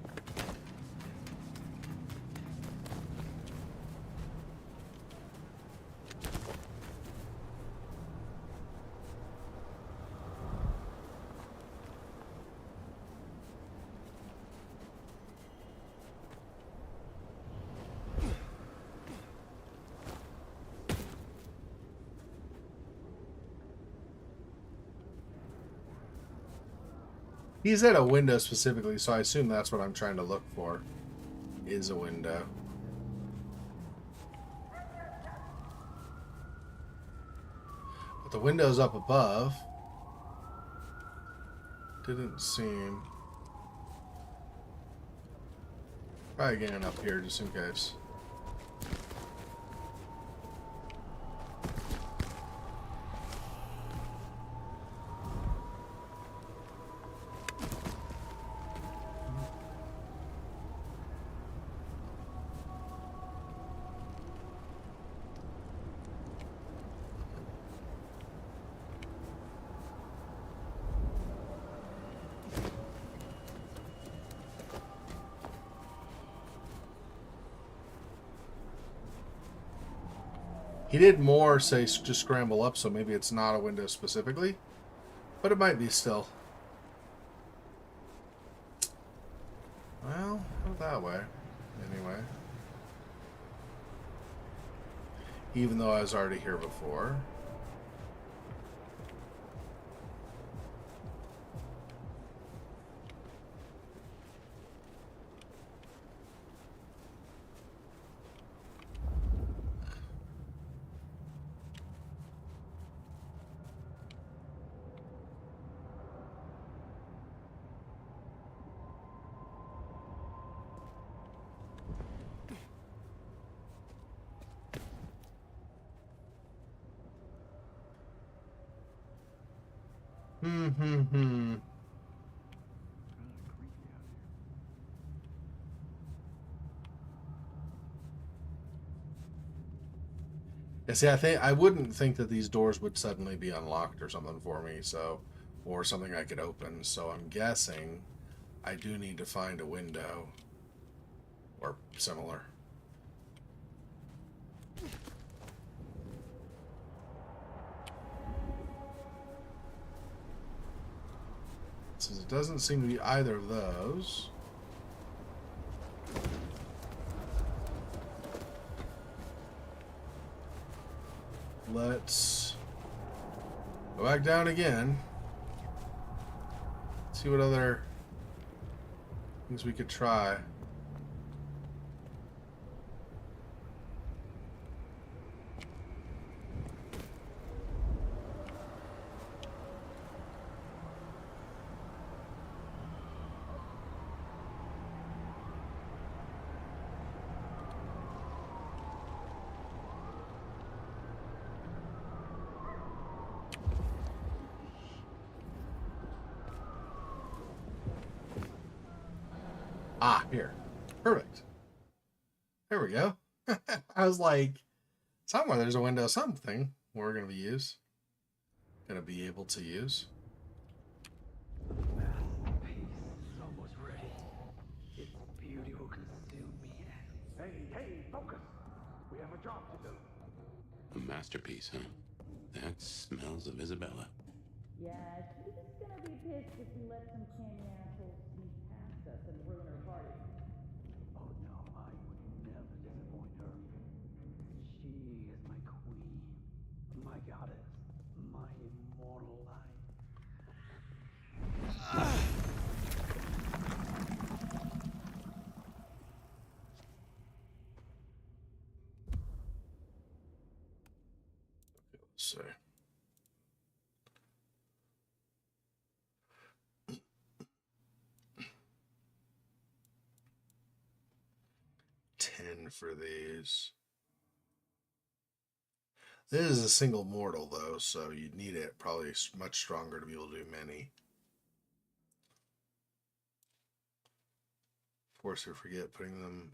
He said a window specifically, so I assume that's what I'm trying to look for, is a window. But the window's up above. Didn't seem... Try again up here, just in case. He did more say just scramble up, so maybe it's not a window specifically, but it might be still. Well, go that way, anyway. Even though I was already here before. Yeah, see, I wouldn't think that these doors would suddenly be unlocked or something for me, so, or something I could open. So I'm guessing I do need to find a window or similar. Since it doesn't seem to be either of those. Let's go back down again. See what other things we could try. Ah, here. Perfect. There we go. I was like, somewhere there's a window, something we're going to be able to use. Almost ready. Its beauty will consume me. Hey, focus! We have a job to do. A masterpiece, huh? That smells of Isabella. Yeah, she's gonna be pissed if we let some candy assholes sneak past us and ruin her party. Oh no, I would never disappoint her. She is my queen, my goddess, my immortal life. Let's see. For these. This is a single mortal though, so you'd need it probably much stronger to be able to do many. Of course, I forget putting them.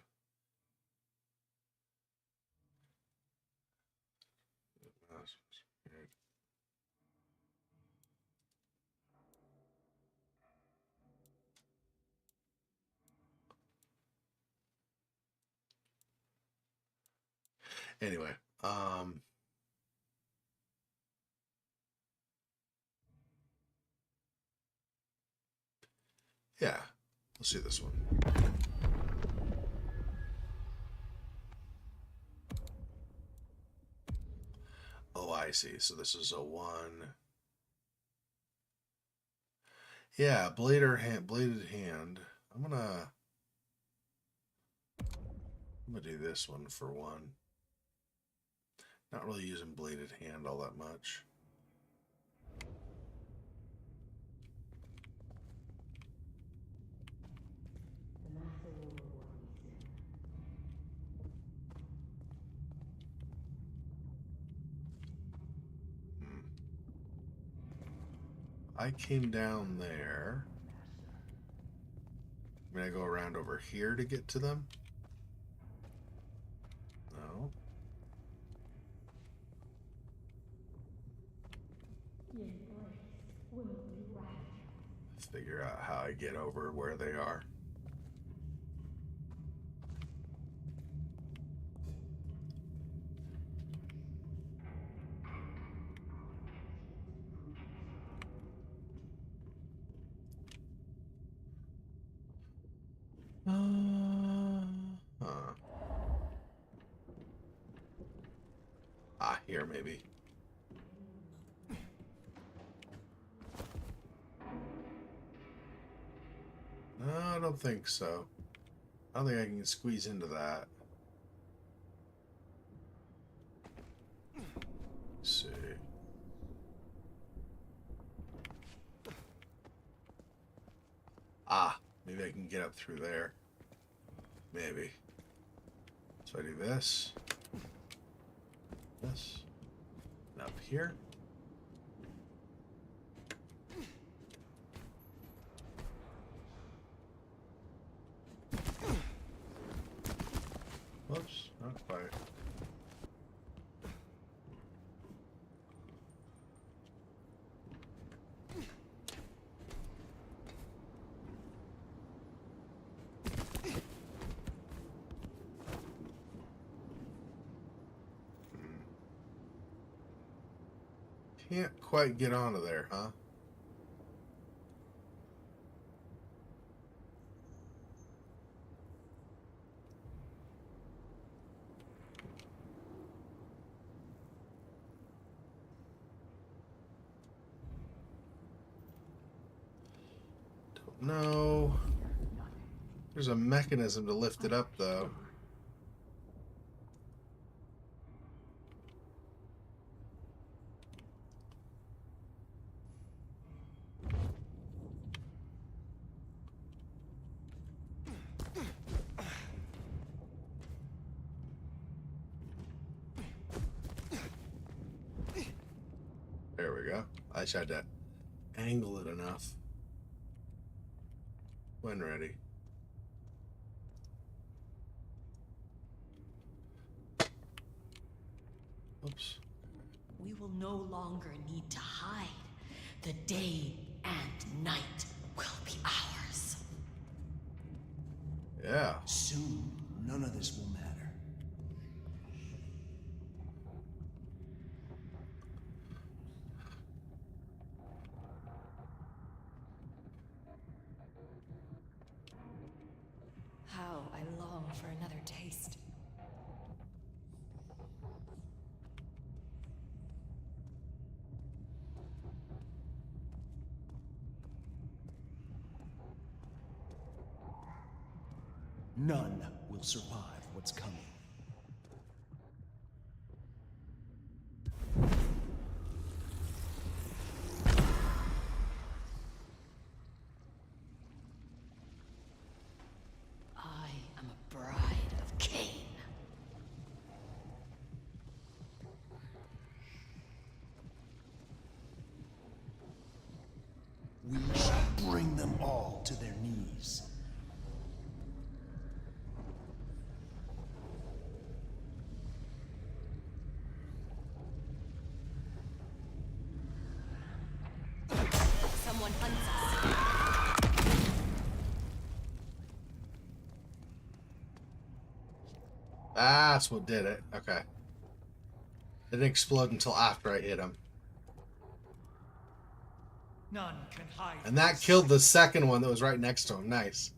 Anyway, yeah, let's do this one. Oh, I see. So this is a 1. Yeah, bladed hand. I'm gonna do this one for 1. Not really using bladed hand all that much. I came down there. I'm gonna go around over here to get to them. No. Figure out how I get over where they are. Here maybe. No, I don't think so. I don't think I can squeeze into that. Let's see. Maybe I can get up through there. Maybe. So I do this. This. And up here. Whoops, not quite. Can't quite get onto there, huh? Don't know. There's a mechanism to lift it up, though. There we go. I just had to angle it enough. When ready. Oops. We will no longer need to hide. The day and night will be ours. Yeah. Soon, none of this will matter. How I long for another taste. None will survive what's coming. I am a bride of Cain. We shall bring them all to their knees. Someone hunts us. That's what did it. Okay. It didn't explode until after I hit him. None can hide. And that killed the second one that was right next to him. Nice.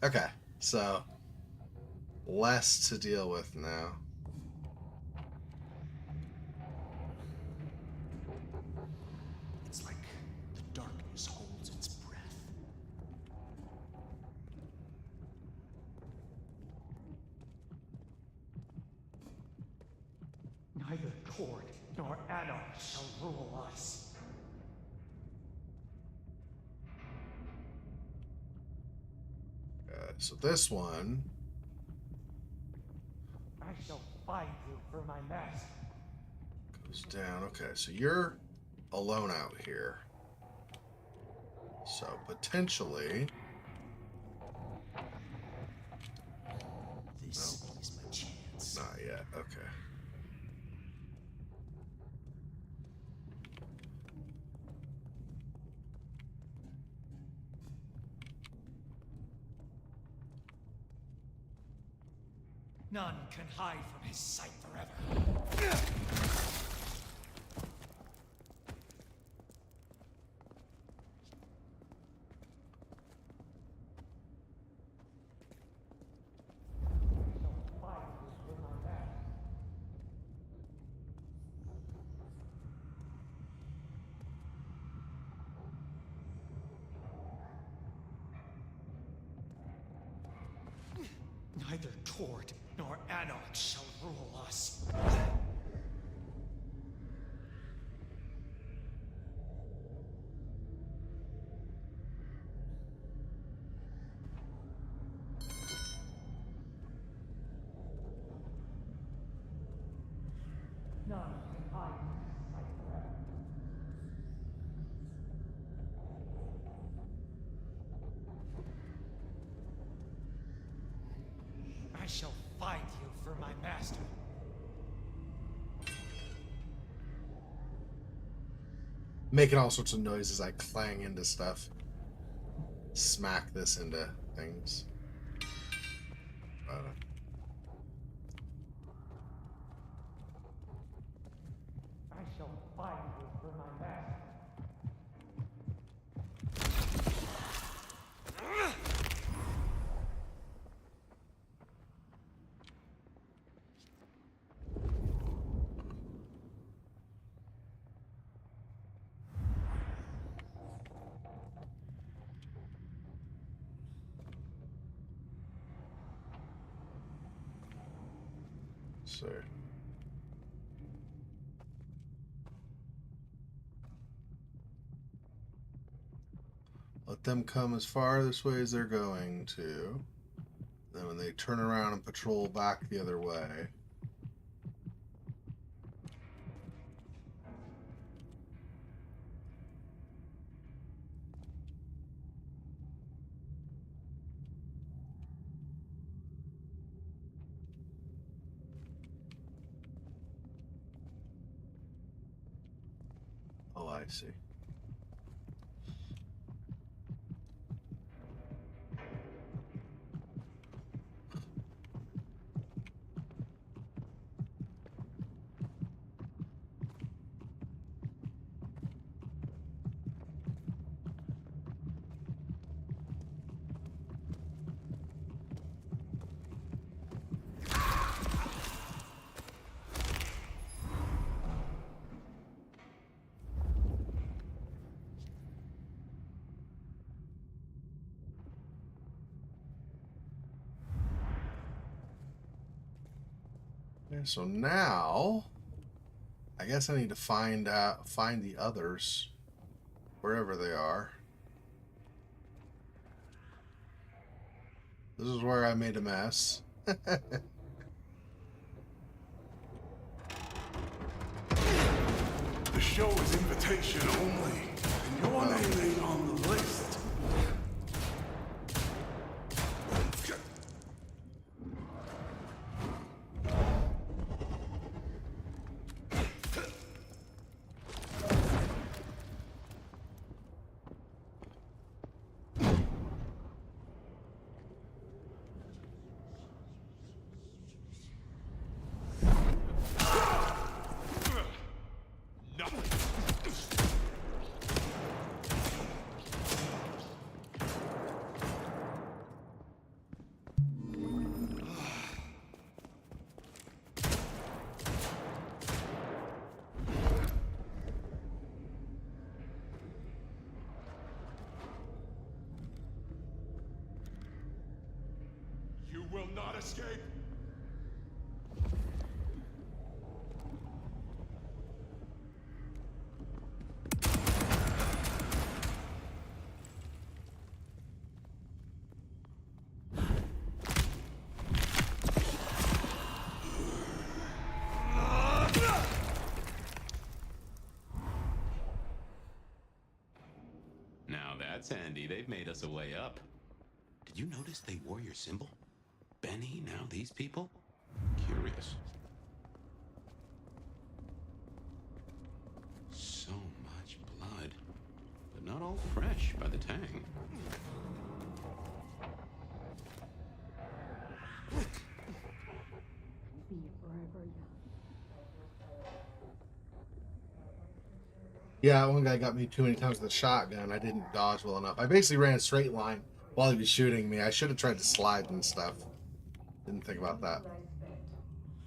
Okay. So, less to deal with now. It's like the darkness holds its breath. Neither Tord nor Anarch shall rule us. So this one I shall find you for my master. goes down. Okay, so you're alone out here. So potentially... This is my chance. Not yet. Okay. None can hide from his sight forever. Neither Tord nor Anarch shall rule us. None can hide from his sight forever. I shall find you for my master. Making all sorts of noises. I clang into stuff. Smack this into things. I shall find you for my master. So let them come as far this way as they're going to. Then when they turn around and patrol back the other way. Oh, I see. Okay, so now I guess I need to find the others wherever they are. This is where I made a mess. The show is invitation only, and your name ain't on the list. You will not escape! Now that's handy. They've made us a way up. Did you notice they wore your symbol? Benny, now these people? Curious. So much blood. But not all fresh by the tang. Be forever young. Yeah, one guy got me too many times with a shotgun. I didn't dodge well enough. I basically ran a straight line while he was shooting me. I should have tried to slide and stuff. Didn't think about that.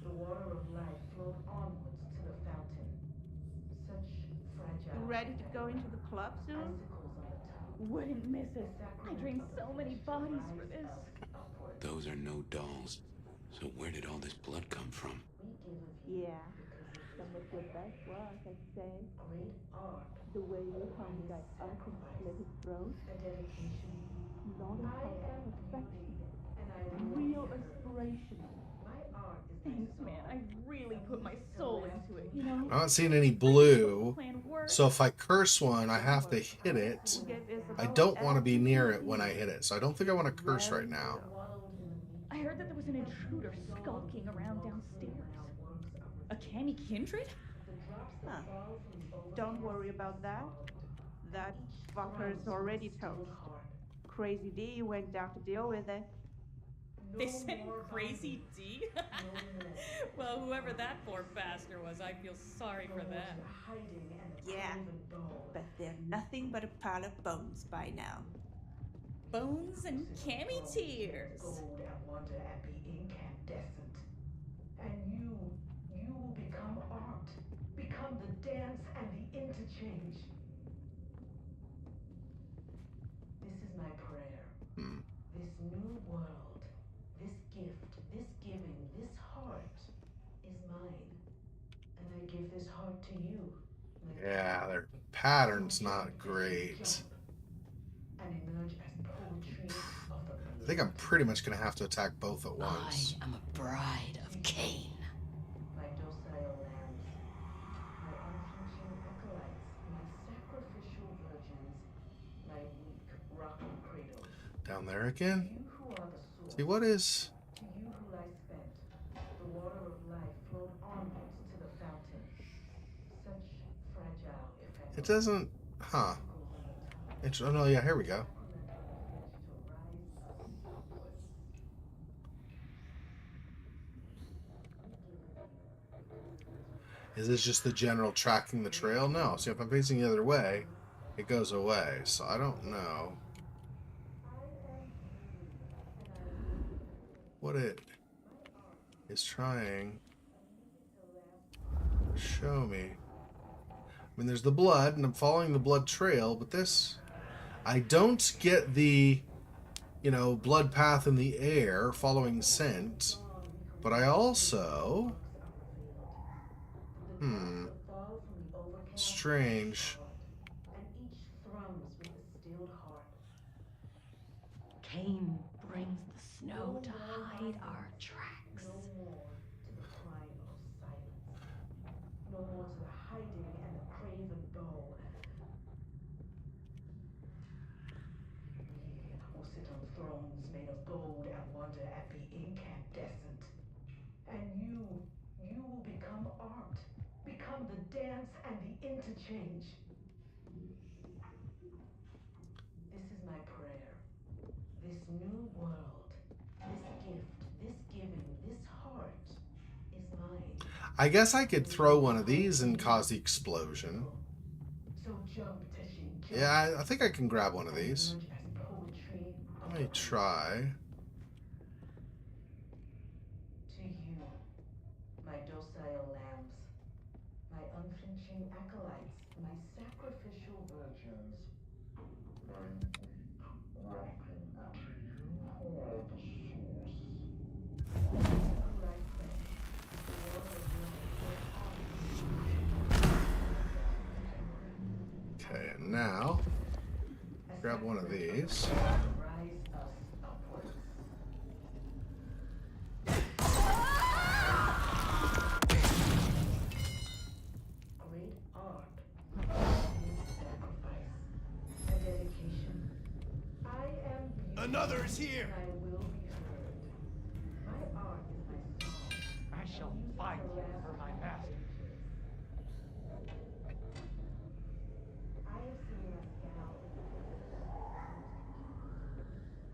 The water of life flowed onwards to the fountain. Such fragile. Ready to go into the club soon? Icicles on the top. Wouldn't miss it. I drained so many bodies for this. Those are no dolls. So where did all this blood come from? Yeah, some of your best work, I'd say. Great art. The way you hung the guy up and slit his throat. A dedication. Not in I color, am perfection. and I Real inspirational. My art is Thanks, man. I really put my soul into it, you know? I'm not seeing any blue. So if I curse one, I have to hit it. I don't want to be near it when I hit it. So I don't think I want to curse right now. I heard that there was an intruder skulking around downstairs. A canny Kindred? Huh. Don't worry about that. That fucker's already toast. Crazy D went down to deal with it. They sent Crazy D? Well, whoever that poor bastard was, I feel sorry for them. Yeah, but they're nothing but a pile of bones by now. Bones and cami tears. Gold and wonder and be incandescent. And you will become art. Become the dance and the interchange. This is my prayer. This new world, this gift, this giving, this heart to you. Yeah, their pattern's not great. And emerge as poetry of the I think I'm pretty much gonna have to attack both at once. I am a bride of Cain. My docile lambs, my unflinching acolytes, my sacrificial virgins, my weak rocking cradles. Down there again? You who are the source. See, what is... To you who lie spent, the water of life flowed onwards to the fountain. Such fragile effect. It doesn't... Huh. Oh, no, yeah, here we go. Is this just the general tracking the trail? No. See, if I'm facing the other way, it goes away. So I don't know what it is trying to show me. I mean, there's the blood, and I'm following the blood trail, but this... I don't get the, you know, blood path in the air following scent, but I also... Strange. And each thrums with a stilled heart. Cain brings the snow to hide our tracks. No more to the crime of silence. No more to the hiding and the craven bow. We will sit on thrones made of gold and wonder at the incandescent. And you will become art. Become the dance and the interchange. This is my prayer. This new world, this gift, this giving, this heart is mine. I guess I could throw one of these and cause the explosion. So jump, Teshin, jump. Yeah, I think I can grab one of these. Let me try. To you, my docile lambs, my unflinching acolytes, my sacrificial virgins, my weak rocking to you who are the source. Who I sent, the water of life Okay, and now grab one of these. rise us upwards. Great art, sacrifice, a dedication. I am beauty. Another is here. And I will be heard. My art is my song. I shall fight for my master. I have seen Masquerade.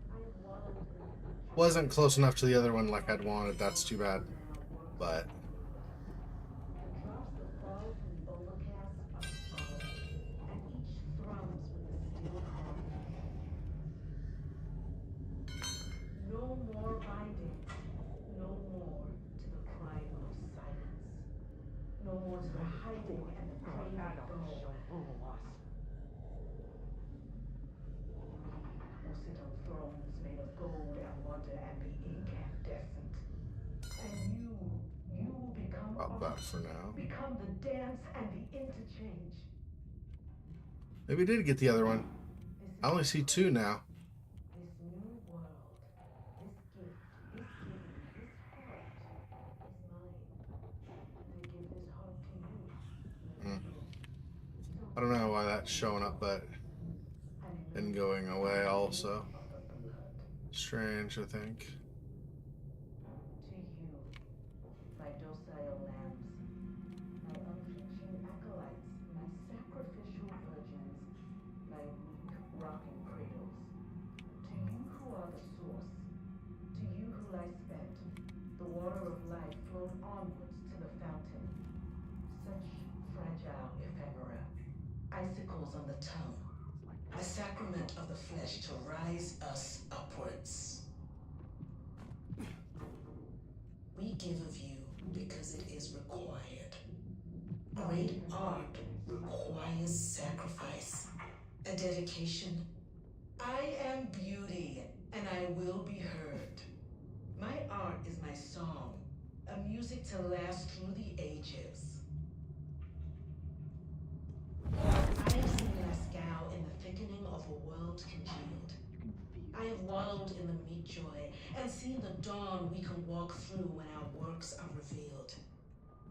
I have waddled in the Wasn't close enough to the other one like I'd wanted. That's too bad. But drops that fall from the overcast are scarlet, and each thrums with a stilled heart. No more binding, no more to the crime of silence, no more to the hiding and the craving bow. Will sit on thrones made of gold and wonder and be incandescent. And you will become about art. that for now. Become the dance and the interchange. Maybe I did get the other one. I only see two now. This new world, this gift, this giving, this heart is mine. And I give this heart to you. I don't know why that's showing up, but and going away also. Strange, I think. To you, my docile lambs, my unflinching acolytes, my sacrificial virgins, my weak rocking cradles. To you who are the source, to you who lie spent, the water of life flowed onwards to the fountain. Such fragile ephemera, icicles on the tongue, a sacrament of the flesh to rise us upwards. We give of you because it is required. Great art requires sacrifice, a dedication. I am beauty, and I will be heard. My art is my song, a music to last through the ages. a world congealed. I have wallowed in the meat joy and seen the dawn we can walk through when our works are revealed.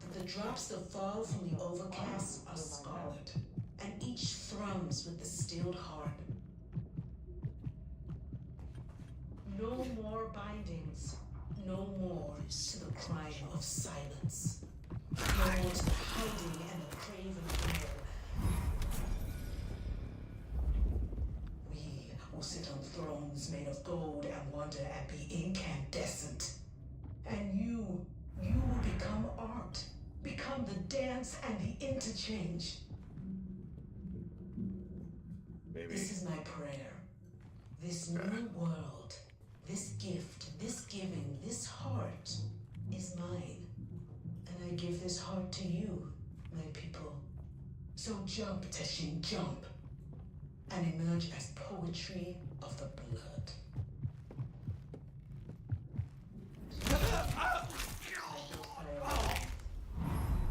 That the drops that fall from the overcast are scarlet, and each thrums with the stilled heart. No more bindings, no more to the crime of silence. No more to the hiding and the craven will. We will sit on thrones made of gold and wonder and be incandescent. And you will become art, become the dance and the interchange. Maybe. This is my prayer. This new world, this gift, this giving, this heart is mine. And I give this heart to you, my people. So jump, Teshin, jump. And emerge as poetry of the blood.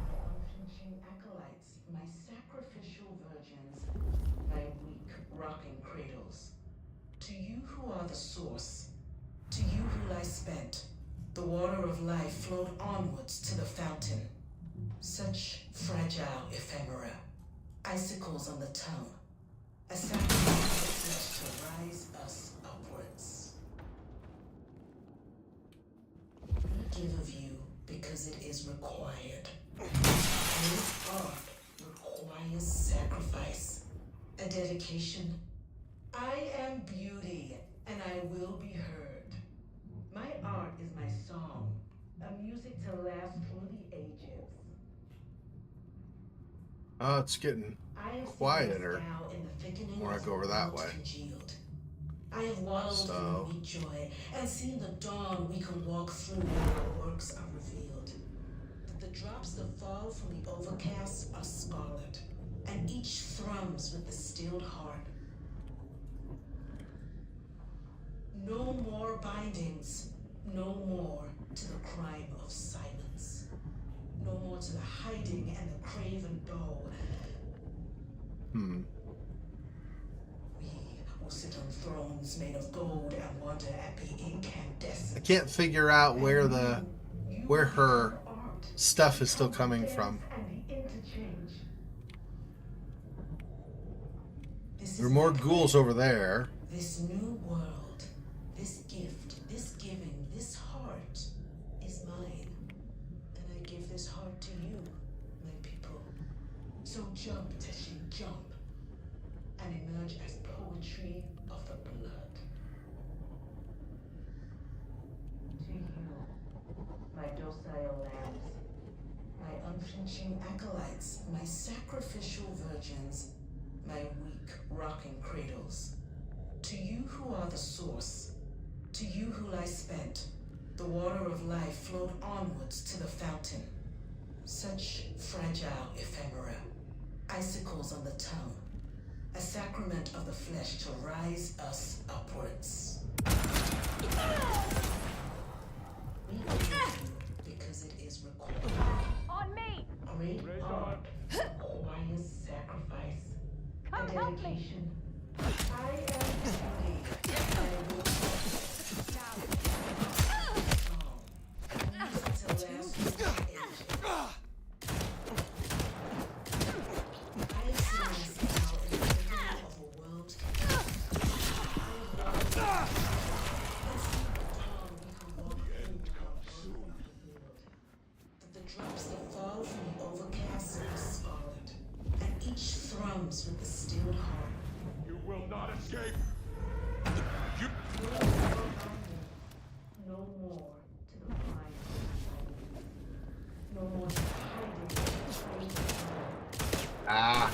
Unflinching acolytes, my sacrificial virgins, my weak, rocking cradles. To you who are the source, to you who lie spent, the water of life flowed onwards to the fountain. Such fragile ephemera, icicles on the tongue, a sacrifice of flesh to rise us upwards. We give of you because it is required. This art requires sacrifice, a dedication. I am beauty, and I will be heard. My art is my song, a music to last through the ages. Oh, it's getting quieter when I go over that way. I have wallowed in the meat joy and seen the dawn we can walk through when our works are revealed. The drops that fall from the overcast are scarlet, and each thrums with the stilled heart. No more bindings, no more to the crime of silence. No more to the hiding and the craven bow. Hmm. We will sit on thrones made of gold and wonder and be incandescent. I can't figure out where her stuff is still coming from. There are more ghouls over there. This new world, this gift, this giving, this heart is mine. And I give this heart to you, my people. So jump, Teshin, jump. And emerge as poetry of the blood. To you, my docile lambs, my unflinching acolytes, my sacrificial virgins, my weak, rocking cradles. To you who are the source, to you who lie spent, the water of life flowed onwards to the fountain. Such fragile ephemera, icicles on the tongue, a sacrament of the flesh to rise us upwards. We give you because it is required. On me! Great art requires sacrifice, a dedication. I am beauty, and I will to last through the ages. I see myself now in the middle of a world. That the drops that fall from the overcast are scarlet, and each thrums with the stilled heart. You will not escape! No more to the crime of silence. No more to hiding. Ah.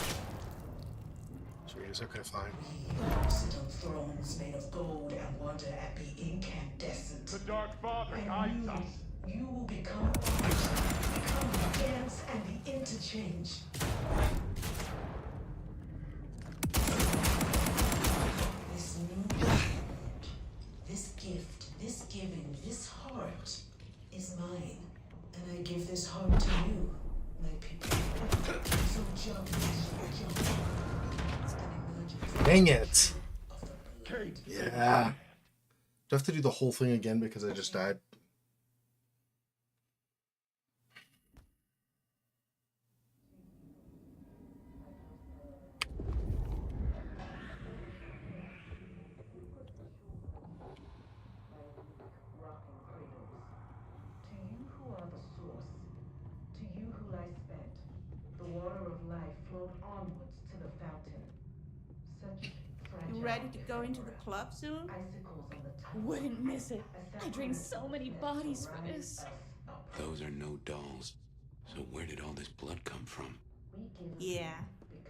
Jeez, okay, fine. We sit on thrones made of gold and wonder and be incandescent. The Dark Father guides us. You will become art, become the dance and the interchange. This new world, this gift, this giving, this heart is mine. And I give this heart to you, my people. So jump, jump. Dang it. Ah. Do I have to do the whole thing again because I just died? Rocking cradles. To you who are the source, to you who lie spent, the water of life flowed onwards to the fountain. Such fragile. You ready to go into the club soon? Icicles on the tongue. Wouldn't miss it. I drained so many bodies for this. Those are no dolls. So where did all this blood come from? Yeah,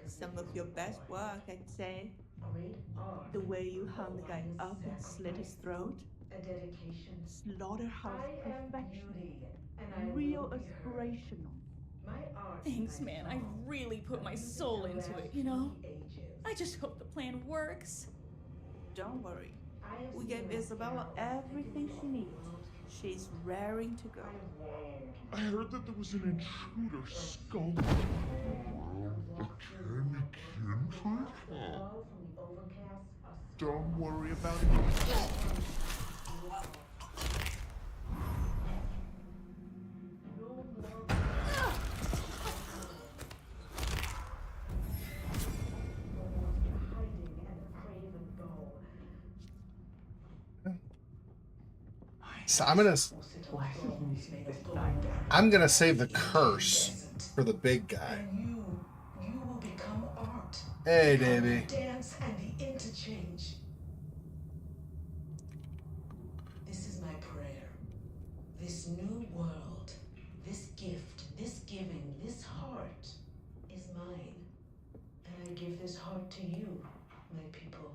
some of your best work, I'd say. The way you hung the guy up and slit his throat. A dedication. Slaughterhouse I am perfection. beauty, and I Real will be heard. aspirational. My art. Thanks, man. I really put my soul into it, you know? I just hope the plan works. Don't worry. We gave Isabella everything she needs. She's raring to go. I heard that there was an intruder skulking the Canny Kindred? Don't worry about it. So I'm gonna save the curse for the big guy. You will become art. Hey, Become Davey. the dance and the interchange. This is my prayer. This new world, this gift, this giving, this heart is mine. And I give this heart to you, my people.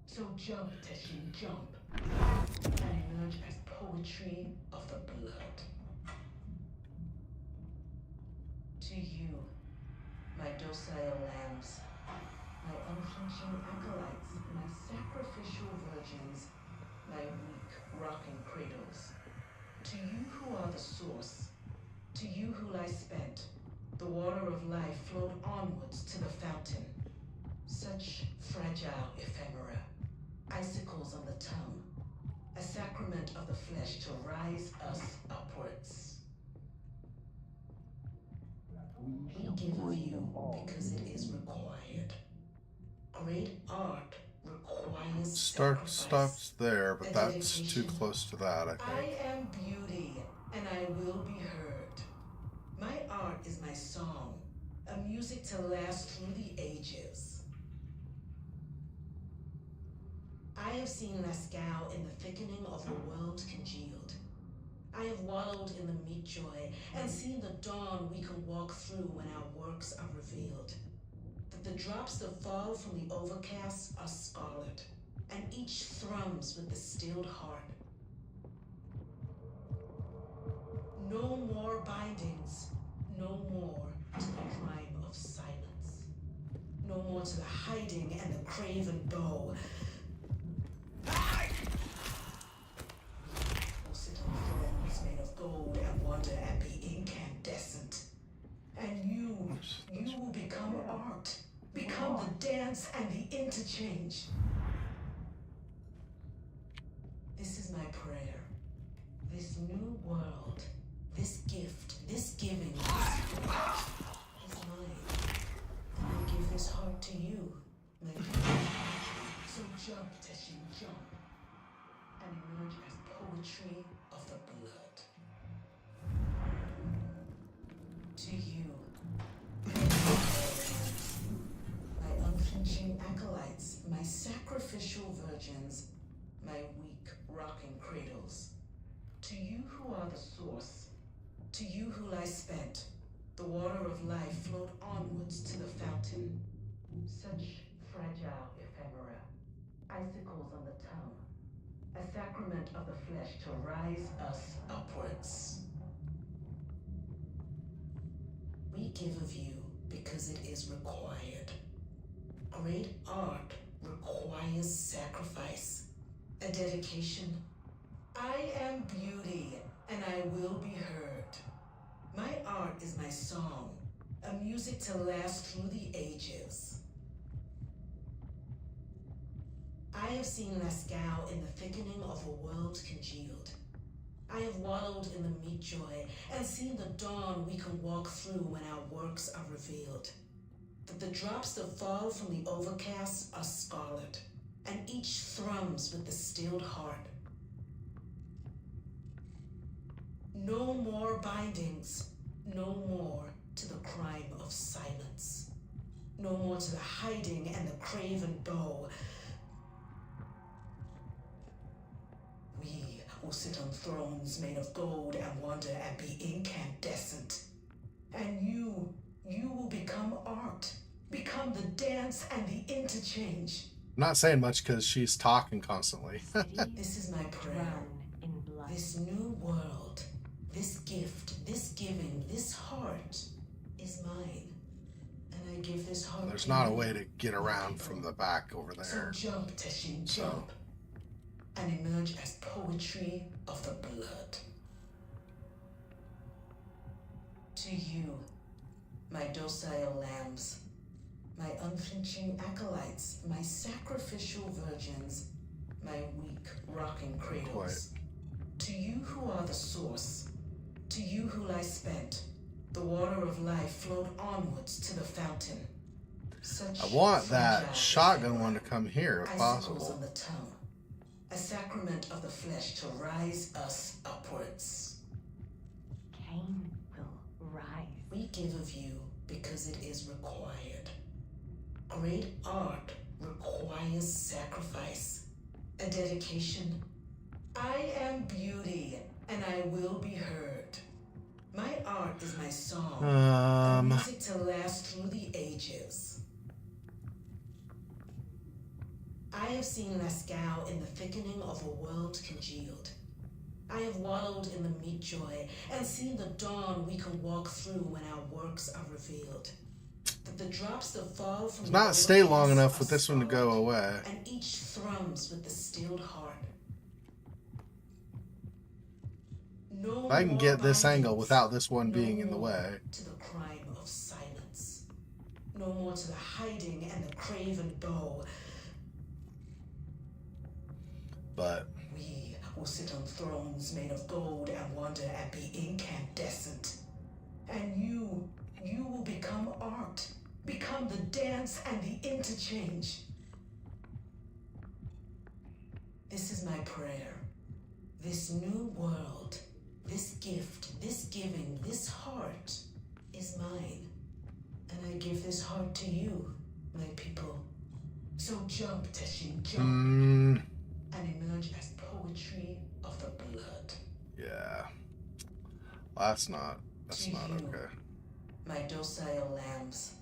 So jump, Teshin, jump. And emerge as poetry of the blood. To you, my docile lambs, my unflinching acolytes, my sacrificial virgins, my weak rocking cradles. To you who are the source, to you who lie spent, the water of life flowed onwards to the fountain. Such fragile ephemera, icicles on the tongue, a sacrament of the flesh to rise us upwards. We give of you because it is required. Great art requires Stops there, but that's too close to that, I I think. am beauty, and I will be heard. My art is my song, a music to last through the ages. I have seen Masquerade in the thickening of the world congealed. I have wallowed in the meat joy and seen the dawn we can walk through when our works are revealed. That the drops that fall from the overcast are scarlet, and each thrums with the stilled heart. No more bindings, no more to the crime of silence. No more to the hiding and the craven bow. Will sit on thrones made of gold and wonder and be incandescent. And you will become art. Become the dance and the interchange. This is my prayer. This new world, this gift, this giving, this life is mine. And I give this heart to you, my people. So jump, Teshin, jump. And emerge as poetry of the blood. To you, my unflinching acolytes, my sacrificial virgins, my weak rocking cradles. To you who are the source, to you who lie spent, the water of life flowed onwards to the fountain. Such fragile ephemera, icicles on the tongue, a sacrament of the flesh to rise us upwards. We give of you because it is required. Great art requires sacrifice, a dedication. I am beauty, and I will be heard. My art is my song, a music to last through the ages. I I have seen Lascaux in the thickening of a world congealed. I have wallowed in the meat joy and seen the dawn we can walk through when our works are revealed. That the drops that fall from the overcast are scarlet, and each thrums with the stilled heart. No more bindings, no more to the crime of silence. No more to the hiding and the craven bow. We will sit on thrones made of gold and wonder and be incandescent. And you will become art, become the dance and the interchange. I'm not saying much because she's talking constantly. This is my prayer. This new world, this gift, this giving, this heart is mine. And I give this heart There's to not a you, way to get around from the back over there. So jump, Teshin, jump. And emerge as poetry of the blood. To you, my docile lambs, my unflinching acolytes, my sacrificial virgins, my weak rocking cradles. To you who are the source, to you who lie spent, the water of life flowed onwards to the fountain. Such I want that fragile shotgun one to come here if icicles possible. on the tongue, a sacrament of the flesh to rise us upwards. Cain will rise. We give of you because it is required. Great art requires sacrifice, a dedication. I am beauty, and I will be heard. My art is my song, the music to last through the ages. I have seen Lascaux in the thickening of a world congealed. I have wallowed in the meat joy and seen the dawn we can walk through when our works are revealed. That the drops that fall from Does not stay long enough with this one to go away. and each thrums with the stilled heart. No If I can more get this bindings, angle without this one being in the more way. to the crime of silence. No more to the hiding and the craven bow. But We will sit on thrones made of gold and wonder and be incandescent. And you will become art, become the dance and the interchange. This is my prayer. This new world, this gift, this giving, this heart is mine. And I give this heart to you, my people. So jump, Teshin, jump. And emerge as poetry of the blood. yeah. That's not To you, okay. My docile lambs,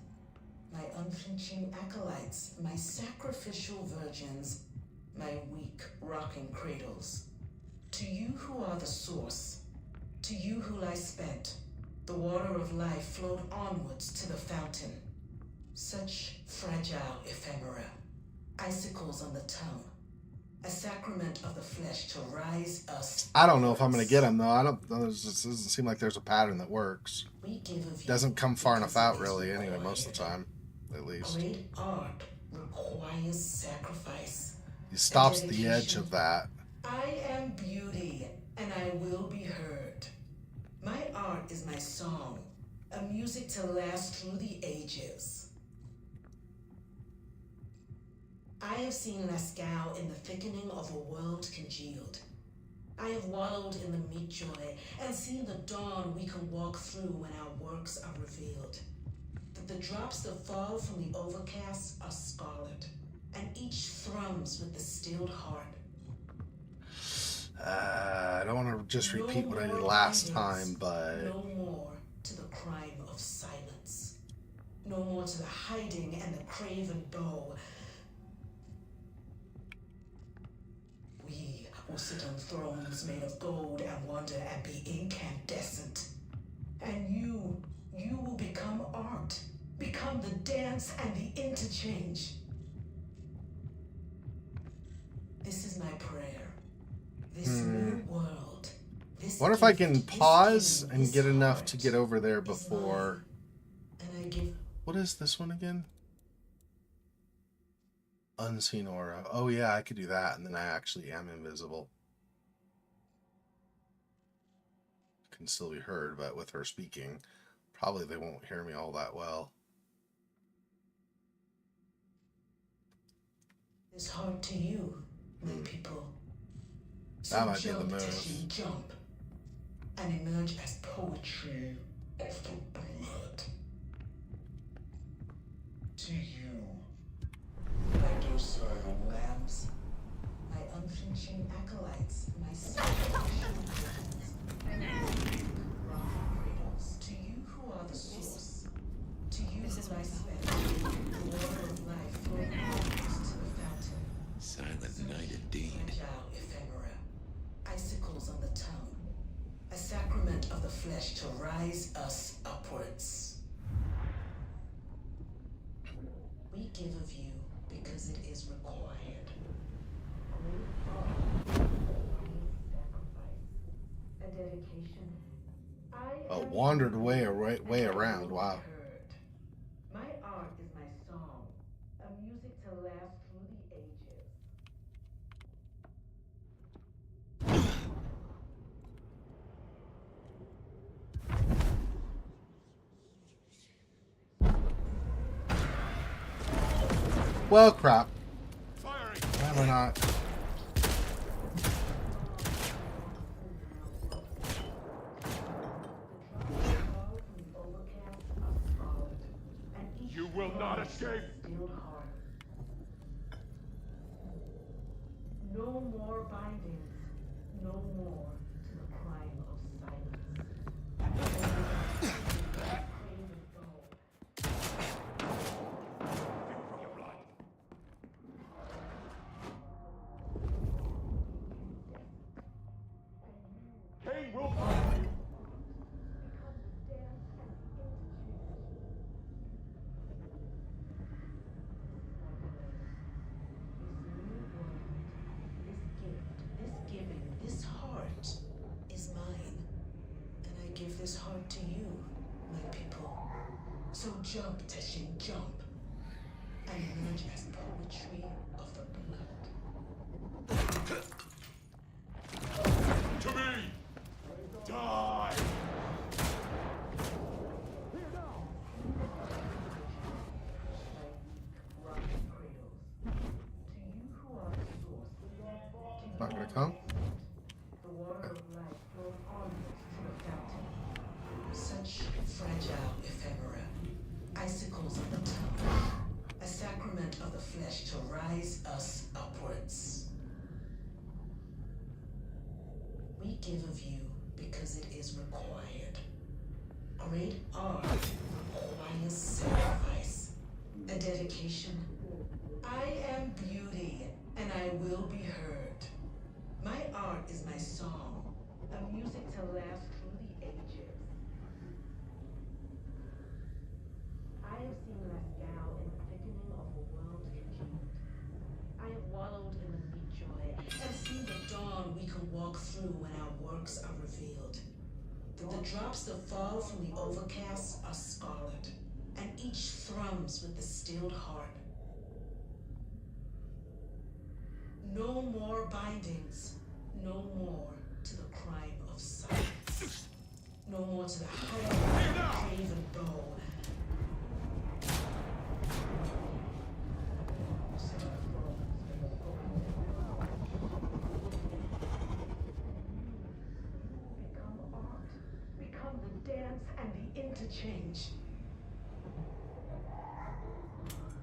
my unflinching acolytes, my sacrificial virgins, my weak rocking cradles. To you who are the source, to you who lie spent, the water of life flowed onwards to the fountain. Such fragile ephemera, icicles on the tongue, a sacrament of the flesh to rise us. I don't know if I'm going to get him, though. I don't. It doesn't seem like there's a pattern that works. We give of you Doesn't come far enough out, really, anyway, most of the time, at least. Great art requires sacrifice. He stops at the edge of that. I am beauty, and I will be heard. My art is my song, a music to last through the ages. I have seen Lascaux in the thickening of a world congealed. I have wallowed in the meat joy and seen the dawn we can walk through when our works are revealed. That the drops that fall from the overcast are scarlet, and each thrums with the stilled heart. I don't want to just repeat what I did last time, but No more to the crime of silence. No more to the hiding and the craven bow. We will sit on thrones made of gold and wonder and be incandescent. And you will become art, become the dance and the interchange. This is my prayer. This new world. This wonder if I gift, can this pause giving, and this get enough heart to get over there is before. mine. And I give. What is this one again? Unseen aura. Oh yeah, I could do that, and then I actually am invisible. Can still be heard, but with her speaking, probably they won't hear me all that well. It's hard to you, my people. That might be the move. Jump and emerge as poetry of the blood. To you, my docile lambs, my unflinching acolytes, my sacrificial victims, cradles. To you who are the source, to you who I spent the water of life flowing outwards to the fountain. Silent night indeed. Fragile ephemera, icicles on the tongue, a sacrament of the flesh to rise us upwards. We give of you because it is required. A dedication. A wandered way around. Wow. My art is my song, a music to last through the ages. Well, crap. Why am I not? You will not escape! No more bindings, no more to the crime of silence. Cain will find you! This heart is mine, and I give this heart to you, my people. So jump, Teshin, jump, and emerge as poetry of the blood. To me! Die! Not gonna come. The water of life flows onwards to the fountain. Such fragile ephemera, icicles on the tongue, a sacrament of the flesh to rise us upwards. We give of you because it is required. Great art requires sacrifice, a dedication. I am beauty, and I will be heard. My art is my song, a music to last through the ages. I have seen Masquerade in the thickening of a world confused. I have wallowed in the meat joy, and seen the dawn we can walk through when our works are revealed. The drops that fall from the overcast are scarlet, and each thrums with the stilled heart. No more bindings, no more to the crime of silence. No more to the hollow, craven bow. Become art, become the dance and the interchange.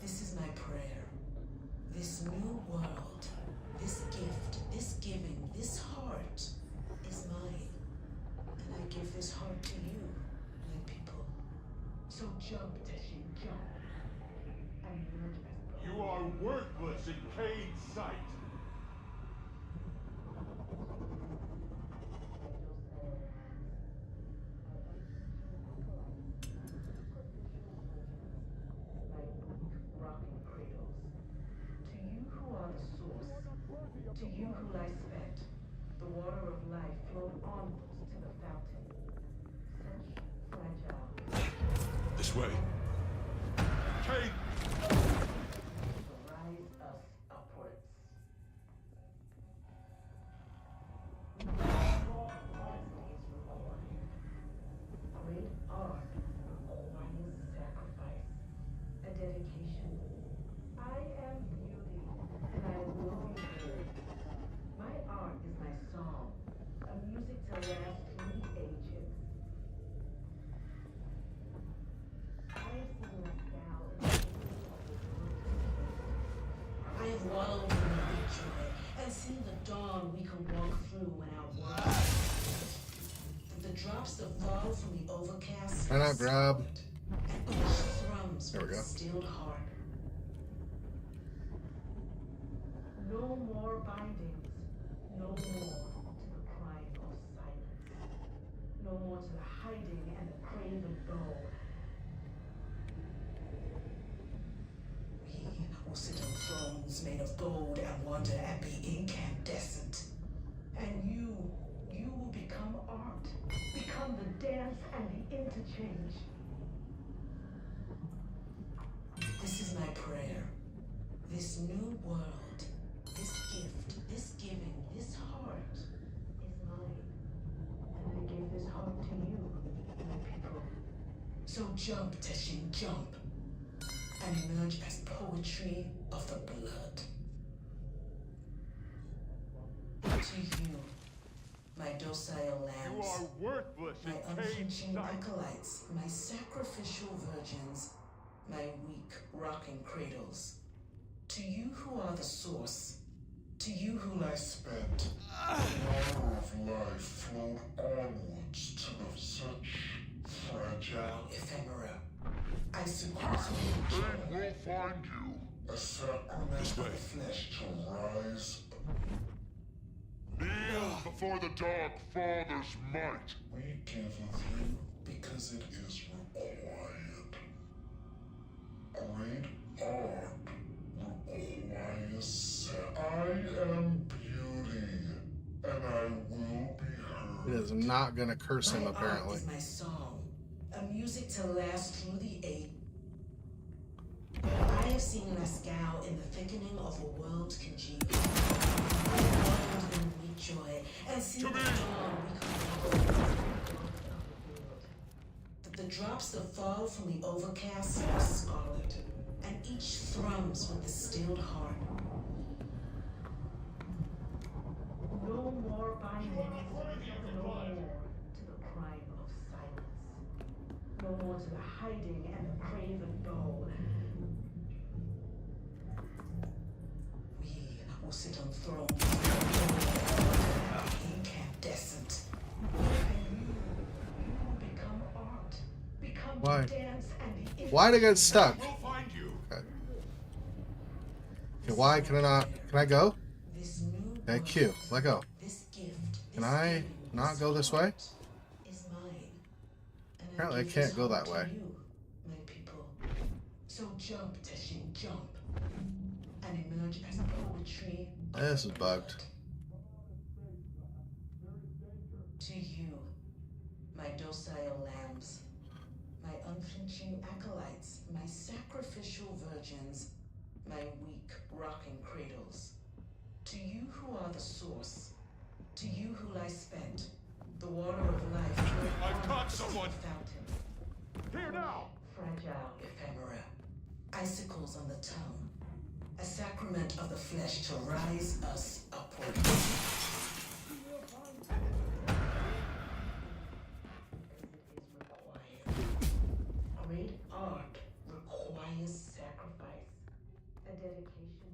This is my prayer. This new world, this gift, this giving, this heart is mine. And I give this heart to you, my people. So jump, Teshin, jump. And emerge as You are worthless in Cain's sight! rocking cradles. To you who are the source, to you who lie spent, the water of life flowed onwards to the fountain. Such fragile. This way. Cain! Rise us drops that fall from the overcast. Why not grab? Thrums There we go. Stilled heart. No more bindings. No more to the crime of silence. No more to the hiding and the craven goal. We will sit on thrones made of gold and wonder and be incandescent. And you will become art. Become the dance and the interchange. This is my prayer. This new world, this gift, this giving, this heart is mine. And I give this heart to you, my people. So jump, Teshin, jump. And emerge as poetry of the blood. To you, my docile lambs. You are worthless My in unflinching Cain's sight. acolytes, my sacrificial virgins, my weak rocking cradles. To you who are the source, to you who lie spent, the water of life flowed onwards to the such fragile ephemera. Icicles of joy. They will find you. A sacrament of the flesh to rise. Kneel before the Dark Father's might. We give of you because it is required. Great art requires. I am beauty, and I will be heard. It is not gonna curse him, My apparently. art is my song, a music to last through the age. I have seen Masquerade in the thickening of a world congealed. I have waddled in weak joy and seen the dawn we could that the drops that fall from the overcast are scarlet, and each thrums with the stilled heart. No more bindings, no more to the crime of silence. No more to the hiding and the craven goal. We will sit on thrones, incandescent. And you will become art. Become Why? the dance and the Why did I get stuck? We'll find you. Okay. Okay, why can I not? Can I go? This new Okay, Q. Let go. This gift, Can I not go this way? is mine. And Apparently I give can't this go heart that to way. you, my people. So jump, Teshin, jump. And emerge as poetry. This is bugged. To you, my docile lambs, my unflinching acolytes, my sacrificial virgins, my weak rocking cradles. To you who are the source, to you who lie spent, the water of life. I've caught someone. Fountain. Here now. Fragile ephemera, icicles on the tongue, a sacrament of the flesh to rise us upward. Great art requires sacrifice, a dedication.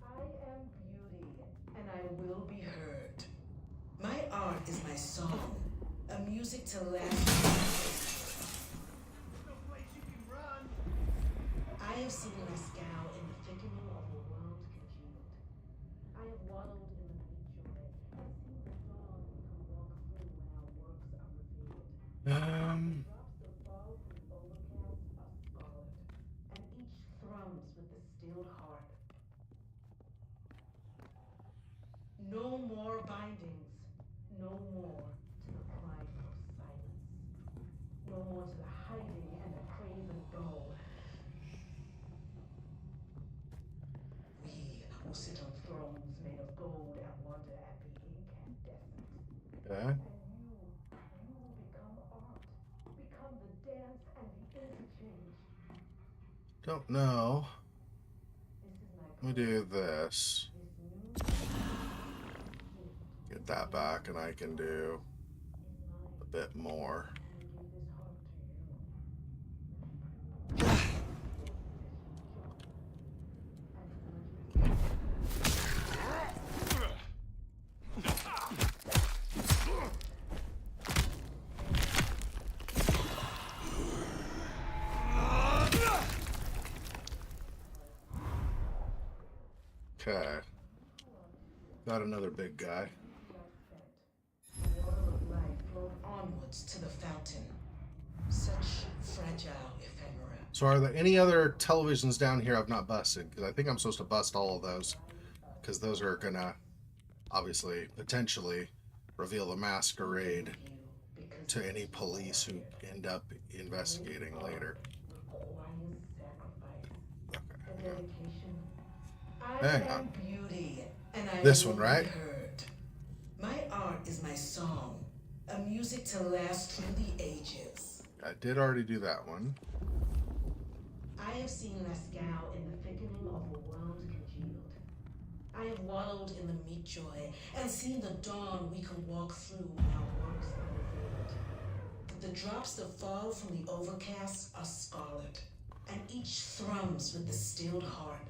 I am beauty, and I will be heard. My art is my song, a music to last. I have seen Masquerade in the thickening of a world congealed. I have waddled in the weak joy and seen the dawn we can walk through when our works are revealed. Drops that fall from the overcast are scarlet, and each thrums with the stilled heart. No more bindings, no more to the crime of silence. No more to the hiding and the craven goal. We will sit on thrones made of gold and wonder and be incandescent. Okay. And you will become art. Become the dance and the interchange. Don't know. This is my Let me do this. Get that back, and I can do a bit more. Okay. Got another big guy. The water of life flowed onwards to the fountain. Such fragile ephemera. So are there any other televisions down here I've not busted? Because I think I'm supposed to bust all of those. Because those are gonna, obviously, potentially reveal the masquerade to any police who end up investigating later. Hang on. Beauty, and I This will one, be right? heard. My art is my song, a music to last through the ages. I did already do that one. I have seen Masquerade in the thickening of a world congealed. I have wallowed in the meat joy and seen the dawn we can walk through when our works are revealed. The drops that fall from the overcast are scarlet, and each thrums with the stilled heart.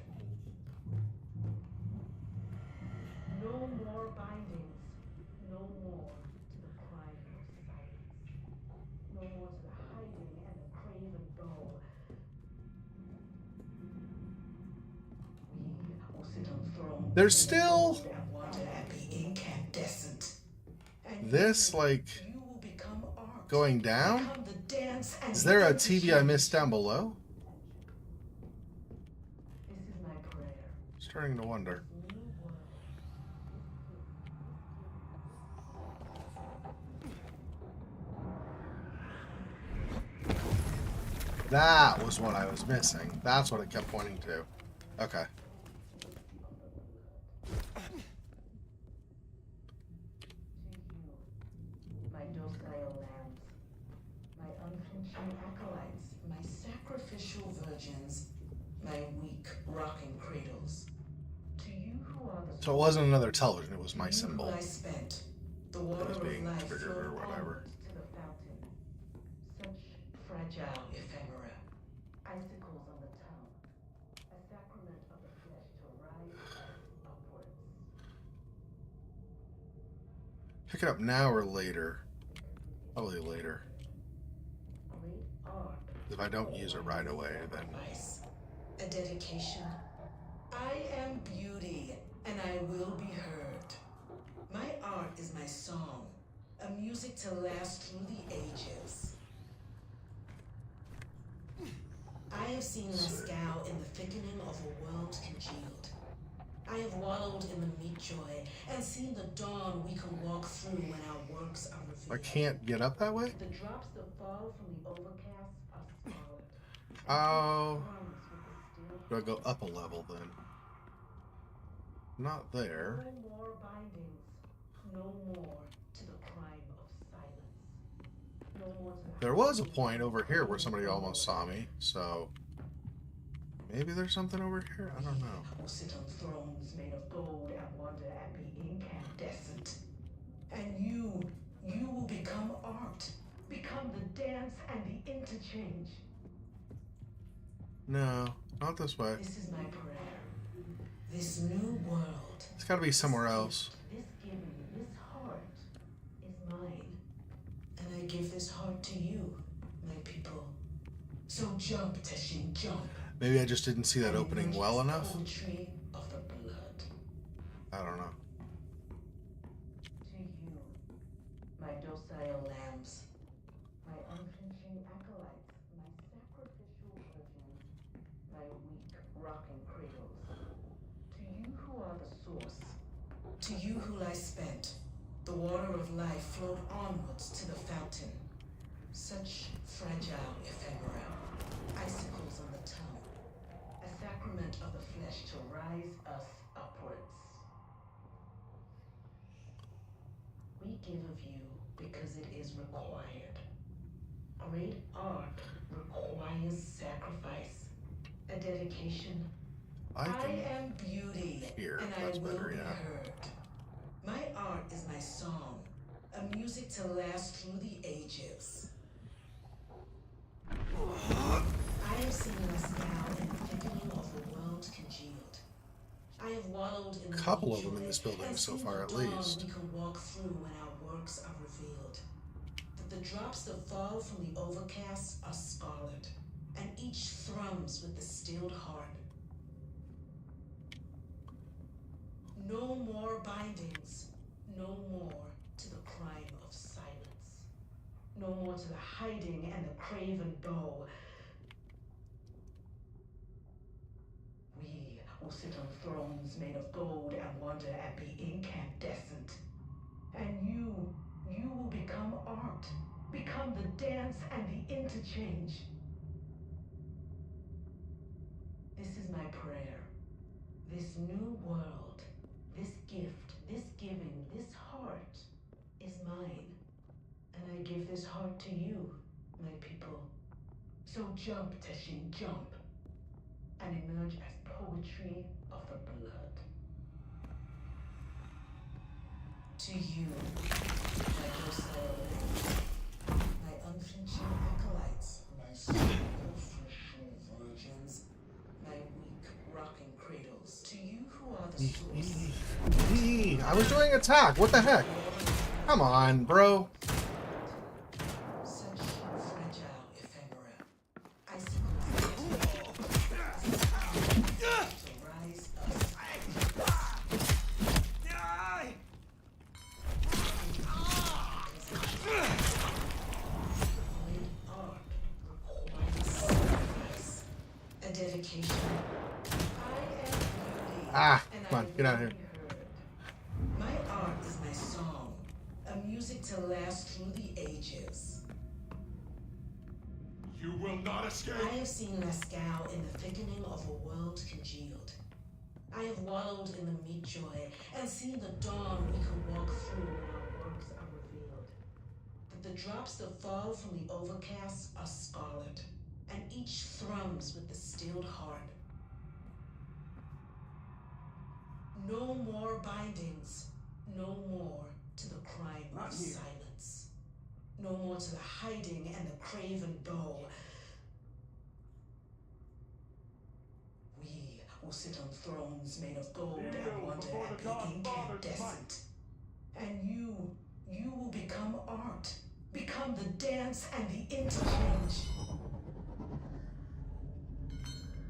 No more bindings, no more to the crime of silence, no more to the hiding and the craven bow. We will sit on thrones. There's still and wonder at the incandescent. this, like, going down? Is there a TV I missed down below? This is my prayer. Starting to wonder. That was what I was missing. That's what it kept pointing to. Okay. My docile lambs, my unflinching acolytes, my sacrificial virgins, my weak rocking cradles. To you who are the So it wasn't another television, it was my symbol. I spent, the It water was of being life triggered or whatever. to the fountain. Such fragile ephemera, icicles on the tongue, a sacrament of the flesh to rise us upwards. Pick it up now or later? Probably later. If I don't use it right away, then... A dedication. I am beauty, and I will be heard. My art is my song, a music to last through the ages. I have seen Masquerade in the thickening of a world congealed. I have wallowed in the meat joy and seen the dawn we can walk through when our works are revealed. I can't get up that way? The drops that fall from the overcast are scarlet. Oh. Do I go up a level then? Not there. No more bindings, no more to the crime of silence. No more to the There was a point over here where somebody almost saw me, so... Maybe there's something over here? I don't know. will sit on thrones made of gold and wonder at the incandescent. And you will become art. Become the dance and the interchange. No, not this way. This is my prayer. This new world. It's gotta be somewhere else. This giving, this heart is mine. And I give this heart to you, my people. So jump, Teshin, jump. Maybe I just didn't see that opening well enough. Poetry of the blood. I don't know. To you, my docile lambs, my unflinching acolytes, my sacrificial virgins, my weak rocking cradles. To you who are the source, to you who lie spent, the water of life flowed onwards to the fountain. Such fragile ephemera, icicles on the tongue, a sacrament of the flesh to rise us upwards. We give of you because it is required. Great art requires sacrifice, a dedication. I am beauty, Here, and I that's will better, be yeah. heard. My art is my song, a music to last through the ages. I have seen us now in the thickening of the world congealed. I have wallowed in A the couple of joy them in this building and so seen far, the at dawn least. we can walk through when our works are revealed. That the drops that fall from the overcast are scarlet, and each thrums with the stilled heart. No more bindings. No more to the crime of silence. No more to the hiding and the craven bow. We will sit on thrones made of gold and wonder and be incandescent. And you will become art. Become the dance and the interchange. This is my prayer. This new world, this gift, this giving, this heart is mine. And I give this heart to you, my people. So jump, Teshin, jump. And emerge as poetry of the blood. To you, my docile lambs, my unflinching acolytes, my sacrificial virgins, my weak rocking cradles. To you who are the source. I was doing attack. What the heck? Come on, bro. Such fragile ephemera. A dedication. Ah, come on, get out of here. My art is my song, a music to last through the ages. You will not escape! I have seen Masquerade in the thickening of a world congealed. I have wallowed in the meat joy and seen the dawn we could walk through when our works are revealed. But the drops that fall from the overcast are scarlet, and each thrums with the stilled heart. No more bindings, no more to the crime of silence. No more to the hiding and the craven bow. We will sit on thrones made of gold and wonder and be incandescent. And you will become art. Become the dance and the interchange.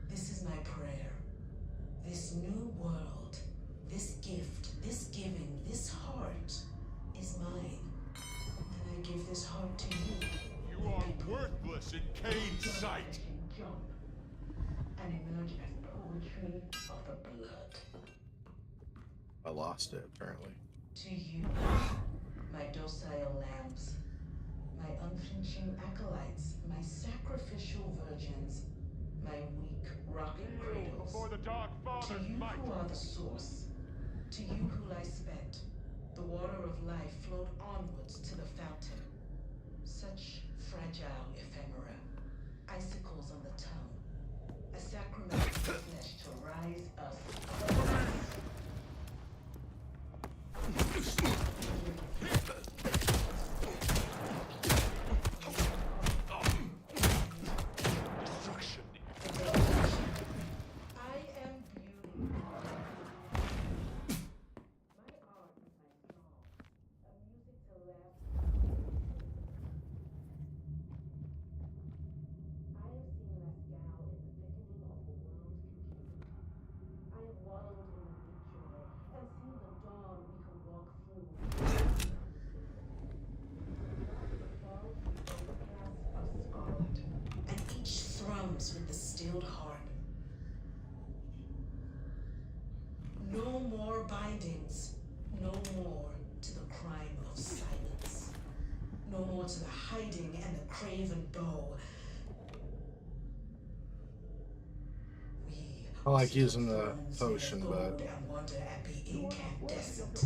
This is my prayer. This new world, this gift, this giving, this heart is mine. And I give this heart to you. You are worthless in Kane's sight. Jump and emerge as poetry of the blood. I lost it, apparently. To you, my docile lambs, my unflinching acolytes, my sacrificial virgins, my weak rocking cradles. Before the Dark To Father's you might. who are the source, to you who lie spent, the water of life flowed onwards to the fountain. Such fragile ephemera, icicles on the tongue, a sacrament of flesh to rise us. Destruction. I am beauty. My art is my song, a music to last. I have seen Masquerade in the thickening of a world congealed. I have wallowed in the meat joy and seen the dawn we could walk through. The fall from the overcast are scarlet, and each thrums with the stilled heart. No more bindings, no more to the crime of silence. No more to the hiding and the craven bow. I like using the potion, but And wonder and be incandescent.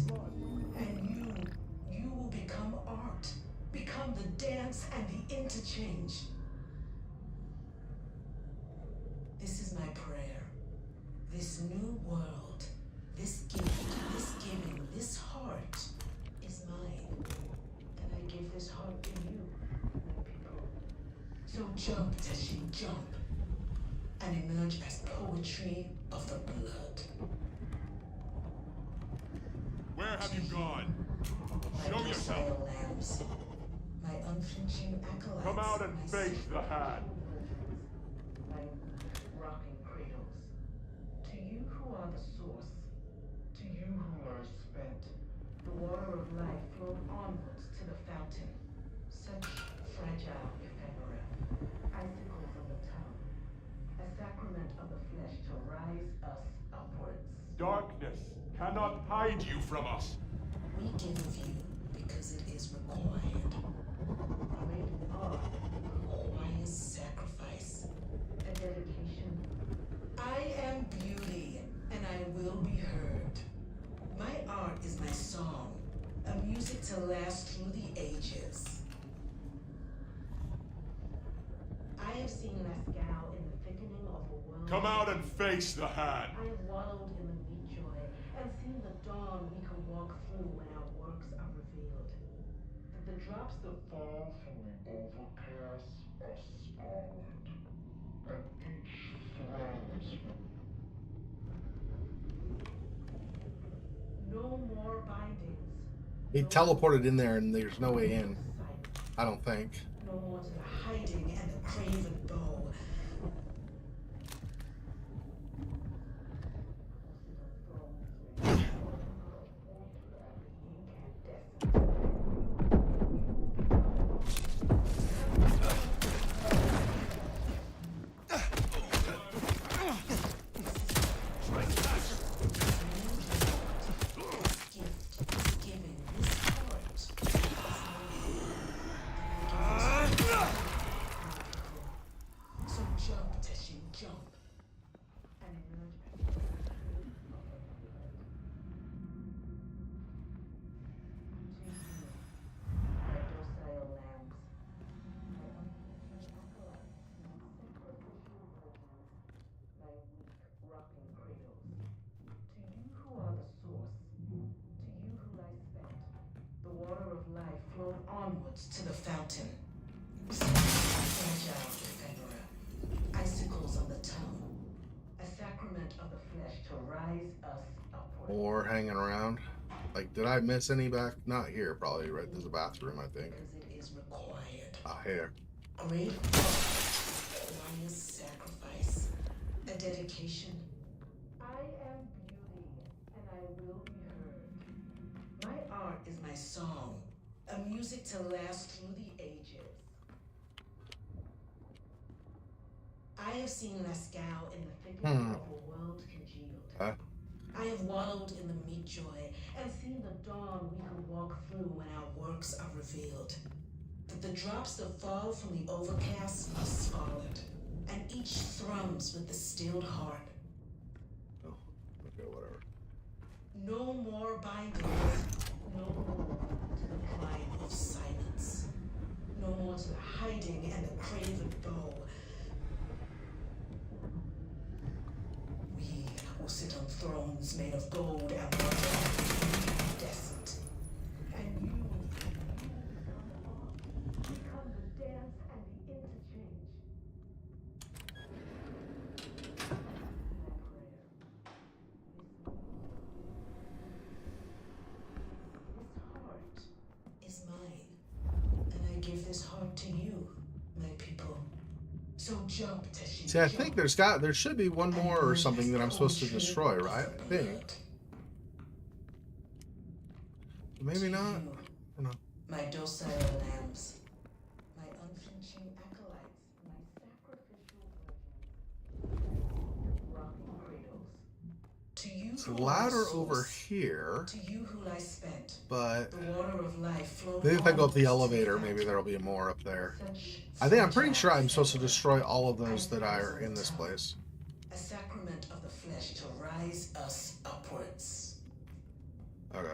And you will become art. Become the dance and the interchange. This is my prayer. This new world, this gift, this giving, this heart is mine. And I give this heart to you, my people. So jump, Teshin, jump. And emerge as poetry of the blood. Where have you gone? Show yourself. Lambs, my unflinching acolytes. Come out and face the hand. My rocking cradles. To you who are the source, to you who I spent, the water of life flowed onwards to the fountain. Such fragile ephemera, icicles on the tongue, a sacrament of the flesh to rise us upwards. Darkness cannot hide you from us. We give of you because it is required. Great art requires sacrifice, a dedication. I am beauty, and I will be heard. My art is my song, a music to last through the ages. I have seen Lascaux in the thickening of a world. Come out and face the hand. I have wallowed in the meat joy and seen the dawn we can walk through when our works are revealed. That the drops that fall from the overcast are spawned, and each thrones with no more bindings. He teleported in there and there's no way in. I don't think. No more to the hiding and the craven bow. Onwards to the fountain. Fragile ephemera, icicles on the tongue, a sacrament of the flesh to rise us upward. Or hanging around. Like, did I miss any back? Not here, probably. Right, there's a bathroom, I think. Because it is required. Ah, here. Great requires sacrifice, a dedication. I am beauty, and I will be heard. My art is my song. A music to last through the ages. I have seen Lascaux in the thickening of a world congealed. I have wallowed in the meat joy and seen the dawn we could walk through when our works are revealed. That the drops that fall from the overcast are scarlet, and each thrums with the stilled heart. Oh, okay, whatever. No more bindings. No more to the climb of silence. No more to the hiding and the craven bow. We will sit on thrones made of gold and water, incandescent. And you become the dance and the interchange. Is mine, and I give this heart to you, my people. So jump, Teshin. See, I think there should be one more or something that I'm supposed to destroy, right? I think. Maybe not. I don't know. My docile lambs, my unflinching acolytes, my sacrificial virgins, rocking cradles. To you It's who louder are the over source, here. to you who lie spent, But the water of life flowed maybe if I go up the onwards to elevator, maybe there'll be more up there. I'm pretty sure I'm supposed to destroy all of those that are in this place. a sacrament of the flesh to rise us upwards. Okay.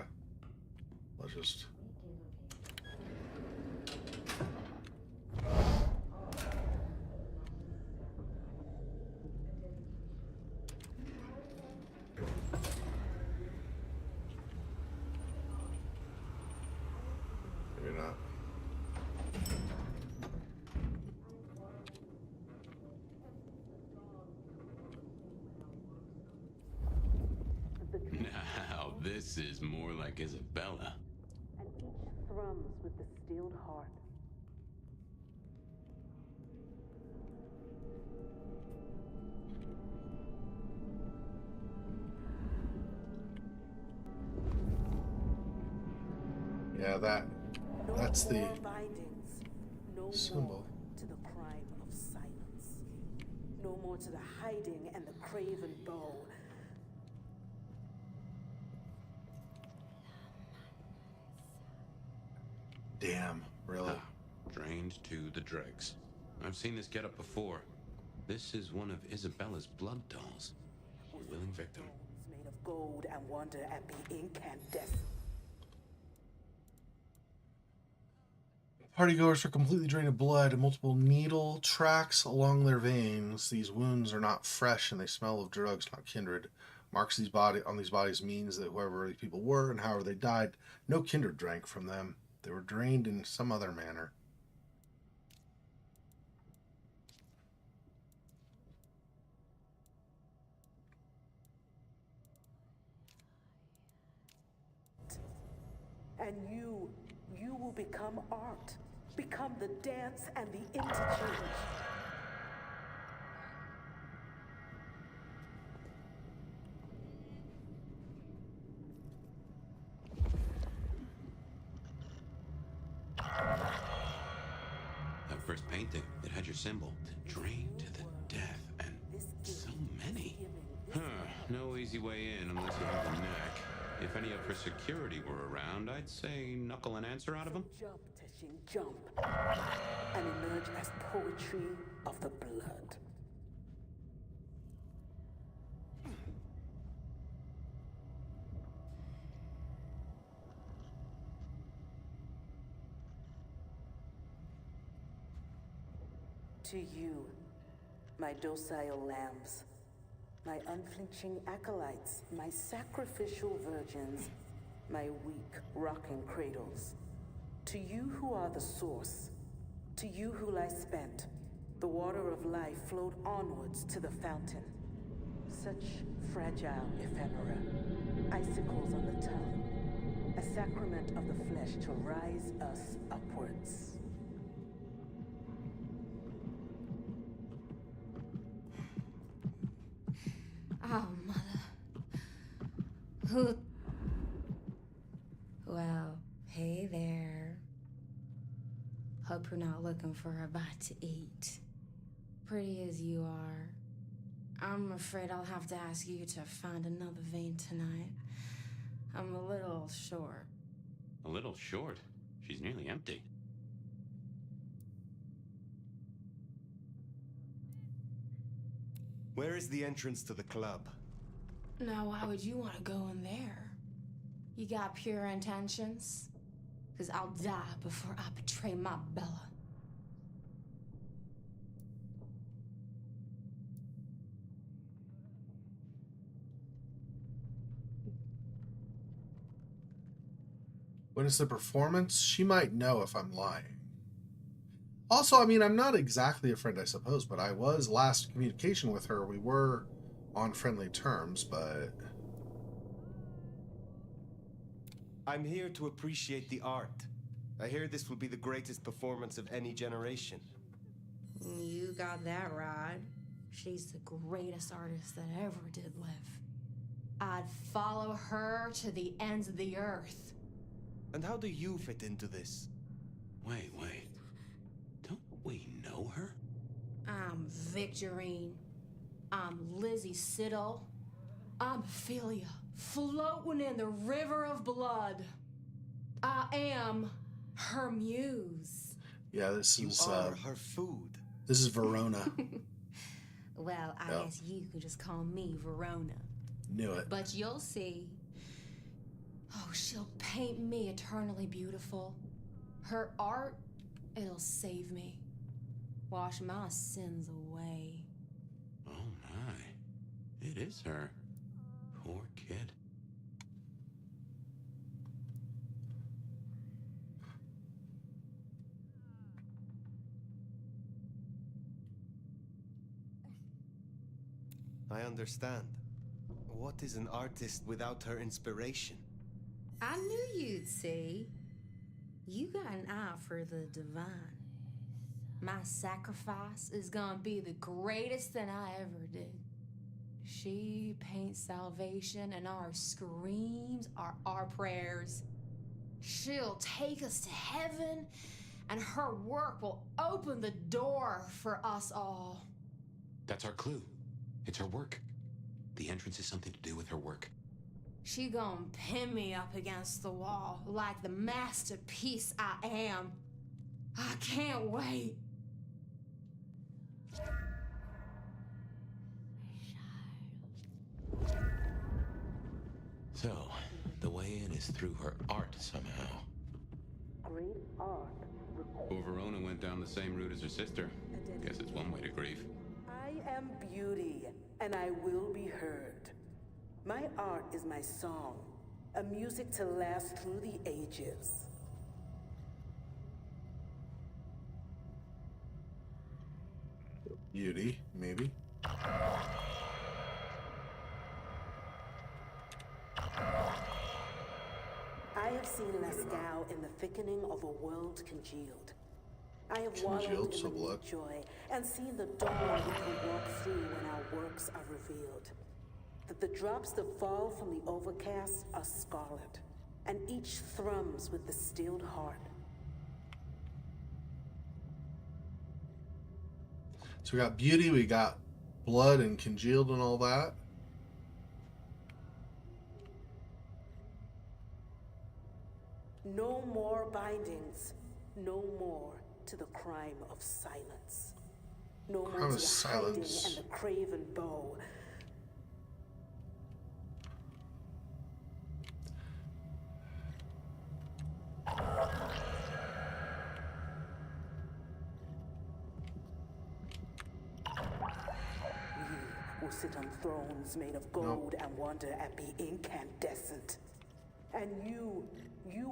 Let's just... Maybe not. Now, this is more like Isabella. And each thrums with the stilled heart. Yeah, that's the more bindings. No symbol. more to the crime of silence. No more to the hiding and the craven bow. Damn, really? Drained to the dregs. I've seen this getup before. This is one of Isabella's blood dolls. A willing victim. Made of gold and wonder and be incandescent. Partygoers are completely drained of blood and multiple needle tracks along their veins. These wounds are not fresh and they smell of drugs, not kindred. Marks on these bodies means that whoever these people were and however they died, no kindred drank from them. They were drained in some other manner. And you will become art. Become the dance and the interchange. That first painting, it had your symbol. Drained to the death, and so many. Huh, no easy way in unless you have the neck. If any of her security were around, I'd say knuckle an answer out of them. Jump, Teshin, jump. And emerge as poetry of the blood. To you, my docile lambs, my unflinching acolytes, my sacrificial virgins, my weak rocking cradles. To you who are the source, to you who lie spent, the water of life flowed onwards to the fountain. Such fragile ephemera, icicles on the tongue, a sacrament of the flesh to rise us upwards. Oh, mother. Who? Well, hey there. Hope you're not looking for a bite to eat. Pretty as you are, I'm afraid I'll have to ask you to find another vein tonight. I'm a little short. A little short. She's nearly empty. Where is the entrance to the club? Now, why would you want to go in there? You got pure intentions? Because I'll die before I betray my Bella. When it's the performance, she might know if I'm lying. Also, I mean, I'm not exactly a friend, I suppose, but I was last communication with her. We were on friendly terms, but... I'm here to appreciate the art. I hear this will be the greatest performance of any generation. You got that right. She's the greatest artist that ever did live. I'd follow her to the ends of the earth. And how do you fit into this? Wait. Don't we know her? I'm Victorine. I'm Lizzie Siddle. I'm Ophelia, floating in the river of blood. I am her muse. Yeah, this is... You are her food. This is Verona. Well, I guess you could just call me Verona. Knew it. But you'll see. Oh, she'll paint me eternally beautiful. Her art, it'll save me. Wash my sins away. Oh my. It is her. Poor kid. I understand. What is an artist without her inspiration? I knew you'd see. You got an eye for the divine. My sacrifice is gonna be the greatest thing I ever did. She paints salvation, and our screams are our prayers. She'll take us to heaven, and her work will open the door for us all. That's our clue. It's her work. The entrance is something to do with her work. She gonna pin me up against the wall like the masterpiece I am. I can't wait. So, the way in is through her art somehow. Great art. Well, Verona went down the same route as her sister. Guess it's one way to grieve. I am beauty, and I will be heard. My art is my song, a music to last through the ages. Beauty, maybe. I have seen Lascaux in the thickening of a world congealed. I have wallowed in the new joy and seen the dawn we can walk through when our works are revealed. That the drops that fall from the overcast are scarlet, and each thrums with the stilled heart. So we got beauty, we got blood and congealed and all that. No more bindings, no more to the crime of silence. No more to the hiding and the craven bow. We will sit on thrones made of gold and wonder and be incandescent. And you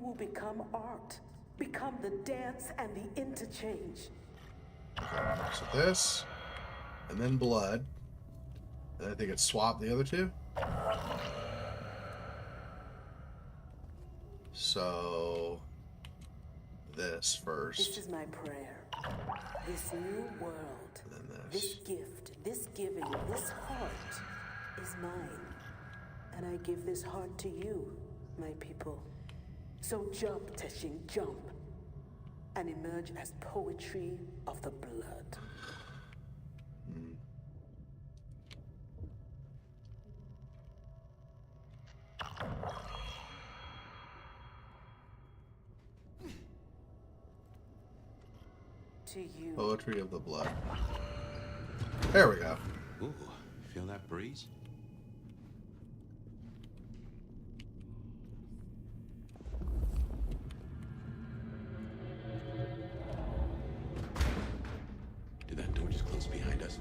will become art. Become the dance and the interchange. So this, and then blood. And I think it's swap the other two. So this first. This is my prayer. This new world, this gift, this giving, this heart is mine. And I give this heart to you, my people. So jump, Teshin, jump. And emerge as poetry of the blood. To you. Poetry of the blood. There we go. Ooh, feel that breeze? Did that door just close behind us?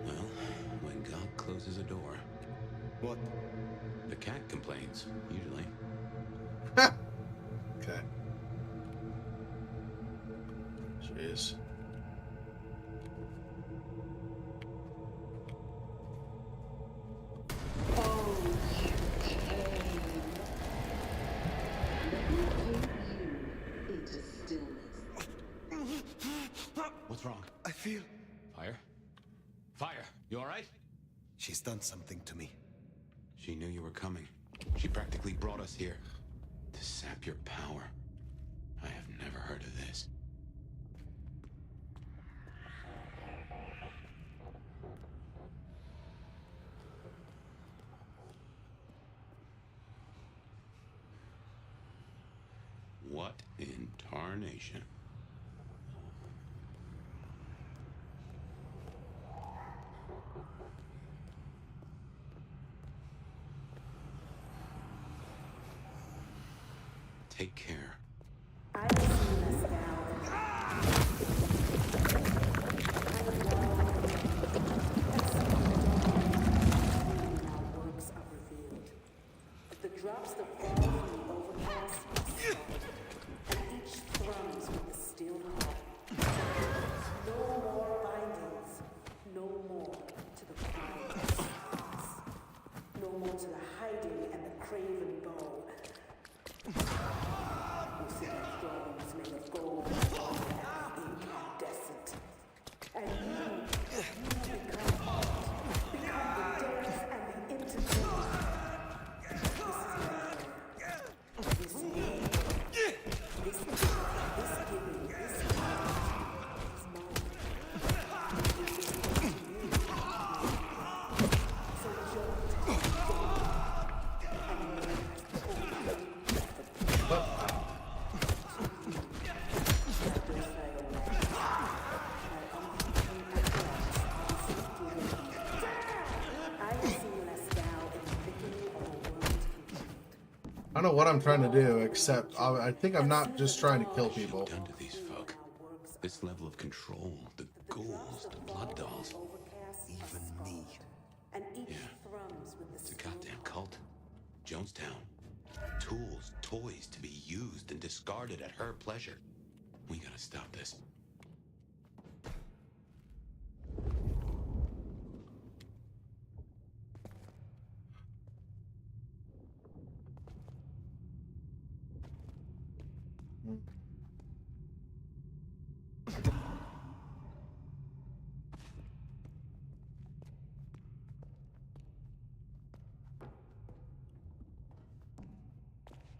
Well, when God closes a door... What? The cat complains, usually. Okay. Jeez. What's wrong? I feel... Fire? Fire! You alright? She's done something to me. She knew you were coming. She practically brought us here. To sap your power. I have never heard of this. What in tarnation? Take care. I will see this now. Our works are revealed. The drops that fall from the overcast are salt, and each thrums with the steel heart. No more bindings, no more to the crime of silence. No more to the hiding and the craven bow. I don't know what I'm trying to do, except I think I'm not just trying to kill people. Done to these folk. This level of control, the ghouls, the blood dolls. Even me. Yeah. It's a goddamn cult. Jonestown. Tools, toys to be used and discarded at her pleasure. We gotta stop this.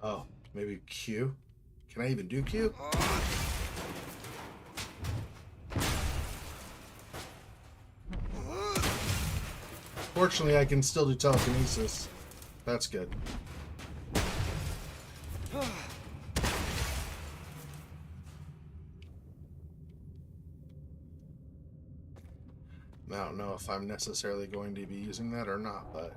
Oh, maybe Q? Can I even do Q? Fortunately, I can still do telekinesis. That's good. I don't know if I'm necessarily going to be using that or not, but...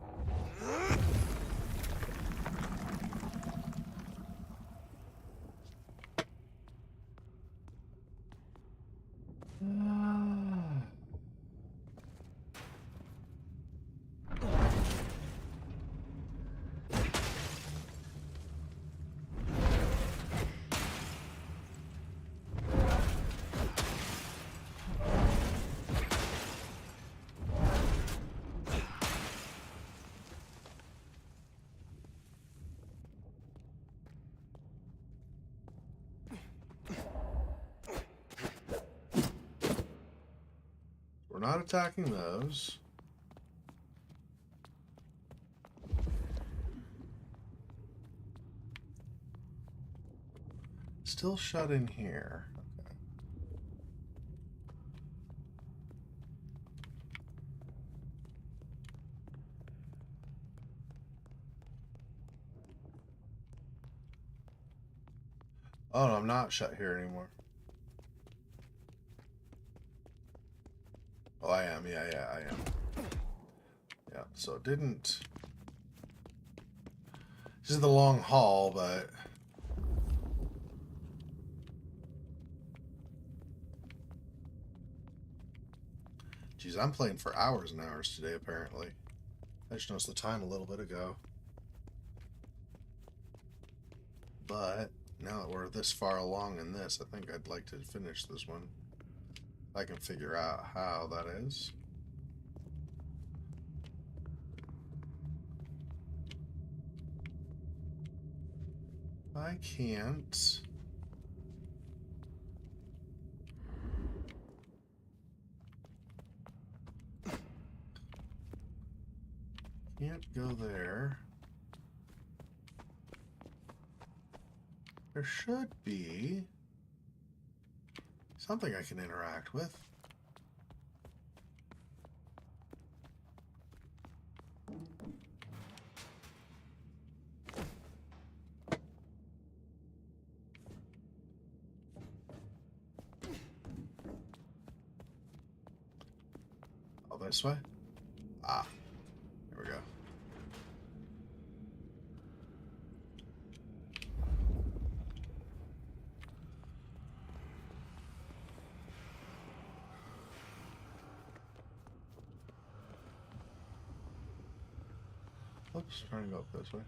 We're not attacking those. Still shut in here. Okay. Oh, no, I'm not shut here anymore. Oh, I am. Yeah, I am. Yeah, so it didn't... This is the long haul, but... Geez, I'm playing for hours and hours today, apparently. I just noticed the time a little bit ago. But, now that we're this far along in this, I think I'd like to finish this one. I can figure out how that is. I can't. Can't go there. There should be something I can interact with. Oh, this way? Ah, there we go. Oops, trying to go up this way.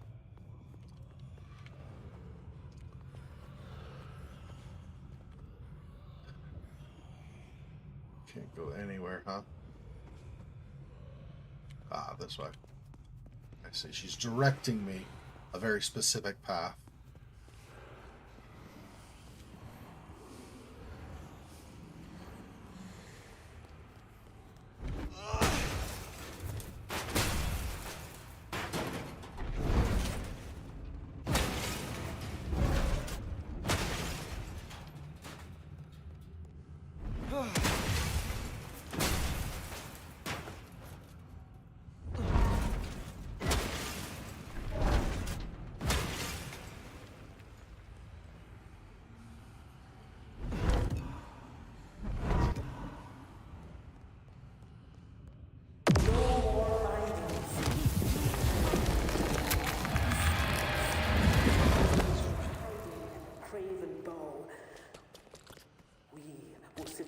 Can't go anywhere, huh? Ah, this way. I see. She's directing me a very specific path.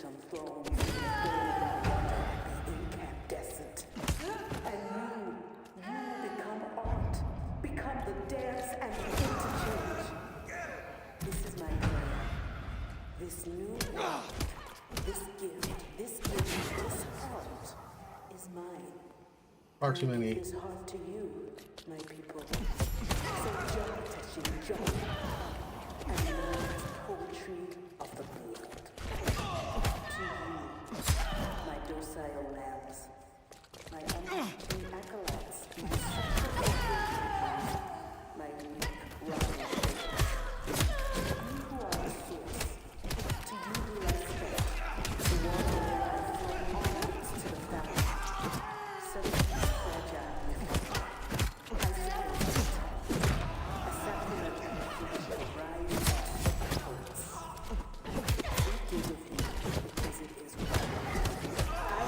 some thrones and incandescent. And you become art, become the dance and the interchange. This is my prayer. This new art, this gift, this heart is mine. Far too many. This heart to you, my people. So jump, touching jump. And learn poetry of the blood. To you, my docile lambs, my unflinching acolytes, my sacrificial my weak rival. You who are the source, to you who I spent, the water where I flow onwards to the fountain. Such fragile myth. I suppose it's a sacrament and a rise of poets. We give it you because it is right.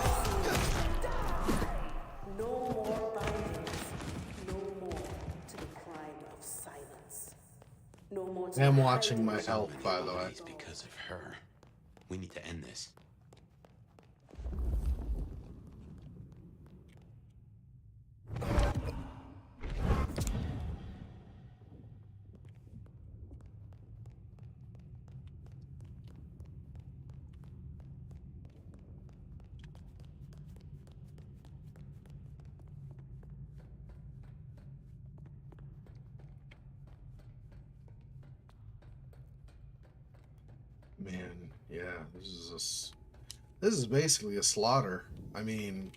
I see it die. No more bindings. No more to the crime of silence. No more to I'm the watching my hiding health, by the way. It's because of her. We need to end this. Man, yeah, this is basically a slaughter. I mean,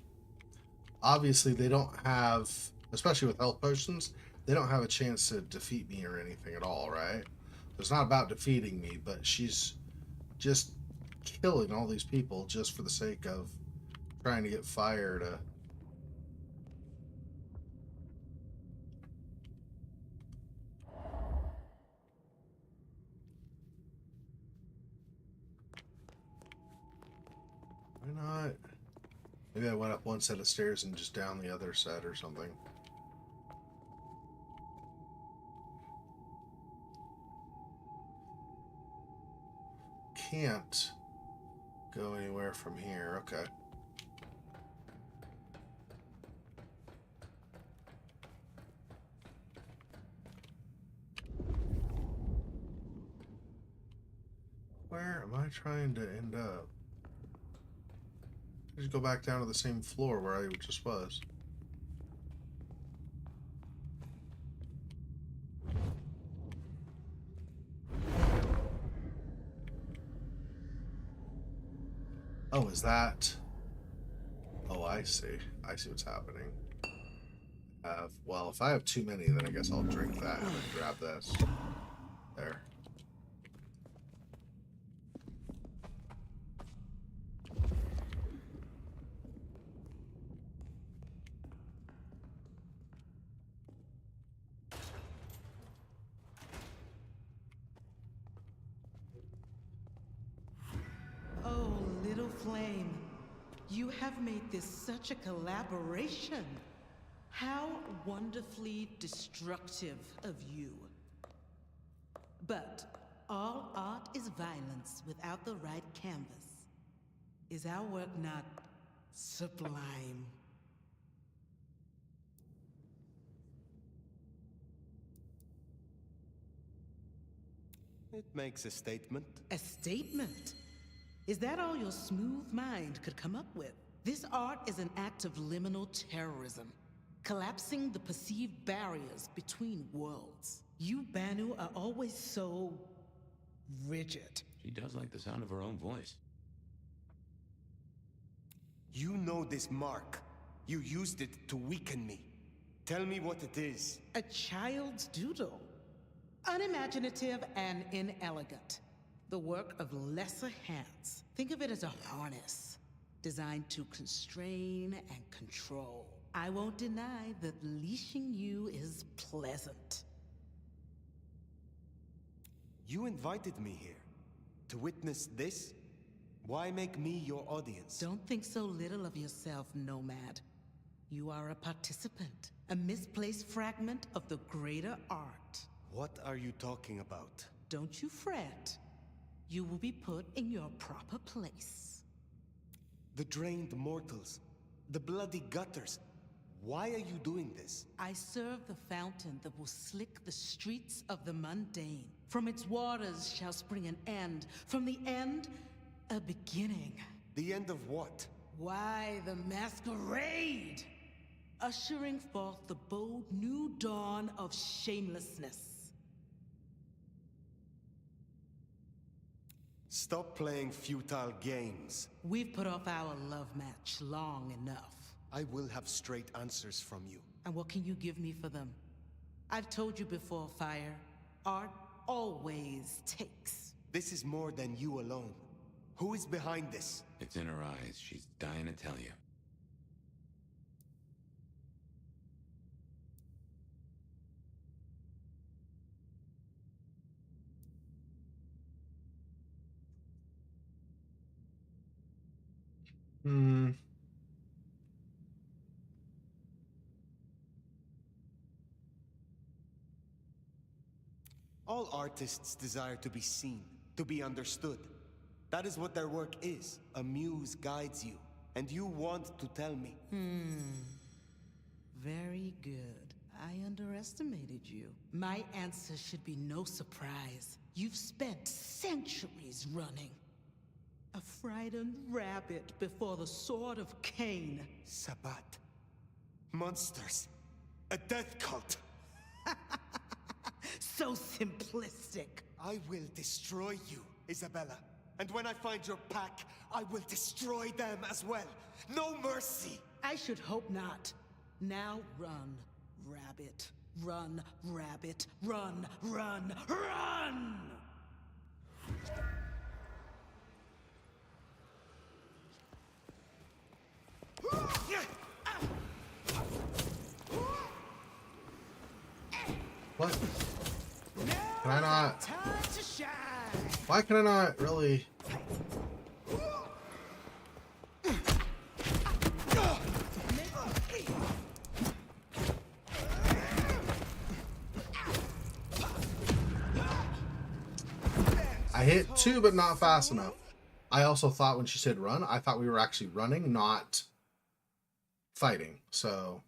obviously they don't have, especially with health potions, they don't have a chance to defeat me or anything at all, right? It's not about defeating me, but she's just killing all these people just for the sake of trying to get fire to... Why not? Maybe I went up one set of stairs and just down the other set or something. Can't go anywhere from here. Okay. Where am I trying to end up? Just go back down to the same floor where I just was. Oh, is that? Oh, I see. I see what's happening. Well, if I have too many, then I guess I'll drink that and then grab this. There. Oh, little flame, you have made this such a collaboration. How wonderfully destructive of you. But all art is violence without the right canvas. Is our work not sublime? It makes a statement. A statement? Is that all your smooth mind could come up with? This art is an act of liminal terrorism, collapsing the perceived barriers between worlds. You, Banu, are always so rigid. She does like the sound of her own voice. You know this mark. You used it to weaken me. Tell me what it is. A child's doodle. Unimaginative and inelegant. The work of lesser hands. Think of it as a harness, designed to constrain and control. I won't deny that leashing you is pleasant. You invited me here to witness this? Why make me your audience? Don't think so little of yourself, Nomad. You are a participant, a misplaced fragment of the greater art. What are you talking about? Don't you fret. You will be put in your proper place. The drained mortals. The bloody gutters. Why are you doing this? I serve the fountain that will slick the streets of the mundane. From its waters shall spring an end. From the end, a beginning. The end of what? Why, the Masquerade! Ushering forth the bold new dawn of shamelessness. Stop playing futile games. We've put off our love match long enough. I will have straight answers from you. And what can you give me for them? I've told you before, Fire. Art always takes. This is more than you alone. Who is behind this? It's in her eyes. She's dying to tell you. All artists desire to be seen, to be understood. That is what their work is. A muse guides you, and you want to tell me. Very good. I underestimated you. My answer should be no surprise. You've spent centuries running. A frightened rabbit before the sword of Cain. Sabbat. Monsters. A death cult. So simplistic. I will destroy you, Isabella. And when I find your pack, I will destroy them as well. No mercy! I should hope not. Now run, rabbit. Run, rabbit. Run, run, run! What? Can I not? Why can I not really? I hit 2, but not fast enough. I also thought when she said run, I thought we were actually running, not fighting. So.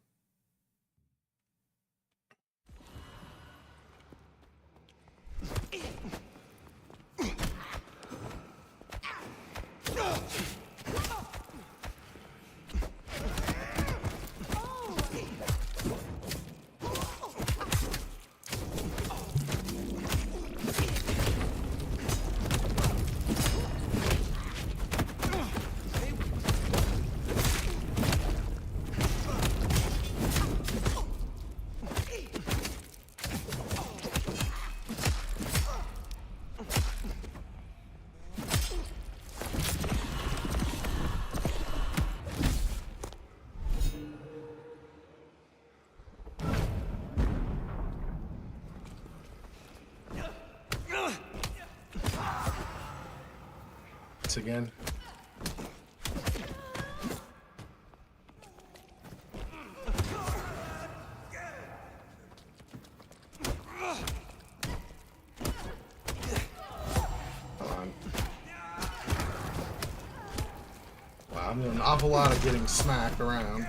Again. Come on. Wow, I'm doing an awful lot of getting smacked around.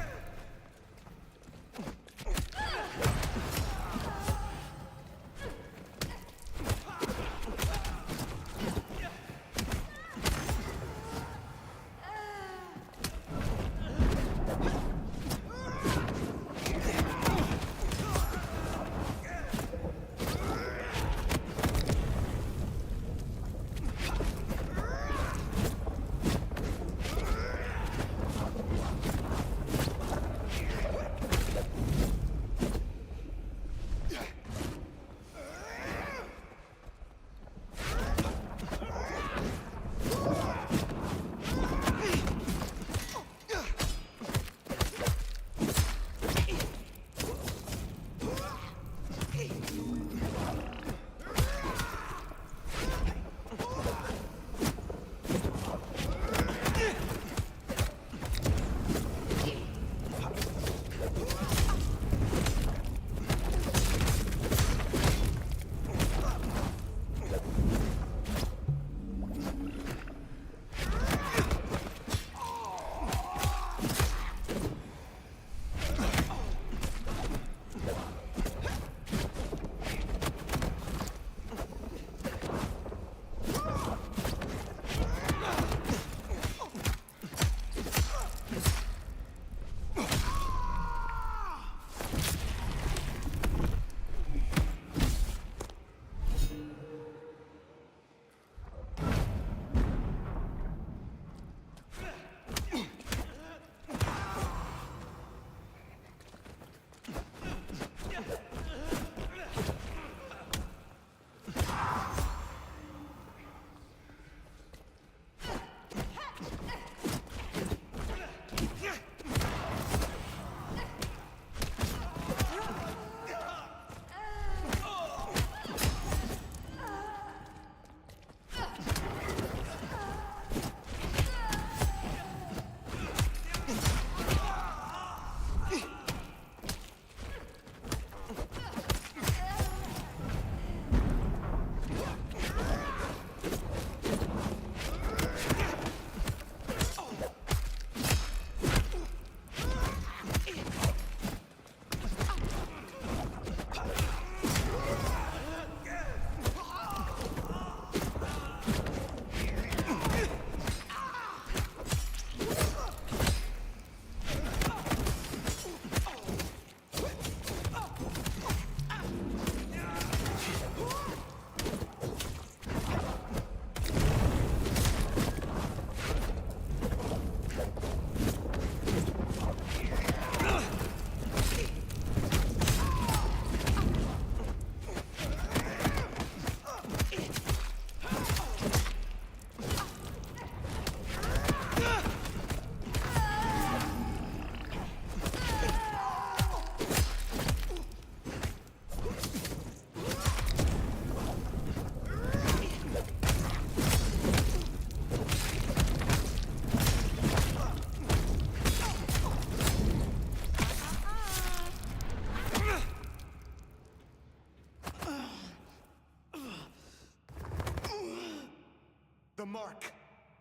mark.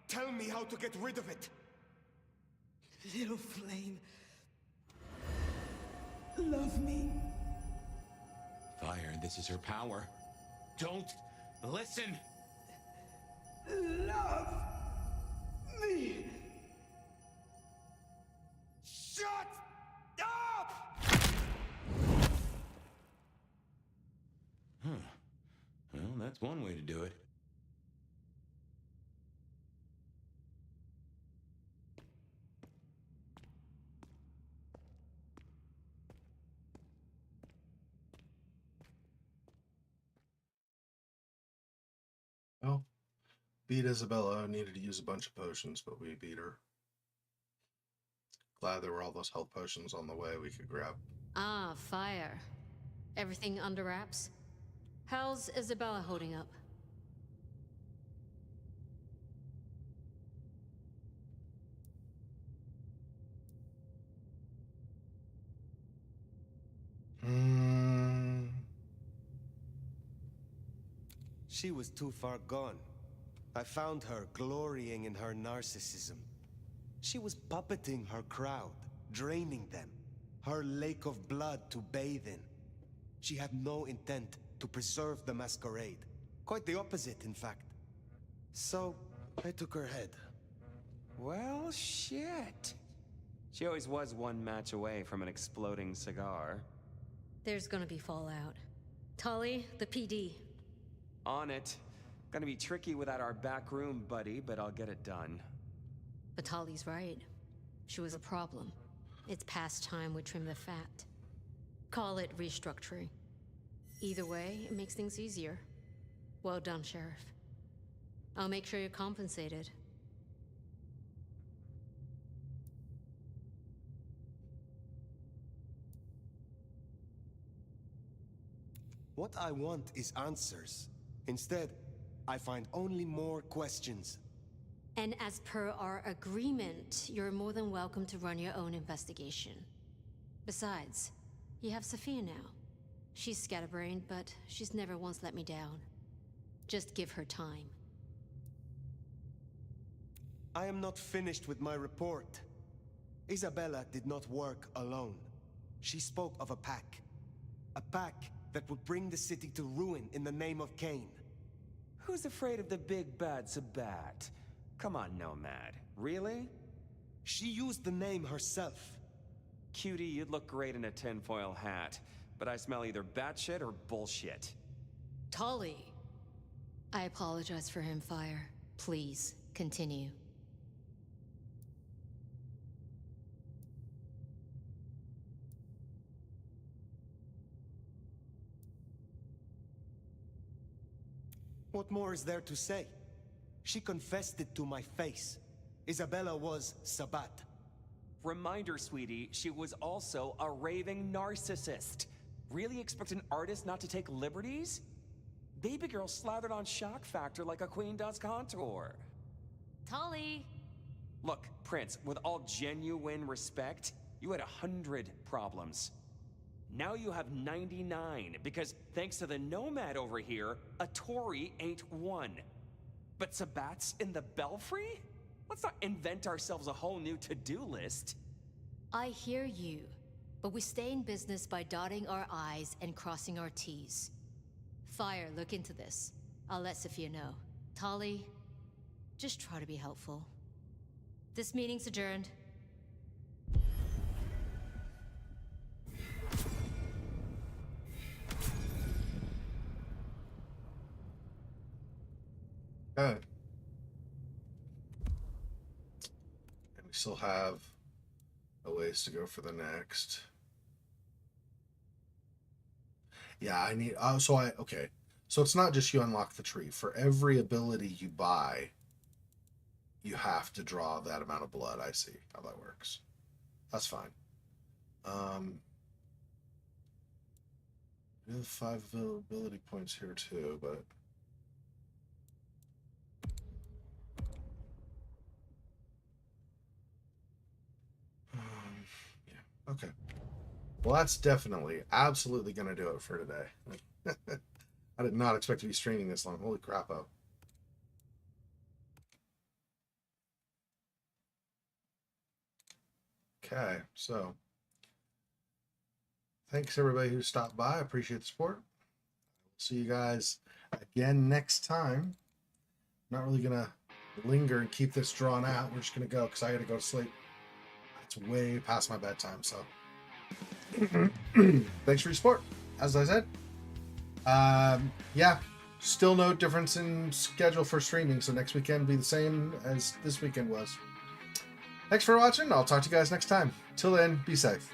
Tell me how to get rid of it. Little flame. Love me. Fire, this is her power. Don't listen! Love me. Shut up! Huh. Well, that's one way to do it. Oh, beat Isabella. Needed to use a bunch of potions, but we beat her. Glad there were all those health potions on the way we could grab. Ah, Fire. Everything under wraps? How's Isabella holding up? She was too far gone. I found her glorying in her narcissism. She was puppeting her crowd, draining them. Her lake of blood to bathe in. She had no intent to preserve the Masquerade. Quite the opposite, in fact. So, I took her head. Well, shit. She always was one match away from an exploding cigar. There's gonna be fallout. Tully, the PD. On it. Gonna be tricky without our back room, buddy, but I'll get it done. But Tully's right. She was a problem. It's past time we trim the fat. Call it restructuring. Either way, it makes things easier. Well done, Sheriff. I'll make sure you're compensated. What I want is answers. Instead, I find only more questions. And as per our agreement, you're more than welcome to run your own investigation. Besides, you have Sophia now. She's scatterbrained, but she's never once let me down. Just give her time. I am not finished with my report. Isabella did not work alone. She spoke of a pack. A pack that would bring the city to ruin in the name of Cain. Who's afraid of the big bad Sabat? Come on, Nomad. Really? She used the name herself. Cutie, you'd look great in a tinfoil hat, but I smell either batshit or bullshit. Tully! I apologize for him, Fire. Please, continue. What more is there to say? She confessed it to my face. Isabella was Sabat. Reminder, sweetie, she was also a raving narcissist. Really expect an artist not to take liberties? Baby girl slathered on shock factor like a queen does contour. Tully! Look, Prince, with all genuine respect, you had 100 problems. Now you have 99, because thanks to the Nomad over here, a Tory ain't one. But Sabat's in the Belfry? Let's not invent ourselves a whole new to-do list. I hear you, but we stay in business by dotting our I's and crossing our T's. Fire, look into this. I'll let Sophia know. Tully, just try to be helpful. This meeting's adjourned. Good. And we still have a ways to go for the next. Yeah, I need... okay. So it's not just you unlock the tree. For every ability you buy, you have to draw that amount of blood. I see how that works. That's fine. We have 5 availability points here too, but... yeah, okay. Well, that's definitely, absolutely going to do it for today. I did not expect to be streaming this long. Holy crap, oh. Okay, so thanks everybody who stopped by. I appreciate the support. See you guys again next time. I'm not really gonna linger and keep this drawn out. We're just gonna go because I gotta go to sleep. It's way past my bedtime, so thanks for your support. As I said, yeah, still no difference in schedule for streaming, so next weekend will be the same as this weekend was. Thanks for watching. I'll talk to you guys next time. Till then, be safe.